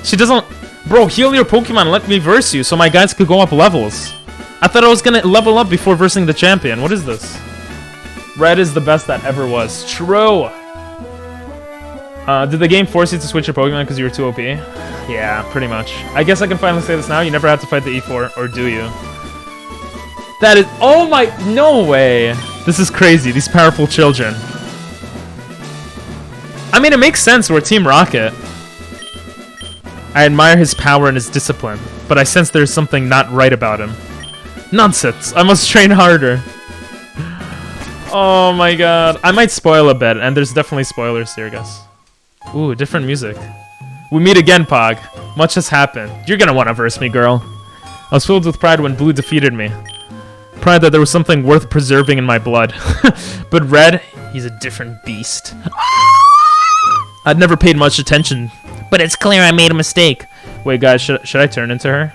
She doesn't... Bro, heal your Pokemon, let me verse you, so my guys could go up levels. I thought I was gonna level up before versing the champion. What is this? Red is the best that ever was. True! Did the game force you to switch your Pokemon because you were too OP? Yeah, pretty much. I guess I can finally say this now, you never had to fight the E4, or do you? That is... oh my... no way! This is crazy, these powerful children. I mean, it makes sense, we're Team Rocket. I admire his power and his discipline, but I sense there's something not right about him. Nonsense, I must train harder. Oh my god. I might spoil a bit, and there's definitely spoilers here, guys. Ooh, different music. We meet again, Pog. Much has happened. You're gonna want to verse me, girl. I was filled with pride when Blue defeated me. Pride that there was something worth preserving in my blood. But Red, he's a different beast. I'd never paid much attention, but it's clear I made a mistake. Wait, guys, should I turn into her?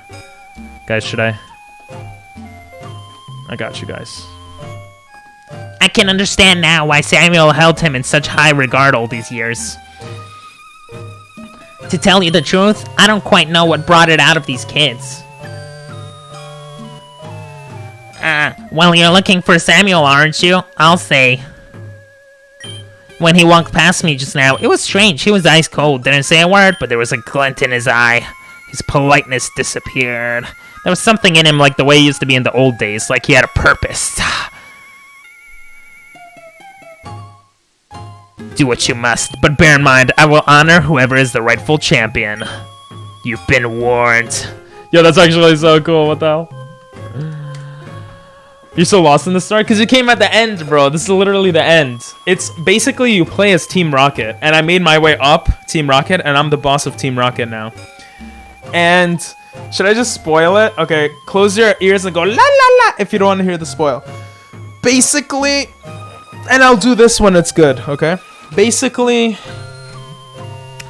Guys, should I? I got you guys. I can understand now why Samuel held him in such high regard all these years. To tell you the truth, I don't quite know what brought it out of these kids. Well, you're looking for Samuel, aren't you? I'll say. When he walked past me just now, it was strange. He was ice cold, didn't say a word, but there was a glint in his eye. His politeness disappeared. There was something in him like the way he used to be in the old days, like he had a purpose. Do what you must, but bear in mind, I will honor whoever is the rightful champion. You've been warned. Yo, that's actually so cool. What the hell? You're so lost in the start? Because you came at the end, bro. This is literally the end. It's basically you play as Team Rocket. And I made my way up Team Rocket, and I'm the boss of Team Rocket now. And should I just spoil it? Okay, close your ears and go la la la if you don't want to hear the spoil. Basically, and I'll do this when it's good, okay? Basically,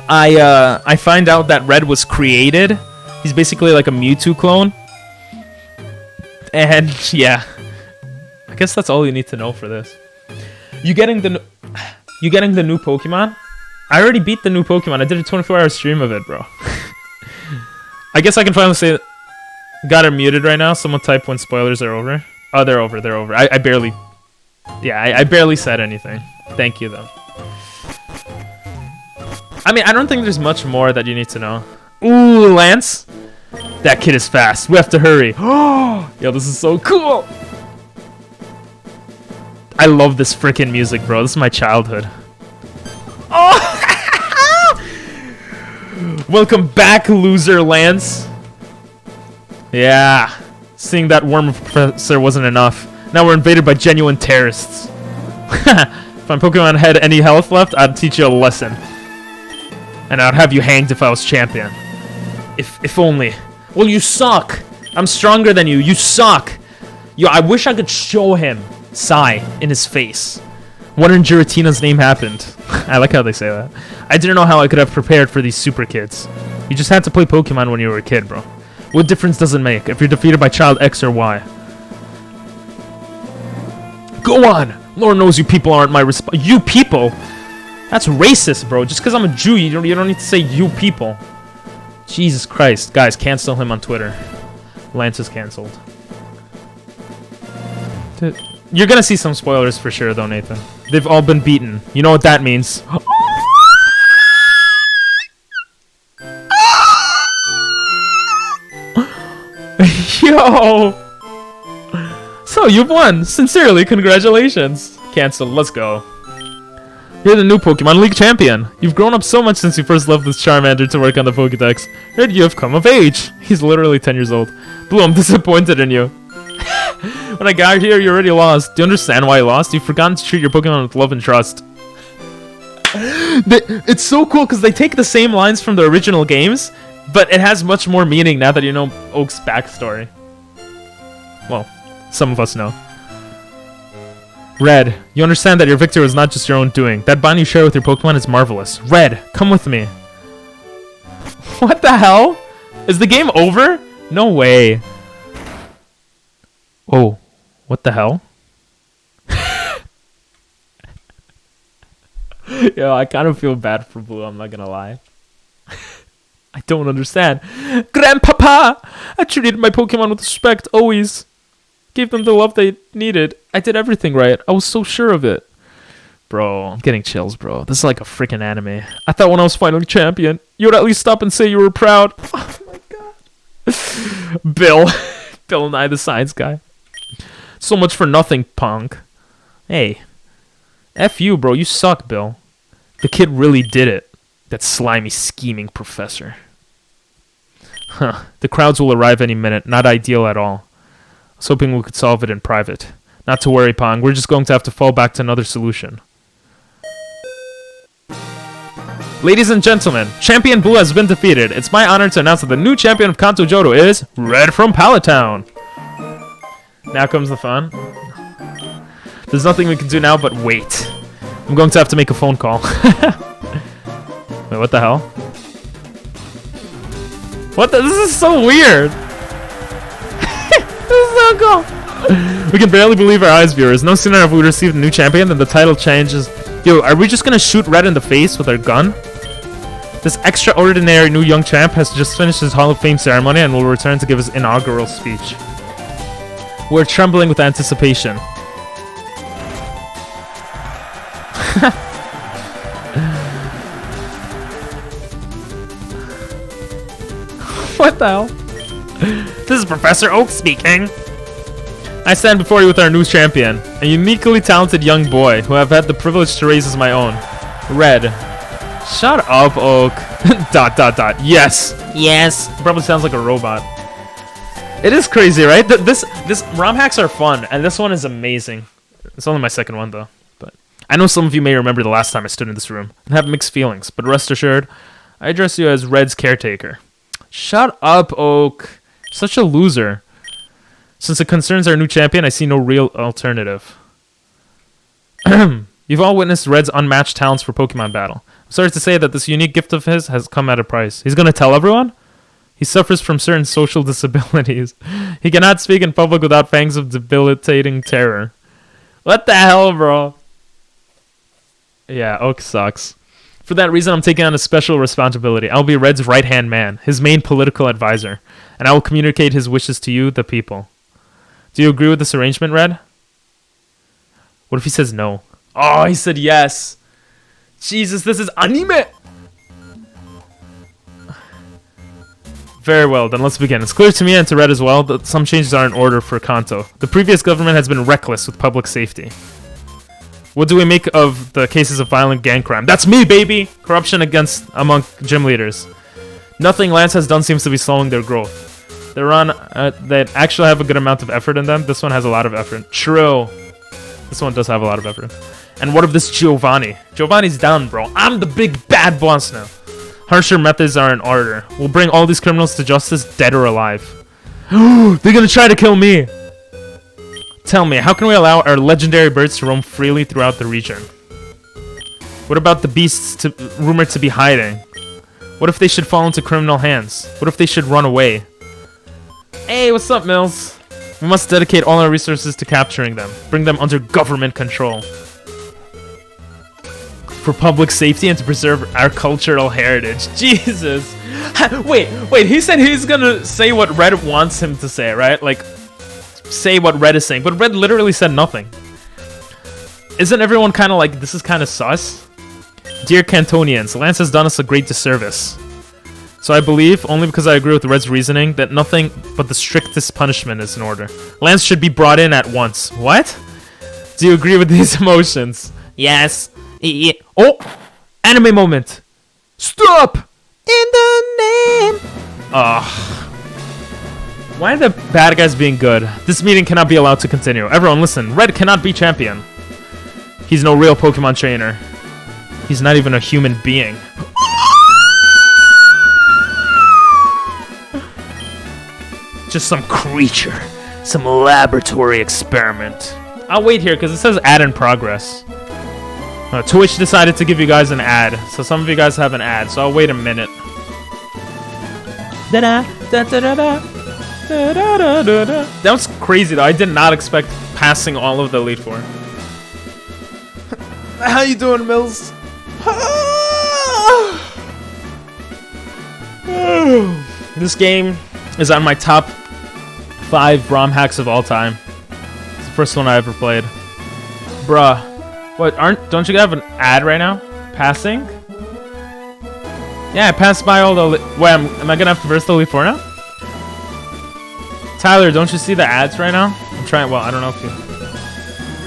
I find out that Red was created. He's basically like a Mewtwo clone. And yeah, I guess that's all you need to know for this. You getting the new Pokemon? I already beat the new Pokemon. I did a 24-hour stream of it, bro. I guess I can finally say got her muted right now. Someone type when spoilers are over. Oh, they're over. They're over. I barely... Yeah, I barely said anything. Thank you, though. I mean, I don't think there's much more that you need to know. Ooh, Lance. That kid is fast. We have to hurry. Oh, yo, this is so cool. I love this freaking music, bro. This is my childhood. Oh! Welcome back, loser Lance. Yeah. Seeing that worm professor wasn't enough. Now we're invaded by genuine terrorists. If my Pokemon had any health left, I'd teach you a lesson. And I'd have you hanged if I was champion. If only. Well, you suck. I'm stronger than you. You suck. Yo, I wish I could show him Sigh in his face. What in Giratina's name happened? I like how they say that. I didn't know how I could have prepared for these super kids. You just had to play Pokemon when you were a kid, bro. What difference does it make if you're defeated by child X or Y? Go on! Lord knows you people aren't my You people? That's racist, bro. Just because I'm a Jew, you don't need to say you people. Jesus Christ. Guys, cancel him on Twitter. Lance is canceled. You're gonna see some spoilers for sure, though, Nathan. They've all been beaten. You know what that means. Yo! So, you've won! Sincerely, congratulations! Cancelled, let's go. You're the new Pokemon League champion! You've grown up so much since you first left this Charmander to work on the Pokedex. Heard you have come of age! He's literally 10 years old. Blue, I'm disappointed in you. When I got here, you already lost. Do you understand why you lost? You've forgotten to treat your Pokemon with love and trust. It's so cool because they take the same lines from the original games, but it has much more meaning now that you know Oak's backstory. Well, some of us know. Red, you understand that your victory was not just your own doing. That bond you share with your Pokemon is marvelous. Red, come with me. What the hell? Is the game over? No way. Oh, what the hell? Yo, I kind of feel bad for Blue, I'm not gonna lie. I don't understand. Grandpapa! I treated my Pokemon with respect, always. Gave them the love they needed. I did everything right. I was so sure of it. Bro, I'm getting chills, bro. This is like a freaking anime. I thought when I was finally champion, you would at least stop and say you were proud. Oh my god. Bill. Bill Nye, the science guy. So much for nothing, punk. Hey. F you, bro. You suck, Bill. The kid really did it. That slimy, scheming professor. Huh. The crowds will arrive any minute. Not ideal at all. I was hoping we could solve it in private. Not to worry, Pong. We're just going to have to fall back to another solution. Ladies and gentlemen, Champion Blue has been defeated. It's my honor to announce that the new champion of Kanto Johto is Red from Pallet Town. Now comes the fun. There's nothing we can do now but wait. I'm going to have to make a phone call. Wait, what the hell? What the? This is so weird. This is so cool. We can barely believe our eyes, viewers. No sooner have we received a new champion than the title changes. Yo, are we just gonna shoot Red in the face with our gun? This extraordinary new young champ has just finished his Hall of Fame ceremony and will return to give his inaugural speech. We're trembling with anticipation. What the hell? This is Professor Oak speaking. I stand before you with our new champion, a uniquely talented young boy who I've had the privilege to raise as my own. Red. Shut up, Oak. ... Yes. Yes. Probably sounds like a robot. It is crazy, right? This ROM hacks are fun, and this one is amazing. It's only my second one though, but I know some of you may remember the last time I stood in this room and have mixed feelings. But rest assured, I address you as Red's caretaker. Shut up, Oak. Such a loser. Since it concerns our new champion, I see no real alternative. You've all witnessed Red's unmatched talents for Pokemon battle. I'm sorry to say that this unique gift of his has come at a price. He's gonna tell everyone? He suffers from certain social disabilities. He cannot speak in public without fangs of debilitating terror. What the hell, bro? Yeah, Oak sucks. For that reason, I'm taking on a special responsibility. I'll be Red's right-hand man, his main political advisor, and I will communicate his wishes to you, the people. Do you agree with this arrangement, Red? What if he says no? Oh, he said yes. Jesus, this is anime! Very well, then let's begin. It's clear to me and to Red as well that some changes are in order for Kanto. The previous government has been reckless with public safety. What do we make of the cases of violent gang crime? That's me, baby! Corruption among gym leaders. Nothing Lance has done seems to be slowing their growth. They actually have a good amount of effort in them. This one has a lot of effort. True. This one does have a lot of effort. And what of this Giovanni? Giovanni's down, bro. I'm the big bad boss now. Harsher methods are in order. We'll bring all these criminals to justice, dead or alive. They're gonna try to kill me! Tell me, how can we allow our legendary birds to roam freely throughout the region? What about the beasts rumored to be hiding? What if they should fall into criminal hands? What if they should run away? Hey, what's up, Mills? We must dedicate all our resources to capturing them. Bring them under government control. For public safety and to preserve our cultural heritage. Jesus. Wait, he said he's gonna say what Red wants him to say, right? Like, say what Red is saying. But Red literally said nothing. Isn't everyone kind of like, this is kind of sus? Dear Cantonians, Lance has done us a great disservice. So I believe, only because I agree with Red's reasoning, that nothing but the strictest punishment is in order. Lance should be brought in at once. What? Do you agree with these emotions? Yes. Oh! Anime moment! Stop! In the name! Why are the bad guys being good? This meeting cannot be allowed to continue. Everyone listen, Red cannot be champion. He's no real Pokemon trainer. He's not even a human being. Just some creature. Some laboratory experiment. I'll wait here because it says ad in progress. Twitch decided to give you guys an ad. So some of you guys have an ad. So I'll wait a minute. That was crazy though. I did not expect passing all of the Elite Four. How you doing, Mills? This game is on my top 5 ROM hacks of all time. It's the first one I ever played. Bruh. What, don't you have an ad right now? Passing? Yeah, I passed by all the... Wait, am I gonna have to verse the Elite Four now? Tyler, don't you see the ads right now? I'm trying... Well, I don't know if you...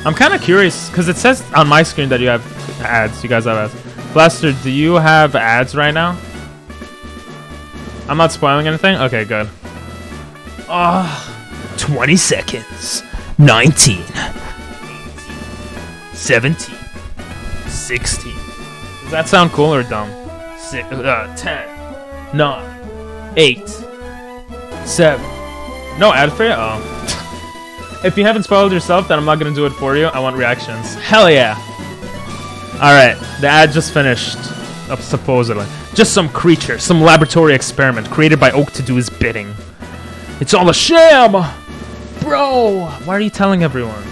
I'm kind of curious, because it says on my screen that you have ads. You guys have ads. Blaster, do you have ads right now? I'm not spoiling anything? Okay, good. 20 seconds. 19. 17. 16. Does that sound cool or dumb? 10. 9. 8. 7. No ad for you? Oh. If you haven't spoiled yourself, then I'm not gonna do it for you. I want reactions. Hell yeah! Alright, the ad just finished. Supposedly. Just some creature, some laboratory experiment created by Oak to do his bidding. It's all a sham! Bro! Why are you telling everyone?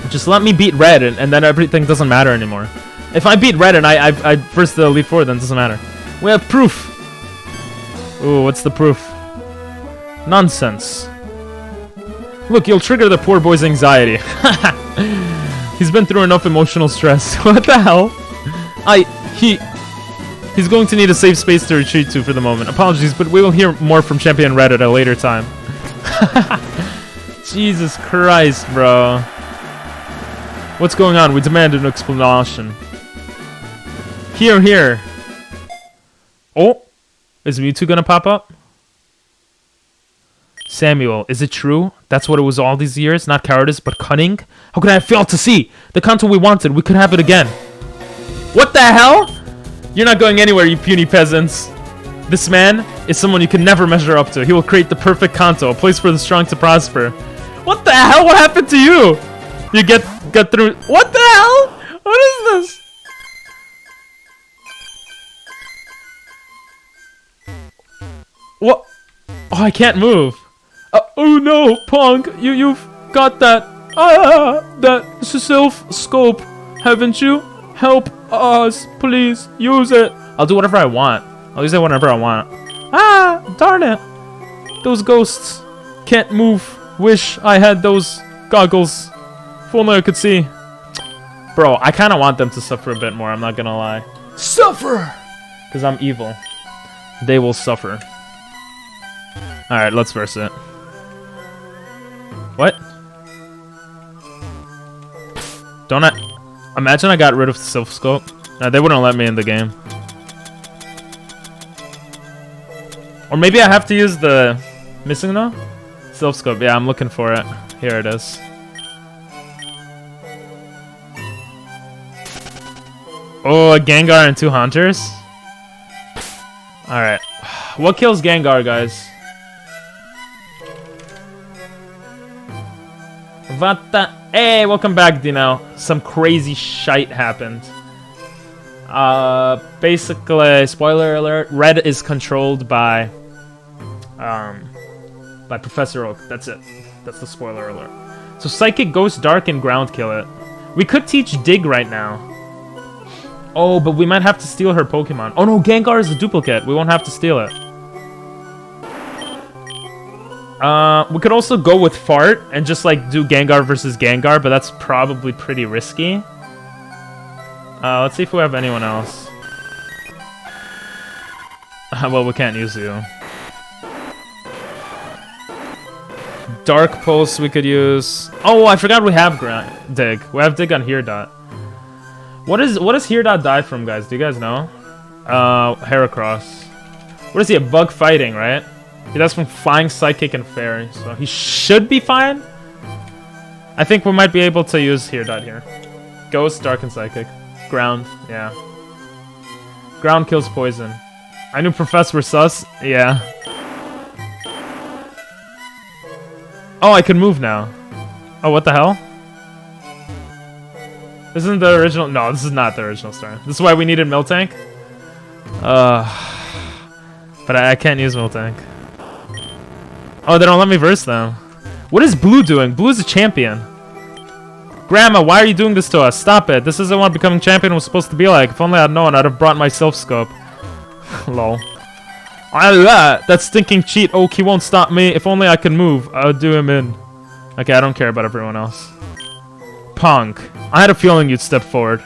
Just let me beat Red, and then everything doesn't matter anymore. If I beat Red and I first the Elite Four, then it doesn't matter. We have proof! Ooh, what's the proof? Nonsense. Look, you'll trigger the poor boy's anxiety. He's been through enough emotional stress. What the hell? He's going to need a safe space to retreat to for the moment. Apologies, but we will hear more from Champion Red at a later time. Jesus Christ, bro. What's going on? We demand an explanation. Here. Oh, is Mewtwo gonna pop up? Samuel, is it true? That's what it was all these years? Not cowardice, but cunning? How could I have failed to see? The Kanto we wanted, we could have it again. What the hell? You're not going anywhere, you puny peasants. This man is someone you can never measure up to. He will create the perfect Kanto, a place for the strong to prosper. What the hell? What happened to you? You get through. What the hell? What is this? What? Oh, I can't move. Oh no, Punk, you've got that self scope, haven't you? Help us, please use it. I'll do whatever I want. I'll use it whenever I want. Ah, darn it! Those ghosts can't move. Wish I had those goggles. If only I could see. Bro, I kind of want them to suffer a bit more. I'm not gonna lie. Suffer, because I'm evil. They will suffer. All right, let's verse it. What? Don't I... Imagine I got rid of the Silph Scope. Nah, they wouldn't let me in the game. Or maybe I have to use the... Missing now? Silph Scope. Yeah, I'm looking for it. Here it is. Oh, a Gengar and 2 Hunters? Alright. What kills Gengar, guys? Hey, welcome back, Dino. Some crazy shite happened. Basically, spoiler alert, Red is controlled by Professor Oak. That's it. That's the spoiler alert. So Psychic, Ghost, Dark, and Ground kill it. We could teach Dig right now. Oh, but we might have to steal her Pokemon. Oh no, Gengar is a duplicate. We won't have to steal it. We could also go with Fart and just like do Gengar versus Gengar, but that's probably pretty risky. Let's see if we have anyone else. Well, we can't use you. Dark Pulse we could use. Oh, I forgot we have Dig. We have Dig on Here Dot. What does Here Dot die from, guys? Do you guys know? Heracross. What is he? A bug fighting, right? He does from Flying, Psychic, and Fairy, so he should be fine. I think we might be able to use Here Dot here. Ghost, Dark, and Psychic. Ground, yeah. Ground kills poison. I knew Professor was sus. Yeah. Oh, I can move now. Oh, what the hell? This isn't the original. No, this is not the original story. This is why we needed Miltank. But I can't use Miltank. Oh, they don't let me verse them. What is Blue doing? Blue is a champion. Grandma, why are you doing this to us? Stop it. This isn't what becoming champion was supposed to be like. If only I'd known, I'd have brought my Silph Scope. Lol. That stinking cheat Oak, he won't stop me. If only I could move, I would do him in. Okay, I don't care about everyone else. Punk, I had a feeling you'd step forward.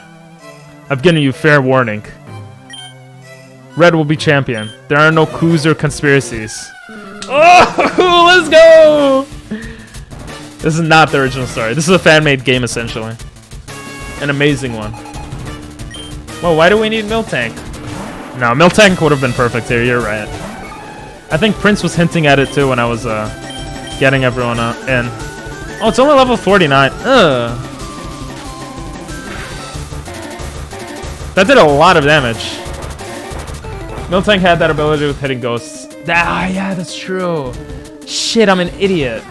I've given you fair warning. Red will be champion. There are no coups or conspiracies. Oh, let's go! This is not the original story. This is a fan-made game, essentially. An amazing one. Well, why do we need Miltank? No, Miltank would have been perfect here. You're right. I think Prince was hinting at it, too, when I was getting everyone in. Oh, it's only level 49. Ugh. That did a lot of damage. Miltank had that ability with hitting ghosts. Ah, yeah, that's true. Shit, I'm an idiot.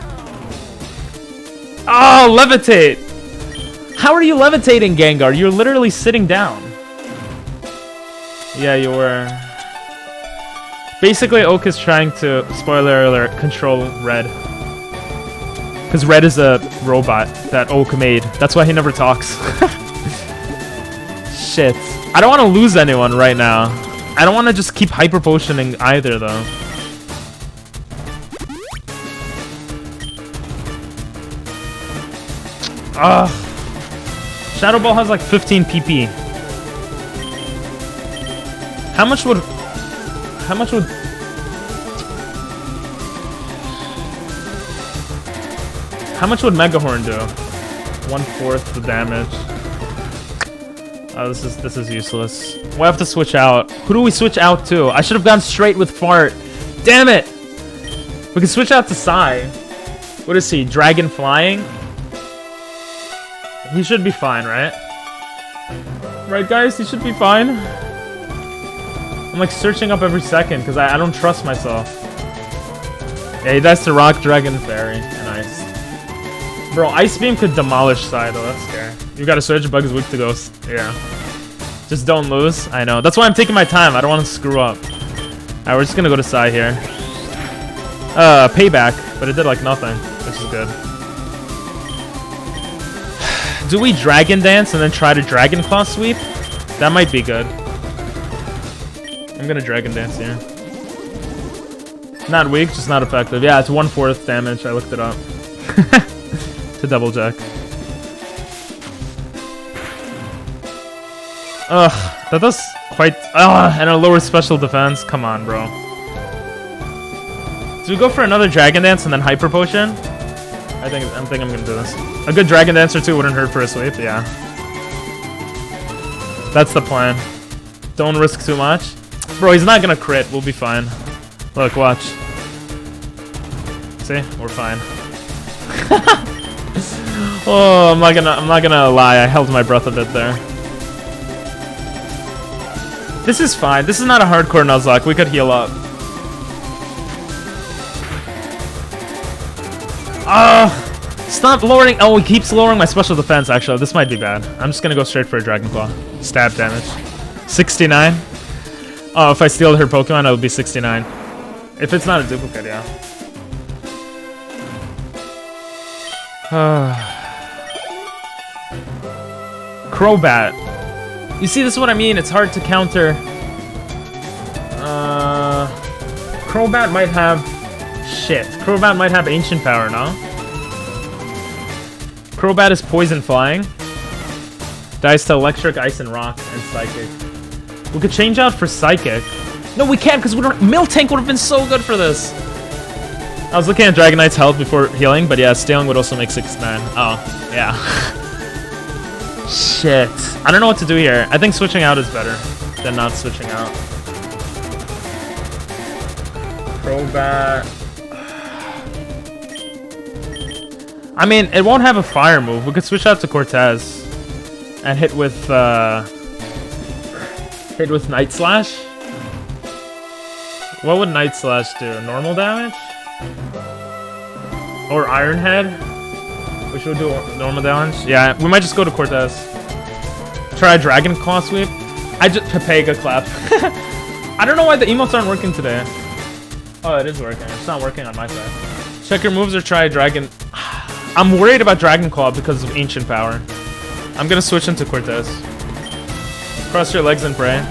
Oh, levitate! How are you levitating, Gengar? You're literally sitting down. Yeah, you were. Basically, Oak is trying to, spoiler alert, control Red. Because Red is a robot that Oak made. That's why he never talks. Shit. I don't want to lose anyone right now. I don't want to just keep hyper potioning either, though. Shadow Ball has like 15 PP. How much would Mega Horn do? 1/4 the damage. Oh, this is useless. We'll have to switch out. Who do we switch out to? I should have gone straight with Fart. Damn it! We can switch out to Psy. What is he? Dragon Flying? He should be fine, right? Right, guys? He should be fine. I'm like searching up every second because I don't trust myself. Yeah, he dies to Rock, Dragon, Fairy, and Ice. Bro, Ice Beam could demolish Psy though, that's scary. You gotta search, Bug is weak to Ghost. Yeah. Just don't lose. I know. That's why I'm taking my time. I don't want to screw up. Alright, we're just gonna go to Psy here. Payback, but it did like nothing, which is good. Do we Dragon Dance and then try to Dragon Claw sweep? That might be good. I'm gonna Dragon Dance here. Not weak, just not effective. Yeah, it's 1/4 damage. I looked it up. To double check. Ugh, that does quite. And a lower special defense. Come on, bro. Do we go for another Dragon Dance and then Hyper Potion? I think I'm gonna do this. A good Dragon Dance or two wouldn't hurt for a sweep. Yeah. That's the plan. Don't risk too much. Bro, he's not gonna crit. We'll be fine. Look, watch. See, we're fine. Oh, I'm not gonna lie. I held my breath a bit there. This is fine. This is not a hardcore Nuzlocke. We could heal up. Stop lowering. Oh, he keeps lowering my special defense. Actually, this might be bad. I'm just gonna go straight for a Dragon Claw. Stab damage. 69. Oh, if I steal her Pokemon, it would be 69. If it's not a duplicate, yeah. Crobat. You see, this is what I mean. It's hard to counter. Crobat might have... Shit. Crobat might have Ancient Power, no? Crobat is Poison Flying. Dies to Electric, Ice, and Rock, and Psychic. We could change out for Psychic. No, we can't, because we don't... Miltank would have been so good for this. I was looking at Dragonite's health before healing, but yeah, Stealing would also make 69. Oh, yeah. Shit. I don't know what to do here. I think switching out is better than not switching out. Crobat. I mean, it won't have a fire move. We could switch out to Cortez and hit with Night Slash. What would Night Slash do? Normal damage? Or Iron Head? Which would do normal damage? Yeah, we might just go to Cortez. Try a Dragon Claw sweep. I just Pepega clap. I don't know why the emotes aren't working today. Oh, it is working. It's not working on my side. Check your moves or try a Dragon. I'm worried about Dragon Claw because of Ancient Power. I'm gonna switch into Cortez. Cross your legs and pray.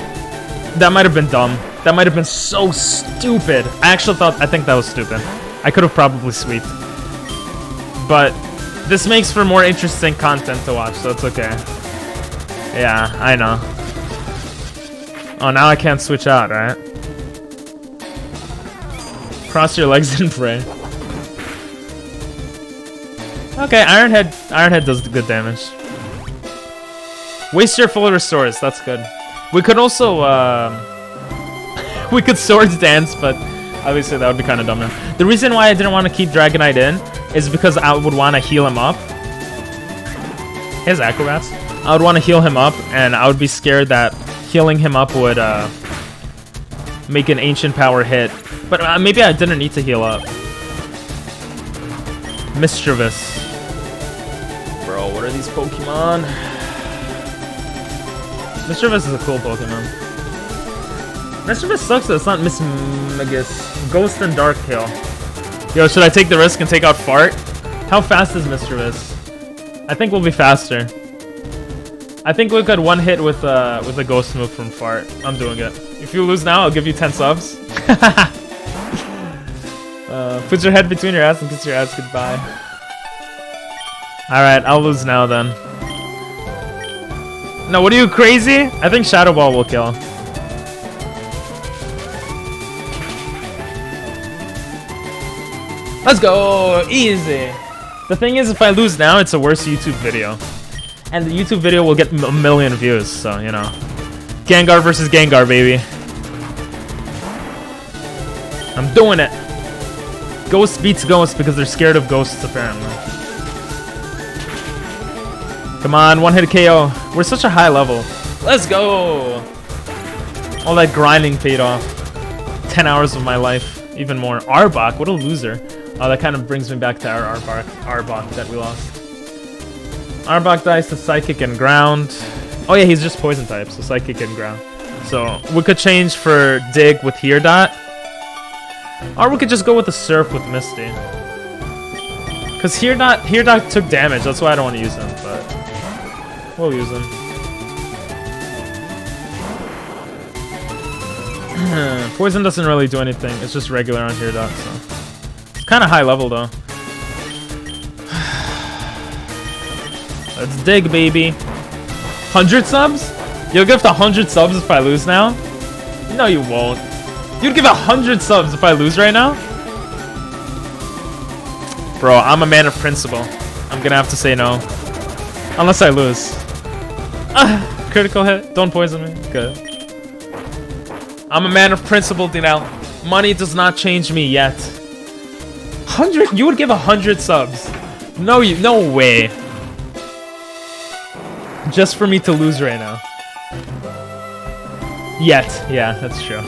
That might have been dumb. That might have been so stupid. I think that was stupid. I could have probably sweeped. But this makes for more interesting content to watch, so it's okay. Yeah, I know. Oh, now I can't switch out, right? Cross your legs and pray. Okay, Iron Head does good damage. Waste your full restores, that's good. We could also, we could Swords Dance, but obviously that would be kind of dumb now. The reason why I didn't want to keep Dragonite in is because I would want to heal him up. He has Acrobats. I would want to heal him up, and I would be scared that healing him up would make an Ancient Power hit. But maybe I didn't need to heal up. Mischievous. Bro, what are these Pokemon? Mischievous is a cool Pokemon. Mischievous sucks that it's not Mismagus. Ghost and Dark Kill. Yo, should I take the risk and take out Fart? How fast is Mischievous? I think we'll be faster. I think we could one hit with a Ghost move from Fart. I'm doing it. If you lose now, I'll give you 10 subs. Put your head between your ass and kiss your ass goodbye. Alright, I'll lose now then. No, what are you, crazy? I think Shadow Ball will kill. Let's go! Easy! The thing is, if I lose now, it's a worse YouTube video. And the YouTube video will get a million views, so, you know. Gengar versus Gengar, baby. I'm doing it! Ghost beats Ghost because they're scared of ghosts, apparently. Come on, one-hit KO. We're such a high level. Let's go! All that grinding paid off. 10 hours of my life. Even more. Arbok, what a loser. Oh, that kind of brings me back to our Arbok that we lost. Arbok dies to Psychic and Ground. Oh yeah, he's just Poison type, so Psychic and Ground. So, we could change for Dig with Here Dot. Or we could just go with the Surf with Misty. Because Here Dot took damage, that's why I don't want to use him, but we'll use him. Poison doesn't really do anything, it's just regular on Here Dot, so. It's kind of high level though. Let's dig, baby. 100 subs? You'll give 100 subs if I lose now? No, you won't. You'd give 100 subs if I lose right now? Bro, I'm a man of principle. I'm gonna have to say no. Unless I lose. Critical hit. Don't poison me. Good. I'm a man of principle, Dinel. Money does not change me yet. 100? You would give 100 subs? No, no way. Just for me to lose right now. Yet. Yeah, that's true.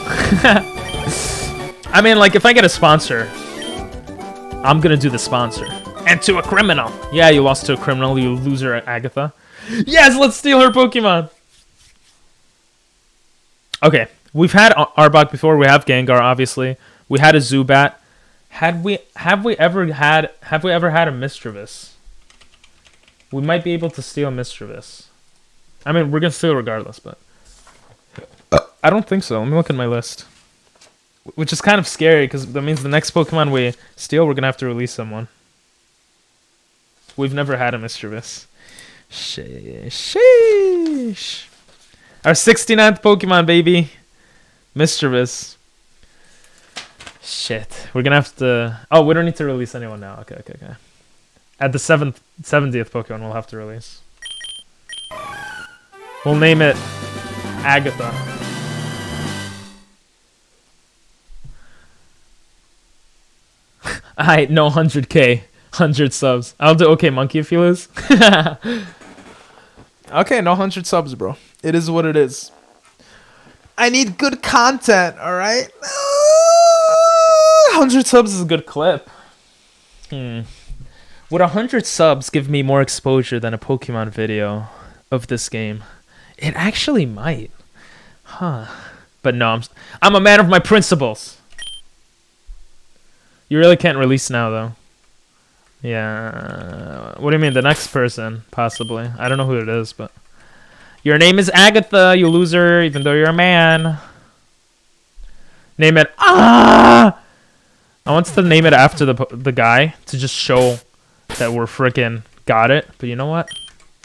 I mean, like, if I get a sponsor, I'm gonna do the sponsor. And to a criminal. Yeah, you lost to a criminal, you loser, Agatha. Yes, let's steal her Pokemon. Okay, we've had Arbok before. We have Gengar, obviously. We had a Zubat. Have we ever had a Mischievous? We might be able to steal Mischievous. I mean, we're gonna steal regardless, but I don't think so. Let me look at my list. Which is kind of scary because that means the next Pokemon we steal, we're gonna have to release someone. We've never had a Mischievous. Sheesh. Our 69th Pokemon, baby. Mischievous. Shit. We're gonna have to... Oh, we don't need to release anyone now. Okay. At the 70th Pokemon, we'll have to release. We'll name it Agatha. Alright, no 100k. 100 subs. I'll do okay, Monkey, if you lose. Okay, no 100 subs, bro. It is what it is. I need good content, alright? 100 subs is a good clip. Would 100 subs give me more exposure than a Pokemon video of this game? It actually might. Huh. But no, I'm a man of my principles. You really can't release now, though. Yeah. What do you mean? The next person, possibly. I don't know who it is, but... Your name is Agatha, you loser, even though you're a man. Name it... Ah! I want to name it after the guy to just show that we're freaking got it. But you know what?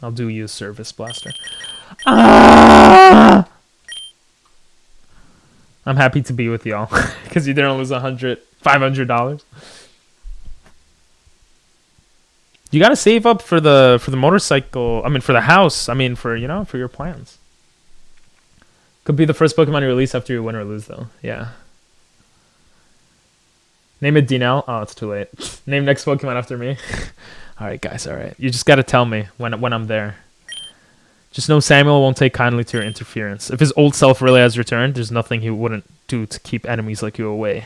I'll do use Service Blaster. Ah! I'm happy to be with y'all because you didn't lose $500. You gotta save up for the motorcycle. I mean, for the house. I mean, for your plans. Could be the first Pokemon you release after you win or lose, though. Yeah. Name it Dinel. Oh, it's too late. Name next Pokemon after me. All right, guys. All right. You just gotta tell me when I'm there. Just know Samuel won't take kindly to your interference. If his old self really has returned, there's nothing he wouldn't do to keep enemies like you away.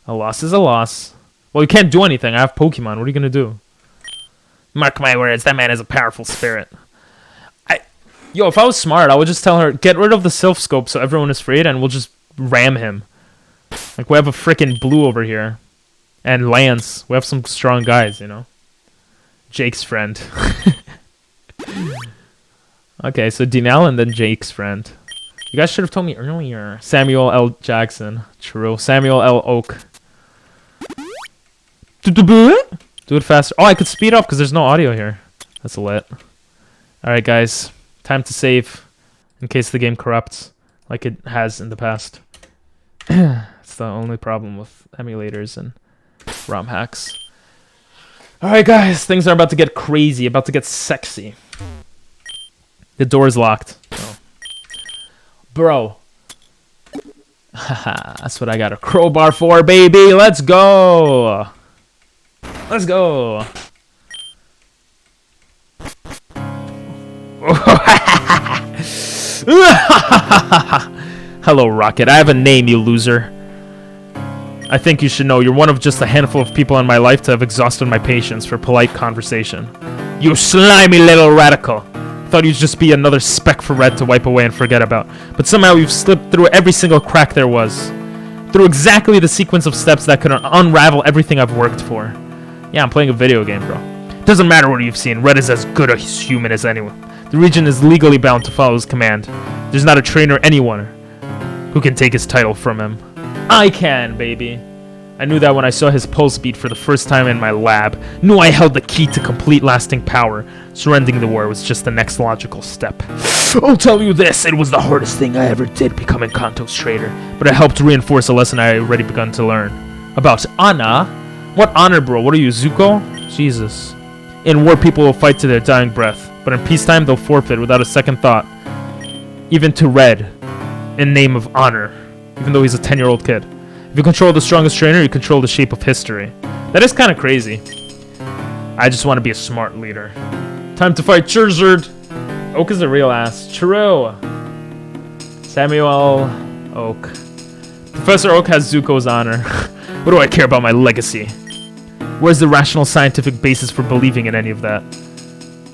A loss is a loss. Well, you can't do anything. I have Pokemon. What are you gonna do? Mark my words, that man is a powerful spirit. Yo, if I was smart, I would just tell her, get rid of the Sylph Scope so everyone is freed, and we'll just ram him. Like, we have a freaking Blue over here. And Lance. We have some strong guys, you know? Jake's friend. Okay, so Dinel and then Jake's friend. You guys should have told me earlier. Samuel L. Jackson. True. Samuel L. Oak. Do it faster. Oh, I could speed up because there's no audio here. That's lit. Alright, guys. Time to save in case the game corrupts like it has in the past. It's the only problem with emulators and ROM hacks. Alright, guys. Things are about to get crazy, about to get sexy. The door's locked. Oh. Bro. Haha, that's what I got a crowbar for, baby. Let's go. Let's go. Hello, Rocket. I have a name, you loser. I think you should know you're one of just a handful of people in my life to have exhausted my patience for polite conversation. You slimy little radical. Thought you'd just be another speck for Red to wipe away and forget about. But somehow you've slipped through every single crack there was. Through exactly the sequence of steps that could unravel everything I've worked for. Yeah, I'm playing a video game, bro. Doesn't matter what you've seen, Red is as good a human as anyone. The region is legally bound to follow his command. There's not a trainer or anyone who can take his title from him. I can, baby. I knew that when I saw his pulse beat for the first time in my lab. Knew I held the key to complete lasting power. Surrendering the war was just the next logical step. I'll tell you this, it was the hardest thing I ever did becoming Kanto's traitor. But it helped reinforce a lesson I had already begun to learn. About honor? What honor, bro? What are you, Zuko? Jesus. In war, people will fight to their dying breath. But in peacetime, they'll forfeit without a second thought. Even to Red. In name of honor. Even though he's a 10-year-old kid. If you control the strongest trainer, you control the shape of history. That is kind of crazy. I just want to be a smart leader. Time to fight Charizard. Oak is a real ass. True. Samuel Oak. Professor Oak has Zuko's honor. What do I care about my legacy? Where's the rational scientific basis for believing in any of that?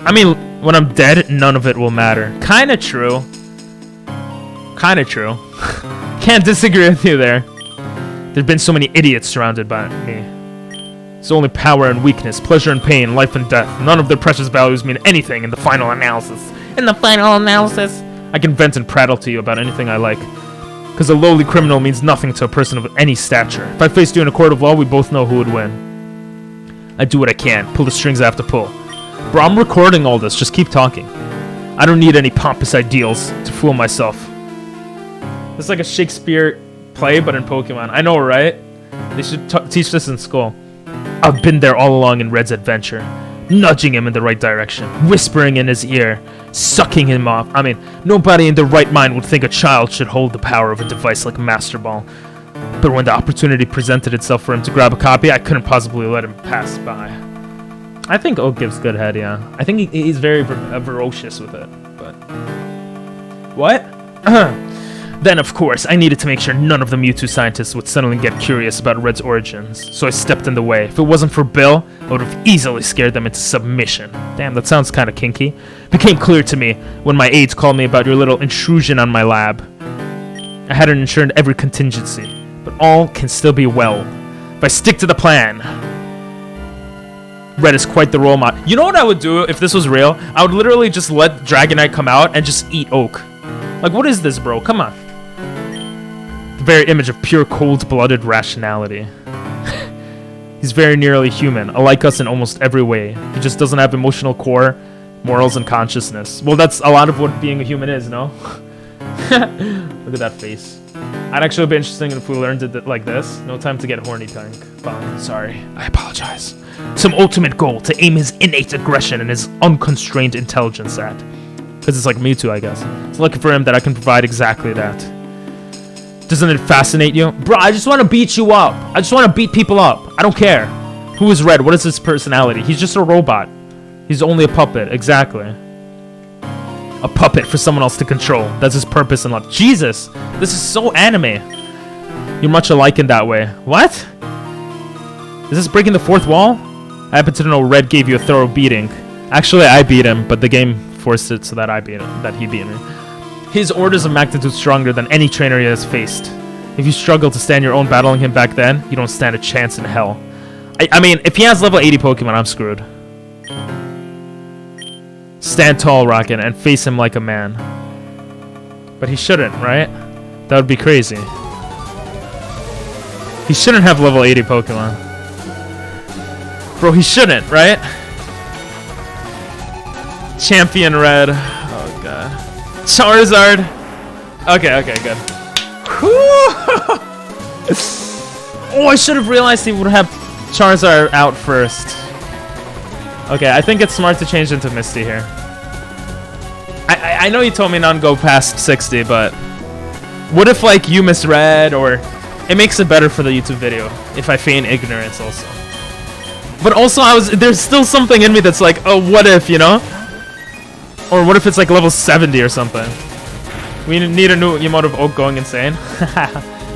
I mean, when I'm dead, none of it will matter. Kinda true. Kinda true. Can't disagree with you there. There've been so many idiots surrounded by me. It's only power and weakness, pleasure and pain, life and death. None of their precious values mean anything in the final analysis. In the final analysis? I can vent and prattle to you about anything I like. Because a lowly criminal means nothing to a person of any stature. If I faced you in a court of law, we both know who would win. I do what I can, pull the strings I have to pull. Bro, I'm recording all this, just keep talking. I don't need any pompous ideals to fool myself. It's like a Shakespeare play, but in Pokemon. I know, right? They should teach this in school. I've been there all along in Red's adventure, nudging him in the right direction, whispering in his ear, sucking him off. I mean, nobody in their right mind would think a child should hold the power of a device like Master Ball. But when the opportunity presented itself for him to grab a copy, I couldn't possibly let him pass by. I think Oak gives good head, yeah. I think he's very ferocious with it, but... What? Then, of course, I needed to make sure none of the Mewtwo scientists would suddenly get curious about Red's origins, so I stepped in the way. If it wasn't for Bill, I would have easily scared them into submission. Damn, that sounds kind of kinky. It became clear to me when my aides called me about your little intrusion on my lab. I hadn't insured every contingency, but all can still be well. If I stick to the plan... Red is quite the role model. You know what I would do if this was real? I would literally just let Dragonite come out and just eat Oak. Like, what is this, bro? Come on. The very image of pure cold-blooded rationality. He's very nearly human, alike us in almost every way. He just doesn't have emotional core, morals, and consciousness. Well, that's a lot of what being a human is, no? Look at that face. I'd actually be interesting if we learned it like this. No time to get horny, Tank. Fine, sorry. I apologize. Some ultimate goal to aim his innate aggression and his unconstrained intelligence at. Because it's like Mewtwo, I guess. It's lucky for him that I can provide exactly that. Doesn't it fascinate you? Bro, I just want to beat you up. I just want to beat people up. I don't care. Who is Red? What is his personality? He's just a robot. He's only a puppet. Exactly. A puppet for someone else to control. That's his purpose in life. Jesus! This is so anime. You're much alike in that way. What? Is this breaking the fourth wall? I happen to know Red gave you a thorough beating. Actually, I beat him, but the game forced it so that I beat him, that he beat me. His orders of magnitude stronger than any trainer he has faced. If you struggle to stand your own battling him back then, you don't stand a chance in hell. I mean, if he has level 80 Pokemon, I'm screwed. Stand tall, Rocket, and face him like a man. But he shouldn't, right? That would be crazy. He shouldn't have level 80 Pokemon. Bro, he shouldn't, right? Champion red. Oh god. Charizard. Okay, good. Oh, I should have realized he would have Charizard out first. Okay, I think it's smart to change into Misty here. I know you told me not to go past 60, but what if like you misread, or it makes it better for the YouTube video if I feign ignorance also. But also there's still something in me that's like, oh, what if, you know? Or what if it's like level 70 or something? We need a new emote of Oak going insane.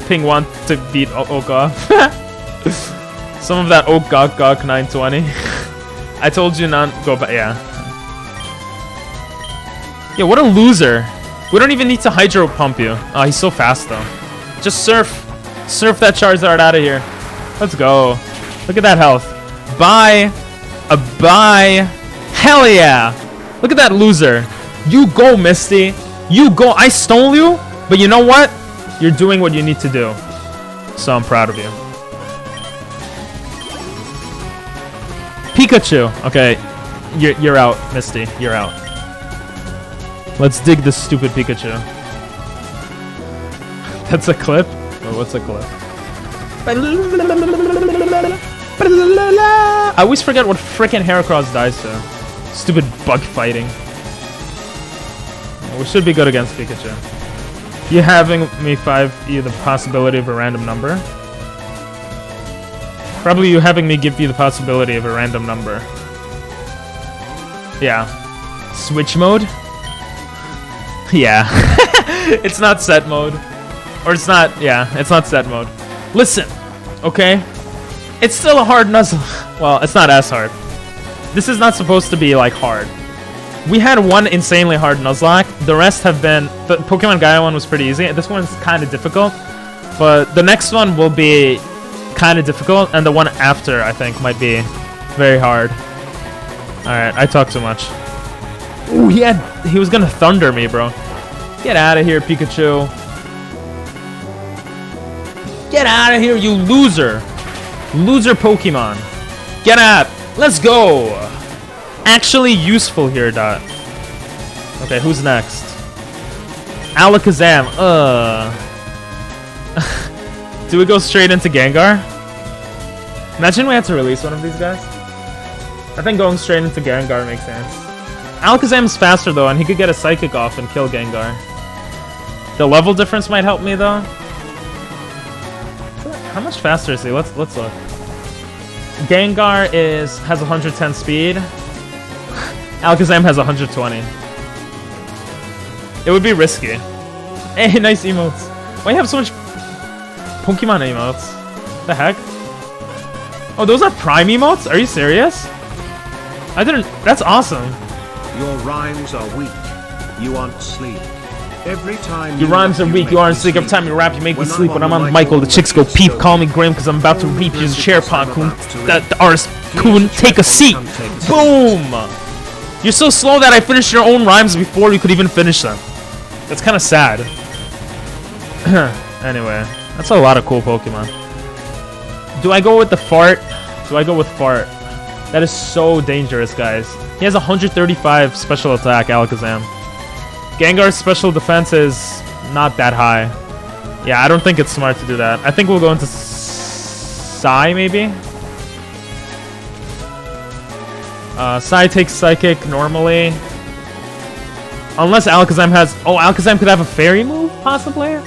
Ping want to beat Oak off. Some of that Oak Gok 920. I told you not go back. Yeah. Yeah, what a loser. We don't even need to hydro pump you. Oh, he's so fast though. Just surf that Charizard out of here. Let's go. Look at that health. Bye. Bye. Hell yeah. Look at that loser. You go, Misty. You go. I stole you, but you know what? You're doing what you need to do. So I'm proud of you. Pikachu. Okay, you're out, Misty. You're out. Let's dig this stupid Pikachu. That's a clip? Or what's a clip? I always forget what frickin' Heracross dies to. Stupid bug fighting. We should be good against Pikachu. You having me 5 you the possibility of a random number? Probably you having me give you the possibility of a random number. Yeah. Switch mode? Yeah. It's not set mode. Or it's not, yeah, it's not set mode. Listen, okay? It's still a hard nuzzle. Well, it's not as hard. This is not supposed to be, like, hard. We had one insanely hard Nuzlocke. The rest have been... The Pokemon Gaia one was pretty easy. This one's kind of difficult. But the next one will be kind of difficult. And the one after, I think, might be very hard. Alright, I talk too much. Ooh, he was gonna thunder me, bro. Get out of here, Pikachu. Get out of here, you loser. Loser Pokemon. Get out. Let's go. Actually useful here, Dot. Okay, who's next? Alakazam. Do we go straight into Gengar? Imagine we had to release one of these guys. I think going straight into Gengar makes sense. Alakazam's faster though, and he could get a Psychic off and kill Gengar. The level difference might help me though. How much faster is he? Let's look. Gengar has 110 speed. Alakazam has 120. It would be risky. Hey, nice emotes. Why you have so much Pokemon emotes? The heck? Oh, those are Prime emotes? Are you serious? I didn't... That's awesome. Your rhymes are weak. You aren't sleep. Every time your rhymes are weak, you aren't sleep. Every time you rap, you make me sleep. When I'm on Michael, the chicks go peep. Call me Grim, because I'm about to reap. Use a chair pond, coon. The artist, coon. Take a seat. Boom! You're so slow that I finished your own rhymes before you could even finish them. That's kind of sad. Anyway, that's a lot of cool Pokemon. Do I go with the fart? Do I go with fart? That is so dangerous, guys. He has 135 special attack, Alakazam. Gengar's special defense is not that high. Yeah, I don't think it's smart to do that. I think we'll go into Psy, maybe? Psy takes Psychic normally. Unless Alakazam has... Oh, Alakazam could have a Fairy move, possibly?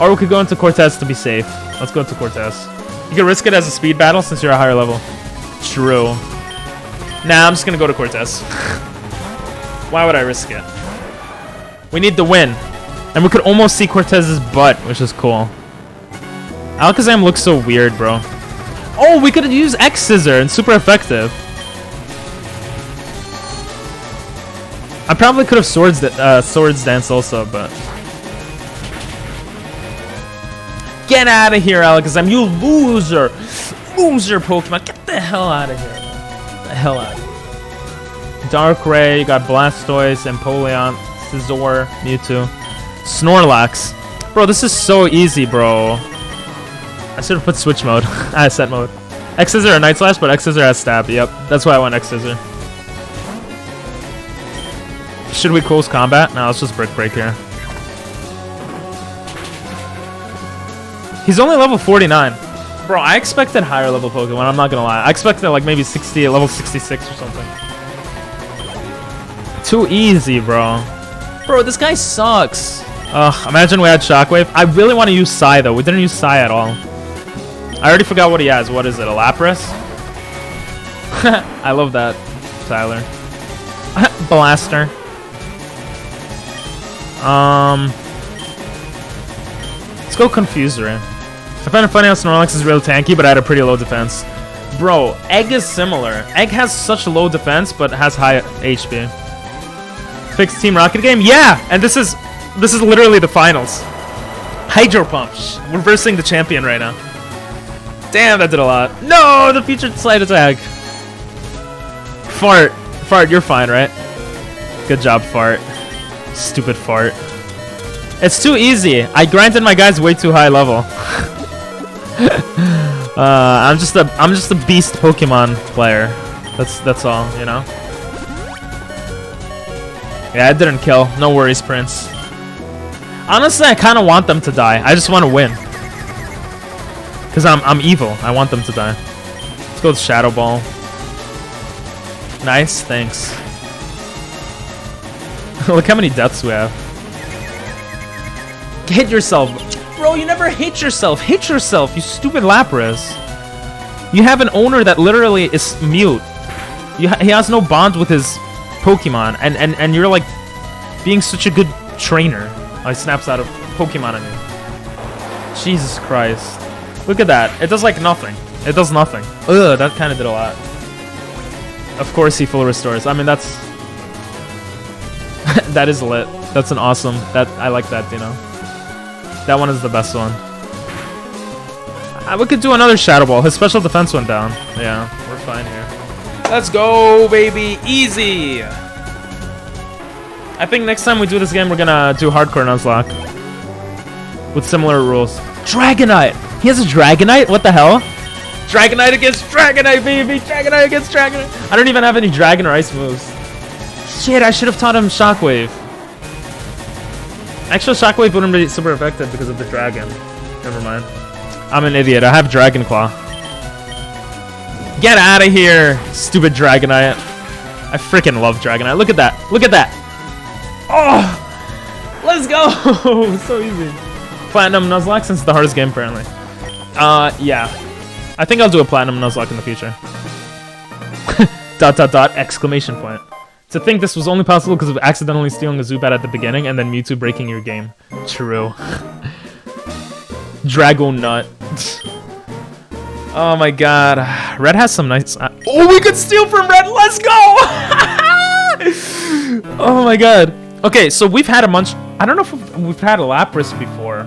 Or we could go into Cortez to be safe. Let's go into Cortez. You can risk it as a speed battle since you're a higher level. True. Nah, I'm just gonna go to Cortez. Why would I risk it? We need the win. And we could almost see Cortez's butt, which is cool. Alakazam looks so weird, bro. Oh, we could use X-Scissor and super effective. I probably could have Swords Dance also, but... Get out of here, Alakazam, you loser! Loser Pokemon, get the hell out of here. Get the hell out of here. Darkrai, you got Blastoise, Empoleon, Scizor, Mewtwo. Snorlax. Bro, this is so easy, bro. I should have put Switch mode. Set mode. X Scissor or Night Slash, but X Scissor has stab. Yep, that's why I went X Scissor. Should we close combat? No, let's just Brick Break here. He's only level 49. Bro, I expected higher level Pokemon, I'm not gonna lie. I expected like maybe 60, level 66 or something. Too easy, bro. Bro, this guy sucks. Ugh, imagine we had Shockwave. I really want to use Psy though. We didn't use Psy at all. I already forgot what he has. What is it, a Lapras? I love that, Tyler. Blaster. Let's go Confuser. I find it funny how Snorlax is real tanky, but I had a pretty low defense. Bro, Egg is similar. Egg has such low defense, but has high HP. Fixed Team Rocket game? Yeah! And this is literally the finals. Hydro Pump. We're versing the champion right now. Damn, that did a lot. No! The featured Slide Attack. Fart. Fart, you're fine, right? Good job, Fart. Stupid Fart. It's too easy. I grinded my guys way too high level. I'm just a beast Pokemon player. That's all, you know. Yeah, it didn't kill. No worries, Prince. Honestly, I kind of want them to die. I just want to win. Cause I'm evil. I want them to die. Let's go with Shadow Ball. Nice, thanks. Look how many deaths we have. Hit yourself. Bro, you never hit yourself. Hit yourself, you stupid Lapras. You have an owner that literally is mute. He has no bond with his Pokemon. And you're like being such a good trainer. Oh, he snaps out of Pokemon on you. Jesus Christ. Look at that. It does like nothing. It does nothing. Ugh, that kind of did a lot. Of course he full restores. I mean, that's... that is lit. That's an awesome... I like that, you know. That one is the best one. We could do another Shadow Ball. His special defense went down. Yeah, we're fine here. Let's go, baby. Easy. I think next time we do this game, we're gonna do Hardcore Nuzlocke. With similar rules. Dragonite! He has a Dragonite? What the hell? Dragonite against Dragonite, baby! Dragonite against Dragonite! I don't even have any Dragon or Ice moves. Shit, I should have taught him Shockwave. Actually, Shockwave wouldn't be super effective because of the Dragon. Never mind. I'm an idiot. I have Dragon Claw. Get out of here, stupid Dragonite. I freaking love Dragonite. Look at that. Look at that. Oh! Let's go! So easy. Platinum Nuzlocke since it's the hardest game, apparently. Yeah. I think I'll do a Platinum Nuzlocke in the future. ... exclamation point. To think this was only possible because of accidentally stealing a Zubat at the beginning and then Mewtwo breaking your game. True. Drago Nut. Oh my god. Red has some nice... oh, we could steal from Red! Let's go! Oh my god. Okay, so we've had a bunch... I don't know if we've had a Lapras before.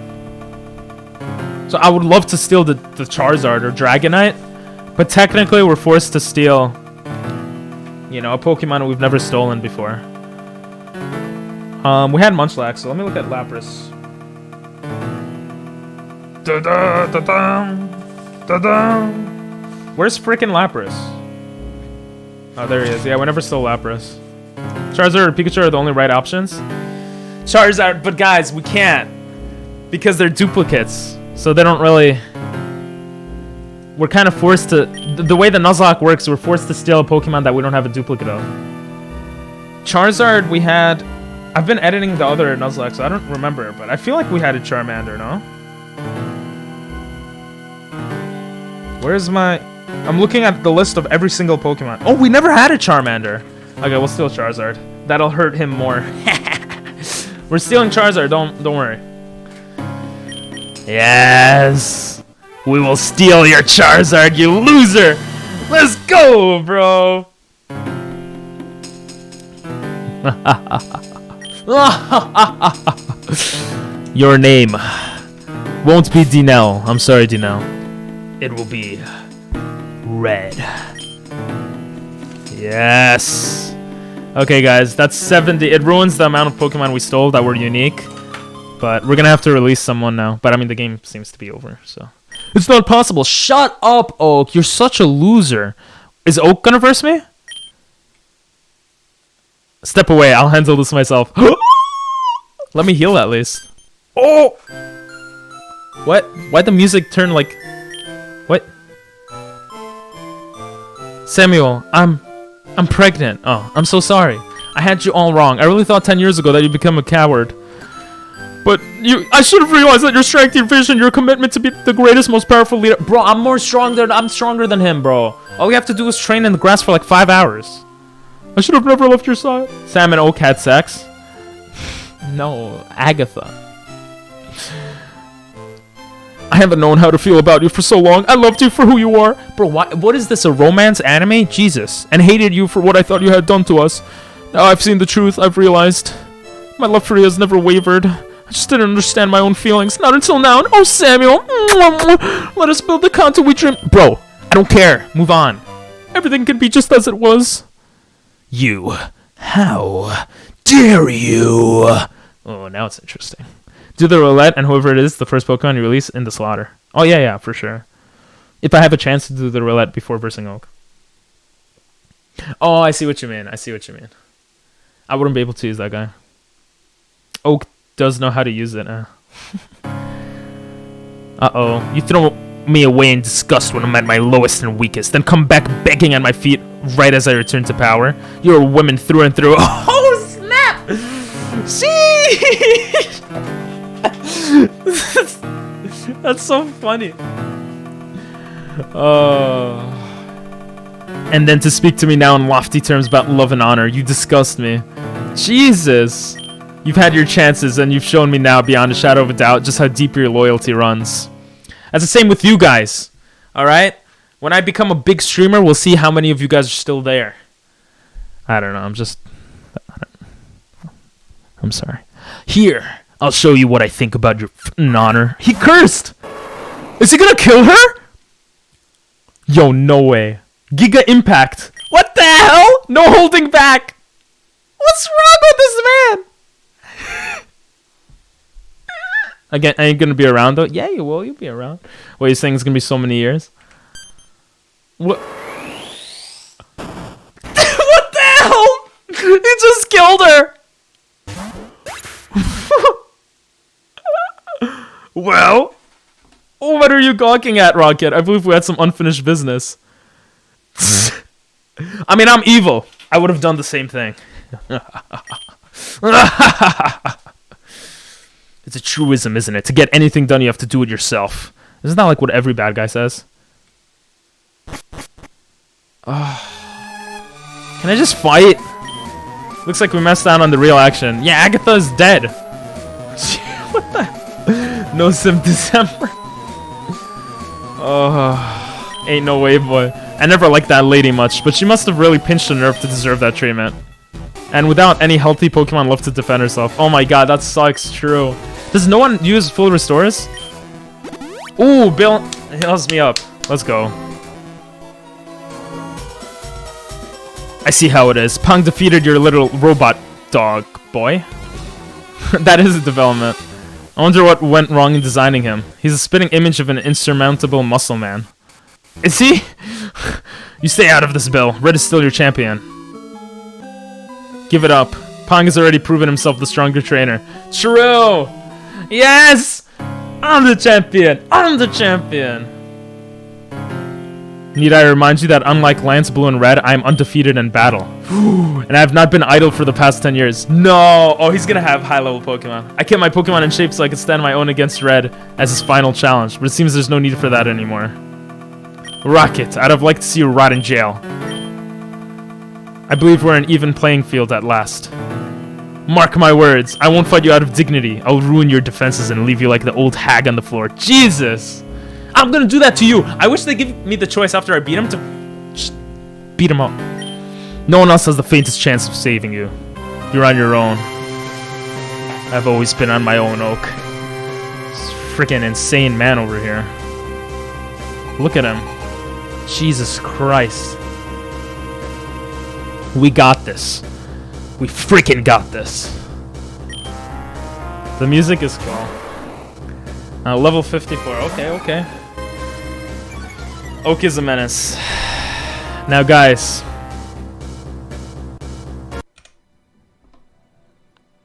So I would love to steal the Charizard or Dragonite. But technically we're forced to steal... you know, a Pokemon we've never stolen before. We had Munchlax, so let me look at Lapras. Where's frickin' Lapras? Oh, there he is. Yeah, we never stole Lapras. Charizard or Pikachu are the only right options. Charizard, but guys, we can't. Because they're duplicates. So they don't really... we're kind of forced to... the way the Nuzlocke works, we're forced to steal a Pokemon that we don't have a duplicate of. Charizard, we had... I've been editing the other Nuzlocke, so I don't remember, but I feel like we had a Charmander, no? Where's my... I'm looking at the list of every single Pokemon. Oh, we never had a Charmander! Okay, we'll steal Charizard. That'll hurt him more. We're stealing Charizard, don't worry. Yes! We will steal your Charizard, you loser! Let's go, bro! Your name won't be Dinell. I'm sorry, Dinell. It will be Red. Yes! Okay, guys, that's 70. It ruins the amount of Pokemon we stole that were unique. But we're gonna have to release someone now. But I mean, the game seems to be over, so... It's not possible. Shut up, Oak. You're such a loser. Is Oak gonna verse me? Step away. I'll handle this myself. Let me heal at least. Oh! What? Why'd the music turn like... What? Samuel, I'm pregnant. Oh, I'm so sorry. I had you all wrong. I really thought 10 years ago that you'd become a coward. But I should have realized that your strength, your vision, your commitment to be the greatest, most powerful leader. Bro, I'm stronger than him, bro. All we have to do is train in the grass for like 5 hours. I should have never left your side. Sam and Oak had sex. No, Agatha. I haven't known how to feel about you for so long. I loved you for who you are. Bro, what is this, a romance anime? Jesus. And hated you for what I thought you had done to us. Now I've seen the truth. I've realized. My love for you has never wavered. I just didn't understand my own feelings. Not until now. Oh, Samuel. Let us build the content we dream. Bro, I don't care. Move on. Everything can be just as it was. You. How dare you? Oh, now it's interesting. Do the roulette, and whoever it is, the first Pokemon you release in the slaughter. Oh, yeah, for sure. If I have a chance to do the roulette before versing Oak. Oh, I see what you mean. I wouldn't be able to use that guy. Oak does know how to use it. Uh-oh. You throw me away in disgust when I'm at my lowest and weakest, then come back begging at my feet right as I return to power. You're a woman through and through. Oh, snap! Sheesh! That's so funny. And then to speak to me now in lofty terms about love and honor. You disgust me. Jesus. You've had your chances, and you've shown me now beyond a shadow of a doubt just how deep your loyalty runs. That's the same with you guys. Alright? When I become a big streamer, we'll see how many of you guys are still there. I don't know. I'm sorry. Here, I'll show you what I think about your honor. He cursed! Is he gonna kill her? Yo, no way. Giga Impact. What the hell? No holding back. What's wrong with this man? Again, are you gonna be around though? Yeah, you will. You'll be around. What, you saying it's gonna be so many years? What? What the hell? He just killed her. Well, what are you gawking at, Rocket? I believe we had some unfinished business. I mean, I'm evil. I would have done the same thing. It's a truism, isn't it? To get anything done, you have to do it yourself. Isn't that like what every bad guy says? Can I just fight? Looks like we messed out on the real action. Yeah, Agatha is dead. What the? No Sim December. Oh, ain't no way, boy. I never liked that lady much, but she must have really pinched a nerve to deserve that treatment. And without any healthy Pokemon left to defend herself. Oh my god, that sucks, true. Does no one use full restores? Ooh, Bill heals me up. Let's go. I see how it is. Pong defeated your little robot dog, boy. That is a development. I wonder what went wrong in designing him. He's a spitting image of an insurmountable muscle man. Is he? You stay out of this, Bill. Red is still your champion. Give it up. Pong has already proven himself the stronger trainer. True! Yes! I'm the champion! I'm the champion! Need I remind you that unlike Lance Blue and Red, I am undefeated in battle. And I have not been idle for the past 10 years. No! Oh, he's gonna have high-level Pokemon. I kept my Pokemon in shape so I could stand my own against Red as his final challenge, but it seems there's no need for that anymore. Rocket, I'd have liked to see you rot in jail. I believe we're an even playing field at last. Mark my words, I won't fight you out of dignity. I'll ruin your defenses and leave you like the old hag on the floor. Jesus! I'm gonna do that to you! I wish they give me the choice after I beat him to just beat him up. No one else has the faintest chance of saving you. You're on your own. I've always been on my own, Oak. This freaking insane man over here. Look at him. Jesus Christ. We got this. We freaking got this. The music is cool. Level 54. Okay. Oak is a menace. Now, guys.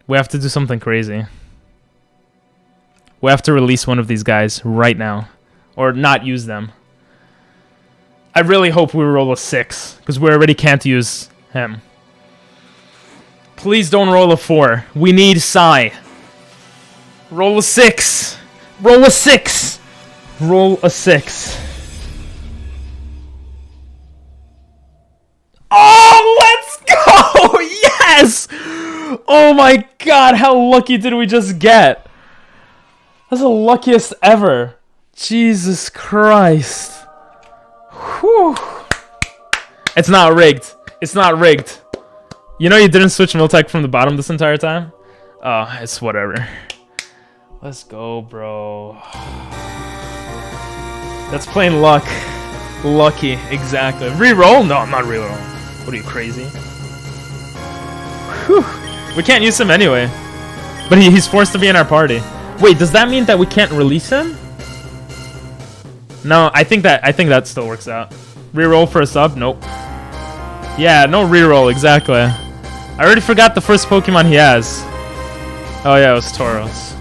We have to do something crazy. We have to release one of these guys right now. Or not use them. I really hope we roll a 6. Because we already can't use him. Please don't roll a 4. We need Psy. Roll a 6. Roll a 6. Roll a 6. Oh, let's go! Yes! Oh my god, how lucky did we just get? That's the luckiest ever. Jesus Christ. Whew. It's not rigged. It's not rigged. You know you didn't switch Miltech from the bottom this entire time? Oh, it's whatever. Let's go, bro. That's plain luck. Lucky, exactly. Reroll? No, I'm not rerolling. What are you, crazy? Whew. We can't use him anyway. But he's forced to be in our party. Wait, does that mean that we can't release him? No, I think that still works out. Reroll for a sub? Nope. Yeah, no reroll, exactly. I already forgot the first Pokemon he has. Oh yeah, it was Tauros.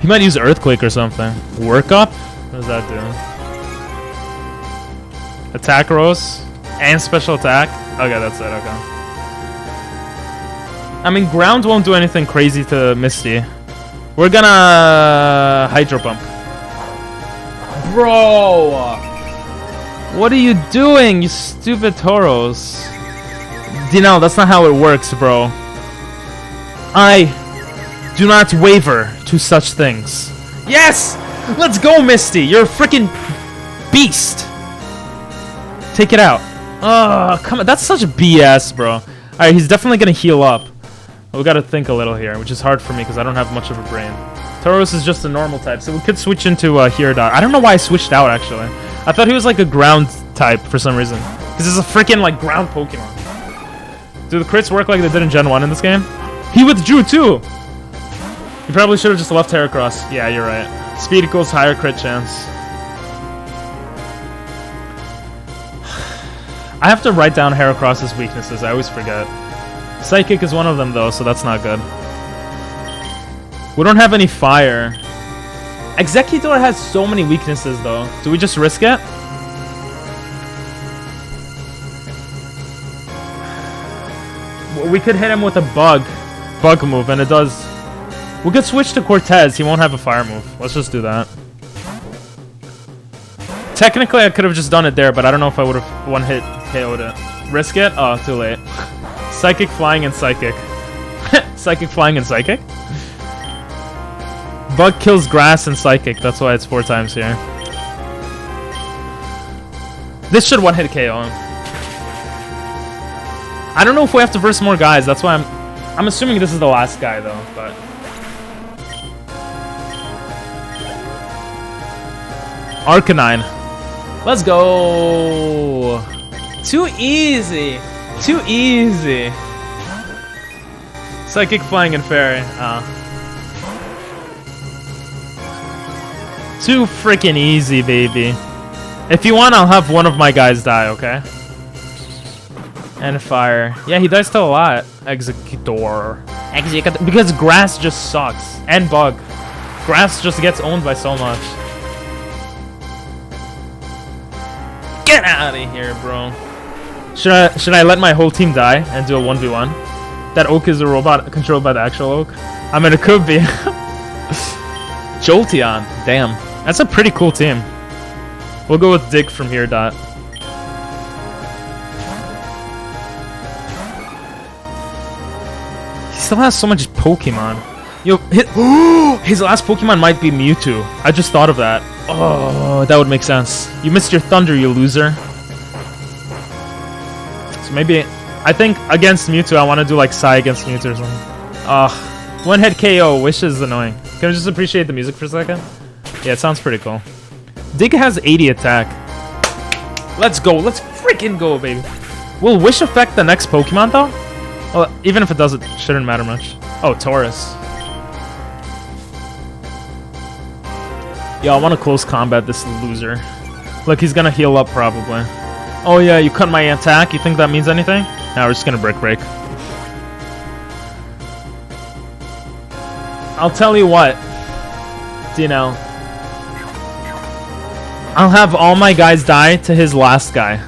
He might use Earthquake or something. Work up? What does that do? Attack Rose? And special attack? Okay, that's it, okay. I mean, ground won't do anything crazy to Misty. We're gonna Hydro Pump. Bro! What are you doing, you stupid Tauros? No, that's not how it works, bro. I do not waver to such things. Yes! Let's go, Misty! You're a freaking beast! Take it out. Oh, come on. That's such BS, bro. Alright, he's definitely gonna heal up. We gotta think a little here, which is hard for me because I don't have much of a brain. Tauros is just a normal type, so we could switch into Gyarados. I don't know why I switched out, actually. I thought he was like a ground type for some reason. This is a freaking like ground Pokemon. Do the crits work like they did in Gen 1 in this game? He withdrew too! You probably should have just left Heracross. Yeah, you're right. Speed equals higher crit chance. I have to write down Heracross's weaknesses, I always forget. Psychic is one of them though, so that's not good. We don't have any fire. Executor has so many weaknesses though. Do we just risk it? We could hit him with a bug move, and it does. We could switch to Cortez. He won't have a fire move. Let's just do that. Technically, I could have just done it there, but I don't know if I would have one hit KO'd it. Risk it? Oh, too late. Psychic, flying, and psychic. Psychic, flying, and psychic? Bug kills grass and psychic. That's why it's 4 times here. This should one hit KO him. I don't know if we have to verse more guys. That's why I'm assuming this is the last guy though, but Arcanine. Let's go. Too easy. Too easy. Psychic, flying, and fairy. Too freaking easy, baby. If you want, I'll have one of my guys die, okay? And fire. Yeah, he dies to a lot. Executor. Because grass just sucks. And bug. Grass just gets owned by so much. Get out of here, bro. Should I let my whole team die and do a 1v1? That Oak is a robot controlled by the actual Oak? I mean, it could be. Jolteon. Damn. That's a pretty cool team. We'll go with Dig from here, Dot. He still has so much Pokemon. Yo, his last Pokemon might be Mewtwo. I just thought of that. Oh, that would make sense. You missed your thunder, you loser. So maybe, I think against Mewtwo, I want to do like Psy against Mewtwo or something. One hit KO, Wish is annoying. Can we just appreciate the music for a second? Yeah, it sounds pretty cool. Dig has 80 attack. Let's go. Let's freaking go, baby. Will Wish affect the next Pokemon, though? Well, even if it does, it shouldn't matter much. Oh, Taurus. Yo, I want to close combat this loser. Look, he's gonna heal up probably. Oh yeah, you cut my attack. You think that means anything? Now we're just gonna break. I'll tell you what. Dino. I'll have all my guys die to his last guy.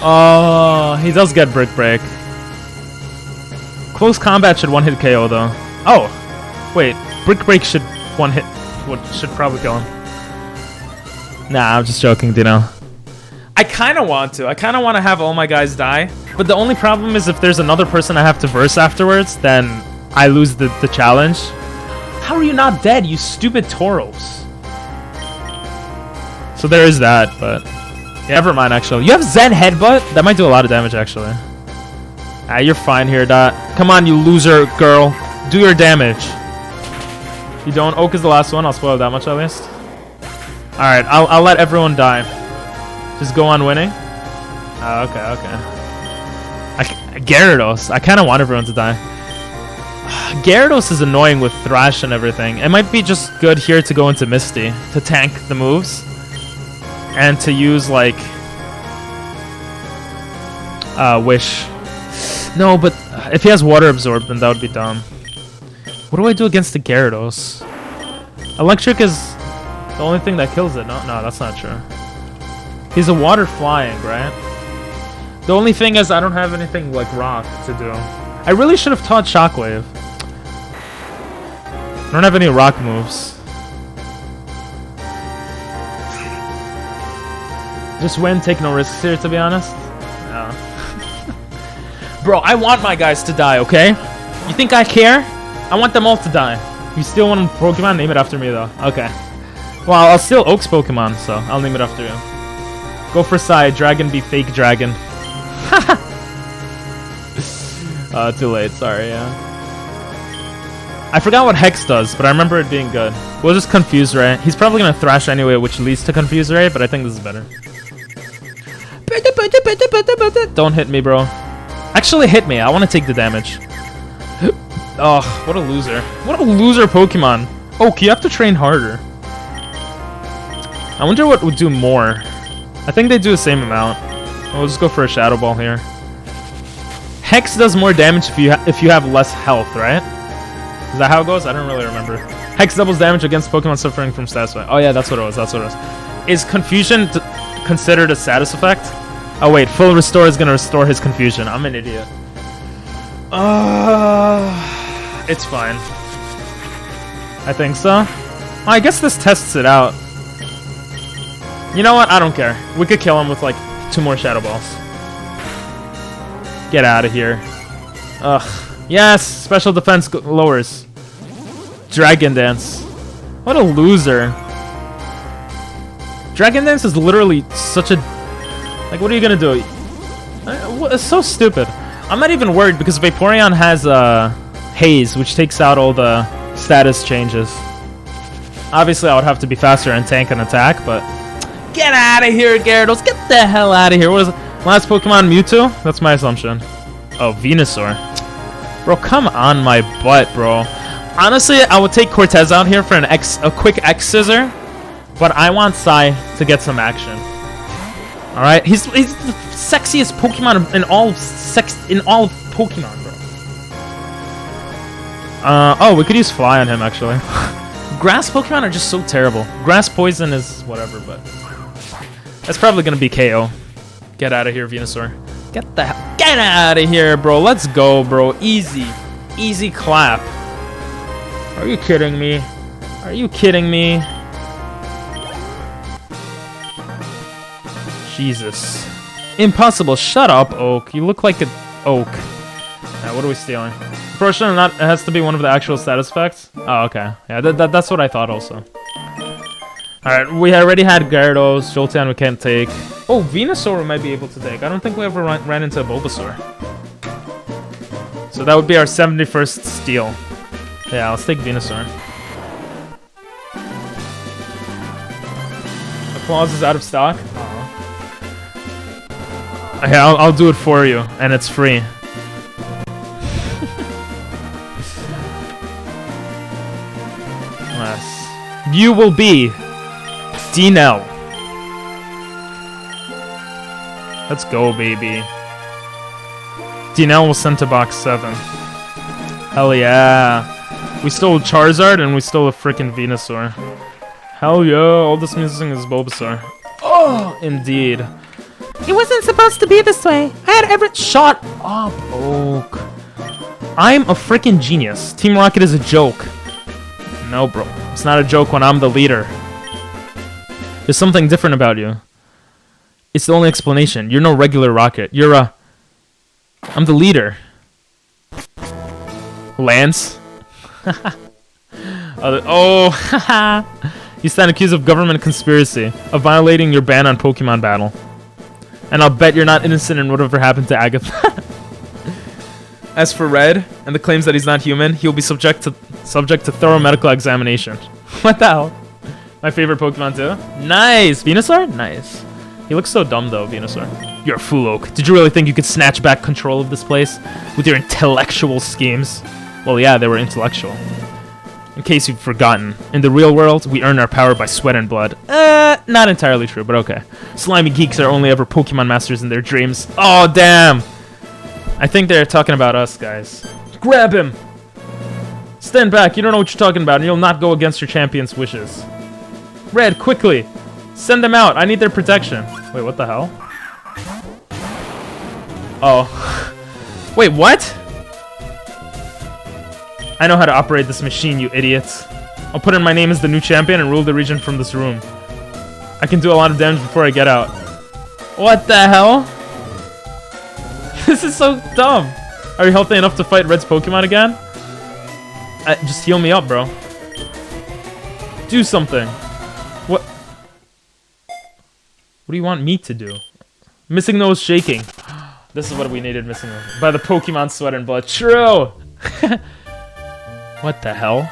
Oh, he does get break. Close combat should one hit KO though. Oh, wait, break should one hit. Should probably kill him. Nah, I'm just joking, Dino. I kind of want to. I kind of want to have all my guys die. But the only problem is if there's another person I have to verse afterwards, then I lose the challenge. How are you not dead, you stupid Tauros? So there is that, but... Yeah, never mind, actually. You have Zen Headbutt? That might do a lot of damage, actually. Ah, you're fine here, Dot. Come on, you loser girl. Do your damage. You don't? Oak is the last one. I'll spoil that much, at least. Alright, I'll let everyone die. Just go on winning. Okay. Gyarados. I kind of want everyone to die. Gyarados is annoying with Thrash and everything. It might be just good here to go into Misty to tank the moves and to use like Wish. No, but if he has Water Absorb, then that would be dumb. What do I do against the Gyarados? Electric is the only thing that kills it. No, that's not true. He's a water flying, right? The only thing is I don't have anything like rock to do. I really should have taught Shockwave. I don't have any rock moves. Just win, take no risks here, to be honest. No. Bro, I want my guys to die, okay? You think I care? I want them all to die. You still want a Pokemon? Name it after me, though. Okay. Well, I'll steal Oak's Pokemon, so I'll name it after you. Go for Psy. Dragon be fake dragon. Too late. Sorry, yeah. I forgot what Hex does, but I remember it being good. We'll just Confuse Ray. He's probably gonna Thrash anyway, which leads to Confuse Ray, but I think this is better. Don't hit me, bro. Actually, hit me. I want to take the damage. Oh, what a loser. What a loser Pokemon. Oh, you have to train harder. I wonder what would do more. I think they do the same amount. We'll just go for a Shadow Ball here. Hex does more damage if you have less health, right? Is that how it goes? I don't really remember. Hex doubles damage against Pokemon suffering from status effect. Oh yeah, that's what it was. Is Confusion considered a status effect? Oh wait, Full Restore is gonna restore his Confusion. I'm an idiot. It's fine. I think so. Well, I guess this tests it out. You know what? I don't care. We could kill him with like 2 more Shadow Balls. Get out of here. Ugh. Yes! Special defense lowers. Dragon Dance. What a loser. Dragon Dance is literally such a... Like, what are you gonna do? It's so stupid. I'm not even worried because Vaporeon has Haze, which takes out all the status changes. Obviously, I would have to be faster and tank an attack, but... Get out of here, Gyarados! Get the hell out of here! What is it? Last Pokemon, Mewtwo? That's my assumption. Oh, Venusaur. Bro, come on my butt, bro. Honestly, I would take Cortez out here for a quick X-Scissor, but I want Psy to get some action. Alright? He's the sexiest Pokemon in all Pokemon, bro. Oh, we could use Fly on him, actually. Grass Pokemon are just so terrible. Grass Poison is whatever, but... That's probably gonna be KO. Get out of here, Venusaur. Get out of here, bro. Let's go, bro. Easy clap. Are you kidding me? Jesus. Impossible. Shut up, Oak. You look like an Oak. Now, what are we stealing? Unfortunately, it has to be one of the actual status effects. Oh, okay. Yeah, that's what I thought also. Alright, we already had Gyarados. Jolteon we can't take. Oh, Venusaur we might be able to take. I don't think we ever ran into a Bulbasaur. So that would be our 71st steal. Yeah, let's take Venusaur. Applause is out of stock. Okay, I'll do it for you, and it's free. Yes. You will be Dinell. Let's go, baby. Dinell was sent to box 7. Hell yeah. We stole Charizard and we stole a freaking Venusaur. Hell yeah, all this missing is Bulbasaur. Oh, indeed. It wasn't supposed to be this way. I had every— Shut up, Oak. I'm a freaking genius. Team Rocket is a joke. No, bro. It's not a joke when I'm the leader. There's something different about you. It's the only explanation. You're no regular Rocket. You're a... I'm the leader. Lance? Oh, you stand accused of government conspiracy, of violating your ban on Pokemon Battle. And I'll bet you're not innocent in whatever happened to Agatha. As for Red, and the claims that he's not human, he'll be subject to thorough medical examination. What the hell? My favorite Pokemon too? Nice! Venusaur? Nice. He looks so dumb though, Venusaur. You're a fool, Oak. Did you really think you could snatch back control of this place with your intellectual schemes? Well, yeah, they were intellectual. In case you've forgotten, in the real world, we earn our power by sweat and blood. Not entirely true, but okay. Slimy geeks are only ever Pokemon masters in their dreams. Oh, damn! I think they're talking about us, guys. Grab him! Stand back, you don't know what you're talking about, and you'll not go against your champion's wishes. Red, quickly! Send them out, I need their protection. Wait, what the hell? Oh. Wait, what? I know how to operate this machine, you idiots. I'll put in my name as the new champion and rule the region from this room. I can do a lot of damage before I get out. What the hell? This is so dumb. Are you healthy enough to fight Red's Pokemon again? Just heal me up, bro. Do something. What? What do you want me to do? Missing nose shaking. This is what we needed, missing nose. By the Pokemon sweat and blood. True! What the hell?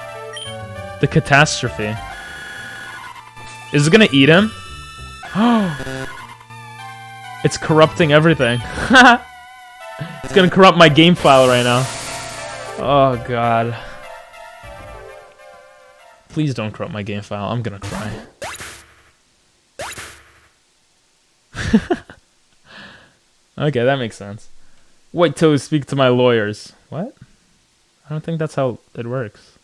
The catastrophe. Is it gonna eat him? It's corrupting everything. It's gonna corrupt my game file right now. Oh god. Please don't corrupt my game file. I'm gonna cry. Okay, that makes sense. Wait till we speak to my lawyers. What? I don't think that's how it works.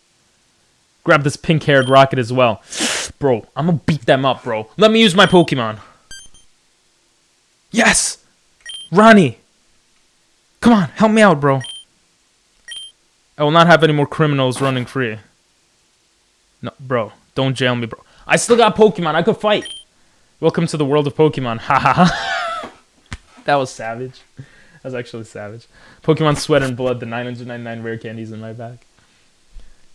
Grab this pink-haired Rocket as well. Bro, I'm gonna beat them up, bro. Let me use my Pokemon. Yes! Ronnie! Come on, help me out, bro. I will not have any more criminals running free. No, bro, don't jail me, bro. I still got Pokemon, I could fight. Welcome to the world of Pokemon. Haha. That was savage. That was actually savage. Pokemon Sweat and Blood, the 999 rare candies in my bag.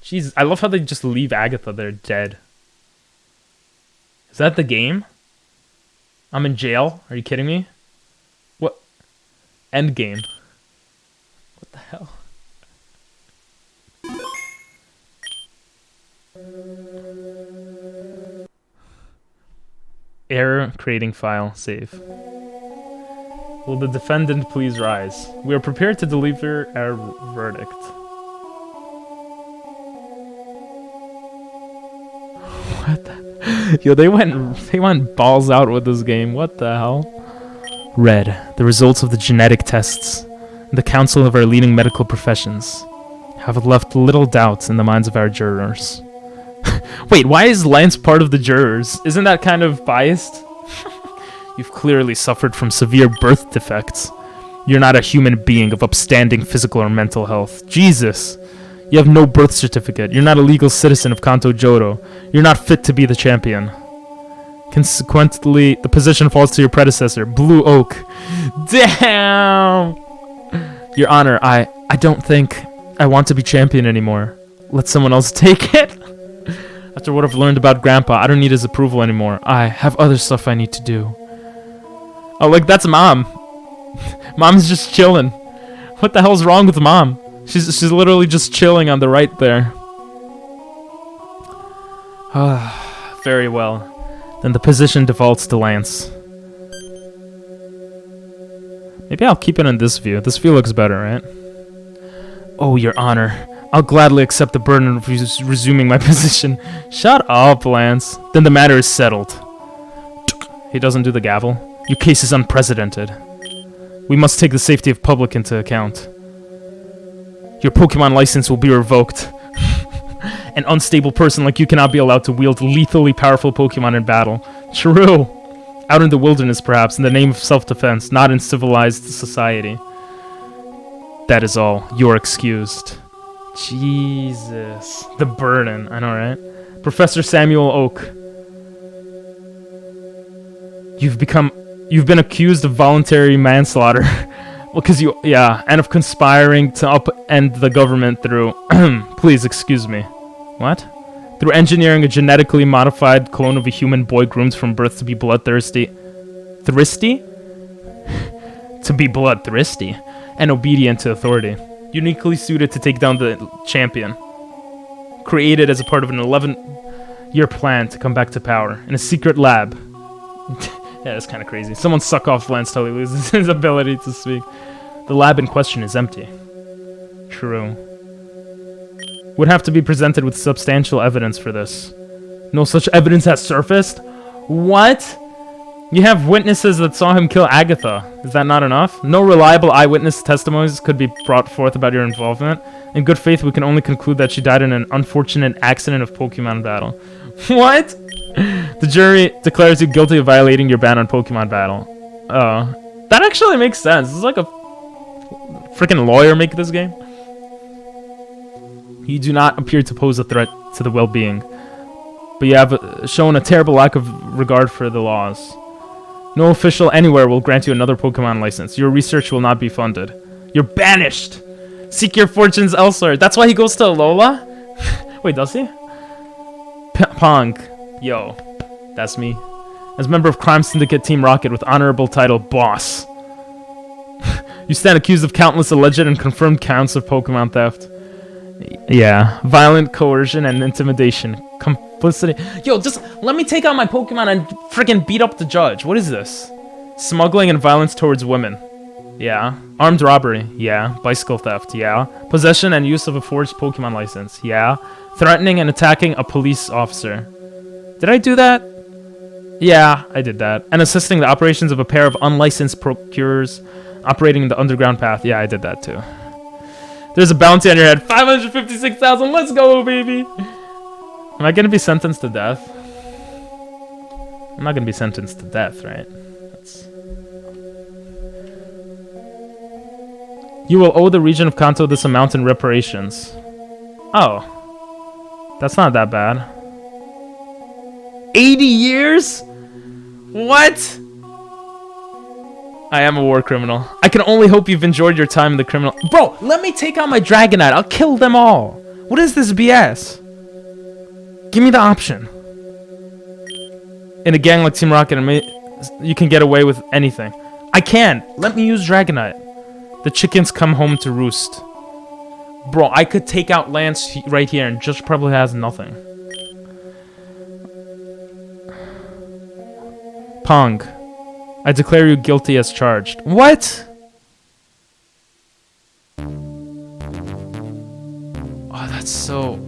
Jeez, I love how they just leave Agatha there dead. Is that the game? I'm in jail? Are you kidding me? What? End game. What the hell? Error creating file. Save. Will the defendant please rise? We are prepared to deliver our verdict. What the? Yo, they went balls out with this game. What the hell? Red, the results of the genetic tests, and the council of our leading medical professions, have left little doubt in the minds of our jurors. Wait, why is Lance part of the jurors? Isn't that kind of biased? You've clearly suffered from severe birth defects. You're not a human being of upstanding physical or mental health. Jesus! You have no birth certificate. You're not a legal citizen of Kanto Johto. You're not fit to be the champion. Consequently, the position falls to your predecessor, Blue Oak. Damn! Your Honor, I don't think I want to be champion anymore. Let someone else take it. After what I've learned about Grandpa, I don't need his approval anymore. I have other stuff I need to do. Oh, look, that's Mom. Mom's just chilling. What the hell's wrong with Mom? She's literally just chilling on the right there. Very well. Then the position defaults to Lance. Maybe I'll keep it in this view. This view looks better, right? Oh, Your Honor. I'll gladly accept the burden of resuming my position. Shut up, Lance. Then the matter is settled. He doesn't do the gavel. Your case is unprecedented. We must take the safety of public into account. Your Pokemon license will be revoked. An unstable person like you cannot be allowed to wield lethally powerful Pokemon in battle. True. Out in the wilderness, perhaps, in the name of self-defense, not in civilized society. That is all. You're excused. Jesus. The burden. I know, right? Professor Samuel Oak. You've been accused of voluntary manslaughter. Well, and of conspiring to upend the government through... Please, excuse me. What? Through engineering a genetically modified clone of a human boy groomed from birth to be bloodthirsty... Thirsty? To be bloodthirsty. And obedient to authority. Uniquely suited to take down the champion. Created as a part of an 11-year plan to come back to power. In a secret lab. Yeah, that's kind of crazy. Someone suck off Lance till he loses his ability to speak. The lab in question is empty. True. Would have to be presented with substantial evidence for this. No such evidence has surfaced? What? You have witnesses that saw him kill Agatha. Is that not enough? No reliable eyewitness testimonies could be brought forth about your involvement. In good faith, we can only conclude that she died in an unfortunate accident of Pokemon battle. What? The jury declares you guilty of violating your ban on Pokemon battle. Oh. That actually makes sense. It's like a freaking lawyer make this game. You do not appear to pose a threat to the well-being, but you have shown a terrible lack of regard for the laws. No official anywhere will grant you another Pokemon license. Your research will not be funded. You're banished! Seek your fortunes elsewhere. That's why he goes to Alola? Wait, does he? Pong. Yo, that's me. As member of Crime Syndicate Team Rocket with honorable title Boss. You stand accused of countless alleged and confirmed counts of Pokemon theft. Yeah, violent coercion and intimidation. Complicity. Yo, just let me take out my Pokemon and freaking beat up the judge. What is this? Smuggling and violence towards women. Yeah. Armed robbery. Yeah. Bicycle theft. Yeah. Possession and use of a forged Pokemon license. Yeah. Threatening and attacking a police officer. Did I do that? Yeah, I did that. And assisting the operations of a pair of unlicensed procurers operating the underground path. Yeah, I did that too. There's a bounty on your head. 556,000. Let's go, baby. Am I going to be sentenced to death? I'm not going to be sentenced to death, right? You will owe the region of Kanto this amount in reparations. Oh. That's not that bad. 80 years? What? I am a war criminal. I can only hope you've enjoyed your time in the criminal... Bro, let me take out my Dragonite. I'll kill them all. What is this BS? Give me the option. In a gang like Team Rocket, you can get away with anything. I can. Let me use Dragonite. The chickens come home to roost. Bro, I could take out Lance right here and just probably has nothing. Pong. I declare you guilty as charged. What? Oh, that's so...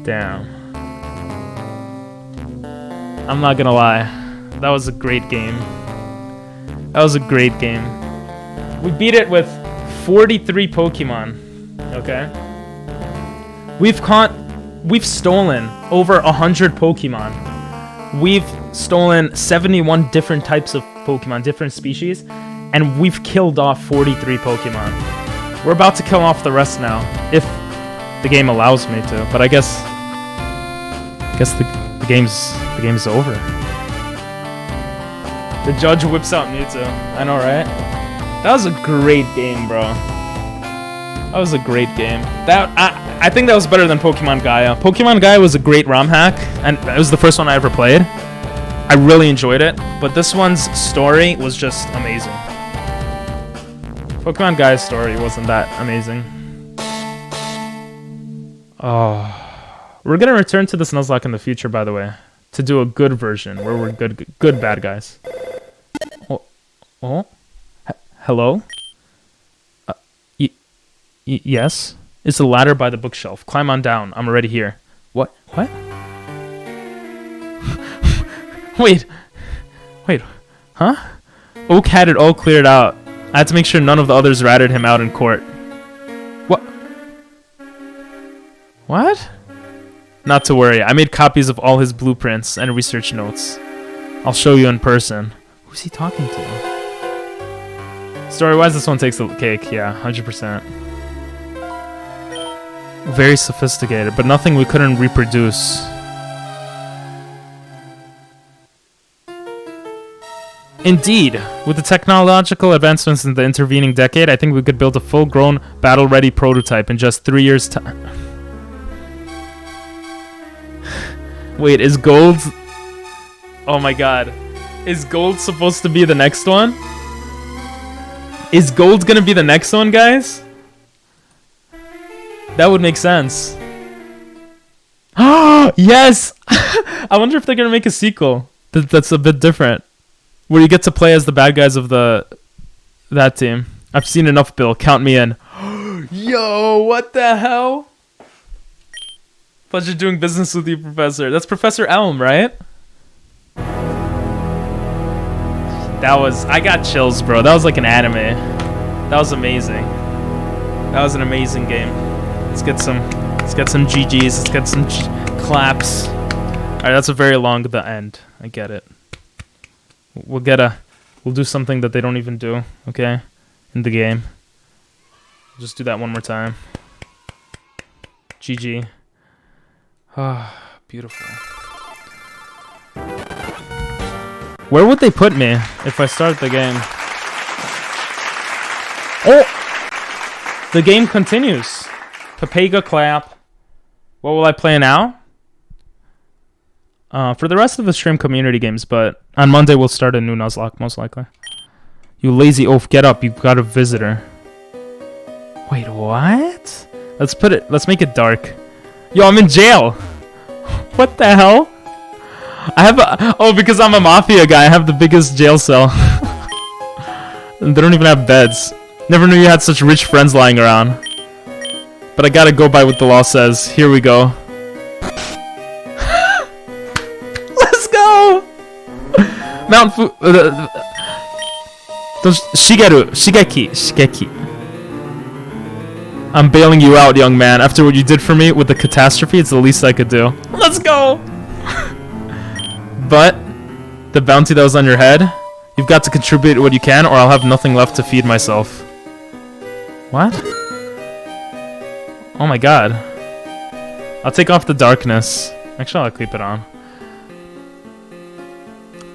Damn. I'm not gonna lie. That was a great game. That was a great game. We beat it with 43 Pokemon. Okay? We've stolen over 100 Pokemon. We've stolen 71 different types of Pokemon, different species, and we've killed off 43 Pokemon. We're about to kill off the rest now, if the game allows me to. But I guess the game's over. The judge whips out Mewtwo. I know, right? That was a great game, bro. That was a great game. I think that was better than Pokemon Gaia. Pokemon Gaia was a great ROM hack, and it was the first one I ever played. I really enjoyed it, but this one's story was just amazing. Pokemon Gaia's story wasn't that amazing. Oh. We're gonna return to this Nuzlocke in the future, by the way, to do a good version, where we're good bad guys. Oh? Hello? Yes? It's a ladder by the bookshelf. Climb on down. I'm already here. What? What? Wait. Huh? Oak had it all cleared out. I had to make sure none of the others ratted him out in court. What? What? Not to worry. I made copies of all his blueprints and research notes. I'll show you in person. Who's he talking to? Story-wise, this one takes the cake. Yeah, 100%. Very sophisticated, but nothing we couldn't reproduce. Indeed, with the technological advancements in the intervening decade, I think we could build a full-grown, battle-ready prototype in just 3 years' time. Wait, is gold... Oh my god. Is gold supposed to be the next one? Is gold gonna be the next one, guys? That would make sense. Yes! I wonder if they're gonna make a sequel that's a bit different. Where you get to play as the bad guys of that team. I've seen enough, Bill. Count me in. Yo, what the hell? Pleasure doing business with you, Professor. That's Professor Elm, right? I got chills, bro. That was like an anime. That was amazing. That was an amazing game. Let's get some GGs. Let's get some claps. Alright, that's a very long the end. I get it. We'll do something that they don't even do, okay? In the game. Just do that one more time. GG. Ah, beautiful. Where would they put me if I start the game? Oh! The game continues. Papega clap. What will I play now? For the rest of the stream, community games, but on Monday we'll start a new Nuzlocke, most likely. You lazy oaf, get up, you've got a visitor. Wait, what? Let's make it dark. Yo, I'm in jail! What the hell? Because I'm a mafia guy, I have the biggest jail cell. And they don't even have beds. Never knew you had such rich friends lying around. But I gotta go by what the law says. Here we go. Mount Fu... Shigeki. I'm bailing you out, young man. After what you did for me with the catastrophe, it's the least I could do. Let's go! But, the bounty that was on your head, you've got to contribute what you can, or I'll have nothing left to feed myself. What? Oh my god. I'll take off the darkness. Actually, I'll keep it on.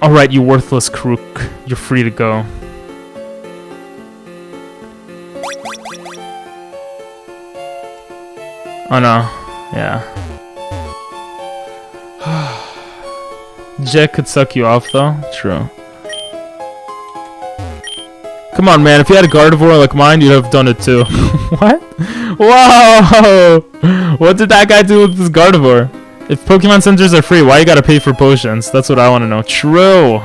Alright, you worthless crook. You're free to go. Oh no. Yeah. Jack could suck you off though. True. Come on, man. If you had a Gardevoir like mine, you'd have done it too. What? Whoa! What did that guy do with this Gardevoir? If Pokemon Centers are free, why you gotta pay for potions? That's what I want to know. True.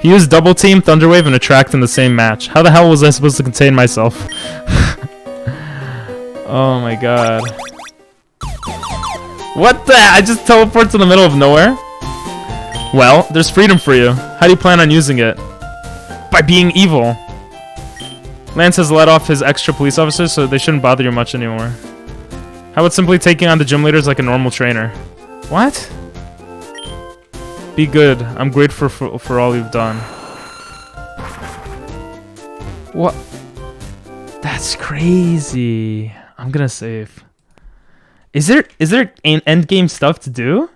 He used Double Team, Thunder Wave, and Attract in the same match. How the hell was I supposed to contain myself? Oh my god. What the? I just teleport to the middle of nowhere? Well, there's freedom for you. How do you plan on using it? By being evil. Lance has let off his extra police officers, so they shouldn't bother you much anymore. How about simply taking on the gym leaders like a normal trainer? What? Be good. I'm grateful for all you've done. What? That's crazy. I'm gonna save. Is there an endgame stuff to do?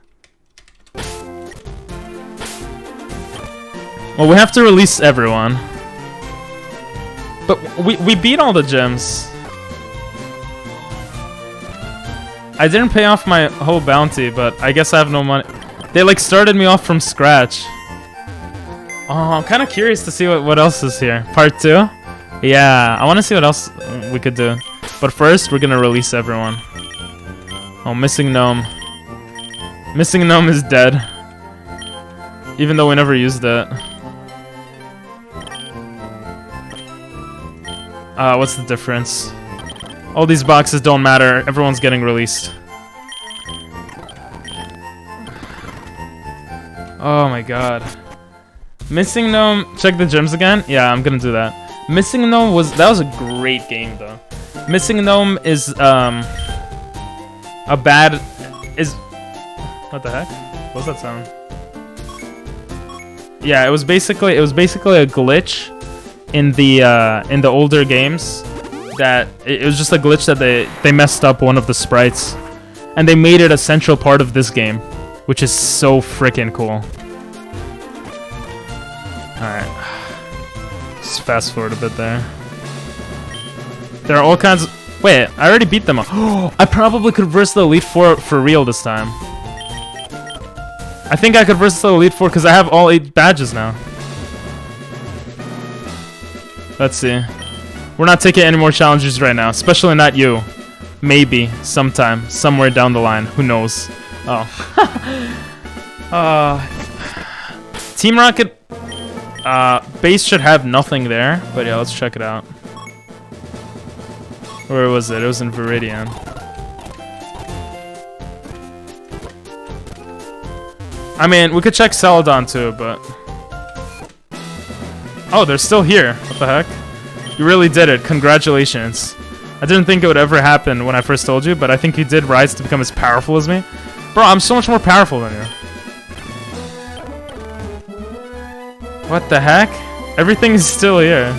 Well, we have to release everyone. But we beat all the gyms. I didn't pay off my whole bounty, but I guess I have no money. They like started me off from scratch. Oh, I'm kind of curious to see what else is here. Part 2? Yeah, I want to see what else we could do. But first, we're gonna release everyone. Oh, Missing Gnome. Missing Gnome is dead. Even though we never used it. What's the difference? All these boxes don't matter. Everyone's getting released. Oh my god. Missing Gnome. Check the gems again. Yeah, I'm gonna do that. Missing Gnome was a great game though. Missing Gnome is what the heck? What was that sound? Yeah, it was basically a glitch in the older games. That it was just a glitch that they messed up one of the sprites, and they made it a central part of this game, which is so freaking cool. Alright. Just fast forward a bit there. There are all kinds of... Wait, I already beat them. Oh, I probably could verse the Elite Four for real this time. I think I could verse the Elite Four because I have all 8 badges now. Let's see. We're not taking any more challenges right now, especially not you. Maybe, sometime, somewhere down the line. Who knows? Oh. Team Rocket base should have nothing there, but yeah, let's check it out. Where was it? It was in Viridian. I mean, we could check Celadon too, but... Oh, they're still here. What the heck? You really did it. Congratulations. I didn't think it would ever happen when I first told you, but I think you did rise to become as powerful as me. Bro, I'm so much more powerful than you. What the heck? Everything is still here.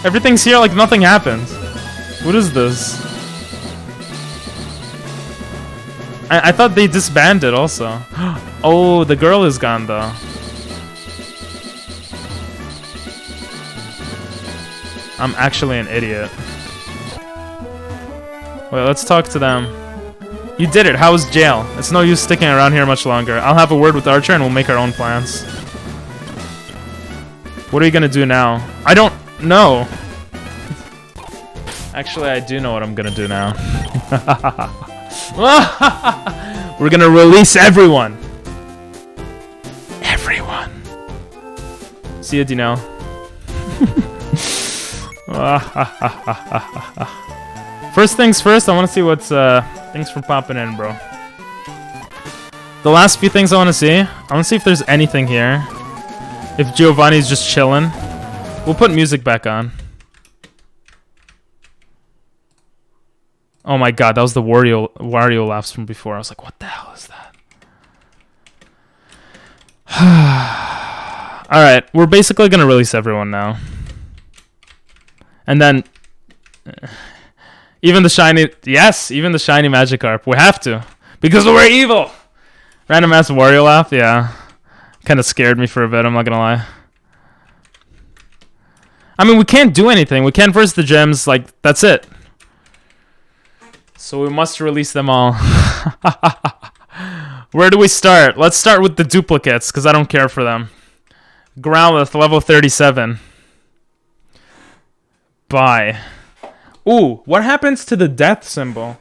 Everything's here like nothing happened. What is this? I thought they disbanded also. Oh, the girl is gone though. I'm actually an idiot. Wait, let's talk to them. You did it. How was jail? It's no use sticking around here much longer. I'll have a word with Archer and we'll make our own plans. What are you gonna do now? I don't know. Actually, I do know what I'm gonna do now. We're gonna release everyone. Everyone. See you, Dino. First things first, I want to see what's things from popping in, bro. The last few things I want to see if there's anything here. If Giovanni's just chilling, we'll put music back on. Oh my god, that was the Wario laughs from before. I was like, what the hell is that? Alright, we're basically gonna release everyone now. And then... even the shiny... Yes, even the shiny Magikarp. We have to. Because we're evil! Random ass Wario laugh, yeah. Kind of scared me for a bit, I'm not gonna lie. I mean, we can't do anything. We can't verse the gems, like, that's it. So we must release them all. Where do we start? Let's start with the duplicates, because I don't care for them. Growlithe, level 37. Bye. Ooh, what happens to the death symbol?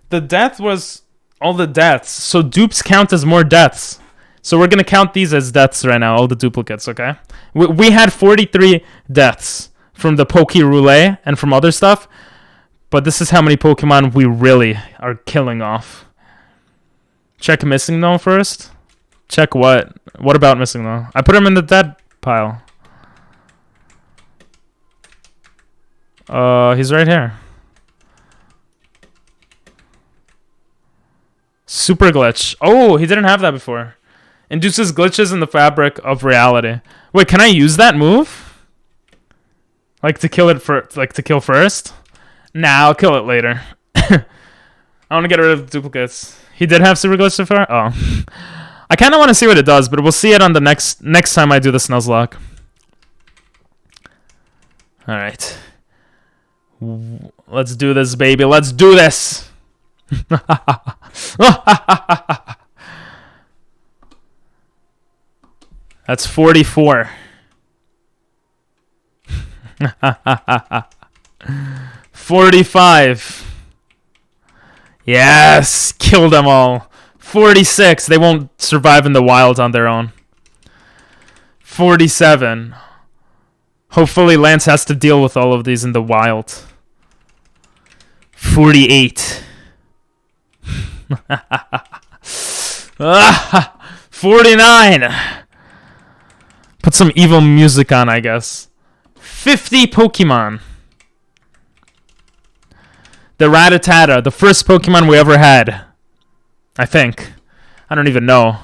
The death was all the deaths, so dupes count as more deaths. So we're going to count these as deaths right now, all the duplicates, okay? We had 43 deaths from the Poke Roulette and from other stuff. But this is how many Pokemon we really are killing off. Check Missing Gnome first. Check what? What about Missing Gnome? I put him in the dead pile. He's right here. Super glitch. Oh, he didn't have that before. Induces glitches in the fabric of reality. Wait, can I use that move? Like to kill it to kill first? Nah, I'll kill it later. I want to get rid of the duplicates. He did have super glitch so far? Oh. I kind of want to see what it does, but we'll see it on the next time I do the Nuzlocke. Alright. Let's do this, baby. Let's do this! That's 44. 45. Yes! Kill them all. 46. They won't survive in the wild on their own. 47. Hopefully Lance has to deal with all of these in the wild. 48. 49. Put some evil music on, I guess. 50 Pokemon. The Rattata, the first Pokemon we ever had. I think. I don't even know.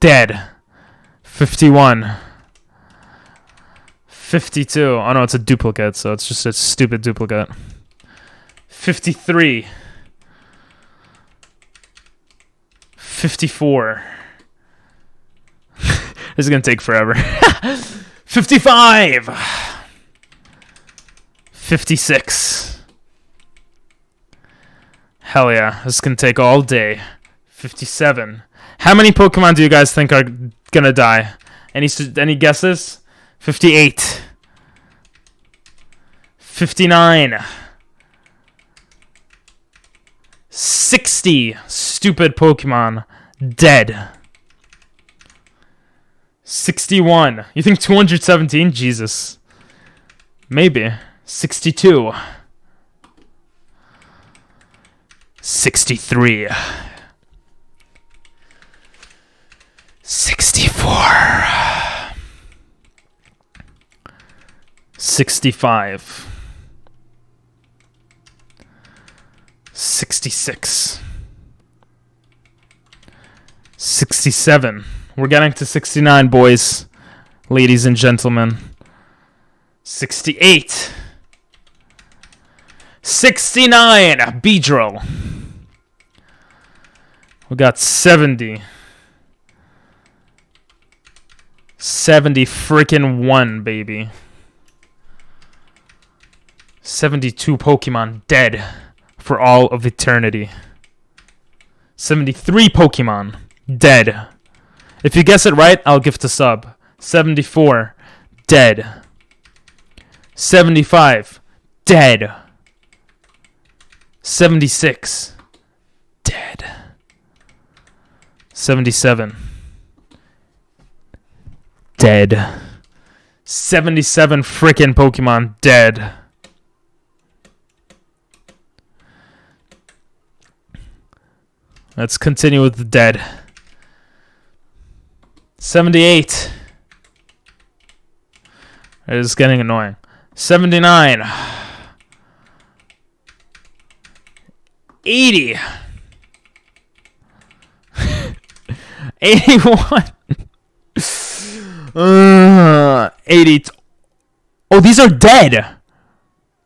Dead. 51. 52. Oh no, it's a duplicate, so it's just a stupid duplicate. 53. 54. This is gonna take forever. 55. 56. Hell yeah, this is gonna take all day. 57. How many Pokemon do you guys think are gonna die? Any guesses? 58. 59. 60 stupid Pokemon dead. 61. You think 217? Jesus. Maybe. 62. 63. 64. 65. 66. 67. We're getting to 69, boys. Ladies and gentlemen. 68. 69. Beedrill. We got 70. 70 freaking 1, baby. 72 Pokemon dead for all of eternity. 73 Pokemon dead. If you guess it right, I'll gift a sub. 74 dead. 75 dead. 76 dead. 77 dead. 77 freaking Pokemon dead. Let's continue with the dead. 78. It is getting annoying. 79. 80. 81. 80. Oh, these are dead.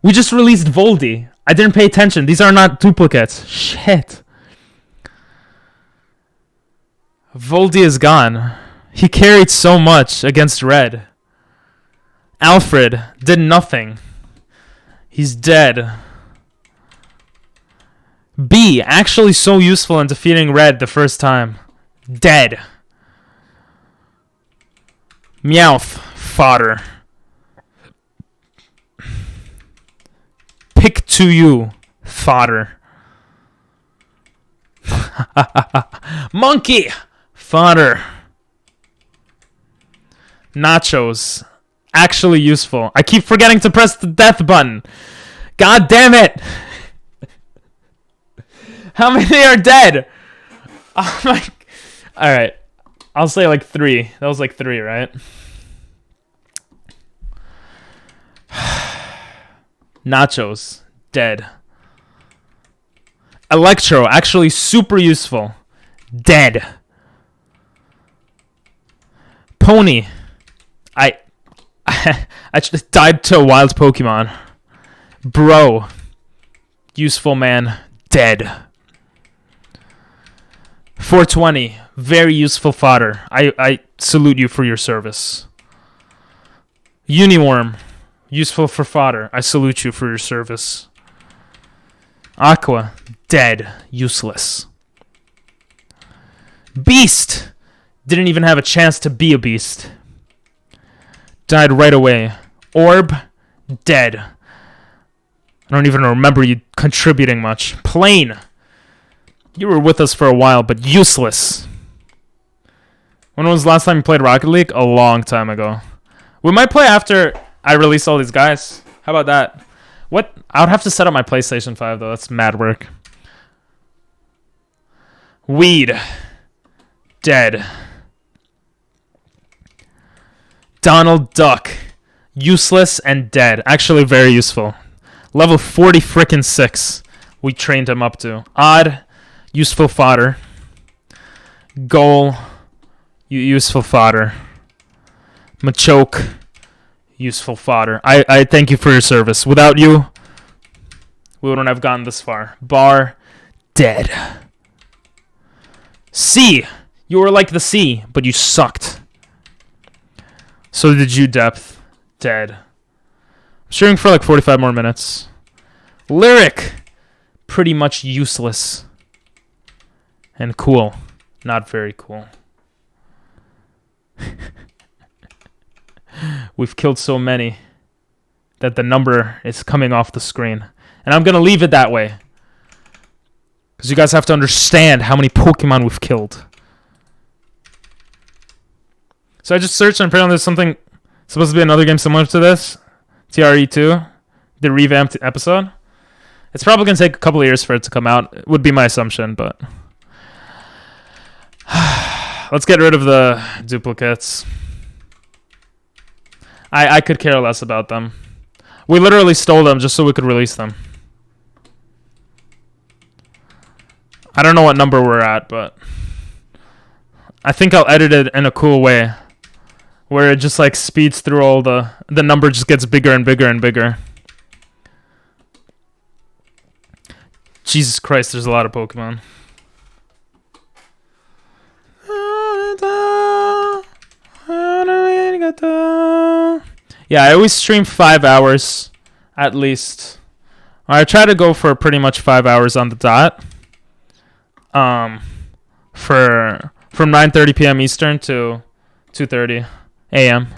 We just released Voldy. I didn't pay attention. These are not duplicates. Shit. Voldy is gone. He carried so much against Red. Alfred did nothing. He's dead. B, actually so useful in defeating Red the first time. Dead. Meowth, fodder. Pick to you, fodder. Monkey, fodder. Nachos, actually useful. I keep forgetting to press the death button. God damn it! How many are dead? Oh my... Alright. I'll say like 3. That was like 3, right? Nachos. Dead. Electro. Actually super useful. Dead. Pony. I just died to a wild Pokemon. Bro. Useful man. Dead. 420. Very useful fodder. I salute you for your service. Uniworm. Useful for fodder. I salute you for your service. Aqua. Dead. Useless. Beast. Didn't even have a chance to be a beast. Died right away. Orb. Dead. I don't even remember you contributing much. Plane. You were with us for a while, but useless. When was the last time you played Rocket League? A long time ago. We might play after I released all these guys. How about that? What? I would have to set up my PlayStation 5 though. That's mad work. Weed. Dead. Donald Duck. Useless and dead. Actually very useful. Level 40 frickin' 6. We trained him up to. Odd. Useful fodder. Goal. Useful fodder. Machoke. Useful fodder. I thank you for your service. Without you, we wouldn't have gotten this far. Bar. Dead. C. You were like the sea, but you sucked. So did you, Depth. Dead. I'm streaming for like 45 more minutes. Lyric. Pretty much useless. And cool. Not very cool. We've killed so many that the number is coming off the screen. And I'm going to leave it that way. Because you guys have to understand how many Pokemon we've killed. So I just searched and apparently there's something supposed to be another game similar to this. TRE2. The revamped episode. It's probably going to take a couple of years for it to come out. It would be my assumption, but... Let's get rid of the duplicates. I could care less about them. We literally stole them just so we could release them. I don't know what number we're at, but... I think I'll edit it in a cool way. Where it just like speeds through all the number just gets bigger and bigger and bigger. Jesus Christ, there's a lot of Pokemon. Yeah, I always stream 5 hours at least. I try to go for pretty much 5 hours on the dot. From 9:30 p.m. Eastern to 2:30 a.m.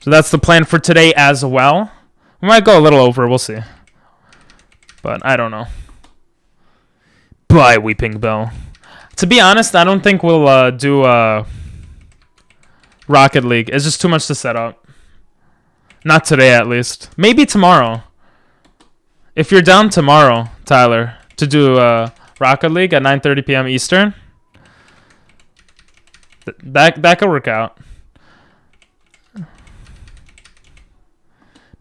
So that's the plan for today as well. We might go a little over, we'll see. But I don't know. Bye, Weeping Bell. To be honest, I don't think we'll do Rocket League. It's just too much to set up. Not today, at least. Maybe tomorrow. If you're down tomorrow, Tyler, to do Rocket League at 9:30 p.m. Eastern, that could work out.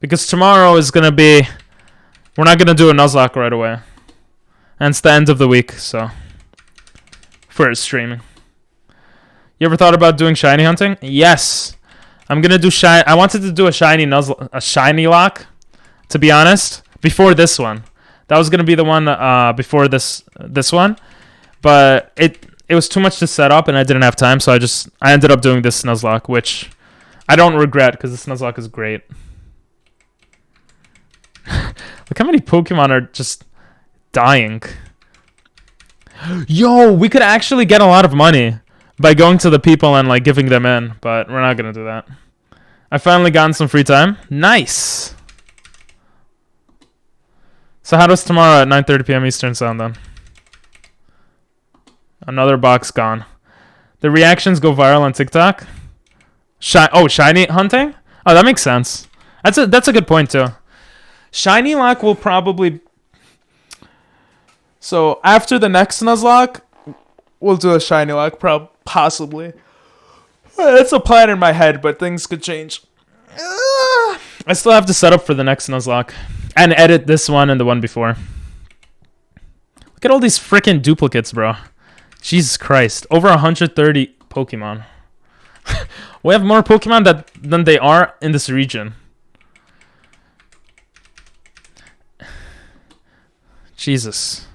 Because tomorrow is gonna be... We're not gonna do a Nuzlocke right away. And it's the end of the week, so... For streaming. You ever thought about doing shiny hunting? Yes. I'm gonna do shiny. I wanted to do a shiny shiny lock, to be honest, before this one. That was gonna be the one before this one, but it was too much to set up and I didn't have time, so I ended up doing this Nuzlocke, which I don't regret because this Nuzlocke is great. Look how many Pokemon are just dying. Yo, we could actually get a lot of money by going to the people and like giving them in, but we're not gonna do that. I finally gotten some free time. Nice. So how does tomorrow at 9:30 p.m. Eastern sound then? Another box gone. The reactions go viral on TikTok. Shiny hunting? Oh, that makes sense. That's a good point too. Shiny lock will probably... So after the next Nuzlocke, we'll do a shiny lock, possibly. That's a plan in my head, but things could change. I still have to set up for the next Nuzlocke and edit this one and the one before. Look at all these freaking duplicates, bro. Jesus Christ, over 130 Pokemon. We have more Pokemon than they are in this region. Jesus.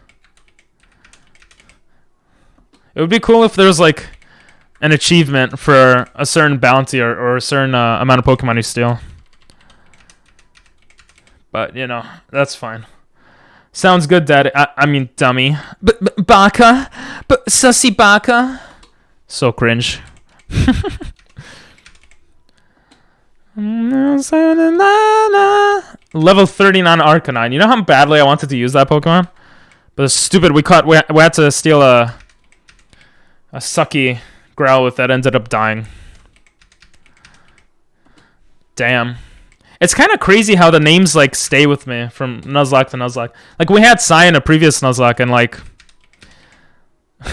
It would be cool if there was like an achievement for a certain bounty or a certain amount of Pokemon you steal. But, you know, that's fine. Sounds good, Daddy. I mean, dummy. Baka? Sussy Baka? So cringe. Level 39 Arcanine. You know how badly I wanted to use that Pokemon? But it's stupid. We had to steal a sucky Growlithe that ended up dying. Damn. It's kind of crazy how the names like stay with me from Nuzlocke to Nuzlocke. Like we had Sai in a previous Nuzlocke, and like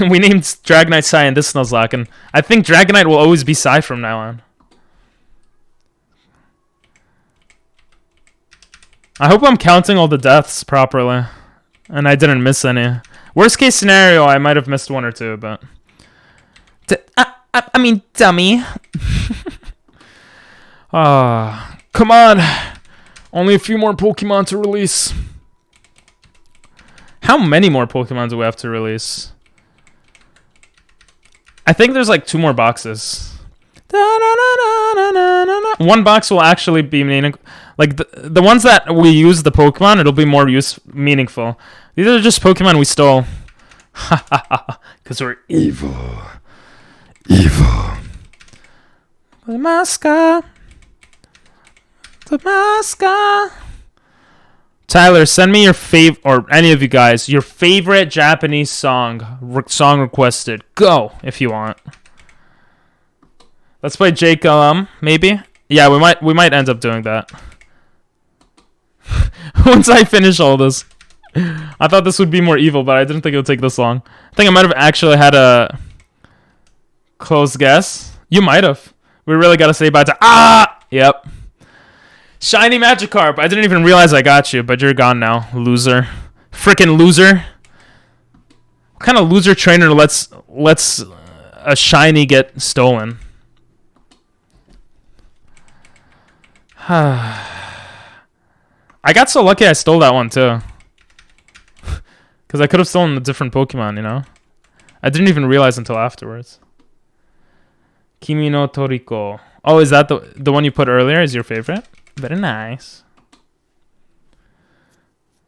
we named Dragonite Sai in this Nuzlocke, and I think Dragonite will always be Sai from now on. I hope I'm counting all the deaths properly, and I didn't miss any. Worst case scenario, I might have missed one or two, but I mean, dummy. Come on. Only a few more Pokemon to release. How many more Pokemon do we have to release? I think there's like 2 more boxes. One box will actually be meaningful. Like the ones that we use the Pokemon, it'll be more meaningful. These are just Pokemon we stole. Because we're evil. Evil. Damaska. Tyler, send me your or any of you guys, your favorite Japanese song requested. Go, if you want. Let's play Jake maybe? Yeah, we might end up doing that. Once I finish all this. I thought this would be more evil, but I didn't think it would take this long. I think I might have actually had a close guess. You might have. We really gotta say bye to Yep. Shiny Magikarp. I didn't even realize I got you, but you're gone now, loser. Frickin' loser. What kind of loser trainer lets a shiny get stolen? I got so lucky I stole that one too. Because I could have stolen a different Pokemon, you know? I didn't even realize until afterwards. Kimi no Toriko. Oh, is that the one you put earlier is your favorite? Very nice.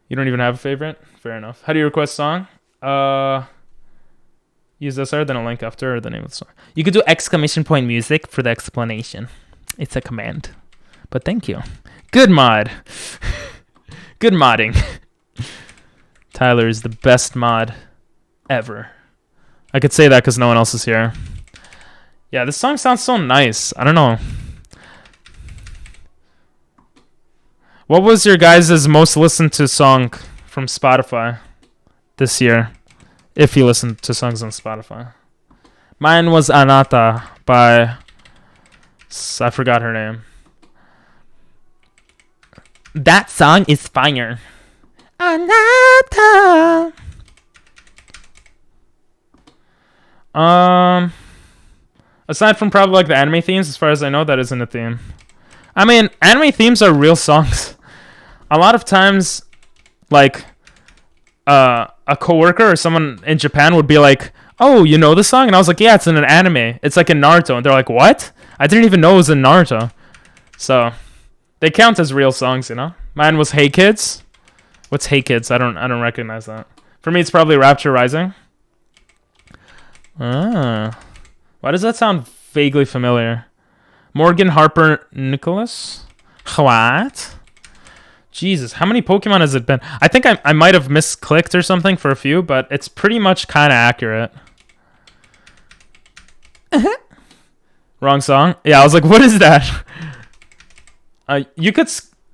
You don't even have a favorite? Fair enough. How do you request song? Use SR, then a link after, or the name of the song. You could do exclamation point music for the explanation. It's a command. But thank you. Good mod. Good modding. Tyler is the best mod ever. I could say that because no one else is here. Yeah, this song sounds so nice. I don't know. What was your guys' most listened to song from Spotify this year? If you listen to songs on Spotify. Mine was Anata by... I forgot her name. That song is fire. Anata. Aside from probably like the anime themes, as far as I know, that isn't a theme. I mean, anime themes are real songs. A lot of times, like, a coworker or someone in Japan would be like, "Oh, you know the song?" And I was like, "Yeah, it's in an anime. It's like in Naruto." And they're like, "What?" I didn't even know it was in Naruto. So, they count as real songs, you know? Mine was Hey Kids. What's Hey Kids? I don't recognize that. For me, it's probably Rapture Rising. Why does that sound vaguely familiar? Morgan Harper Nicholas? What? Jesus, how many Pokemon has it been? I think I might have misclicked or something for a few, but it's pretty much kind of accurate. Wrong song? Yeah, I was like, what is that? You could,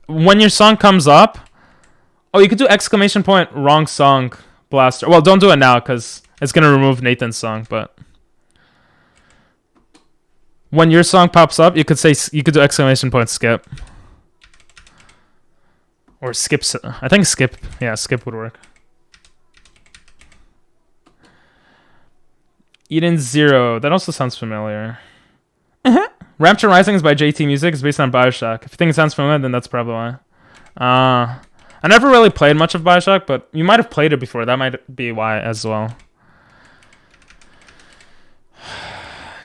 when your song comes up, you could do exclamation point wrong song blaster. Well, don't do it now because it's going to remove Nathan's song, but when your song pops up, you could do exclamation point skip. Or skip, I think skip. Yeah, skip would work. Eden Zero, that also sounds familiar. Rapture Rising is by JT Music. It's based on Bioshock. If you think it sounds familiar, then that's probably why. I never really played much of Bioshock, but you might have played it before. That might be why as well.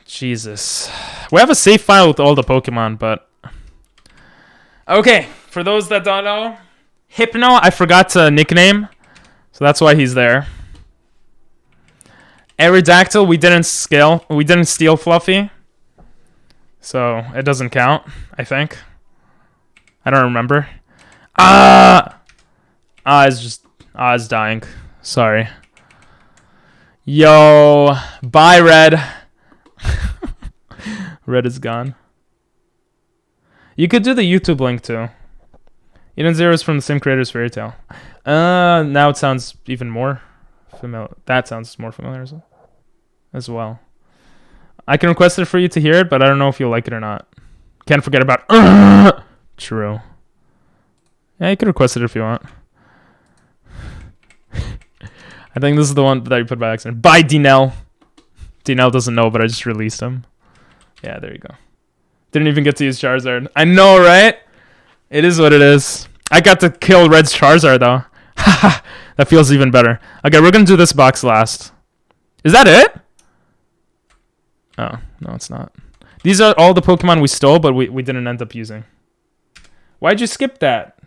Jesus. We have a save file with all the Pokemon, but... Okay, for those that don't know, Hypno, I forgot to nickname, so that's why he's there. Aerodactyl, we didn't steal Fluffy. So, it doesn't count, I think. I don't remember. It's dying. Sorry. Yo, bye, Red. Red is gone. You could do the YouTube link too. Eden Zero is from the same creators Fairy Tail. Now it sounds even more familiar. That sounds more familiar as well. I can request it for you to hear it, but I don't know if you'll like it or not. Can't forget about True. Yeah, you can request it if you want. I think this is the one that you put by accident. Bye, Dinell. Dinell doesn't know, but I just released him. Yeah, there you go. Didn't even get to use Charizard. I know, right? It is what it is. I got to kill Red's Charizard, though. That feels even better. Okay, we're going to do this box last. Is that it? Oh, no, it's not. These are all the Pokemon we stole, but we didn't end up using. Why'd you skip that?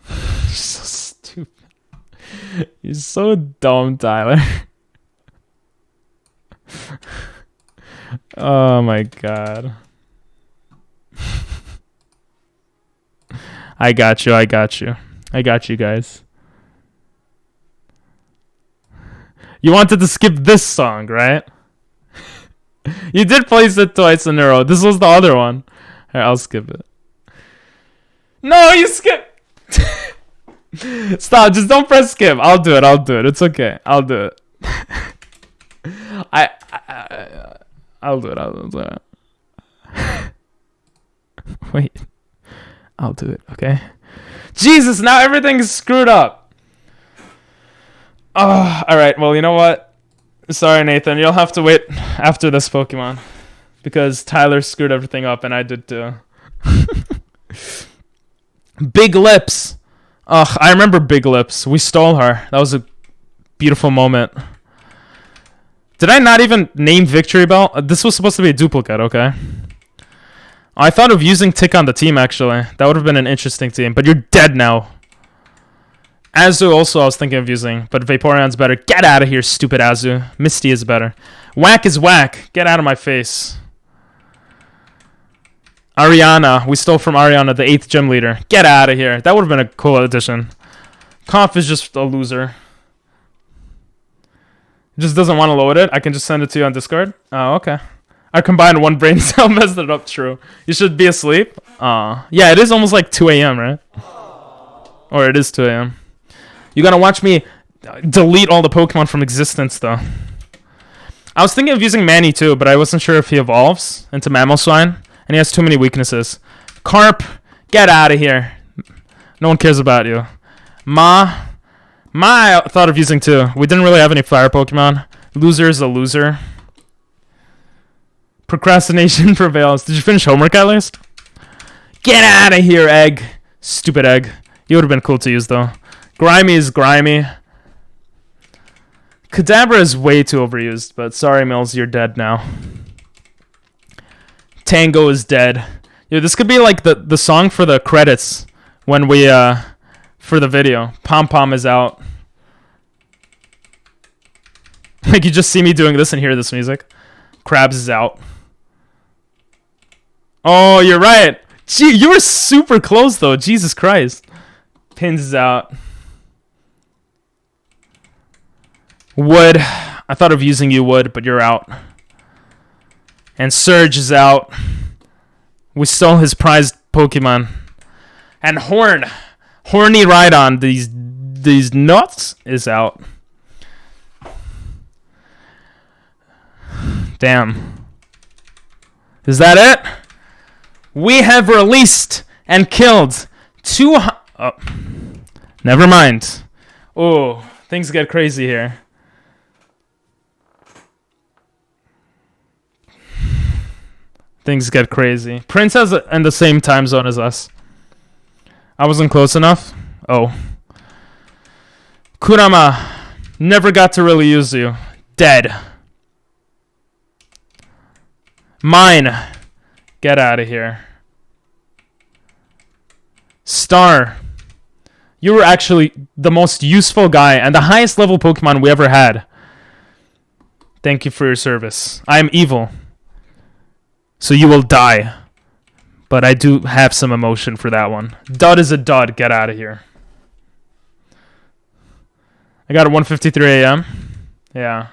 You're so stupid. You're so dumb, Tyler. Oh my god. I got you, I got you. I got you guys. You wanted to skip this song, right? You did place it twice in a row. This was the other one. Here, I'll skip it. No, you skip. Stop, just don't press skip. I'll do it, I'll do it. It's okay. I'll do it. I'll do it. Wait. I'll do it, okay? Jesus, now everything's screwed up. Oh, alright, well, you know what? Sorry, Nathan. You'll have to wait after this Pokemon. Because Tyler screwed everything up, and I did too. Big Lips. Ugh, I remember Big Lips. We stole her. That was a beautiful moment. Did I not even name Victory Bell? This was supposed to be a duplicate, okay? I thought of using Tick on the team, actually. That would have been an interesting team. But you're dead now. Azu also I was thinking of using. But Vaporeon's better. Get out of here, stupid Azu. Misty is better. Whack is whack. Get out of my face. Ariana. We stole from Ariana, the 8th gym leader. Get out of here. That would have been a cool addition. Conf is just a loser. It just doesn't want to load it. I can just send it to you on Discord. Oh, okay. I combined one brain cell, messed it up. True. You should be asleep. Yeah, it is almost like 2 a.m., right? Or it is 2 a.m. You gotta watch me delete all the Pokemon from existence, though. I was thinking of using Manny, too, but I wasn't sure if he evolves into Mamoswine. And he has too many weaknesses. Carp, get out of here. No one cares about you. Ma, I thought of using, too. We didn't really have any fire Pokemon. Loser is a loser. Procrastination prevails. Did you finish homework at least? Get out of here, Egg. Stupid Egg. You would have been cool to use, though. Grimy is grimy. Kadabra is way too overused, but sorry, Mills, you're dead now. Tango is dead. Yo, this could be like the song for the credits when we, for the video. Pom Pom is out. Like, you just see me doing this and hear this music. Krabs is out. Oh, you're right. Gee, you were super close, though. Jesus Christ. Pins is out. Wood. I thought of using you, Wood, but you're out. And Surge is out. We stole his prized Pokemon. And Horn. Horny Rhydon. These nuts is out. Damn. Is that it? We have released and killed 200... Oh. Never mind. Oh, things get crazy here. Things get crazy. Prince is in the same time zone as us. I wasn't close enough. Oh. Kurama. Never got to really use you. Dead. Mine. Get out of here. Star. You were actually the most useful guy and the highest level Pokemon we ever had. Thank you for your service. I am evil. So you will die. But I do have some emotion for that one. Dud is a dud. Get out of here. I got it 1:53 a.m. Yeah.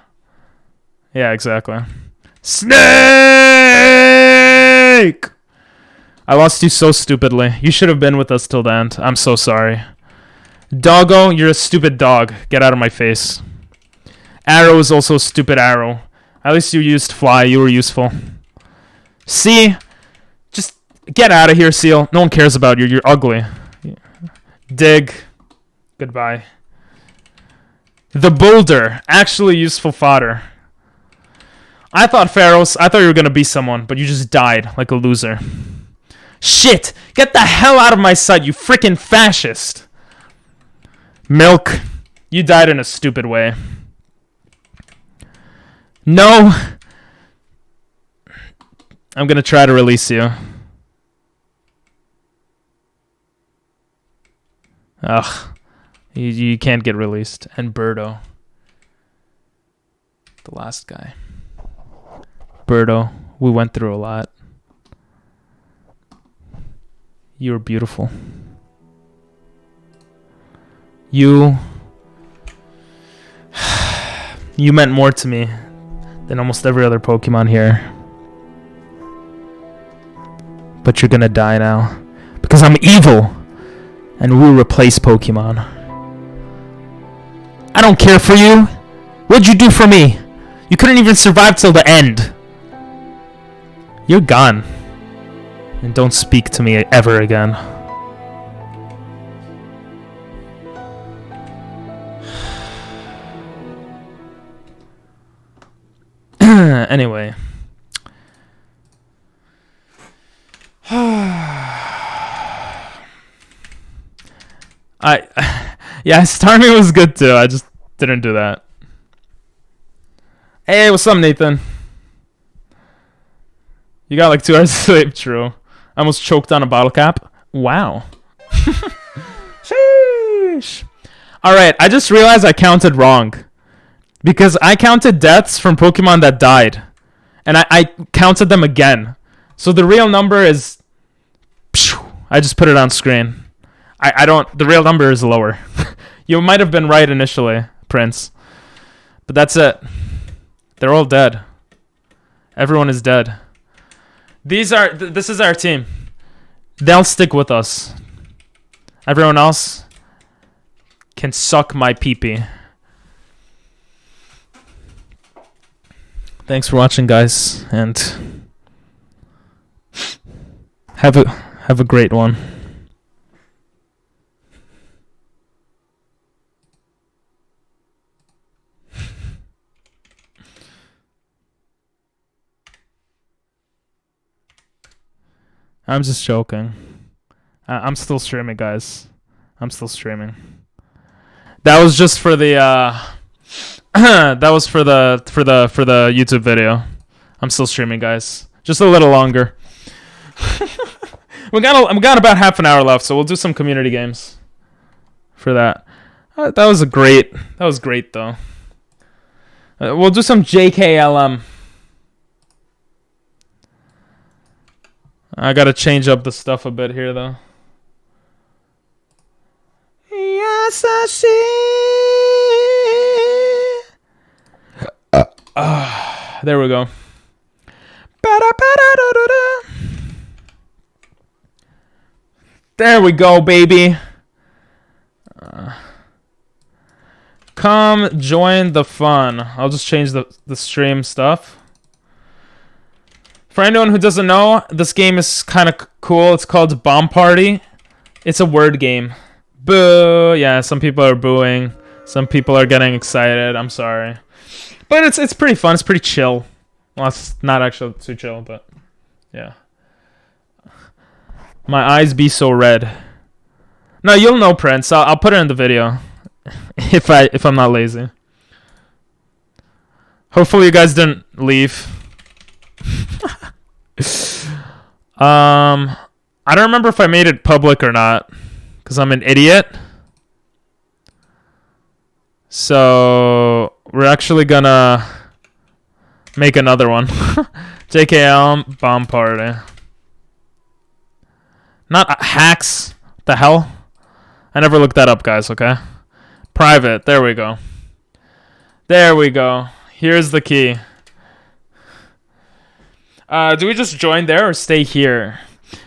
Yeah, exactly. Snake! I lost you so stupidly. You should have been with us till the end. I'm so sorry. Doggo, you're a stupid dog. Get out of my face. Arrow is also a stupid arrow. At least you used fly. You were useful. See? Just get out of here, Seal. No one cares about you. You're ugly. Dig. Goodbye. The boulder. Actually useful fodder. I thought Pharaohs. I thought you were going to be someone, but you just died like a loser. Shit! Get the hell out of my sight, you freaking fascist! Milk. You died in a stupid way. No! I'm gonna try to release you. Ugh. You can't get released. And Birdo. The last guy. Birdo. We went through a lot. You were beautiful. You meant more to me than almost every other Pokemon here. But you're gonna die now. Because I'm evil! And we'll replace Pokemon. I don't care for you! What'd you do for me? You couldn't even survive till the end. You're gone. And don't speak to me ever again. Anyway. Yeah, Starmie was good too. I just didn't do that. Hey, what's up, Nathan? You got like 2 hours of sleep, true. I almost choked on a bottle cap. Wow. Sheesh. Alright, I just realized I counted wrong. Because I counted deaths from Pokemon that died. And I counted them again. So the real number is... I just put it on screen. I don't... The real number is lower. You might have been right initially, Prince. But that's it. They're all dead. Everyone is dead. This is our team. They'll stick with us. Everyone else can suck my pee-pee. Thanks for watching, guys, and have a great one. I'm just joking. I'm still streaming, guys. I'm still streaming. That was just for the that was for the YouTube video. I'm still streaming, guys. Just a little longer. we got about half an hour left, so we'll do some community games for that. That was great though. We'll do some JKLM. I gotta change up the stuff a bit here though. Yes, I see. There we go. There we go, baby. Come join the fun. I'll just change the stream stuff. For anyone who doesn't know, this game is kind of cool. It's called Bomb Party. It's a word game. Boo! Yeah, some people are booing. Some people are getting excited. I'm sorry. But it's pretty fun. It's pretty chill. Well, it's not actually too chill, but yeah. My eyes be so red. No, you'll know, Prince. I'll put it in the video if I'm not lazy. Hopefully you guys didn't leave. I don't remember if I made it public or not, because I'm an idiot. So we're actually gonna make another one. JKL Bomb Party. Not hacks. What the hell? I never looked that up, guys, okay? Private. There we go. There we go. Here's the key. Do we just join there or stay here?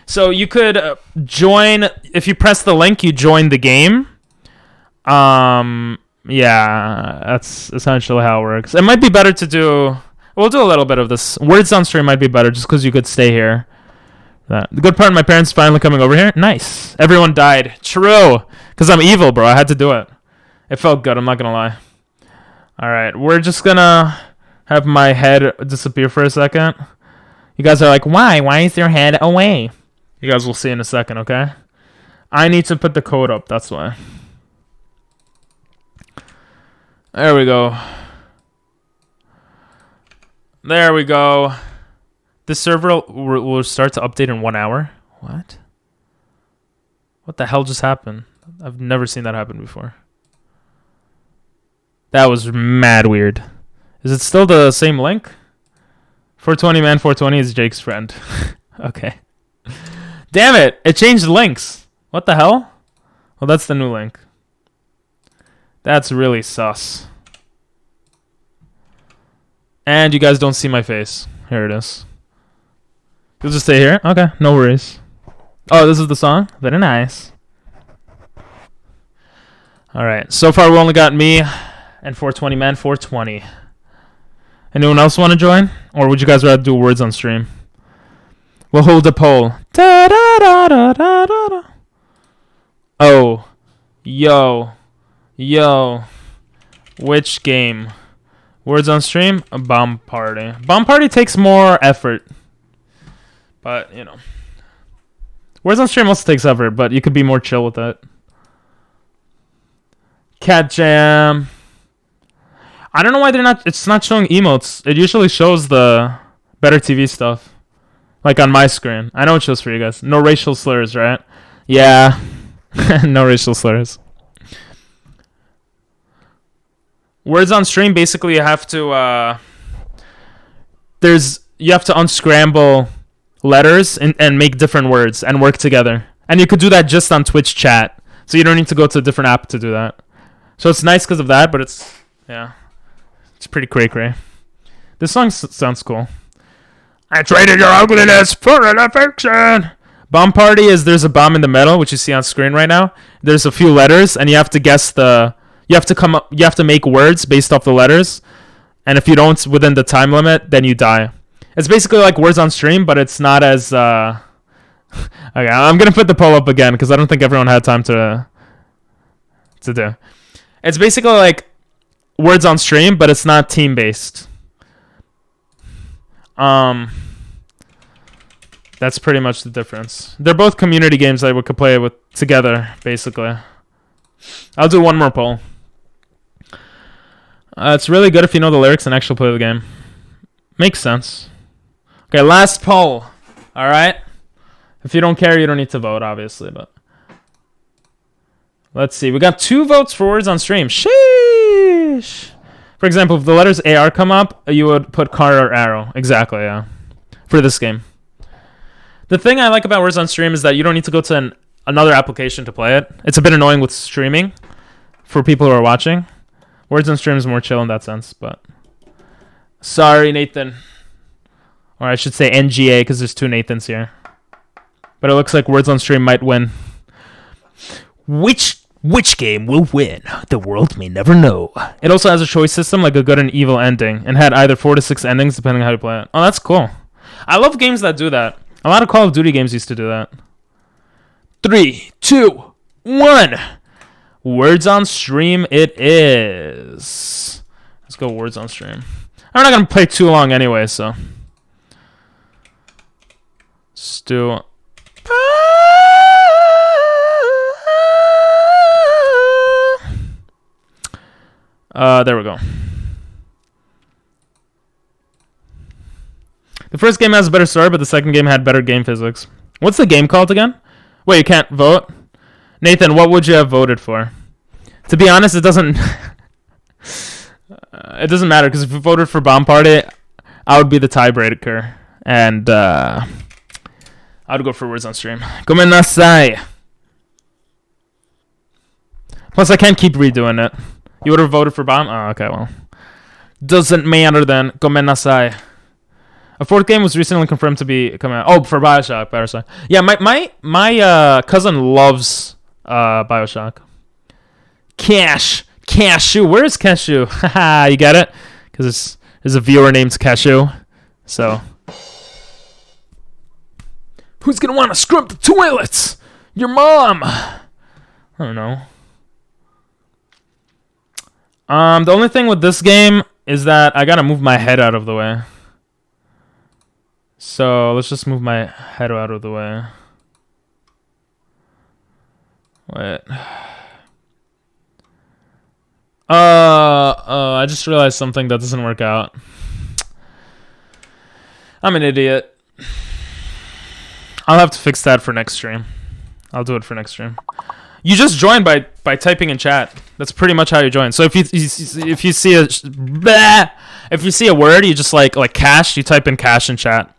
So you could join if you press the link. You join the game. Yeah, that's essentially how it works. It might be better to do. We'll do a little bit of this. Words on stream might be better just because you could stay here. The good part, my parents finally coming over here. Nice. Everyone died. True. Because I'm evil, bro. I had to do it. It felt good. I'm not going to lie. All right. We're just going to have my head disappear for a second. You guys are like, why? Why is your head away? You guys will see in a second, okay? I need to put the code up. That's why. There we go. There we go. This server will start to update in 1 hour. What? What the hell just happened? I've never seen that happen before. That was mad weird. Is it still the same link? 420 man 420 is Jake's friend. Okay. Damn it! It changed links. What the hell? Well, that's the new link. That's really sus. And you guys don't see my face. Here it is. You'll just stay here? Okay, no worries. Oh, this is the song? Very nice. Alright, so far we only got me and 420 man 420. Anyone else want to join? Or would you guys rather do words on stream? We'll hold a poll. Da, da, da, da, da, da, da. Oh. Yo. Yo. Which game? Words on stream? A bomb party. Bomb party takes more effort. But, you know. Words on stream also takes effort, but you could be more chill with it. Cat Jam. I don't know why it's not showing emotes. It usually shows the better TV stuff. Like on my screen. I know it shows for you guys. No racial slurs, right? Yeah. No racial slurs. Words on stream, basically you have to you have to unscramble letters and make different words and work together. And you could do that just on Twitch chat. So you don't need to go to a different app to do that. So it's nice because of that, but it's pretty cray-cray. This song sounds cool. I traded your ugliness for an affection. Bomb party is there's a bomb in the middle, which you see on screen right now. There's a few letters, and you have to guess you have to make words based off the letters. And if you don't within the time limit, then you die. It's basically like words on stream, but it's not as okay, I'm gonna put the poll up again because I don't think everyone had time to do. It's basically like words on stream, but it's not team based. That's pretty much the difference. They're both community games that we could play with together, basically. I'll do one more poll. It's really good if you know the lyrics and actually play the game. Makes sense. Okay, last poll. All right. If you don't care, you don't need to vote, obviously, but let's see. We got 2 votes for words on stream. Sheesh. For example, if the letters AR come up, you would put car or arrow. Exactly, yeah. For this game. The thing I like about words on stream is that you don't need to go to another application to play it. It's a bit annoying with streaming for people who are watching. Words on stream is more chill in that sense, but sorry, Nathan. Or I should say NGA because there's 2 Nathans here. But it looks like words on stream might win. Which game will win? The world may never know. It also has a choice system, like a good and evil ending, and had either 4 to 6 endings depending on how you play it. Oh, that's cool. I love games that do that. A lot of Call of Duty games used to do that. 3, 2, 1. Words on stream it is. Let's go words on stream. I'm not going to play too long anyway, so. Stu. There we go. The first game has a better story, but the second game had better game physics. What's the game called again? Wait, you can't vote? Nathan, what would you have voted for? To be honest, it doesn't it doesn't matter, because if you voted for Bomb Party, I would be the tiebreaker. And I would go for words on stream. Gomen nasai. Plus, I can't keep redoing it. You would have voted for Bomb? Oh, okay, well. Doesn't matter then. Gomen nasai. A fourth game was recently confirmed to be coming out. Oh, for Bioshock. Yeah, my cousin loves Bioshock. Cashew. Where is Cashew? Haha, you got it? Because there's a viewer named Cashew. So, who's gonna want to scrub the toilets? Your mom. I don't know. The only thing with this game is that I gotta move my head out of the way. So let's just move my head out of the way. Wait. I just realized something that doesn't work out. I'm an idiot. I'll have to fix that for next stream. I'll do it for next stream. You just join by typing in chat. That's pretty much how you join. So if you see a word, you just like cash, you type in cash in chat.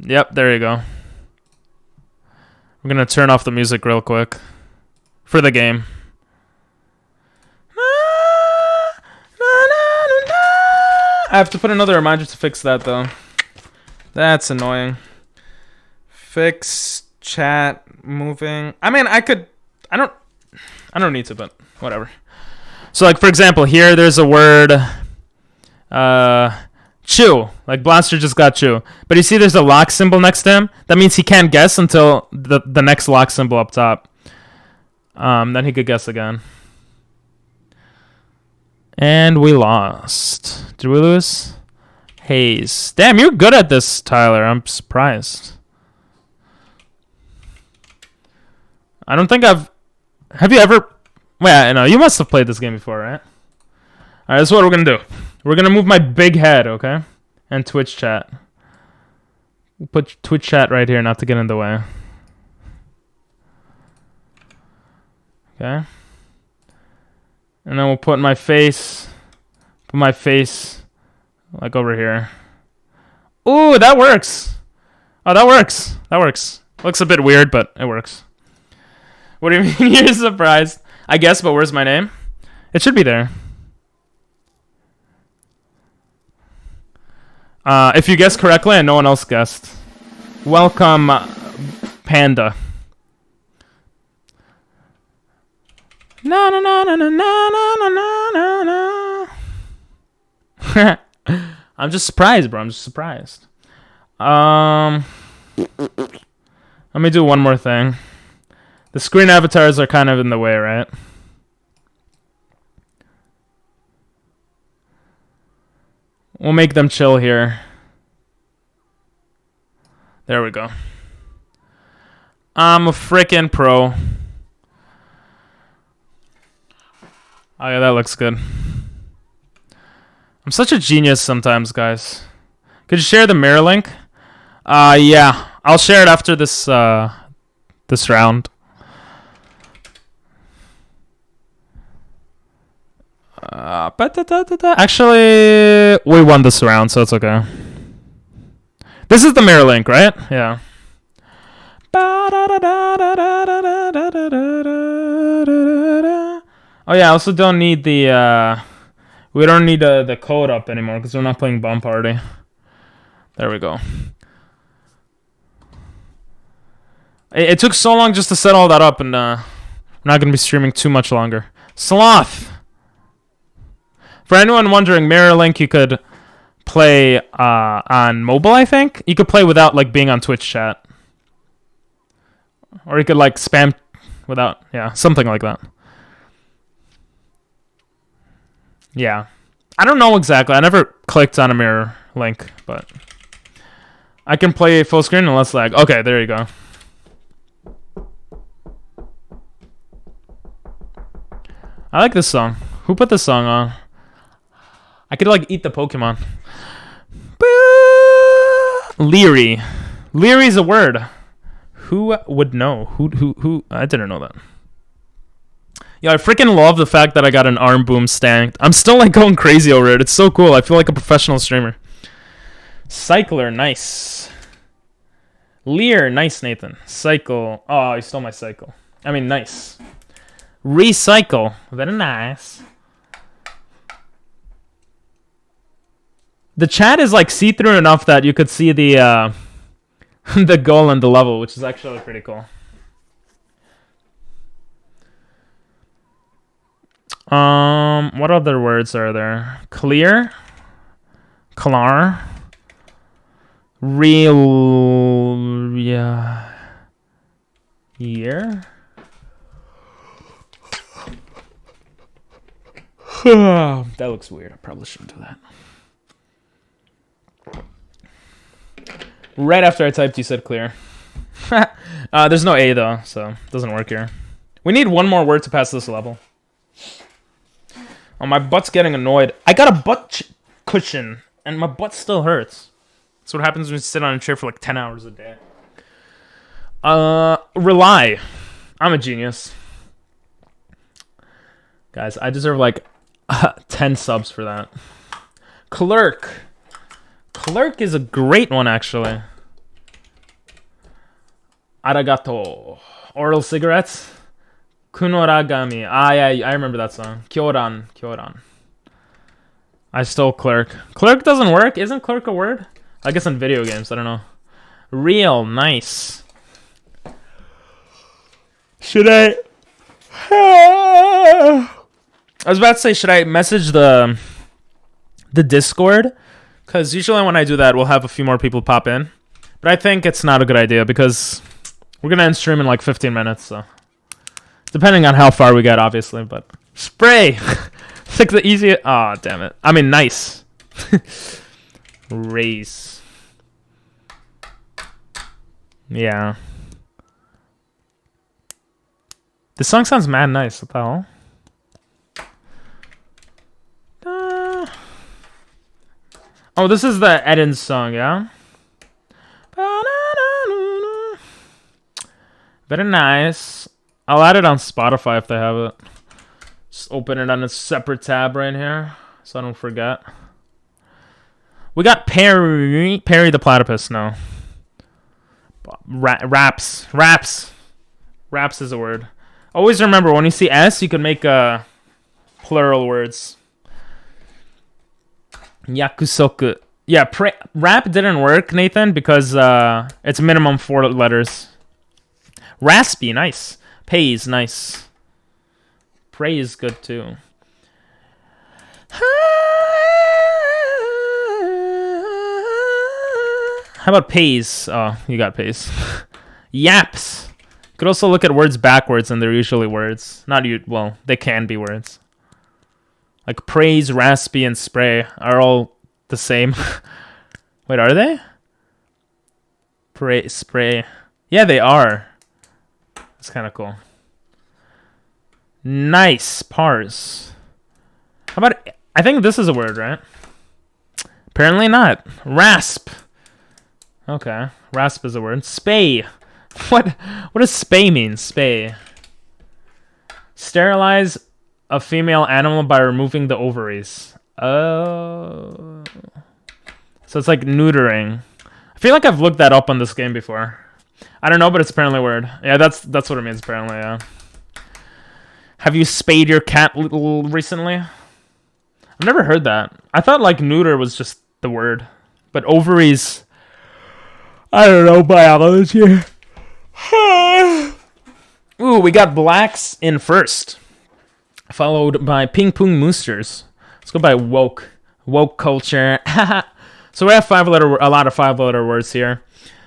Yep, there you go. We're gonna turn off the music real quick for the game. I have to put another reminder to fix that though. That's annoying. Fix chat moving. I mean, I don't need to, but whatever. So like for example, here there's a word chew. Like Blaster just got chew. But you see there's a lock symbol next to him? That means he can't guess until the next lock symbol up top. Then he could guess again. And we lost. Did we lose? Hayes. Damn, you're good at this, Tyler. I'm surprised. I don't think Have you ever... Wait, no, you must have played this game before, right? Alright, this is what we're gonna do. We're gonna move my big head, okay? And Twitch chat. We'll put Twitch chat right here, not to get in the way. Okay. And then we'll put my face like over here. Ooh, that works. Oh, that works. Looks a bit weird, but it works. What do you mean you're surprised? I guess, but where's my name? It should be there. If you guessed correctly and no one else guessed, welcome, Panda. Na na na na na na na na na. I'm just surprised, bro. I'm just surprised. Let me do one more thing. The screen avatars are kind of in the way, right? We'll make them chill here. There we go. I'm a frickin' pro. Oh yeah, that looks good. I'm such a genius sometimes, guys. Could you share the mirror link? Yeah. I'll share it after this this round. Actually, we won this round, so it's okay. This is the mirror link, right? Yeah. Oh yeah, I also don't need the we don't need the code up anymore because we're not playing Bomb Party. There we go. It took so long just to set all that up, and we're not gonna be streaming too much longer. Sloth. For anyone wondering, Mirror Link you could play on mobile. I think you could play without like being on Twitch chat, or you could like spam without, yeah, something like that. Yeah, I don't know exactly. I never clicked on a Mirror Link, but I can play full screen and less lag. Okay, there you go. I like this song. Who put this song on? I could like eat the Pokemon. Leery. Leery's a word. Who would know? Who? I didn't know that. Yeah, I freaking love the fact that I got an arm boom stanked. I'm still like going crazy over it. It's so cool. I feel like a professional streamer. Cycler, nice. Leer, nice, Nathan. Cycle. Oh, you stole my cycle. I mean, nice. Recycle, very nice. The chat is like see-through enough that you could see the the goal and the level, which is actually pretty cool. What other words are there? Clear, klar, real, yeah, year. That looks weird. I probably shouldn't do that. Right after I typed, you said clear. There's no A though, so it doesn't work here. We need one more word to pass this level. Oh, my butt's getting annoyed. I got a butt cushion, and my butt still hurts. That's what happens when you sit on a chair for like 10 hours a day. Rely. I'm a genius. Guys, I deserve like 10 subs for that. Clerk. Clerk is a great one, actually. Arigato. Oral cigarettes. Kunoragami. I remember that song. Kyoran. Kyoran. I stole clerk. Clerk doesn't work. Isn't clerk a word? I guess in video games. I don't know. Real. Nice. Should I... I was about to say, should I message the Discord? Because usually when I do that, we'll have a few more people pop in. But I think it's not a good idea because we're going to end stream in like 15 minutes, so... Depending on how far we get, obviously, but... Spray! It's like the easiest... Aw, oh, damn it. I mean, nice. Race. Yeah. This song sounds mad nice. What the hell? Oh, this is the Eden's song, yeah? Very nice. I'll add it on Spotify if they have it. Just open it on a separate tab right here, so I don't forget. We got Perry the Platypus now. Raps is a word. Always remember, when you see S, you can make plural words. Yakusoku. Yeah, rap didn't work, Nathan, because it's minimum 4 letters. Raspy, nice. Pays, nice. Pray is good too. How about pays? Oh, you got pays. Yaps. You could also look at words backwards, and they're usually words. Not you. Well, they can be words. Like praise, raspy, and spray are all the same. Wait, are they? Spray. Yeah, they are. That's kind of cool. Nice. Parse. How about... I think this is a word, right? Apparently not. Rasp. Okay. Rasp is a word. Spay. What does spay mean? Spay. Sterilize a female animal by removing the ovaries. Oh. So it's like neutering. I feel like I've looked that up on this game before. I don't know, but it's apparently a word. Yeah, that's what it means apparently, yeah. Have you spayed your cat recently? I've never heard that. I thought like neuter was just the word. But ovaries... I don't know, biology. Ooh, we got blacks in first. Followed by ping pong moosters. Let's go by woke. Woke culture. So we have a lot of 5-letter words here.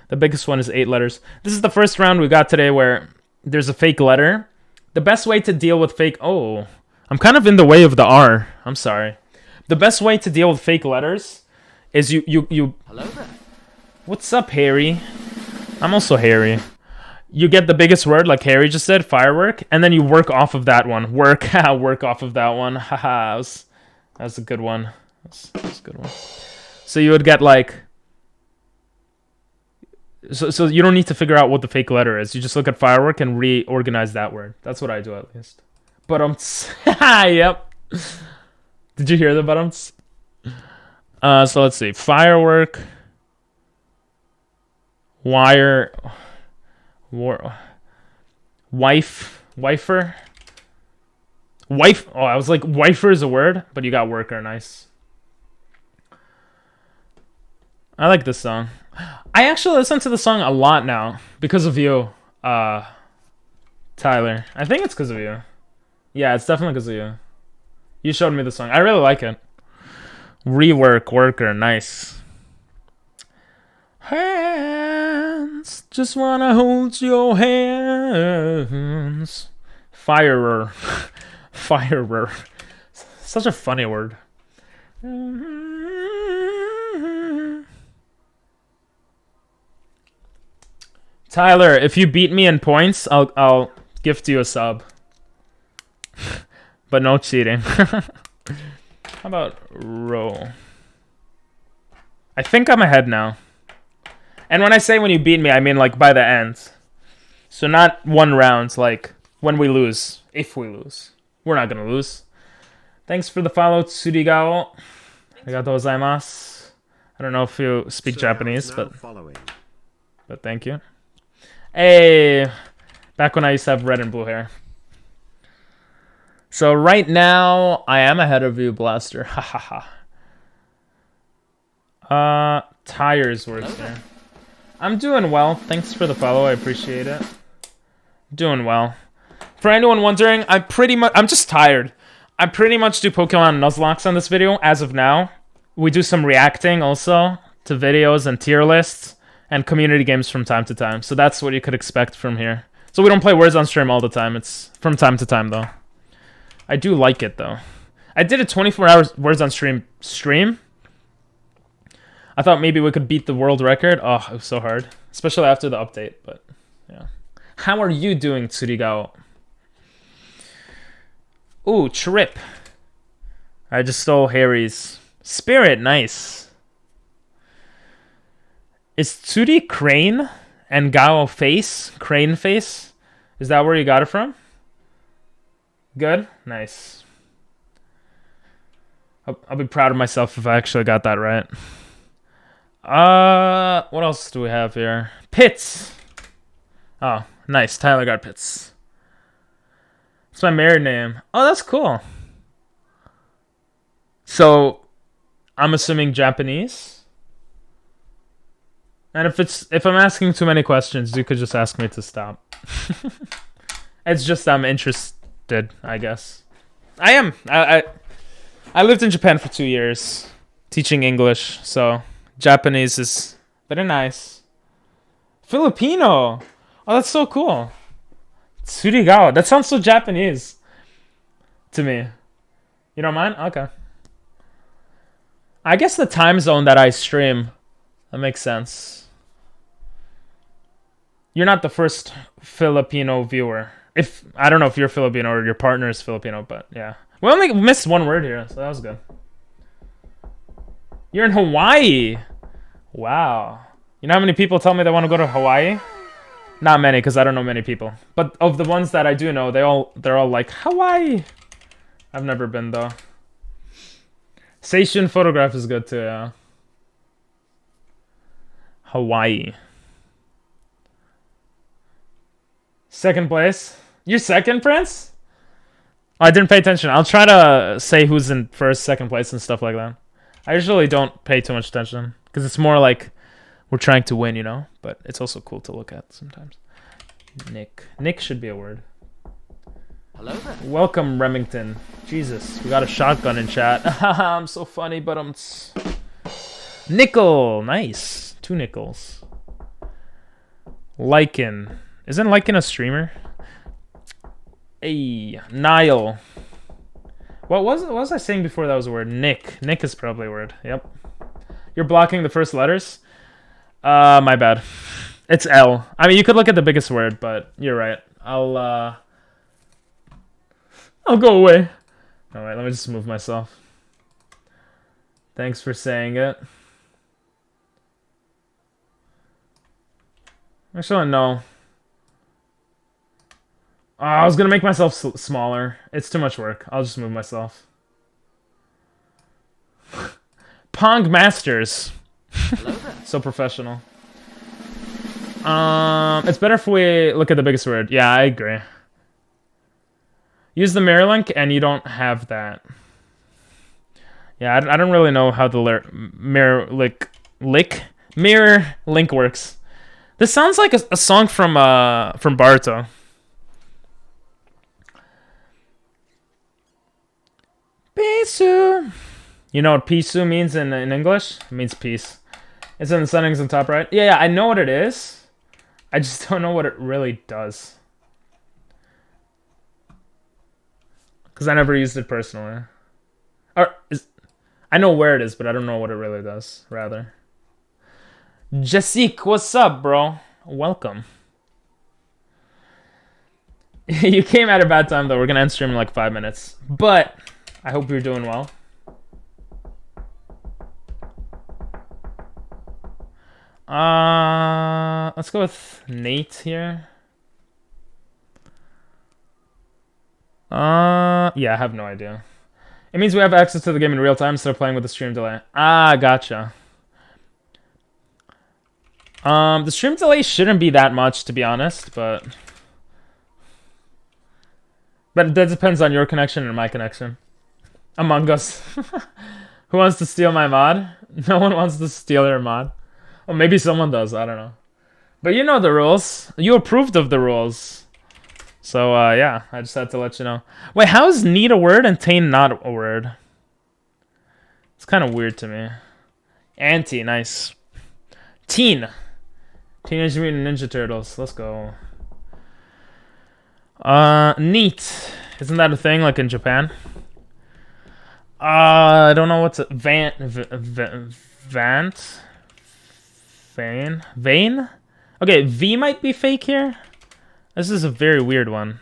The biggest one is 8 letters. This is the first round we got today where there's a fake letter. The best way to deal with fake... Oh, I'm kind of in the way of the R. I'm sorry. The best way to deal with fake letters is you... Hello there. What's up, Harry? I'm also Harry. You get the biggest word, like Harry just said, firework, and then you work off of that one. Work off of that one. Haha, that's a good one. That's a good one. So you would get like... So you don't need to figure out what the fake letter is. You just look at firework and reorganize that word. That's what I do, at least. But yep. Did you hear the buttons? So let's see. Firework. Wire. Wifer. Wife. Oh, I was like, wifer is a word, but you got worker. Nice. I like this song. I actually listen to the song a lot now because of you, Tyler. I think it's because of you. Yeah, it's definitely because of you. You showed me the song. I really like it. Rework worker, nice. Hands, just wanna hold your hands. Firer. Firer. Such a funny word. Tyler, if you beat me in points, I'll gift you a sub. But no cheating. How about roll? I think I'm ahead now. And when I say when you beat me, I mean like by the end. So not one round, like when we lose. If we lose. We're not gonna lose. Thanks for the follow, Tsurigao. Arigatou gozaimasu. I don't know if you speak Japanese, but thank you. Hey, back when I used to have red and blue hair. So right now, I am ahead of you, Blaster. Ha ha ha. Tires works here. I'm doing well. Thanks for the follow. I appreciate it. Doing well. For anyone wondering, I'm just tired. I pretty much do Pokemon Nuzlocke on this video as of now. We do some reacting also to videos and tier lists and community games from time to time. So that's what you could expect from here. So we don't play Words on stream all the time. It's from time to time though. I do like it though. I did a 24 hours Words on stream. I thought maybe we could beat the world record. Oh, it was so hard. Especially after the update, but yeah. How are you doing, Tsurigao? Ooh, Trip. I just stole Harry's. Spirit, nice. Is Tsuri Crane and Gao face? Crane face? Is that where you got it from? Good? Nice. I'll be proud of myself if I actually got that right. What else do we have here? Pitts. Oh, nice. Tyler got Pitts. It's my married name. Oh, that's cool. So, I'm assuming Japanese. And if I'm asking too many questions, you could just ask me to stop. It's just I'm interested, I guess. I am. I lived in Japan for 2 years, teaching English, so Japanese is very nice. Filipino. Oh, that's so cool. Tsurigao. That sounds so Japanese to me. You don't mind? Okay. I guess the time zone that I stream, that makes sense. You're not the first Filipino viewer. I don't know if you're Filipino or your partner is Filipino, but yeah. We only missed one word here, so that was good. You're in Hawaii. Wow. You know how many people tell me they want to go to Hawaii? Not many, because I don't know many people. But of the ones that I do know, they're all like, Hawaii. I've never been, though. Seishun photograph is good, too, yeah. Hawaii. Second place. You're second, Prince? Oh, I didn't pay attention. I'll try to say who's in first, second place, and stuff like that. I usually don't pay too much attention, because it's more like we're trying to win, you know? But it's also cool to look at sometimes. Nick. Nick should be a word. Hello there. Welcome, Remington. Jesus, we got a shotgun in chat. I'm so funny, but I'm... Nickel! Nice. 2 nickels. Lycan. Isn't Lycan a streamer? Hey, Niall. What was I saying before that was a word? Nick. Nick is probably a word. Yep. You're blocking the first letters? My bad. It's L. I mean, you could look at the biggest word, but you're right. I'll go away. Alright, let me just move myself. Thanks for saying it. Actually, no. Oh, I was gonna make myself smaller. It's too much work. I'll just move myself. Pong Masters. So professional. It's better if we look at the biggest word. Yeah, I agree. Use the mirror link, and you don't have that. Yeah, I don't really know how the mirror link Lick. Mirror Link works. This sounds like a song from Baruto. Pisu. You know what pisu means in English? It means peace. It's in the settings on top right. Yeah, I know what it is. I just don't know what it really does. Because I never used it personally. I know where it is, but I don't know what it really does, rather. Jessique, what's up, bro? Welcome. You came at a bad time, though. We're going to end stream in like 5 minutes. But I hope you're doing well. Let's go with Nate here. Yeah, I have no idea. It means we have access to the game in real time instead of playing with the stream delay. Ah, gotcha. The stream delay shouldn't be that much, to be honest, but that depends on your connection and my connection. Among Us. Who wants to steal my mod? No one wants to steal your mod. Or maybe someone does, I don't know. But you know the rules. You approved of the rules. So, yeah, I just had to let you know. Wait, how is need a word and tain not a word? It's kind of weird to me. Anti, nice. Teen. Teenage Mutant Ninja Turtles. Let's go. Neat. Isn't that a thing, like in Japan? I don't know what's a... Vein? Okay, V might be fake here. This is a very weird one.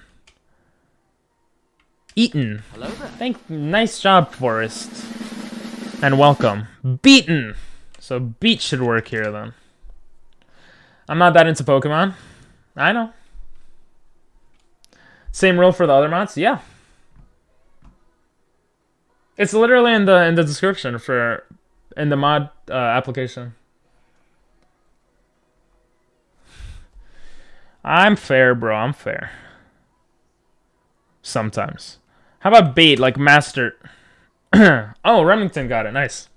Eaten. Hello there. Nice job, Forrest. And welcome. Beaten. So beat should work here then. I'm not that into Pokemon. I know. Same rule for the other mods? Yeah. It's literally in the description in the mod application. I'm fair, bro. I'm fair. Sometimes. How about bait, like master? Oh, Remington got it. Nice.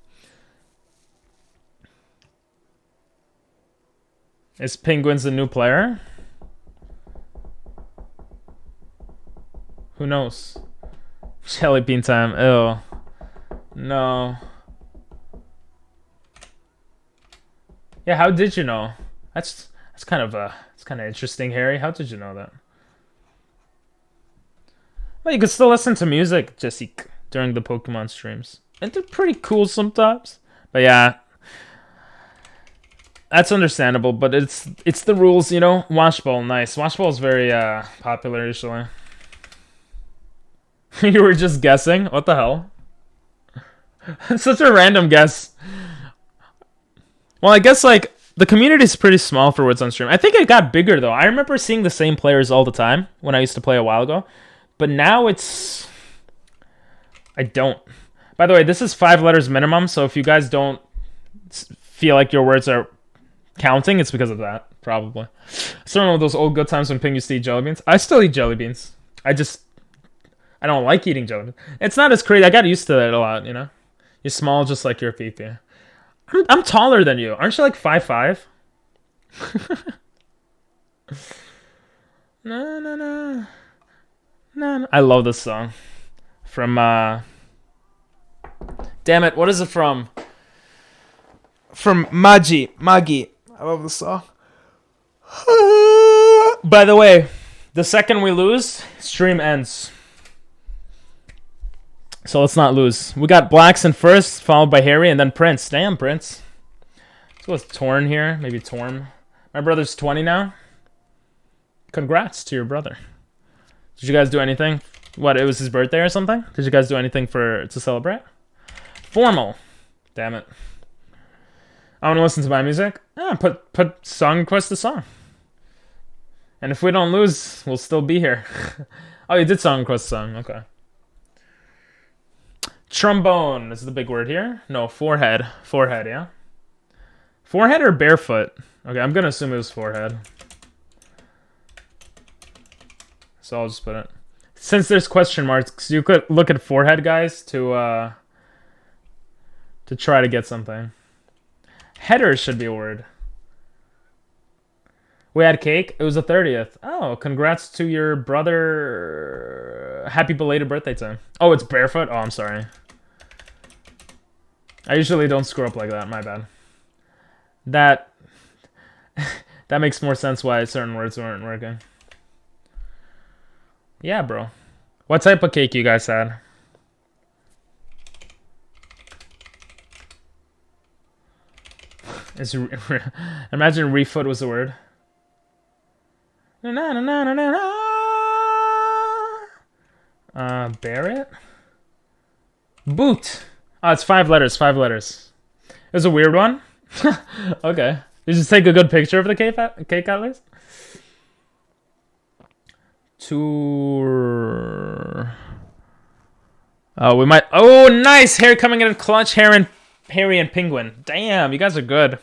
Is Penguins a new player? Who knows? Jelly bean time. Ew. No. Yeah, how did you know? That's kind of interesting, Harry. How did you know that? Well, you can still listen to music, Jessique, during the Pokemon streams. And they're pretty cool sometimes. But yeah. That's understandable, but it's the rules, you know? Washball, nice. Washball is very popular usually. You were just guessing? What the hell? Such a random guess. Well, I guess like the community is pretty small for what's on stream. I think it got bigger though. I remember seeing the same players all the time when I used to play a while ago. But now it's... I don't. By the way, this is 5 letters minimum, so if you guys don't feel like your words are counting, it's because of that, probably. I still remember those old good times when Ping used to eat jelly beans. I still eat jelly beans. I don't like eating jelly beans. It's not as crazy. I got used to it a lot, you know? You're small just like your pee-pee. I'm taller than you. Aren't you like 5'5"? No, no, no. No. I love this song. From, damn it, what is it from? From Magi. I love this song. By the way, the second we lose, stream ends. So let's not lose. We got Blacks in first, followed by Harry, and then Prince. Damn, Prince. Let's go with Torn here. Maybe Torm. My brother's 20 now. Congrats to your brother. Did you guys do anything? What, it was his birthday or something? Did you guys do anything to celebrate? Formal. Damn it. I want to listen to my music. Yeah, put song request to song. And if we don't lose, we'll still be here. Oh, you did song request song. Okay. Trombone is the big word here. No, forehead. Forehead, yeah? Forehead or barefoot? Okay, I'm going to assume it was forehead. So I'll just put it. Since there's question marks, you could look at forehead, guys, to try to get something. Header should be a word. We had cake. It was the 30th. Oh, congrats to your brother. Happy belated birthday to him. Oh, it's barefoot? Oh, I'm sorry. I usually don't screw up like that. My bad. That makes more sense why certain words weren't working. Yeah, bro. What type of cake you guys had? Imagine refoot was the word. Barrett? Boot. Oh, it's 5 letters, 5 letters. It was a weird one. Okay. You just take a good picture of the cake at least? Tour. We might. Oh, nice! Hair coming in a clutch. Harry and Penguin. Damn, you guys are good.